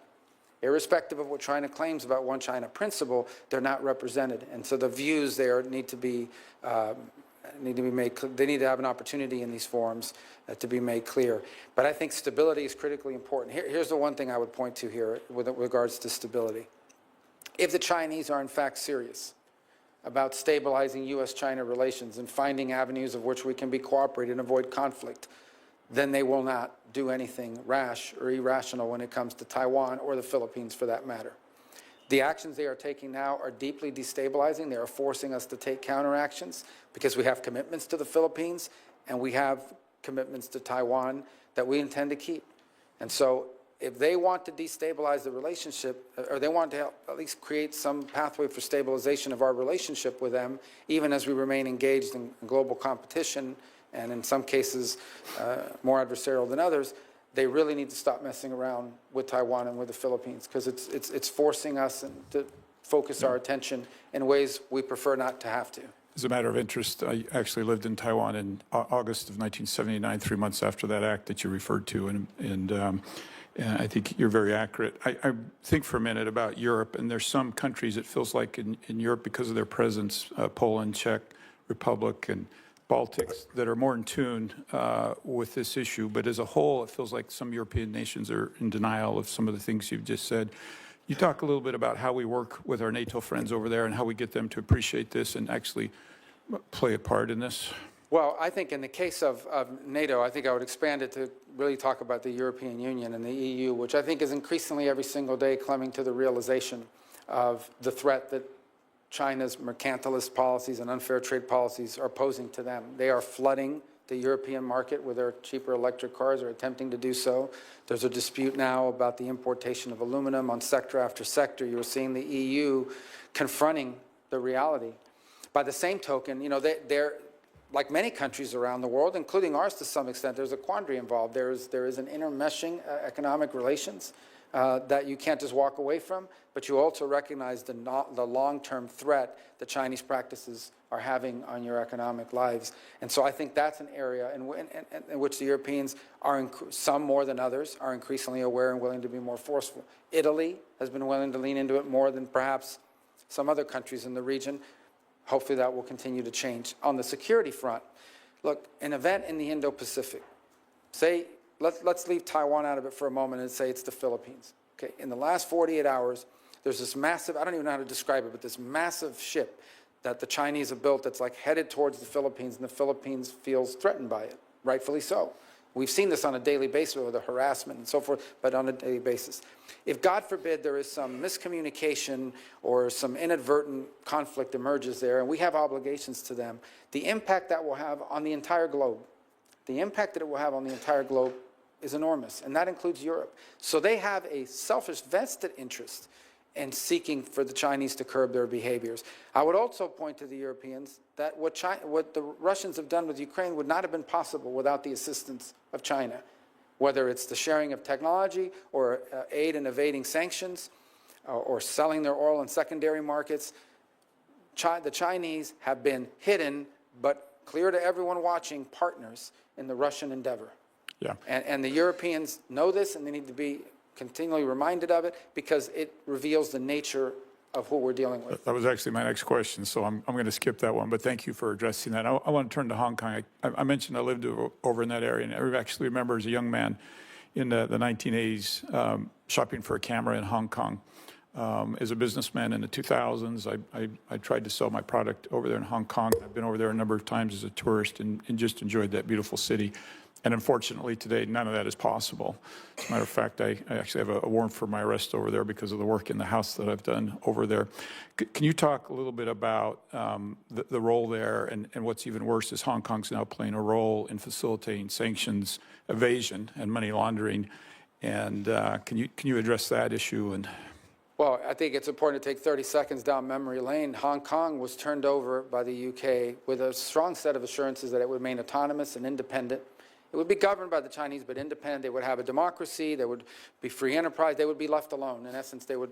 Irrespective of what China claims about One China principle, they're not represented. And so the views there need to be made clear. They need to have an opportunity in these forums to be made clear. But I think stability is critically important. Here's the one thing I would point to here with regards to stability. If the Chinese are in fact serious about stabilizing U.S.-China relations and finding avenues of which we can be cooperating and avoid conflict, then they will not do anything rash or irrational when it comes to Taiwan or the Philippines, for that matter. The actions they are taking now are deeply destabilizing. They are forcing us to take counteractions because we have commitments to the Philippines and we have commitments to Taiwan that we intend to keep. And so if they want to destabilize the relationship, or they want to help at least create some pathway for stabilization of our relationship with them, even as we remain engaged in global competition, and in some cases more adversarial than others, they really need to stop messing around with Taiwan and with the Philippines, because it's forcing us to focus our attention in ways we prefer not to have to. As a matter of interest, I actually lived in Taiwan in August of 1979, 3 months after that act that you referred to, and I think you're very accurate. I think for a minute about Europe, and there's some countries it feels like in Europe, because of their presence, Poland, Czech Republic, and Baltics, that are more in tune with this issue. But as a whole, it feels like some European nations are in denial of some of the things you've just said. You talk a little bit about how we work with our NATO friends over there and how we get them to appreciate this and actually play a part in this? Well, I think in the case of NATO, I think I would expand it to really talk about the European Union and the EU, which I think is increasingly every single day coming to the realization of the threat that China's mercantilist policies and unfair trade policies are posing to them. They are flooding the European market with their cheaper electric cars, or attempting to do so. There's a dispute now about the importation of aluminum on sector after sector. You're seeing the EU confronting the reality. By the same token, you know, they're like many countries around the world, including ours to some extent, there's a quandary involved. There is an intermeshing economic relations that you can't just walk away from, but you also recognize the long-term threat that Chinese practices are having on your economic lives. And so I think that's an area in which the Europeans are, some more than others, are increasingly aware and willing to be more forceful. Italy has been willing to lean into it more than perhaps some other countries in the region. Hopefully that will continue to change. On the security front, look, an event in the Indo-Pacific, say, let's leave Taiwan out of it for a moment and say it's the Philippines. Okay, in the last 48 hours, there's this massive, I don't even know how to describe it, but this massive ship that the Chinese have built that's like headed towards the Philippines, and the Philippines feels threatened by it, rightfully so. We've seen this on a daily basis with the harassment and so forth, but on a daily basis. If, God forbid, there is some miscommunication or some inadvertent conflict emerges there, and we have obligations to them, the impact that will have on the entire globe, the impact that it will have on the entire globe is enormous, and that includes Europe. So they have a selfish vested interest in seeking for the Chinese to curb their behaviors. I would also point to the Europeans that what the Russians have done with Ukraine would not have been possible without the assistance of China, whether it's the sharing of technology or aid in evading sanctions or selling their oil in secondary markets. The Chinese have been hidden, but clear to everyone watching, partners in the Russian endeavor. Yeah. And the Europeans know this, and they need to be continually reminded of it because it reveals the nature of who we're dealing with. That was actually my next question, so I'm going to skip that one, but thank you for addressing that. I want to turn to Hong Kong. I mentioned I lived over in that area, and I actually remember as a young man in the 1980s shopping for a camera in Hong Kong. As a businessman in the 2000s, I tried to sell my product over there in Hong Kong. I've been over there a number of times as a tourist and just enjoyed that beautiful city. And unfortunately, today, none of that is possible. As a matter of fact, I actually have a warrant for my arrest over there because of the work in the house that I've done over there. Can you talk a little bit about the role there? And what's even worse is Hong Kong's now playing a role in facilitating sanctions evasion and money laundering. And can you address that issue? And well, I think it's important to take 30 seconds down memory lane. Hong Kong was turned over by the UK with a strong set of assurances that it would remain autonomous and independent. It would be governed by the Chinese, but independent. They would have a democracy. They would be free enterprise. They would be left alone. In essence, they would,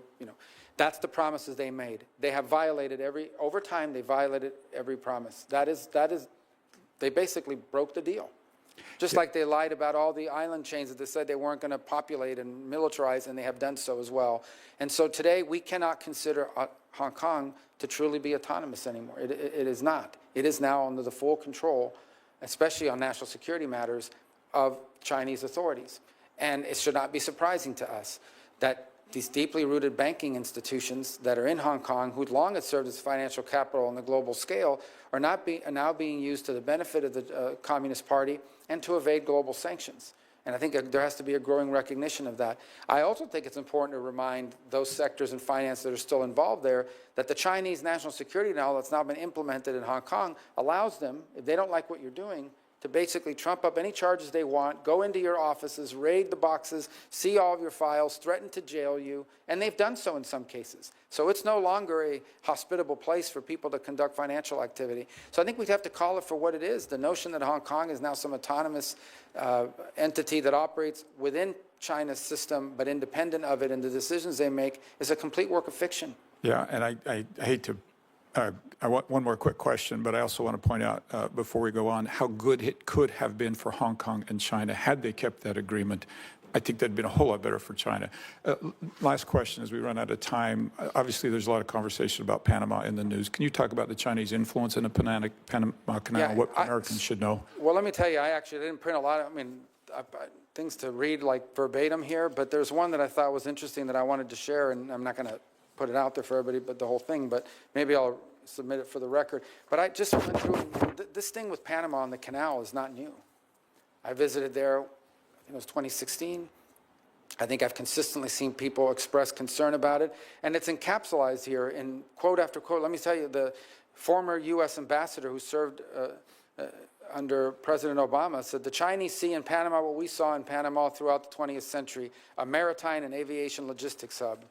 that's the promises they made. They have violated over time, they violated every promise. They basically broke the deal. Just like they lied about all the island chains that they said they weren't going to populate and militarize, and they have done so as well. And so today, we cannot consider Hong Kong to truly be autonomous anymore. It is not. It is now under the full control, especially on national security matters, of Chinese authorities. And it should not be surprising to us that these deeply rooted banking institutions that are in Hong Kong, who long had served as financial capital on the global scale, are now being used to the benefit of the Communist Party and to evade global sanctions. And I think there has to be a growing recognition of that. I also think it's important to remind those sectors in finance that are still involved there that the Chinese national security law that's now been implemented in Hong Kong allows them, if they don't like what you're doing, to basically trump up any charges they want, go into your offices, raid the boxes, see all of your files, threaten to jail you, and they've done so in some cases. So it's no longer a hospitable place for people to conduct financial activity. So I think we have to call it for what it is. The notion that Hong Kong is now some autonomous entity that operates within China's system but independent of it and the decisions they make is a complete work of fiction. yeah, and I hate to I want one more quick question, but I also want to point out before we go on how good it could have been for Hong Kong and China had they kept that agreement. I think that'd been a whole lot better for China. Last question as we run out of time. Obviously, there's a lot of conversation about Panama in the news. Can you talk about the Chinese influence in the Panama Canal, what Americans should know? Well, let me tell you, I actually didn't print a lot of, things to read like verbatim here, but there's one that I thought was interesting that I wanted to share, and I'm not going to put it out there for everybody, but the whole thing, but maybe I'll submit it for the record. But I just went through, this thing with Panama on the canal is not new. I visited there, I think it was 2016. I think I've consistently seen people express concern about it, and it's encapsulated here in quote after quote. Let me tell you, the former U.S. ambassador who served under President Obama said, the Chinese see in Panama what we saw in Panama throughout the 20th century, a maritime and aviation logistics hub.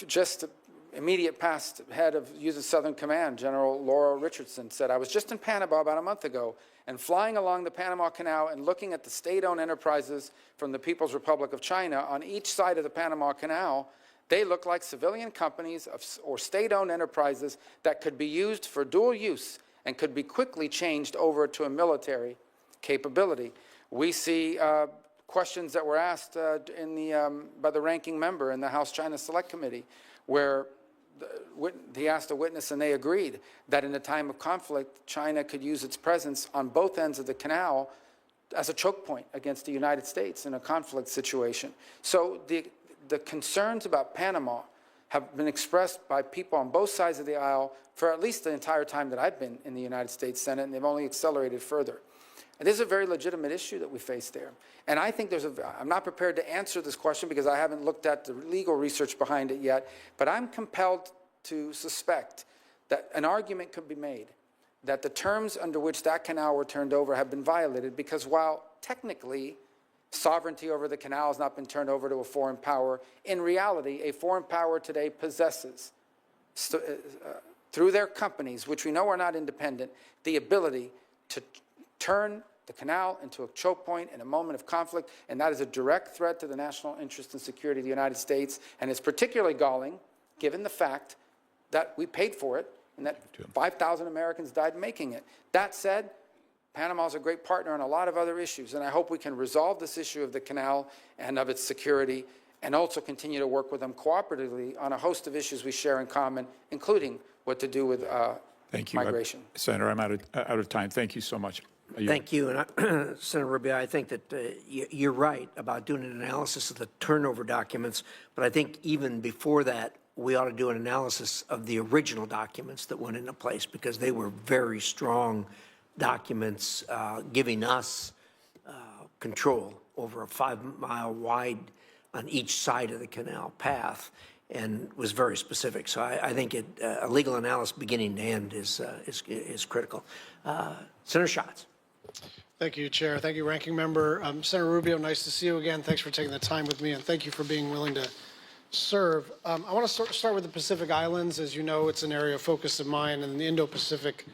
Just immediate past head of U.S. Southern Command, General Laura Richardson, said, I was just in Panama about a month ago and flying along the Panama Canal and looking at the state-owned enterprises from the People's Republic of China on each side of the Panama Canal. They look like civilian companies or state-owned enterprises that could be used for dual use and could be quickly changed over to a military capability. We see questions that were asked by the ranking member in the House China Select Committee, where he asked a witness and they agreed that in a time of conflict, China could use its presence on both ends of the canal as a choke point against the United States in a conflict situation. So the concerns about Panama have been expressed by people on both sides of the aisle for at least the entire time that I've been in the United States Senate, and they've only accelerated further. And this is a very legitimate issue that we face there. And I think I'm not prepared to answer this question because I haven't looked at the legal research behind it yet, but I'm compelled to suspect that an argument could be made that the terms under which that canal were turned over have been violated, because while technically sovereignty over the canal has not been turned over to a foreign power, in reality, a foreign power today possesses, through their companies, which we know are not independent, the ability to turn the canal into a choke point in a moment of conflict, and that is a direct threat to the national interest and security of the United States, and it's particularly galling given the fact that we paid for it and that 5,000 Americans died making it. That said, Panama is a great partner on a lot of other issues, and I hope we can resolve this issue of the canal and of its security, and also continue to work with them cooperatively on a host of issues we share in common, including what to do with migration. Senator, I'm out of time. Thank you so much. Thank you. And Senator Rubio, I think that you're right about doing an analysis of the turnover documents, but I think even before that, we ought to do an analysis of the original documents that went into place, because they were very strong documents giving us control over a 5-mile wide on each side of the canal path, and was very specific. So I think a legal analysis beginning to end is critical. Senator Schatz. Thank you, Chair. Thank you, Ranking Member. Senator Rubio, nice to see you again. Thanks for taking the time with me, and thank you for being willing to serve. I want to start with the Pacific Islands. As you know, it's an area of focus of mine, and the Indo-Pacific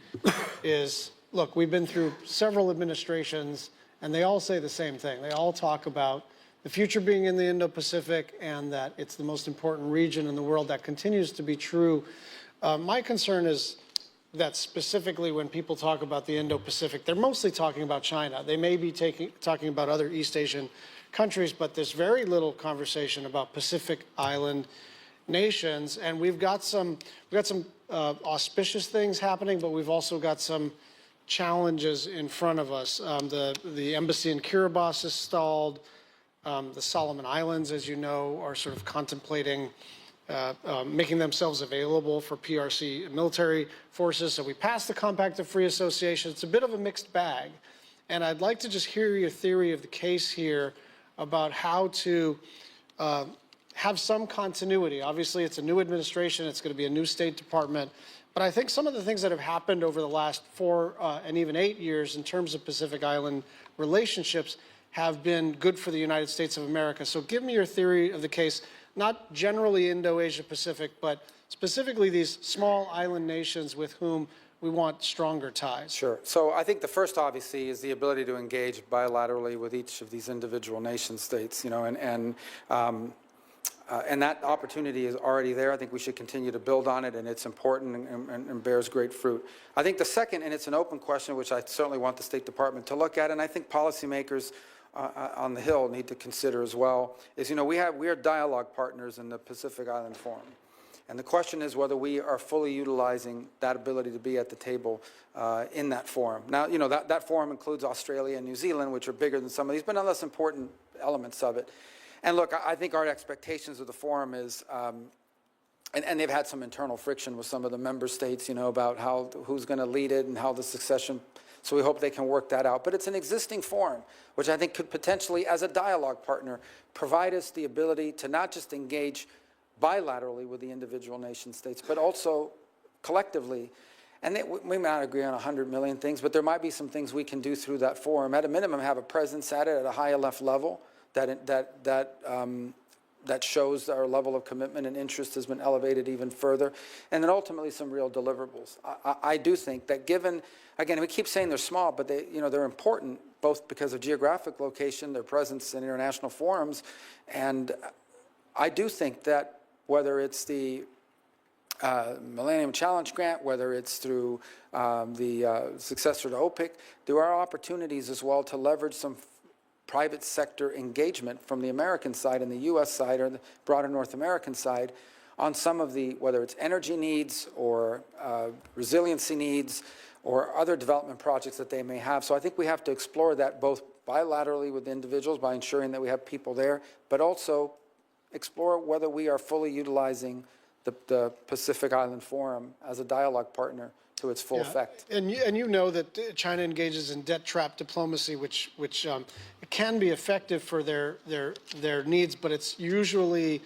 is, look, we've been through several administrations, and they all say the same thing. They all talk about the future being in the Indo-Pacific, and that it's the most important region in the world. That continues to be true. My concern is that specifically when people talk about the Indo-Pacific, they're mostly talking about China. They may be talking about other East Asian countries, but there's very little conversation about Pacific Island nations. And we've got some auspicious things happening, but we've also got some challenges in front of us. The embassy in Kiribati is stalled. The Solomon Islands, as you know, are sort of contemplating making themselves available for PRC military forces. So we passed the Compact of Free Association. It's a bit of a mixed bag. And I'd like to just hear your theory of the case here about how to have some continuity. Obviously, it's a new administration. It's going to be a new State Department. But I think some of the things that have happened over the last 4 and even 8 years in terms of Pacific Island relationships have been good for the United States of America. So give me your theory of the case, not generally Indo-Asia Pacific, but specifically these small island nations with whom we want stronger ties. Sure. So I think the first, obviously, is the ability to engage bilaterally with each of these individual nation states, and that opportunity is already there. I think we should continue to build on it, and it's important and bears great fruit. I think the second, and it's an open question, which I certainly want the State Department to look at, and I think policymakers on the Hill need to consider as well, is, we are dialogue partners in the Pacific Island Forum. And the question is whether we are fully utilizing that ability to be at the table in that forum. Now, that forum includes Australia and New Zealand, which are bigger than some of these, but nonetheless important elements of it. And look, I think our expectations of the forum is, and they've had some internal friction with some of the member states, about who's going to lead it and how the succession. So we hope they can work that out. But it's an existing forum, which I think could potentially, as a dialogue partner, provide us the ability to not just engage bilaterally with the individual nation states, but also collectively. And we may not agree on 100 million things, but there might be some things we can do through that forum. At a minimum, have a presence at it at a high enough level that shows our level of commitment and interest has been elevated even further, and then ultimately some real deliverables. I do think that given, again, we keep saying they're small, but they're important, both because of geographic location, their presence in international forums, and I do think that whether it's the Millennium Challenge Grant, whether it's through the successor to OPIC, there are opportunities as well to leverage some private sector engagement from the American side and the U.S. side or the broader North American side on some of the, whether it's energy needs or resiliency needs or other development projects that they may have. So I think we have to explore that both bilaterally with individuals by ensuring that we have people there, but also explore whether we are fully utilizing the Pacific Island Forum as a dialogue partner to its full effect. And you know that China engages in debt trap diplomacy, which can be effective for their needs, but it's usually,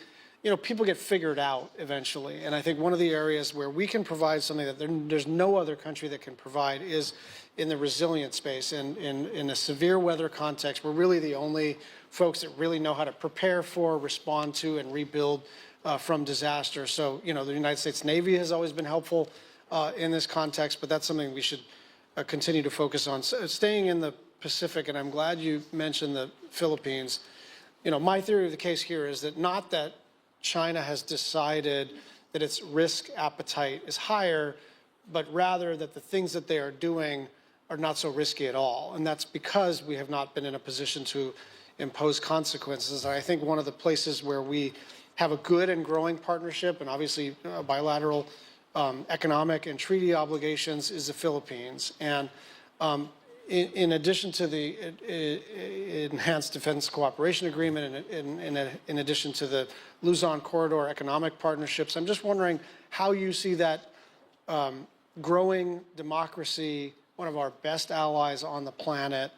people get figured out eventually. And I think one of the areas where we can provide something that there's no other country that can provide is in the resilient space. And in a severe weather context, we're really the only folks that really know how to prepare for, respond to, and rebuild from disaster. So, the United States Navy has always been helpful in this context, but that's something we should continue to focus on. So, staying in the Pacific, and I'm glad you mentioned the Philippines. My theory of the case here is that not that China has decided that its risk appetite is higher, but rather that the things that they are doing are not so risky at all. And that's because we have not been in a position to impose consequences. And I think one of the places where we have a good and growing partnership, and obviously bilateral economic and treaty obligations, is the Philippines. And in addition to the Enhanced Defense Cooperation Agreement and in addition to the Luzon Corridor economic partnerships, I'm just wondering how you see that growing democracy, one of our best allies on the planet,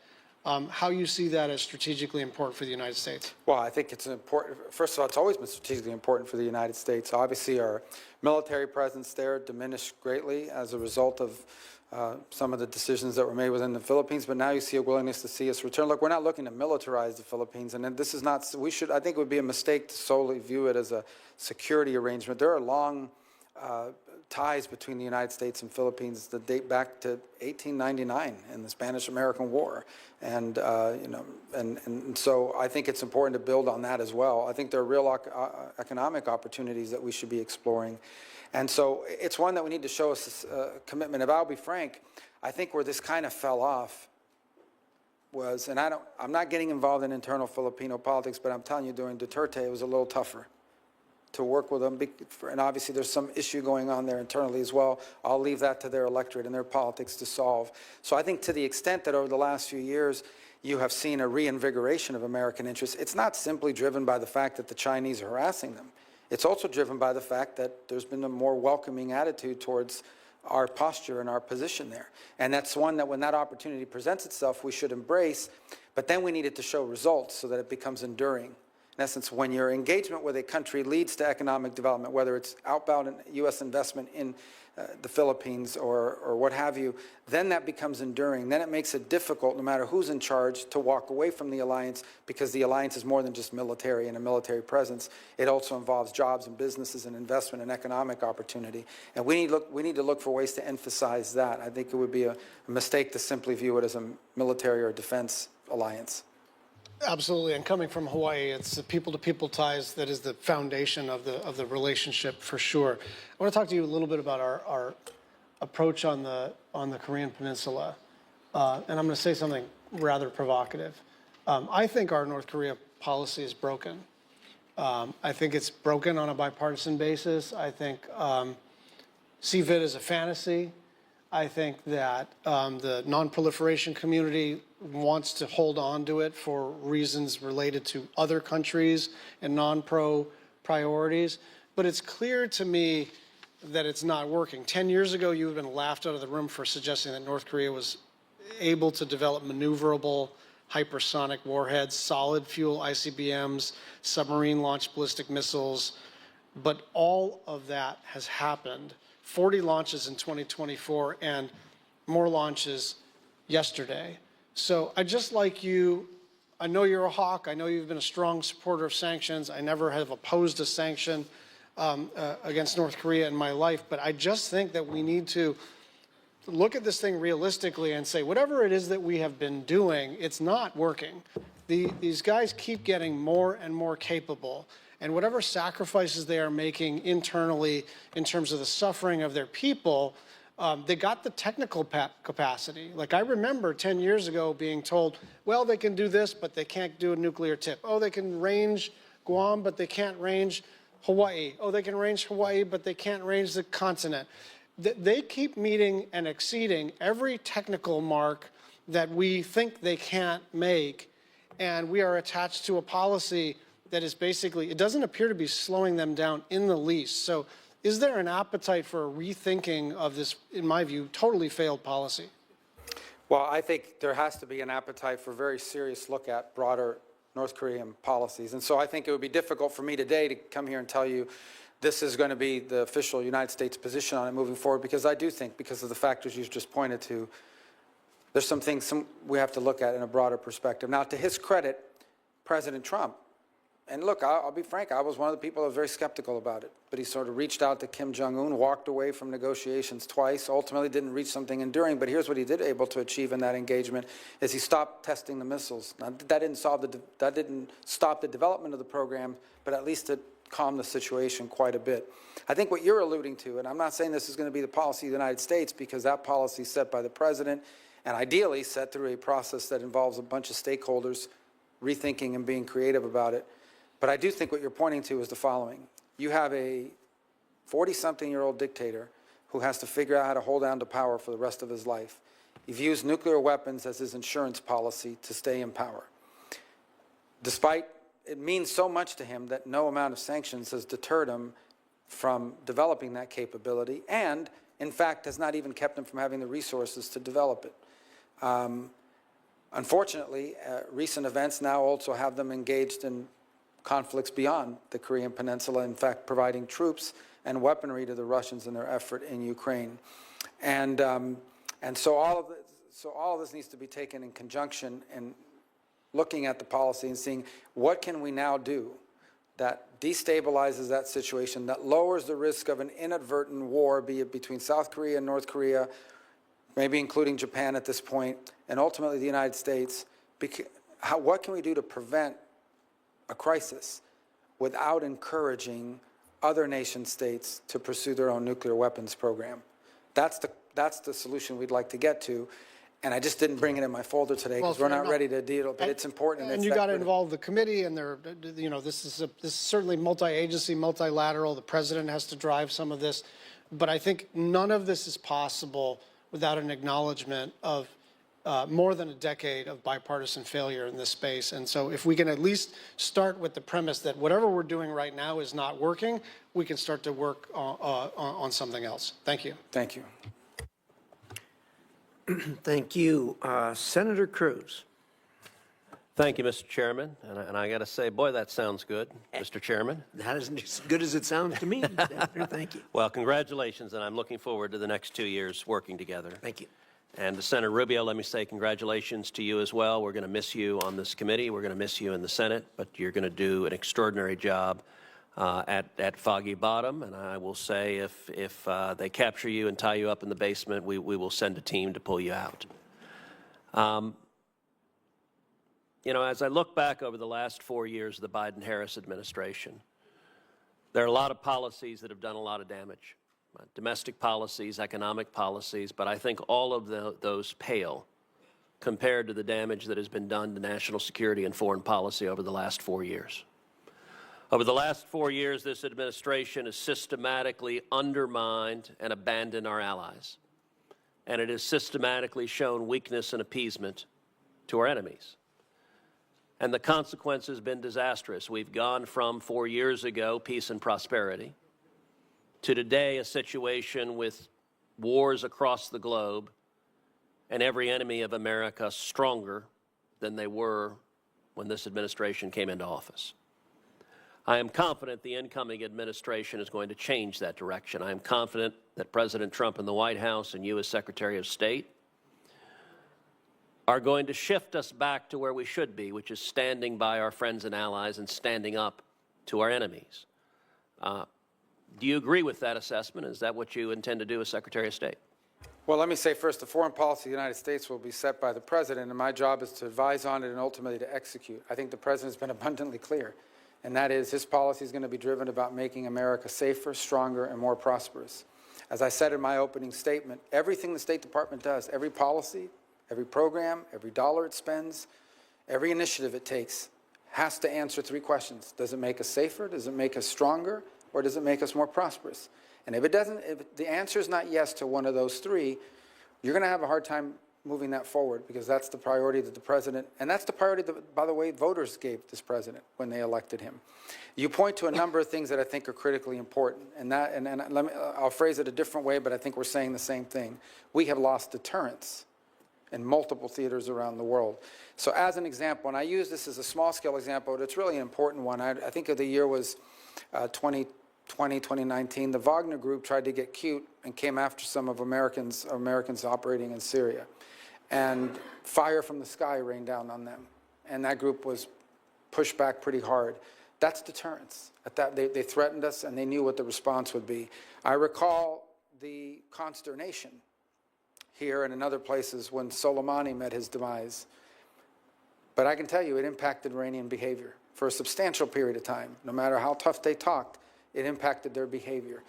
how you see that as strategically important for the United States? Well, I think it's important. First of all, it's always been strategically important for the United States. Obviously, our military presence there diminished greatly as a result of some of the decisions that were made within the Philippines, but now you see a willingness to see us return. Look, we're not looking to militarize the Philippines, and this is not, I think it would be a mistake to solely view it as a security arrangement. There are long ties between the United States and Philippines that date back to 1899 in the Spanish-American War. And, and so I think it's important to build on that as well. I think there are real economic opportunities that we should be exploring. And so it's one that we need to show us commitment. If I'll be frank, I think where this kind of fell off was, and I'm not getting involved in internal Filipino politics, but I'm telling you, during Duterte, it was a little tougher to work with them. And obviously there's some issue going on there internally as well. I'll leave that to their electorate and their politics to solve. So I think to the extent that over the last few years, you have seen a reinvigoration of American interests, it's not simply driven by the fact that the Chinese are harassing them. It's also driven by the fact that there's been a more welcoming attitude towards our posture and our position there. And that's one that when that opportunity presents itself, we should embrace, but then we need it to show results so that it becomes enduring. In essence, when your engagement with a country leads to economic development, whether it's outbound U.S. investment in the Philippines or what have you, then that becomes enduring. Then it makes it difficult, no matter who's in charge, to walk away from the alliance, because the alliance is more than just military and a military presence. It also involves jobs and businesses and investment and economic opportunity. And we need to look for ways to emphasize that. I think it would be a mistake to simply view it as a military or defense alliance. Absolutely, and coming from Hawaii, it's the people-to-people ties that is the foundation of the relationship for sure. I want to talk to you a little bit about our approach on the Korean Peninsula, and I'm going to say something rather provocative. I think our North Korea policy is broken. I think it's broken on a bipartisan basis. I think CVIT is a fantasy. I think that the non-proliferation community wants to hold on to it for reasons related to other countries and non-pro priorities. But it's clear to me that it's not working. 10 years ago, you would have been laughed out of the room for suggesting that North Korea was able to develop maneuverable hypersonic warheads, solid fuel ICBMs, submarine-launched ballistic missiles. But all of that has happened. 40 launches in 2024 and more launches yesterday. So I just like you, I know you're a hawk. I know you've been a strong supporter of sanctions. I never have opposed a sanction against North Korea in my life. But I just think that we need to look at this thing realistically and say, whatever it is that we have been doing, it's not working. These guys keep getting more and more capable. And whatever sacrifices they are making internally in terms of the suffering of their people, they got the technical capacity. Like I remember 10 years ago being told, well, they can do this, but they can't do a nuclear tip. Oh, they can range Guam, but they can't range Hawaii. Oh, they can range Hawaii, but they can't range the continent. They keep meeting and exceeding every technical mark that we think they can't make. And we are attached to a policy that is basically, it doesn't appear to be slowing them down in the least. So Is there an appetite for a rethinking of this, in my view, totally failed policy? Well, I think there has to be an appetite for a very serious look at broader North Korean policies. And so I think it would be difficult for me today to come here and tell you this is going to be the official United States position on it moving forward, because I do think, because of the factors you've just pointed to, there's some things we have to look at in a broader perspective. Now, to his credit, President Trump, and look, I'll be frank, I was one of the people that was very skeptical about it, but he sort of reached out to Kim Jong-un, walked away from negotiations twice, ultimately didn't reach something enduring, but here's what he did able to achieve in that engagement, is he stopped testing the missiles. Now, that didn't stop the development of the program, but at least it calmed the situation quite a bit. I think what you're alluding to, and I'm not saying this is going to be the policy of the United States, because that policy is set by the president, and ideally set through a process that involves a bunch of stakeholders rethinking and being creative about it. But I do think what you're pointing to is the following. You have a 40-something-year-old dictator who has to figure out how to hold on to power for the rest of his life. He views nuclear weapons as his insurance policy to stay in power. Despite it means so much to him that no amount of sanctions has deterred him from developing that capability, and, in fact, has not even kept him from having the resources to develop it. Unfortunately, recent events now also have them engaged in conflicts beyond the Korean Peninsula, in fact, providing troops and weaponry to the Russians in their effort in Ukraine. And so all of this needs to be taken in conjunction and looking at the policy and seeing what can we now do that destabilizes that situation, that lowers the risk of an inadvertent war, be it between South Korea and North Korea, maybe including Japan at this point, and ultimately the United States. What can we do to prevent a crisis without encouraging other nation states to pursue their own nuclear weapons program? That's the solution we'd like to get to. And I just didn't bring it in my folder today because we're not ready to deal, but it's important. And you got to involve the committee, and this is certainly multi-agency, multilateral. The president has to drive some of this, but I think none of this is possible without an acknowledgement of more than a decade of bipartisan failure in this space. And so if we can at least start with the premise that whatever we're doing right now is not working, we can start to work on something else. Thank you. Thank you. Thank you. Senator Cruz. Thank you, Mr. Chairman. And I got to say, boy, that sounds good, Mr. Chairman. That isn't as good as it sounds to me, Senator. Thank you. Well, congratulations, and I'm looking forward to the next 2 years working together. Thank you. And to Senator Rubio, let me say congratulations to you as well. We're going to miss you on this committee. We're going to miss you in the Senate, but you're going to do an extraordinary job at Foggy Bottom. And I will say, if they capture you and tie you up in the basement, we will send a team to pull you out. You know, as I look back over the last 4 years of the Biden-Harris administration, there are a lot of policies that have done a lot of damage. Domestic policies, economic policies, but I think all of those pale compared to the damage that has been done to national security and foreign policy over the last 4 years. Over the last 4 years, this administration has systematically undermined and abandoned our allies, and it has systematically shown weakness and appeasement to our enemies. And the consequence has been disastrous. We've gone from 4 years ago, peace and prosperity, to today a situation with wars across the globe and every enemy of America stronger than they were when this administration came into office. I am confident the incoming administration is going to change that direction. I am confident that President Trump and the White House and you as Secretary of State are going to shift us back to where we should be, which is standing by our friends and allies and standing up to our enemies. Do you agree with that assessment? Is that what you intend to do as Secretary of State? Well, let me say first, the foreign policy of the United States will be set by the president, and my job is to advise on it and ultimately to execute. I think the president has been abundantly clear, and that is his policy is going to be driven about making America safer, stronger, and more prosperous. As I said in my opening statement, everything the State Department does, every policy, every program, every dollar it spends, every initiative it takes, has to answer three questions. Does it make us safer? Does it make us stronger? Or does it make us more prosperous? And if the answer is not yes to one of those three, you're going to have a hard time moving that forward, because that's the priority that the president, and that's the priority that, by the way, voters gave this president when they elected him. You point to a number of things that I think are critically important, and I'll phrase it a different way, but I think we're saying the same thing. We have lost deterrence in multiple theaters around the world. So as an example, and I use this as a small-scale example, but it's really an important one. I think of the year was 2019. The Wagner Group tried to get cute and came after some of Americans operating in Syria. And fire from the sky rained down on them. And that group was pushed back pretty hard. That's deterrence. They threatened us, and they knew what the response would be. I recall the consternation here and in other places when Soleimani met his demise. But I can tell you it impacted Iranian behavior for a substantial period of time. No matter how tough they talked, it impacted their behavior.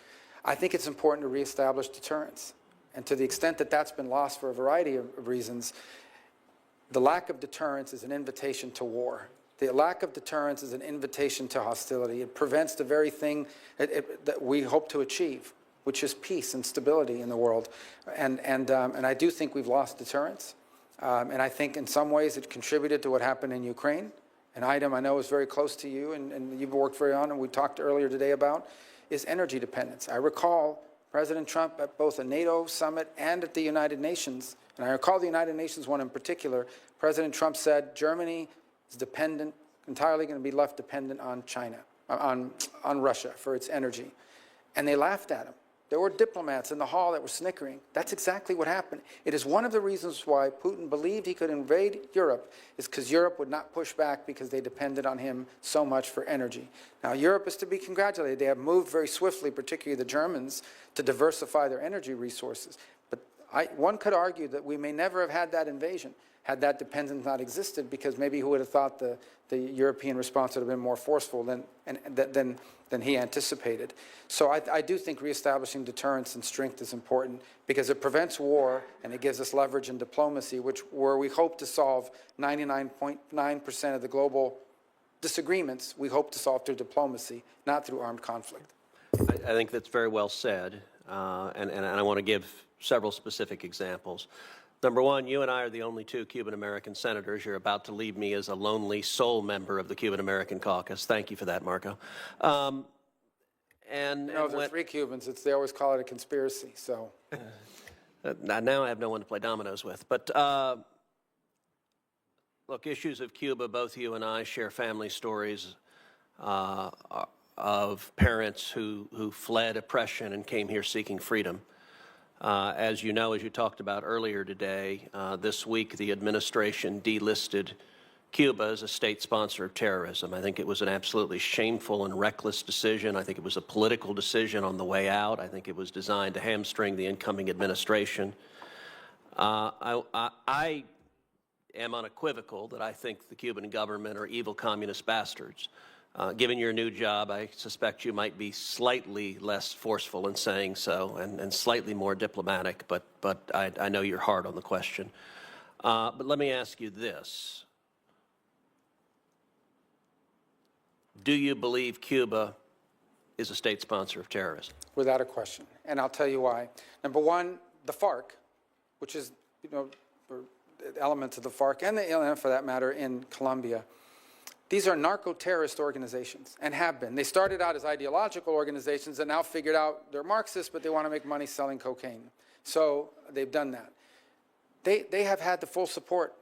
I think it's important to reestablish deterrence. And to the extent that that's been lost for a variety of reasons, the lack of deterrence is an invitation to war. The lack of deterrence is an invitation to hostility. It prevents the very thing that we hope to achieve, which is peace and stability in the world. And I do think we've lost deterrence. And I think in some ways it contributed to what happened in Ukraine. An item I know is very close to you and you've worked very on, and we talked earlier today about, is energy dependence. I recall President Trump at both a NATO summit and at the United Nations, and I recall the United Nations one in particular, President Trump said Germany is entirely going to be left dependent on China, on Russia for its energy. And they laughed at him. There were diplomats in the hall that were snickering. That's exactly what happened. It is one of the reasons why Putin believed he could invade Europe, is because Europe would not push back because they depended on him so much for energy. Now, Europe is to be congratulated. They have moved very swiftly, particularly the Germans, to diversify their energy resources. But one could argue that we may never have had that invasion had that dependence not existed, because maybe who would have thought the European response would have been more forceful than he anticipated. So I do think reestablishing deterrence and strength is important, because it prevents war and it gives us leverage in diplomacy, where we hope to solve 99.9% of the global disagreements, we hope to solve through diplomacy, not through armed conflict. I think that's very well said, and I want to give several specific examples. Number one, you and I are the only two Cuban-American senators. You're about to leave me as a lonely sole member of the Cuban-American caucus. Thank you for that, Marco. No, there are 3 Cubans. They always call it a conspiracy, so. Now I have no one to play dominoes with. But look, issues of Cuba, both you and I share family stories of parents who fled oppression and came here seeking freedom. As you know, as you talked about earlier today, this week the administration delisted Cuba as a state sponsor of terrorism. I think it was an absolutely shameful and reckless decision. I think it was a political decision on the way out. I think it was designed to hamstring the incoming administration. I am unequivocal that I think the Cuban government are evil communist bastards. Given your new job, I suspect you might be slightly less forceful in saying so and slightly more diplomatic, but I know you're hard on the question. But let me ask you this. Do you believe Cuba is a state sponsor of terrorism? Without a question, and I'll tell you why. Number one, the FARC, which is, elements of the FARC and the ELN for that matter in Colombia. These are narco-terrorist organizations, and have been. They started out as ideological organizations and now figured out they're Marxists, but they want to make money selling cocaine. So they've done that. They have had the full support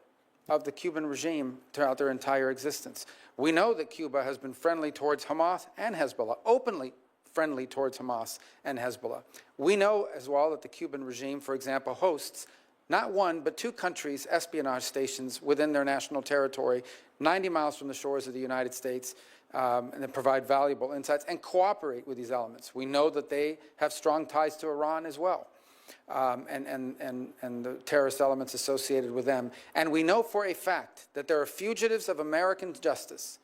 of the Cuban regime throughout their entire existence. We know that Cuba has been friendly towards Hamas and Hezbollah, openly friendly towards Hamas and Hezbollah. We know as well that the Cuban regime, for example, hosts not one, but 2 countries' espionage stations within their national territory, 90 miles from the shores of the United States, and that provide valuable insights and cooperate with these elements. We know that they have strong ties to Iran as well, and the terrorist elements associated with them. And we know for a fact that there are fugitives of American justice,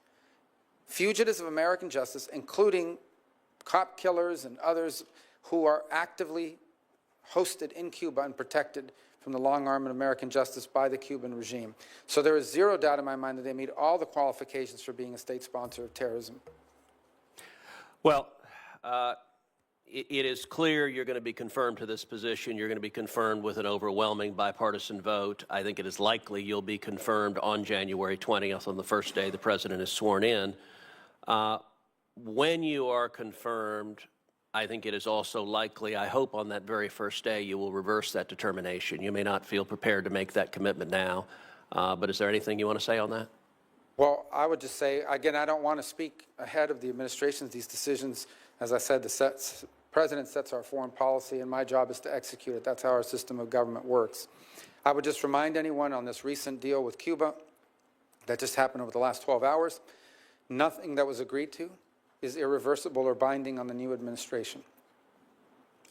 including cop killers and others who are actively hosted in Cuba and protected from the long arm of American justice by the Cuban regime. So there is zero doubt in my mind that they meet all the qualifications for being a state sponsor of terrorism. Well, it is clear you're going to be confirmed to this position. You're going to be confirmed with an overwhelming bipartisan vote. I think it is likely you'll be confirmed on January 20th, on the first day the president is sworn in. When you are confirmed, I think it is also likely, I hope on that very first day, you will reverse that determination. You may not feel prepared to make that commitment now, but is there anything you want to say on that? Well, I would just say, again, I don't want to speak ahead of the administrations. These decisions, as I said, the president sets our foreign policy, and my job is to execute it. That's how our system of government works. I would just remind anyone on this recent deal with Cuba that just happened over the last 12 hours, nothing that was agreed to is irreversible or binding on the new administration.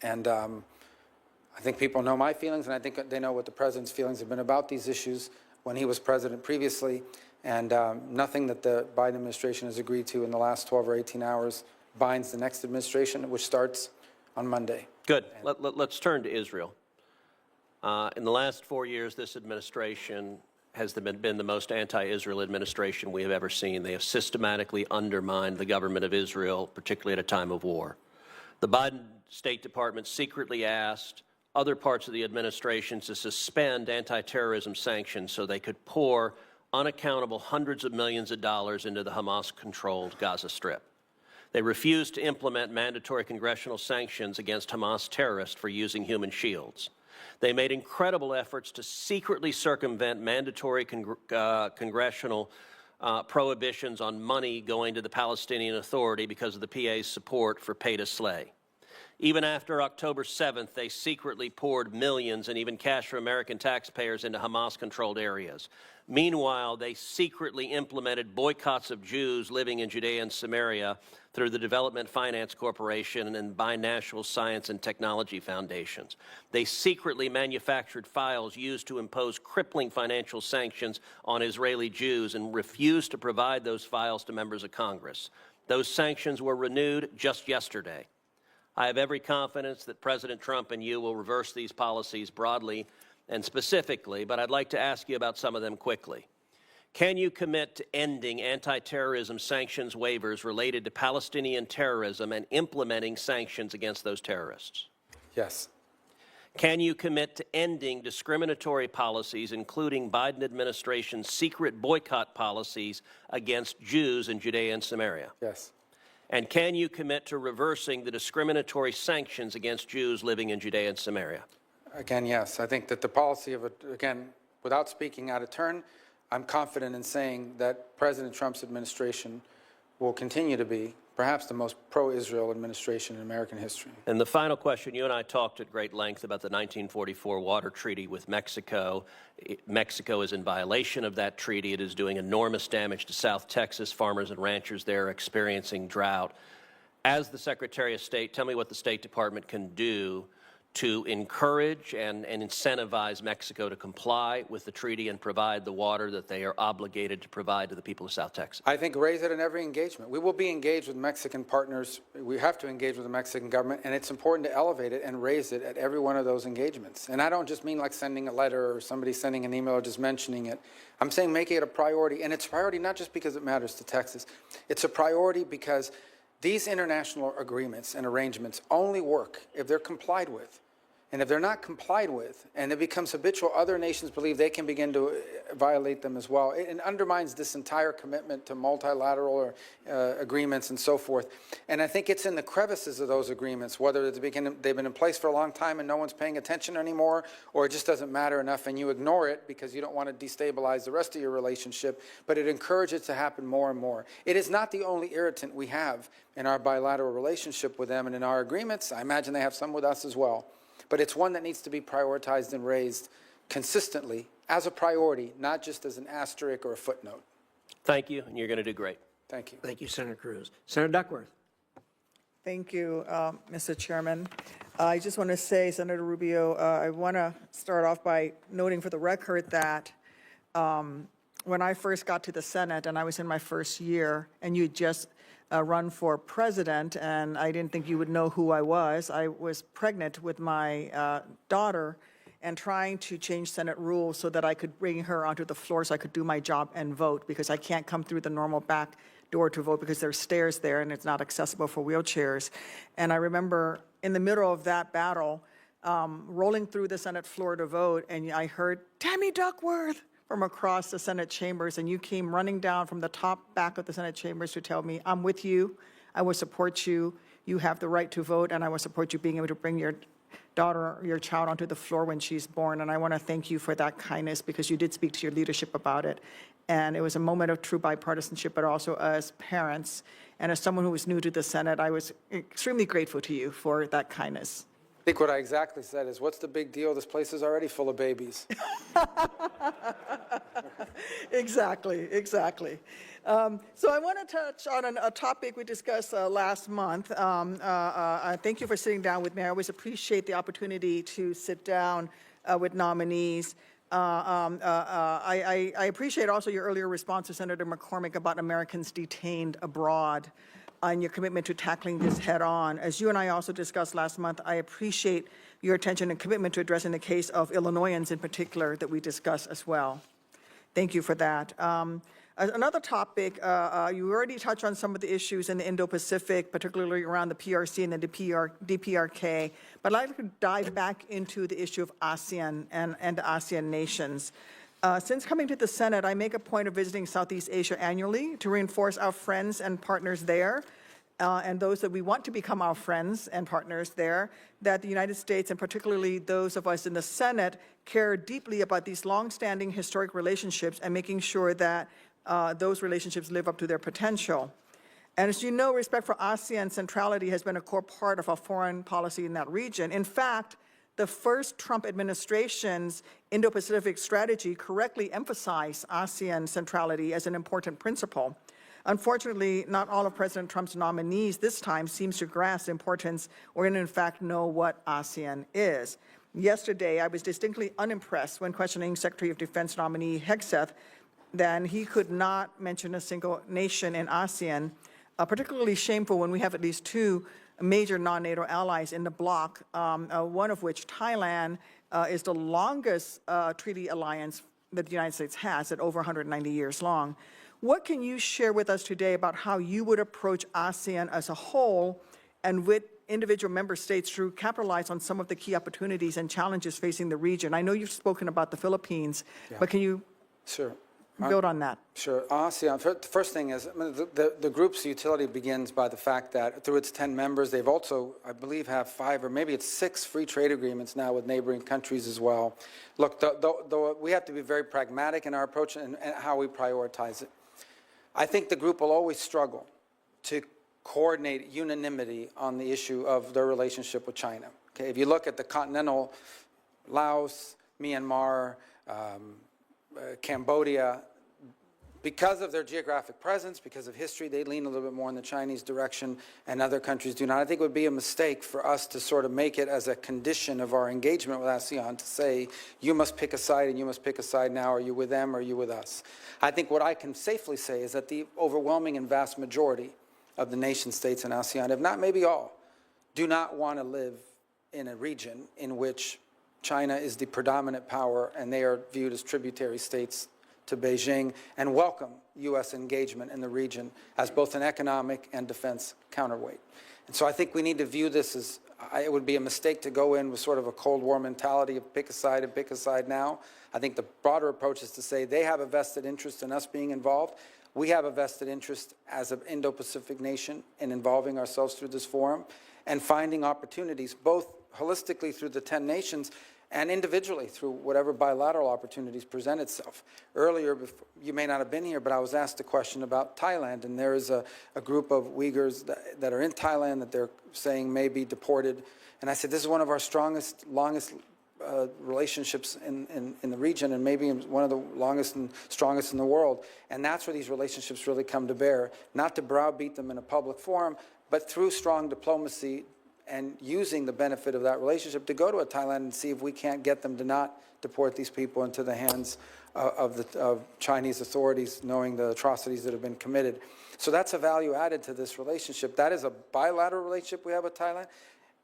And I think people know my feelings, and I think they know what the president's feelings have been about these issues when he was president previously. And nothing that the Biden administration has agreed to in the last 12 or 18 hours binds the next administration, which starts on Monday. Good. Let's turn to Israel. In the last 4 years, this administration has been the most anti-Israel administration we have ever seen. They have systematically undermined the government of Israel, particularly at a time of war. The Biden State Department secretly asked other parts of the administration to suspend anti-terrorism sanctions so they could pour unaccountable hundreds of millions of dollars into the Hamas-controlled Gaza Strip. They refused to implement mandatory congressional sanctions against Hamas terrorists for using human shields. They made incredible efforts to secretly circumvent mandatory congressional prohibitions on money going to the Palestinian Authority because of the PA's support for pay to slay. Even after October 7th, they secretly poured millions and even cash from American taxpayers into Hamas-controlled areas. Meanwhile, they secretly implemented boycotts of Jews living in Judea and Samaria through the Development Finance Corporation and binational science and technology foundations. They secretly manufactured files used to impose crippling financial sanctions on Israeli Jews and refused to provide those files to members of Congress. Those sanctions were renewed just yesterday. I have every confidence that President Trump and you will reverse these policies broadly and specifically, but I'd like to ask you about some of them quickly. Can you commit to ending anti-terrorism sanctions waivers related to Palestinian terrorism and implementing sanctions against those terrorists? Yes. Can you commit to ending discriminatory policies, including Biden administration's secret boycott policies against Jews in Judea and Samaria? Yes. And can you commit to reversing the discriminatory sanctions against Jews living in Judea and Samaria? Again, yes. I think that the policy of, again, without speaking out of turn, I'm confident in saying that President Trump's administration will continue to be perhaps the most pro-Israel administration in American history. And the final question, you and I talked at great length about the 1944 water treaty with Mexico. Mexico is in violation of that treaty. It is doing enormous damage to South Texas. Farmers and ranchers there are experiencing drought. As the Secretary of State, tell me what the State Department can do to encourage and incentivize Mexico to comply with the treaty and provide the water that they are obligated to provide to the people of South Texas. I think raise it in every engagement. We will be engaged with Mexican partners. We have to engage with the Mexican government, and it's important to elevate it and raise it at every one of those engagements. And I don't just mean like sending a letter or somebody sending an email or just mentioning it. I'm saying making it a priority, and it's a priority not just because it matters to Texas. It's a priority because these international agreements and arrangements only work if they're complied with. And if they're not complied with, and it becomes habitual, other nations believe they can begin to violate them as well. It undermines this entire commitment to multilateral agreements and so forth. And I think it's in the crevices of those agreements, whether they've been in place for a long time and no one's paying attention anymore, or it just doesn't matter enough and you ignore it because you don't want to destabilize the rest of your relationship, but it encourages it to happen more and more. It is not the only irritant we have in our bilateral relationship with them and in our agreements. I imagine they have some with us as well. But it's one that needs to be prioritized and raised consistently as a priority, not just as an asterisk or a footnote. Thank you, and you're going to do great. Thank you. Thank you, Senator Cruz. Senator Duckworth. Thank you, Mr. Chairman. I just want to say, Senator Rubio, I want to start off by noting for the record that when I first got to the Senate and I was in my first year and you just run for president, and I didn't think you would know who I was. I was pregnant with my daughter and trying to change Senate rules so that I could bring her onto the floor so I could do my job and vote, because I can't come through the normal back door to vote because there's stairs there and it's not accessible for wheelchairs. And I remember in the middle of that battle, rolling through the Senate floor to vote, and I heard, "Tammy Duckworth," from across the Senate chambers, and you came running down from the top back of the Senate chambers to tell me, "I'm with you, I will support you, you have the right to vote, and I will support you being able to bring your daughter, your child onto the floor when she's born." And I want to thank you for that kindness, because you did speak to your leadership about it. And it was a moment of true bipartisanship, but also as parents and as someone who was new to the Senate, I was extremely grateful to you for that kindness. I think what I exactly said is, what's the big deal? This place is already full of babies. Exactly. So I want to touch on a topic we discussed last month. Thank you for sitting down with me. I always appreciate the opportunity to sit down with nominees. I appreciate also your earlier response to Senator McCormick about Americans detained abroad and your commitment to tackling this head on. As you and I also discussed last month, I appreciate your attention and commitment to addressing the case of Illinoisans in particular that we discussed as well. Thank you for that. Another topic, you already touched on some of the issues in the Indo-Pacific, particularly around the PRC and the DPRK, but I'd like to dive back into the issue of ASEAN and the ASEAN nations. Since coming to the Senate, I make a point of visiting Southeast Asia annually to reinforce our friends and partners there, and those that we want to become our friends and partners there, that the United States, and particularly those of us in the Senate, care deeply about these longstanding historic relationships and making sure that those relationships live up to their potential. And as you know, respect for ASEAN centrality has been a core part of our foreign policy in that region. In fact, the first Trump administration's Indo-Pacific strategy correctly emphasized ASEAN centrality as an important principle. Unfortunately, not all of President Trump's nominees this time seems to grasp the importance or in fact know what ASEAN is. Yesterday, I was distinctly unimpressed when questioning Secretary of Defense nominee Hegseth that he could not mention a single nation in ASEAN, particularly shameful when we have at least two major non-NATO allies in the bloc, one of which, Thailand, is the longest treaty alliance that the United States has, at over 190 years long. What can you share with us today about how you would approach ASEAN as a whole and with individual member states to capitalize on some of the key opportunities and challenges facing the region? I know you've spoken about the Philippines, but can you build on that? Sure. ASEAN, the first thing is, the group's utility begins by the fact that through its 10 members, they've also, I believe, have 5 or maybe it's 6 free trade agreements now with neighboring countries as well. Look, though we have to be very pragmatic in our approach and how we prioritize it. I think the group will always struggle to coordinate unanimity on the issue of their relationship with China. Okay, if you look at the continental, Laos, Myanmar, Cambodia, because of their geographic presence, because of history, they lean a little bit more in the Chinese direction, and other countries do not. I think it would be a mistake for us to sort of make it as a condition of our engagement with ASEAN to say, you must pick a side and you must pick a side now. Are you with them or are you with us? I think what I can safely say is that the overwhelming and vast majority of the nation states in ASEAN, if not maybe all, do not want to live in a region in which China is the predominant power and they are viewed as tributary states to Beijing, and welcome U.S. engagement in the region as both an economic and defense counterweight. And so I think we need to view this as, it would be a mistake to go in with sort of a Cold War mentality of pick a side and pick a side now. I think the broader approach is to say they have a vested interest in us being involved. We have a vested interest as an Indo-Pacific nation in involving ourselves through this forum and finding opportunities, both holistically through the 10 nations and individually through whatever bilateral opportunities present itself. Earlier, you may not have been here, but I was asked a question about Thailand, and there is a group of Uyghurs that are in Thailand that they're saying may be deported. And I said, this is one of our strongest, longest relationships in the region, and maybe one of the longest and strongest in the world. And that's where these relationships really come to bear, not to browbeat them in a public forum, but through strong diplomacy and using the benefit of that relationship to go to Thailand and see if we can't get them to not deport these people into the hands of Chinese authorities, knowing the atrocities that have been committed. So that's a value added to this relationship. That is a bilateral relationship we have with Thailand.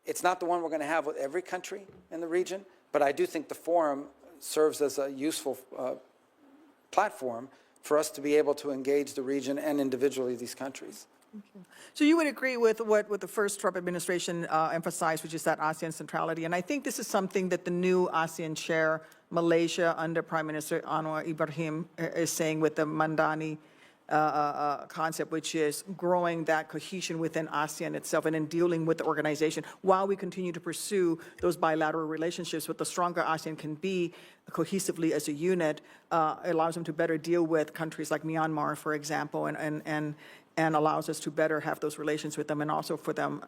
It's not the one we're going to have with every country in the region, but I do think the forum serves as a useful platform for us to be able to engage the region and individually these countries. So you would agree with what the first Trump administration emphasized, which is that ASEAN centrality. And I think this is something that the new ASEAN chair, Malaysia, under Prime Minister Anwar Ibrahim, is saying with the Mandani concept, which is growing that cohesion within ASEAN itself and in dealing with the organization while we continue to pursue those bilateral relationships. But the stronger ASEAN can be cohesively as a unit, allows them to better deal with countries like Myanmar, for example, and allows us to better have those relations with them, and also for them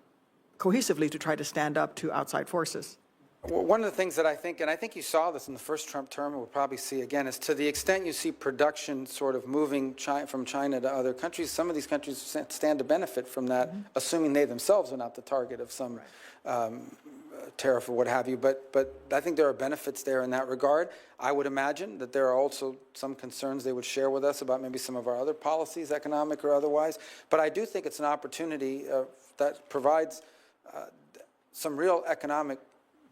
cohesively to try to stand up to outside forces. Well, one of the things that I think, and I think you saw this in the first Trump term, and we'll probably see again, is to the extent you see production sort of moving from China to other countries, some of these countries stand to benefit from that, assuming they themselves are not the target of some tariff or what have you. But I think there are benefits there in that regard. I would imagine that there are also some concerns they would share with us about maybe some of our other policies, economic or otherwise. But I do think it's an opportunity that provides some real economic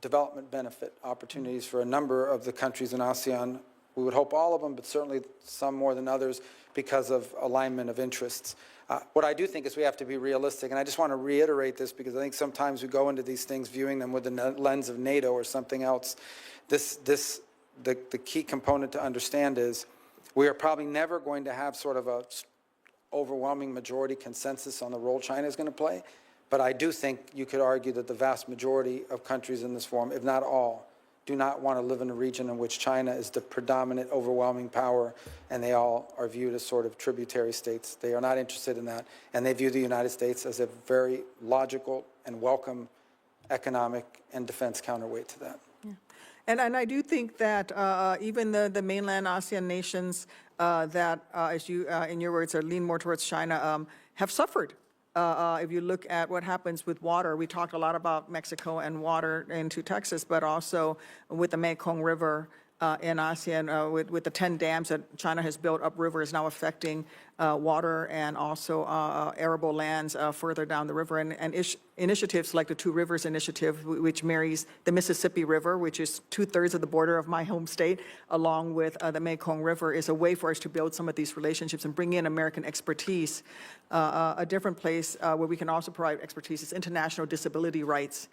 development benefit opportunities for a number of the countries in ASEAN. We would hope all of them, but certainly some more than others because of alignment of interests. What I do think is we have to be realistic, and I just want to reiterate this because I think sometimes we go into these things viewing them with the lens of NATO or something else. The key component to understand is we are probably never going to have sort of a overwhelming majority consensus on the role China is going to play. But I do think you could argue that the vast majority of countries in this forum, if not all, do not want to live in a region in which China is the predominant, overwhelming power, and they all are viewed as sort of tributary states. They are not interested in that, and they view the United States as a very logical and welcome economic and defense counterweight to that. Yeah. And I do think that even the mainland ASEAN nations that, as you, in your words, are lean more towards China, have suffered. If you look at what happens with water, we talked a lot about Mexico and water into Texas, but also with the Mekong River in ASEAN, with the 10 dams that China has built upriver is now affecting water and also arable lands further down the river. And initiatives like the Two Rivers Initiative, which marries the Mississippi River, which is 2/3 of the border of my home state, along with the Mekong River, is a way for us to build some of these relationships and bring in American expertise. A different place where we can also provide expertise is international disability rights.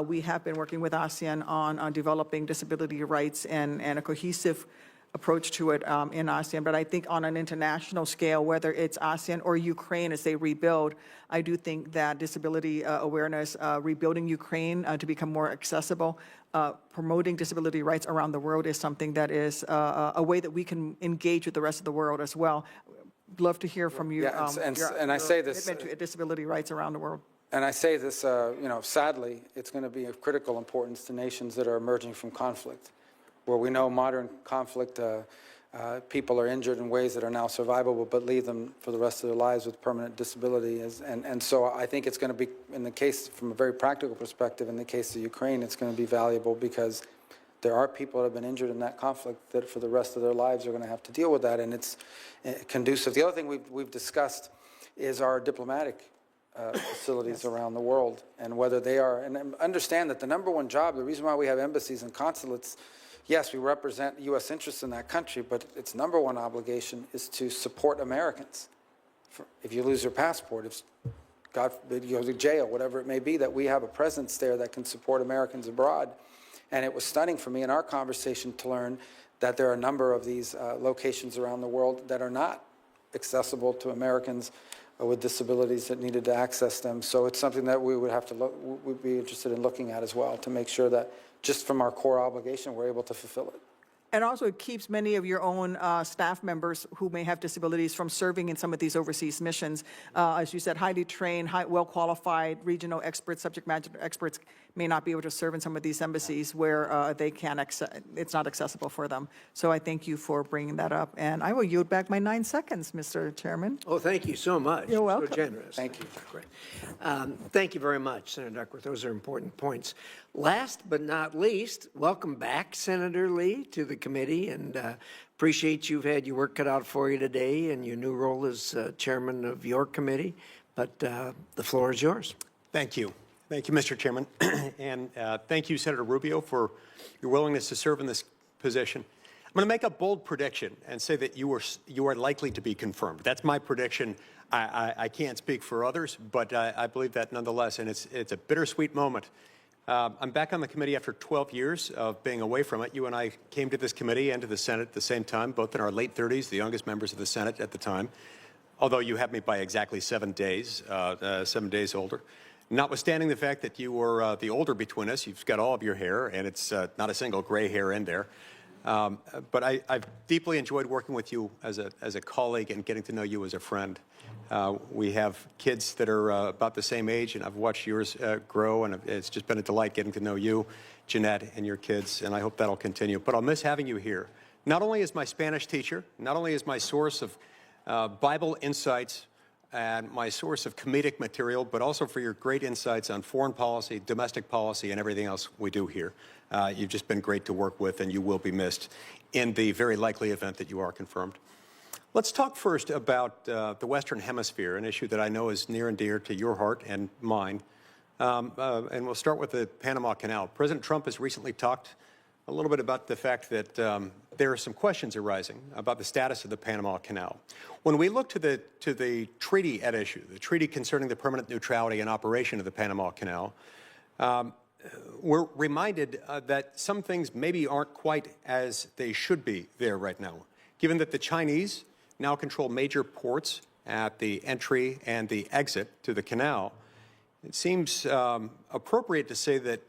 We have been working with ASEAN on developing disability rights and a cohesive approach to it in ASEAN. But I think on an international scale, whether it's ASEAN or Ukraine as they rebuild, I do think that disability awareness, rebuilding Ukraine to become more accessible, promoting disability rights around the world is something that is a way that we can engage with the rest of the world as well. Love to hear from you. Yeah, and I say this commitment to disability rights around the world. And I say this, sadly, it's going to be of critical importance to nations that are emerging from conflict, where we know modern conflict, people are injured in ways that are now survivable, but leave them for the rest of their lives with permanent disability. And so I think it's going to be, in the case, from a very practical perspective, in the case of Ukraine, it's going to be valuable because there are people that have been injured in that conflict that for the rest of their lives are going to have to deal with that, and it's conducive. The other thing we've discussed is our diplomatic facilities around the world and whether they are, and understand that the number one job, the reason why we have embassies and consulates, yes, we represent U.S. interests in that country, but its number one obligation is to support Americans. If you lose your passport, if God forbid you go to jail, whatever it may be, that we have a presence there that can support Americans abroad. And it was stunning for me in our conversation to learn that there are a number of these locations around the world that are not accessible to Americans with disabilities that needed to access them. So it's something that we would have to look, we'd be interested in looking at as well to make sure that just from our core obligation, we're able to fulfill it. And also it keeps many of your own staff members who may have disabilities from serving in some of these overseas missions. As you said, highly trained, well-qualified regional experts, subject matter experts may not be able to serve in some of these embassies where they can't it's not accessible for them. So I thank you for bringing that up. And I will yield back my 9 seconds, Mr. Chairman. Oh, thank you so much. You're welcome. So generous. Thank you. Great. Thank you very much, Senator Duckworth. Those are important points. Last but not least, welcome back, Senator Lee, to the committee, and appreciate you've had your work cut out for you today in your new role as chairman of your committee. But the floor is yours. Thank you. Thank you, Mr. Chairman. And thank you, Senator Rubio, for your willingness to serve in this position. I'm going to make a bold prediction and say that you are likely to be confirmed. That's my prediction. I can't speak for others, but I believe that nonetheless, and it's a bittersweet moment. I'm back on the committee after 12 years of being away from it. You and I came to this committee and to the Senate at the same time, both in our late 30s, the youngest members of the Senate at the time, although you have me by exactly 7 days, 7 days older. Notwithstanding the fact that you were the older between us, you've got all of your hair, and it's not a single gray hair in there. But I've deeply enjoyed working with you as a colleague and getting to know you as a friend. We have kids that are about the same age, and I've watched yours grow, and it's just been a delight getting to know you, Jeanette, and your kids, and I hope that'll continue. But I'll miss having you here, not only as my Spanish teacher, not only as my source of Bible insights and my source of comedic material, but also for your great insights on foreign policy, domestic policy, and everything else we do here. You've just been great to work with, and you will be missed in the very likely event that you are confirmed. Let's talk first about the Western Hemisphere, an issue that I know is near and dear to your heart and mine. And we'll start with the Panama Canal. President Trump has recently talked a little bit about the fact that there are some questions arising about the status of the Panama Canal. When we look to the treaty at issue, the treaty concerning the permanent neutrality and operation of the Panama Canal, we're reminded that some things maybe aren't quite as they should be there right now, given that the Chinese now control major ports at the entry and the exit to the canal. It seems appropriate to say that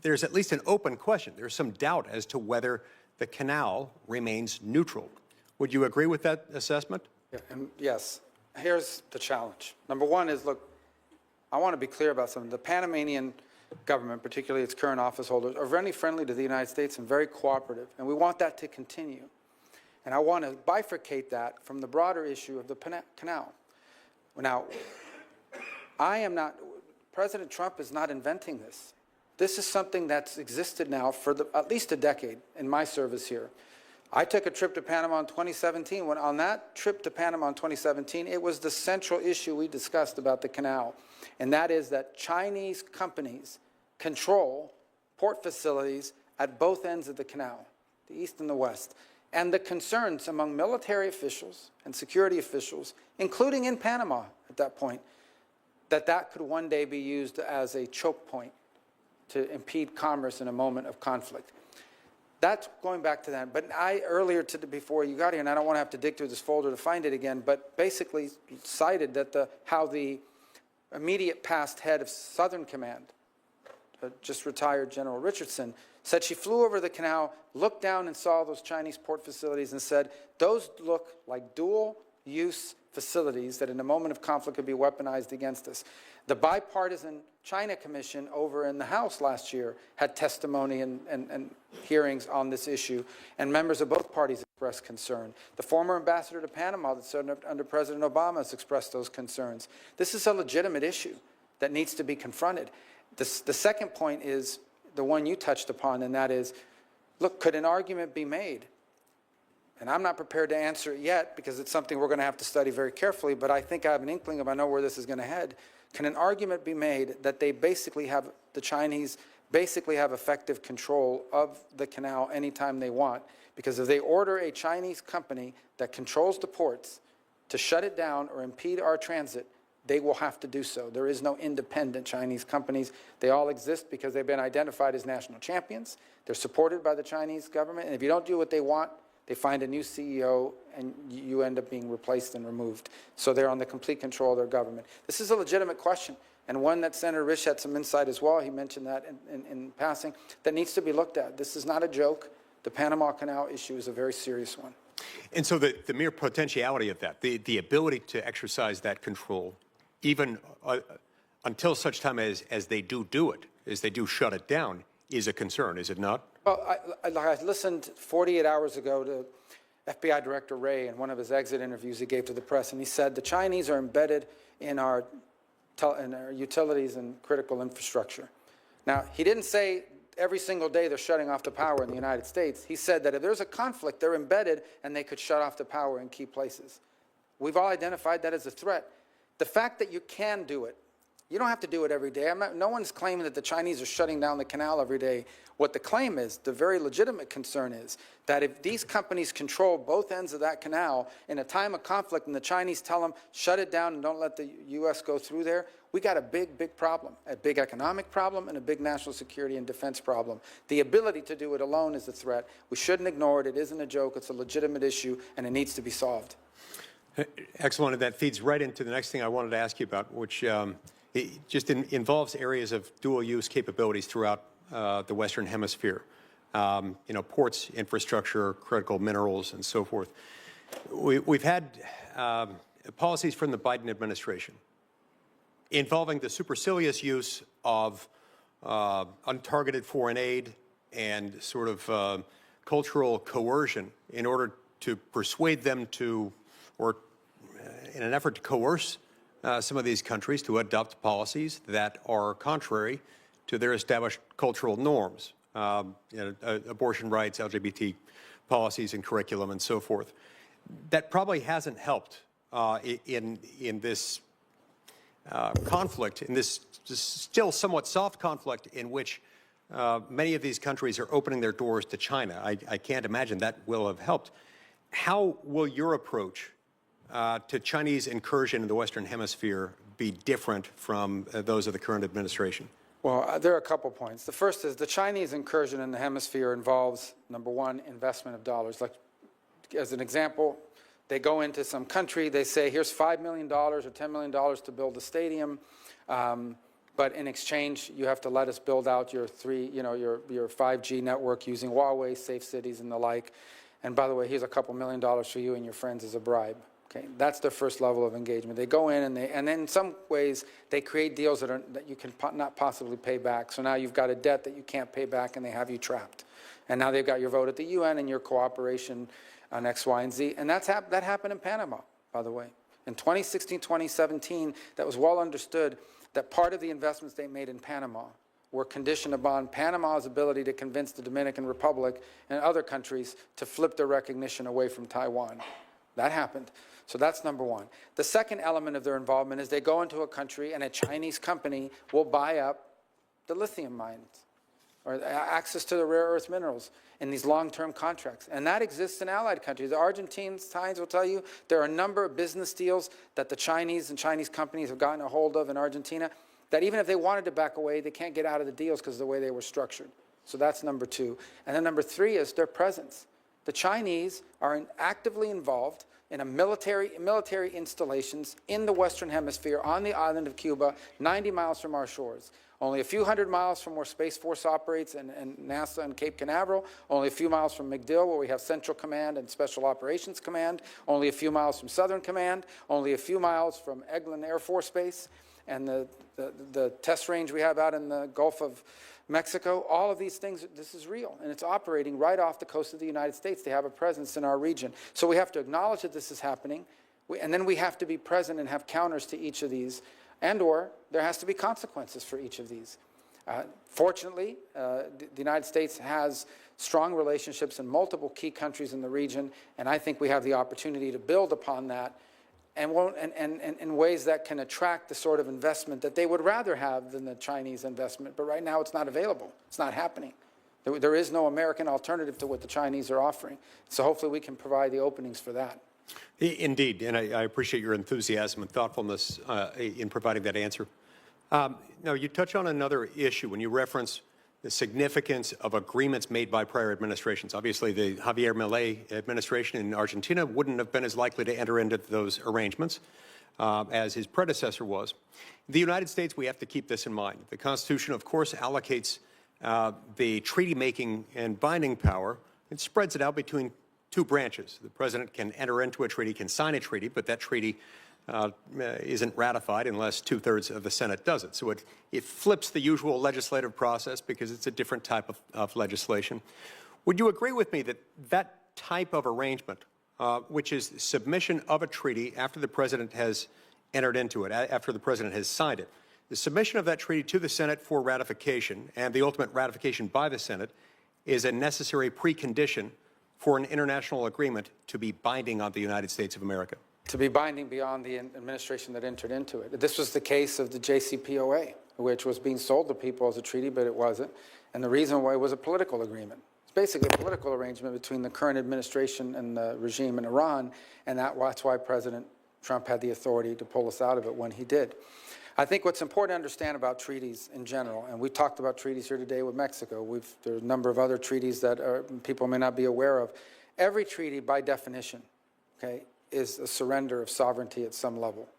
there's at least an open question. There's some doubt as to whether the canal remains neutral. Would you agree with that assessment? Yeah, and yes. Here's the challenge. Number one is, look, I want to be clear about something. The Panamanian government, particularly its current office holders, are very friendly to the United States and very cooperative, and we want that to continue. And I want to bifurcate that from the broader issue of the canal. Now, President Trump is not inventing this. This is something that's existed now for at least a decade in my service here. I took a trip to Panama in 2017. When on that trip to Panama in 2017, it was the central issue we discussed about the canal, and that is that Chinese companies control port facilities at both ends of the canal, the east and the west. And the concerns among military officials and security officials, including in Panama at that point, that could one day be used as a choke point to impede commerce in a moment of conflict. That's going back to that. But before you got here, and I don't want to have to dig through this folder to find it again, but basically cited that how the immediate past head of Southern Command, just retired General Richardson, said she flew over the canal, looked down and saw those Chinese port facilities and said, those look like dual-use facilities that in a moment of conflict could be weaponized against us. The bipartisan China Commission over in the House last year had testimony and hearings on this issue, and members of both parties expressed concern. The former ambassador to Panama that served under President Obama has expressed those concerns. This is a legitimate issue that needs to be confronted. The second point is the one you touched upon, and that is, look, could an argument be made? And I'm not prepared to answer it yet because it's something we're going to have to study very carefully, but I think I have an inkling of I know where this is going to head. Can an argument be made that the Chinese basically have effective control of the canal anytime they want? Because if they order a Chinese company that controls the ports to shut it down or impede our transit, they will have to do so. There is no independent Chinese companies. They all exist because they've been identified as national champions. They're supported by the Chinese government. And if you don't do what they want, they find a new CEO and you end up being replaced and removed. So they're on the complete control of their government. This is a legitimate question, and one that Senator Risch had some insight as well. He mentioned that in passing, that needs to be looked at. This is not a joke. The Panama Canal issue is a very serious one. And so the mere potentiality of that, the ability to exercise that control, even until such time as they do it, as they do shut it down, is a concern, is it not? Well, I listened 48 hours ago to FBI Director Wray in one of his exit interviews he gave to the press, and he said the Chinese are embedded in our utilities and critical infrastructure. Now, he didn't say every single day they're shutting off the power in the United States. He said that if there's a conflict, they're embedded and they could shut off the power in key places. We've all identified that as a threat. The fact that you can do it, You don't have to do it every day. No one's claiming that the Chinese are shutting down the canal every day. What the claim is, the very legitimate concern is, that if these companies control both ends of that canal in a time of conflict and the Chinese tell them, shut it down and don't let the U.S. go through there, we got a big, big problem, a big economic problem and a big national security and defense problem. The ability to do it alone is a threat. We shouldn't ignore it. It isn't a joke. It's a legitimate issue, and it needs to be solved. Excellent. And that feeds right into the next thing I wanted to ask you about, which it just involves areas of dual-use capabilities throughout the Western Hemisphere. Ports, infrastructure, critical minerals, and so forth. We've had policies from the Biden administration involving the supercilious use of untargeted foreign aid and sort of cultural coercion in order to persuade them to, or in an effort to coerce some of these countries to adopt policies that are contrary to their established cultural norms, abortion rights, LGBT policies and curriculum, and so forth. That probably hasn't helped in this conflict, in this still somewhat soft conflict in which many of these countries are opening their doors to China. I can't imagine that will have helped. How will your approach to Chinese incursion in the Western Hemisphere be different from those of the current administration? Well, there are a couple points. The first is the Chinese incursion in the hemisphere involves, number one, investment of dollars. Like, as an example, they go into some country, they say, here's $5 million or $10 million to build a stadium, but in exchange, you have to let us build out your your 5G network using Huawei, safe cities, and the like. And by the way, here's a couple $1 million for you and your friends as a bribe. Okay, that's their first level of engagement. They go in and then in some ways they create deals that you can not possibly pay back. So now you've got a debt that you can't pay back, and they have you trapped. And now they've got your vote at the UN and your cooperation on X, Y, and Z. And that happened in Panama, by the way. In 2016, 2017, that was well understood that part of the investments they made in Panama were conditioned upon Panama's ability to convince the Dominican Republic and other countries to flip their recognition away from Taiwan. That happened. So that's number one. The second element of their involvement is they go into a country and a Chinese company will buy up the lithium mines or access to the rare earth minerals in these long-term contracts. And that exists in allied countries. The Argentines will tell you there are a number of business deals that the Chinese and Chinese companies have gotten a hold of in Argentina that even if they wanted to back away, they can't get out of the deals because of the way they were structured. So that's number two. And then number three is their presence. The Chinese are actively involved in a military installations in the Western Hemisphere on the island of Cuba, 90 miles from our shores. Only a few hundred miles from where Space Force operates and NASA and Cape Canaveral. Only a few miles from MacDill, where we have Central Command and Special Operations Command. Only a few miles from Southern Command. Only a few miles from Eglin Air Force Base and the test range we have out in the Gulf of Mexico. All of these things, this is real, and it's operating right off the coast of the United States. They have a presence in our region. So we have to acknowledge that this is happening, and then we have to be present and have counters to each of these, and/or there has to be consequences for each of these. Fortunately, the United States has strong relationships in multiple key countries in the region, and I think we have the opportunity to build upon that and in ways that can attract the sort of investment that they would rather have than the Chinese investment. But right now it's not available. It's not happening. There is no American alternative to what the Chinese are offering. So hopefully we can provide the openings for that. Indeed, and I appreciate your enthusiasm and thoughtfulness in providing that answer. Now, you touch on another issue when you reference the significance of agreements made by prior administrations. Obviously, the Javier Milei administration in Argentina wouldn't have been as likely to enter into those arrangements as his predecessor was. In the United States, we have to keep this in mind. The Constitution, of course, allocates the treaty-making and binding power. It spreads it out between two branches. The president can enter into a treaty, can sign a treaty, but that treaty isn't ratified unless 2/3 of the Senate does it. So it flips the usual legislative process because it's a different type of legislation. Would you agree with me that that type of arrangement, which is submission of a treaty after the president has entered into it, after the president has signed it, the submission of that treaty to the Senate for ratification and the ultimate ratification by the Senate is a necessary precondition for an international agreement to be binding on the United States of America? to be binding beyond the administration that entered into it. This was the case of the JCPOA, which was being sold to people as a treaty, but it wasn't. And the reason why it was a political agreement. It's basically a political arrangement between the current administration and the regime in Iran, and that's why President Trump had the authority to pull us out of it when he did. I think what's important to understand about treaties in general, and we talked about treaties here today with Mexico. There's a number of other treaties that people may not be aware of. Every treaty, by definition, okay, is a surrender of sovereignty at some level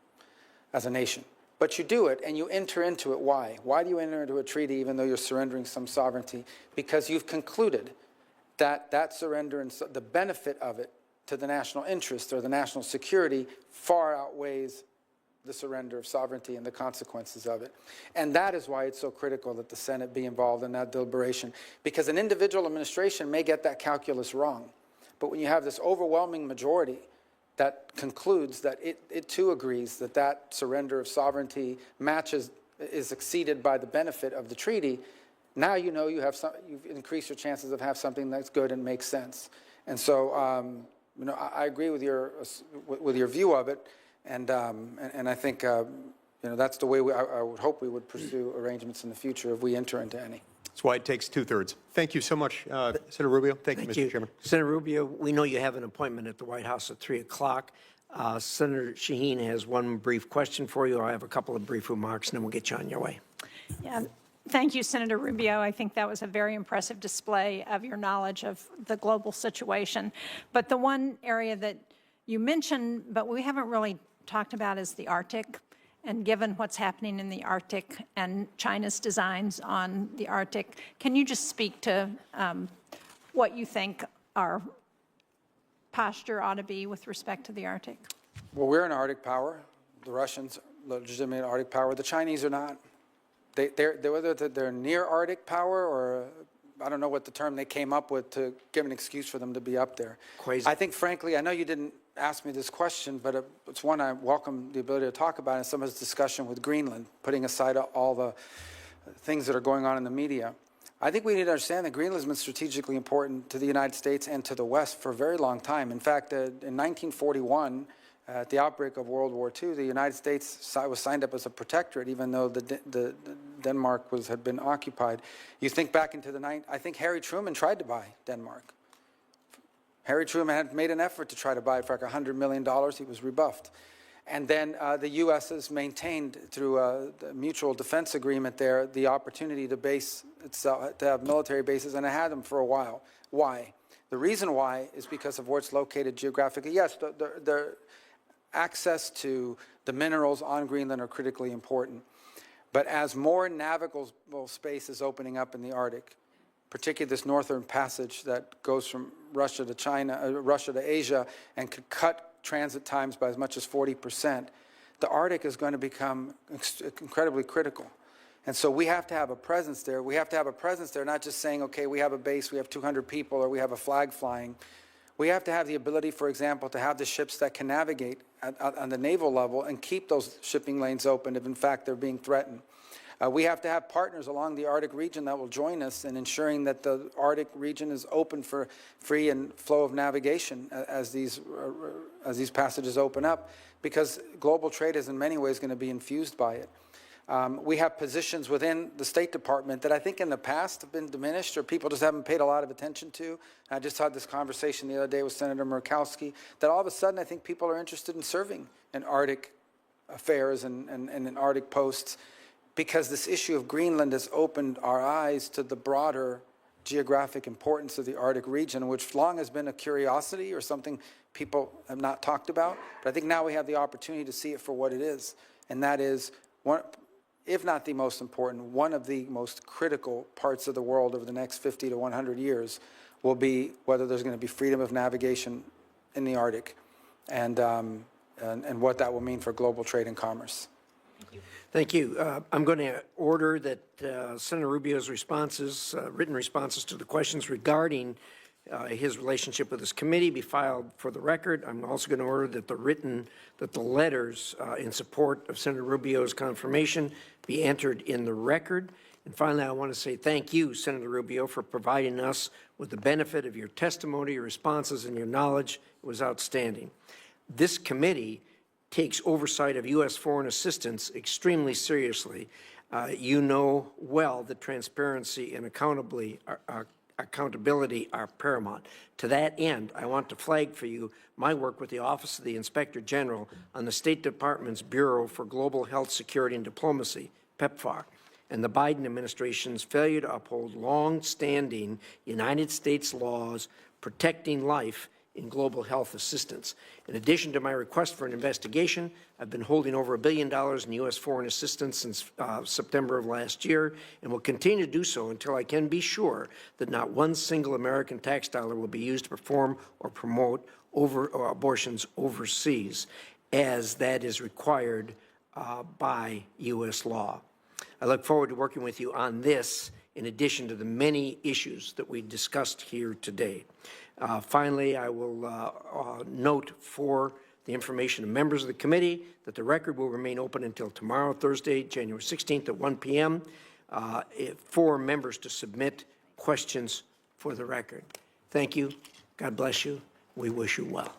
as a nation. But you do it, and you enter into it. Why? Why do you enter into a treaty even though you're surrendering some sovereignty? Because you've concluded that that surrender and the benefit of it to the national interest or the national security far outweighs the surrender of sovereignty and the consequences of it. And that is why it's so critical that the Senate be involved in that deliberation, because an individual administration may get that calculus wrong. But when you have this overwhelming majority that concludes that it too agrees that that surrender of sovereignty is exceeded by the benefit of the treaty, now you know you've increased your chances of having something that's good and makes sense. And so, I agree with your view of it, and I think that's the way I would hope we would pursue arrangements in the future if we enter into any. That's why it takes 2/3. Thank you so much, Senator Rubio. Thank you, Mr. Chairman. Senator Rubio, we know you have an appointment at the White House at 3 o'clock. Senator Shaheen has one brief question for you. I have a couple of brief remarks, and then we'll get you on your way. Yeah. Thank you, Senator Rubio. I think that was a very impressive display of your knowledge of the global situation. But the one area that you mentioned, but we haven't really talked about, is the Arctic. And given what's happening in the Arctic and China's designs on the Arctic, can you just speak to what you think our posture ought to be with respect to the Arctic? Well, we're an Arctic power. The Russians are legitimate Arctic power. The Chinese are not. Whether they're near Arctic power or I don't know what the term they came up with to give an excuse for them to be up there. Quasi. I think, frankly, I know you didn't ask me this question, but it's one I welcome the ability to talk about in some of this discussion with Greenland, putting aside all the things that are going on in the media. I think we need to understand that Greenland has been strategically important to the United States and to the West for a very long time. In fact, in 1941, at the outbreak of World War II, the United States was signed up as a protectorate, even though the Denmark had been occupied. You think back into I think Harry Truman tried to buy Denmark. Harry Truman had made an effort to try to buy it for like $100 million. He was rebuffed. And then the U.S. has maintained, through a mutual defense agreement there, the opportunity to base itself, to have military bases, and it had them for a while. Why? The reason why is because of where it's located geographically. Yes, the access to the minerals on Greenland are critically important. But as more navigable space is opening up in the Arctic, particularly this northern passage that goes from Russia to China, Russia to Asia, and could cut transit times by as much as 40%, the Arctic is going to become incredibly critical. And so we have to have a presence there. We have to have a presence there, not just saying, okay, we have a base, we have 200 people, or we have a flag flying. We have to have the ability, for example, to have the ships that can navigate on the naval level and keep those shipping lanes open if, in fact, they're being threatened. We have to have partners along the Arctic region that will join us in ensuring that the Arctic region is open for free and flow of navigation as these passages open up, because global trade is in many ways going to be infused by it. We have positions within the State Department that I think in the past have been diminished or people just haven't paid a lot of attention to. I just had this conversation the other day with Senator Murkowski that all of a sudden I think people are interested in serving in Arctic affairs and in Arctic posts, because this issue of Greenland has opened our eyes to the broader geographic importance of the Arctic region, which long has been a curiosity or something people have not talked about. But I think now we have the opportunity to see it for what it is, and that is one, if not the most important, one of the most critical parts of the world over the next 50 to 100 years will be whether there's going to be freedom of navigation in the Arctic and what that will mean for global trade and commerce. Thank you. I'm going to order that Senator Rubio's responses, written responses to the questions regarding his relationship with this committee be filed for the record. I'm also going to order that the letters in support of Senator Rubio's confirmation be entered in the record. And finally, I want to say thank you, Senator Rubio, for providing us with the benefit of your testimony, your responses, and your knowledge. It was outstanding. This committee takes oversight of U.S. foreign assistance extremely seriously. You know well that transparency and accountability are paramount. To that end, I want to flag for you my work with the Office of the Inspector General on the State Department's Bureau for Global Health, Security, and Diplomacy, PEPFAR, and the Biden administration's failure to uphold long-standing United States laws protecting life in global health assistance. In addition to my request for an investigation, I've been holding over $1 billion in U.S. foreign assistance since September of last year, and will continue to do so until I can be sure that not one single American tax dollar will be used to perform or promote abortions overseas, as that is required by U.S. law. I look forward to working with you on this, in addition to the many issues that we discussed here today. Finally, I will note for the information of members of the committee that the record will remain open until tomorrow, Thursday, January 16th at 1 p.m. For members to submit questions for the record. Thank you. God bless you. We wish you well.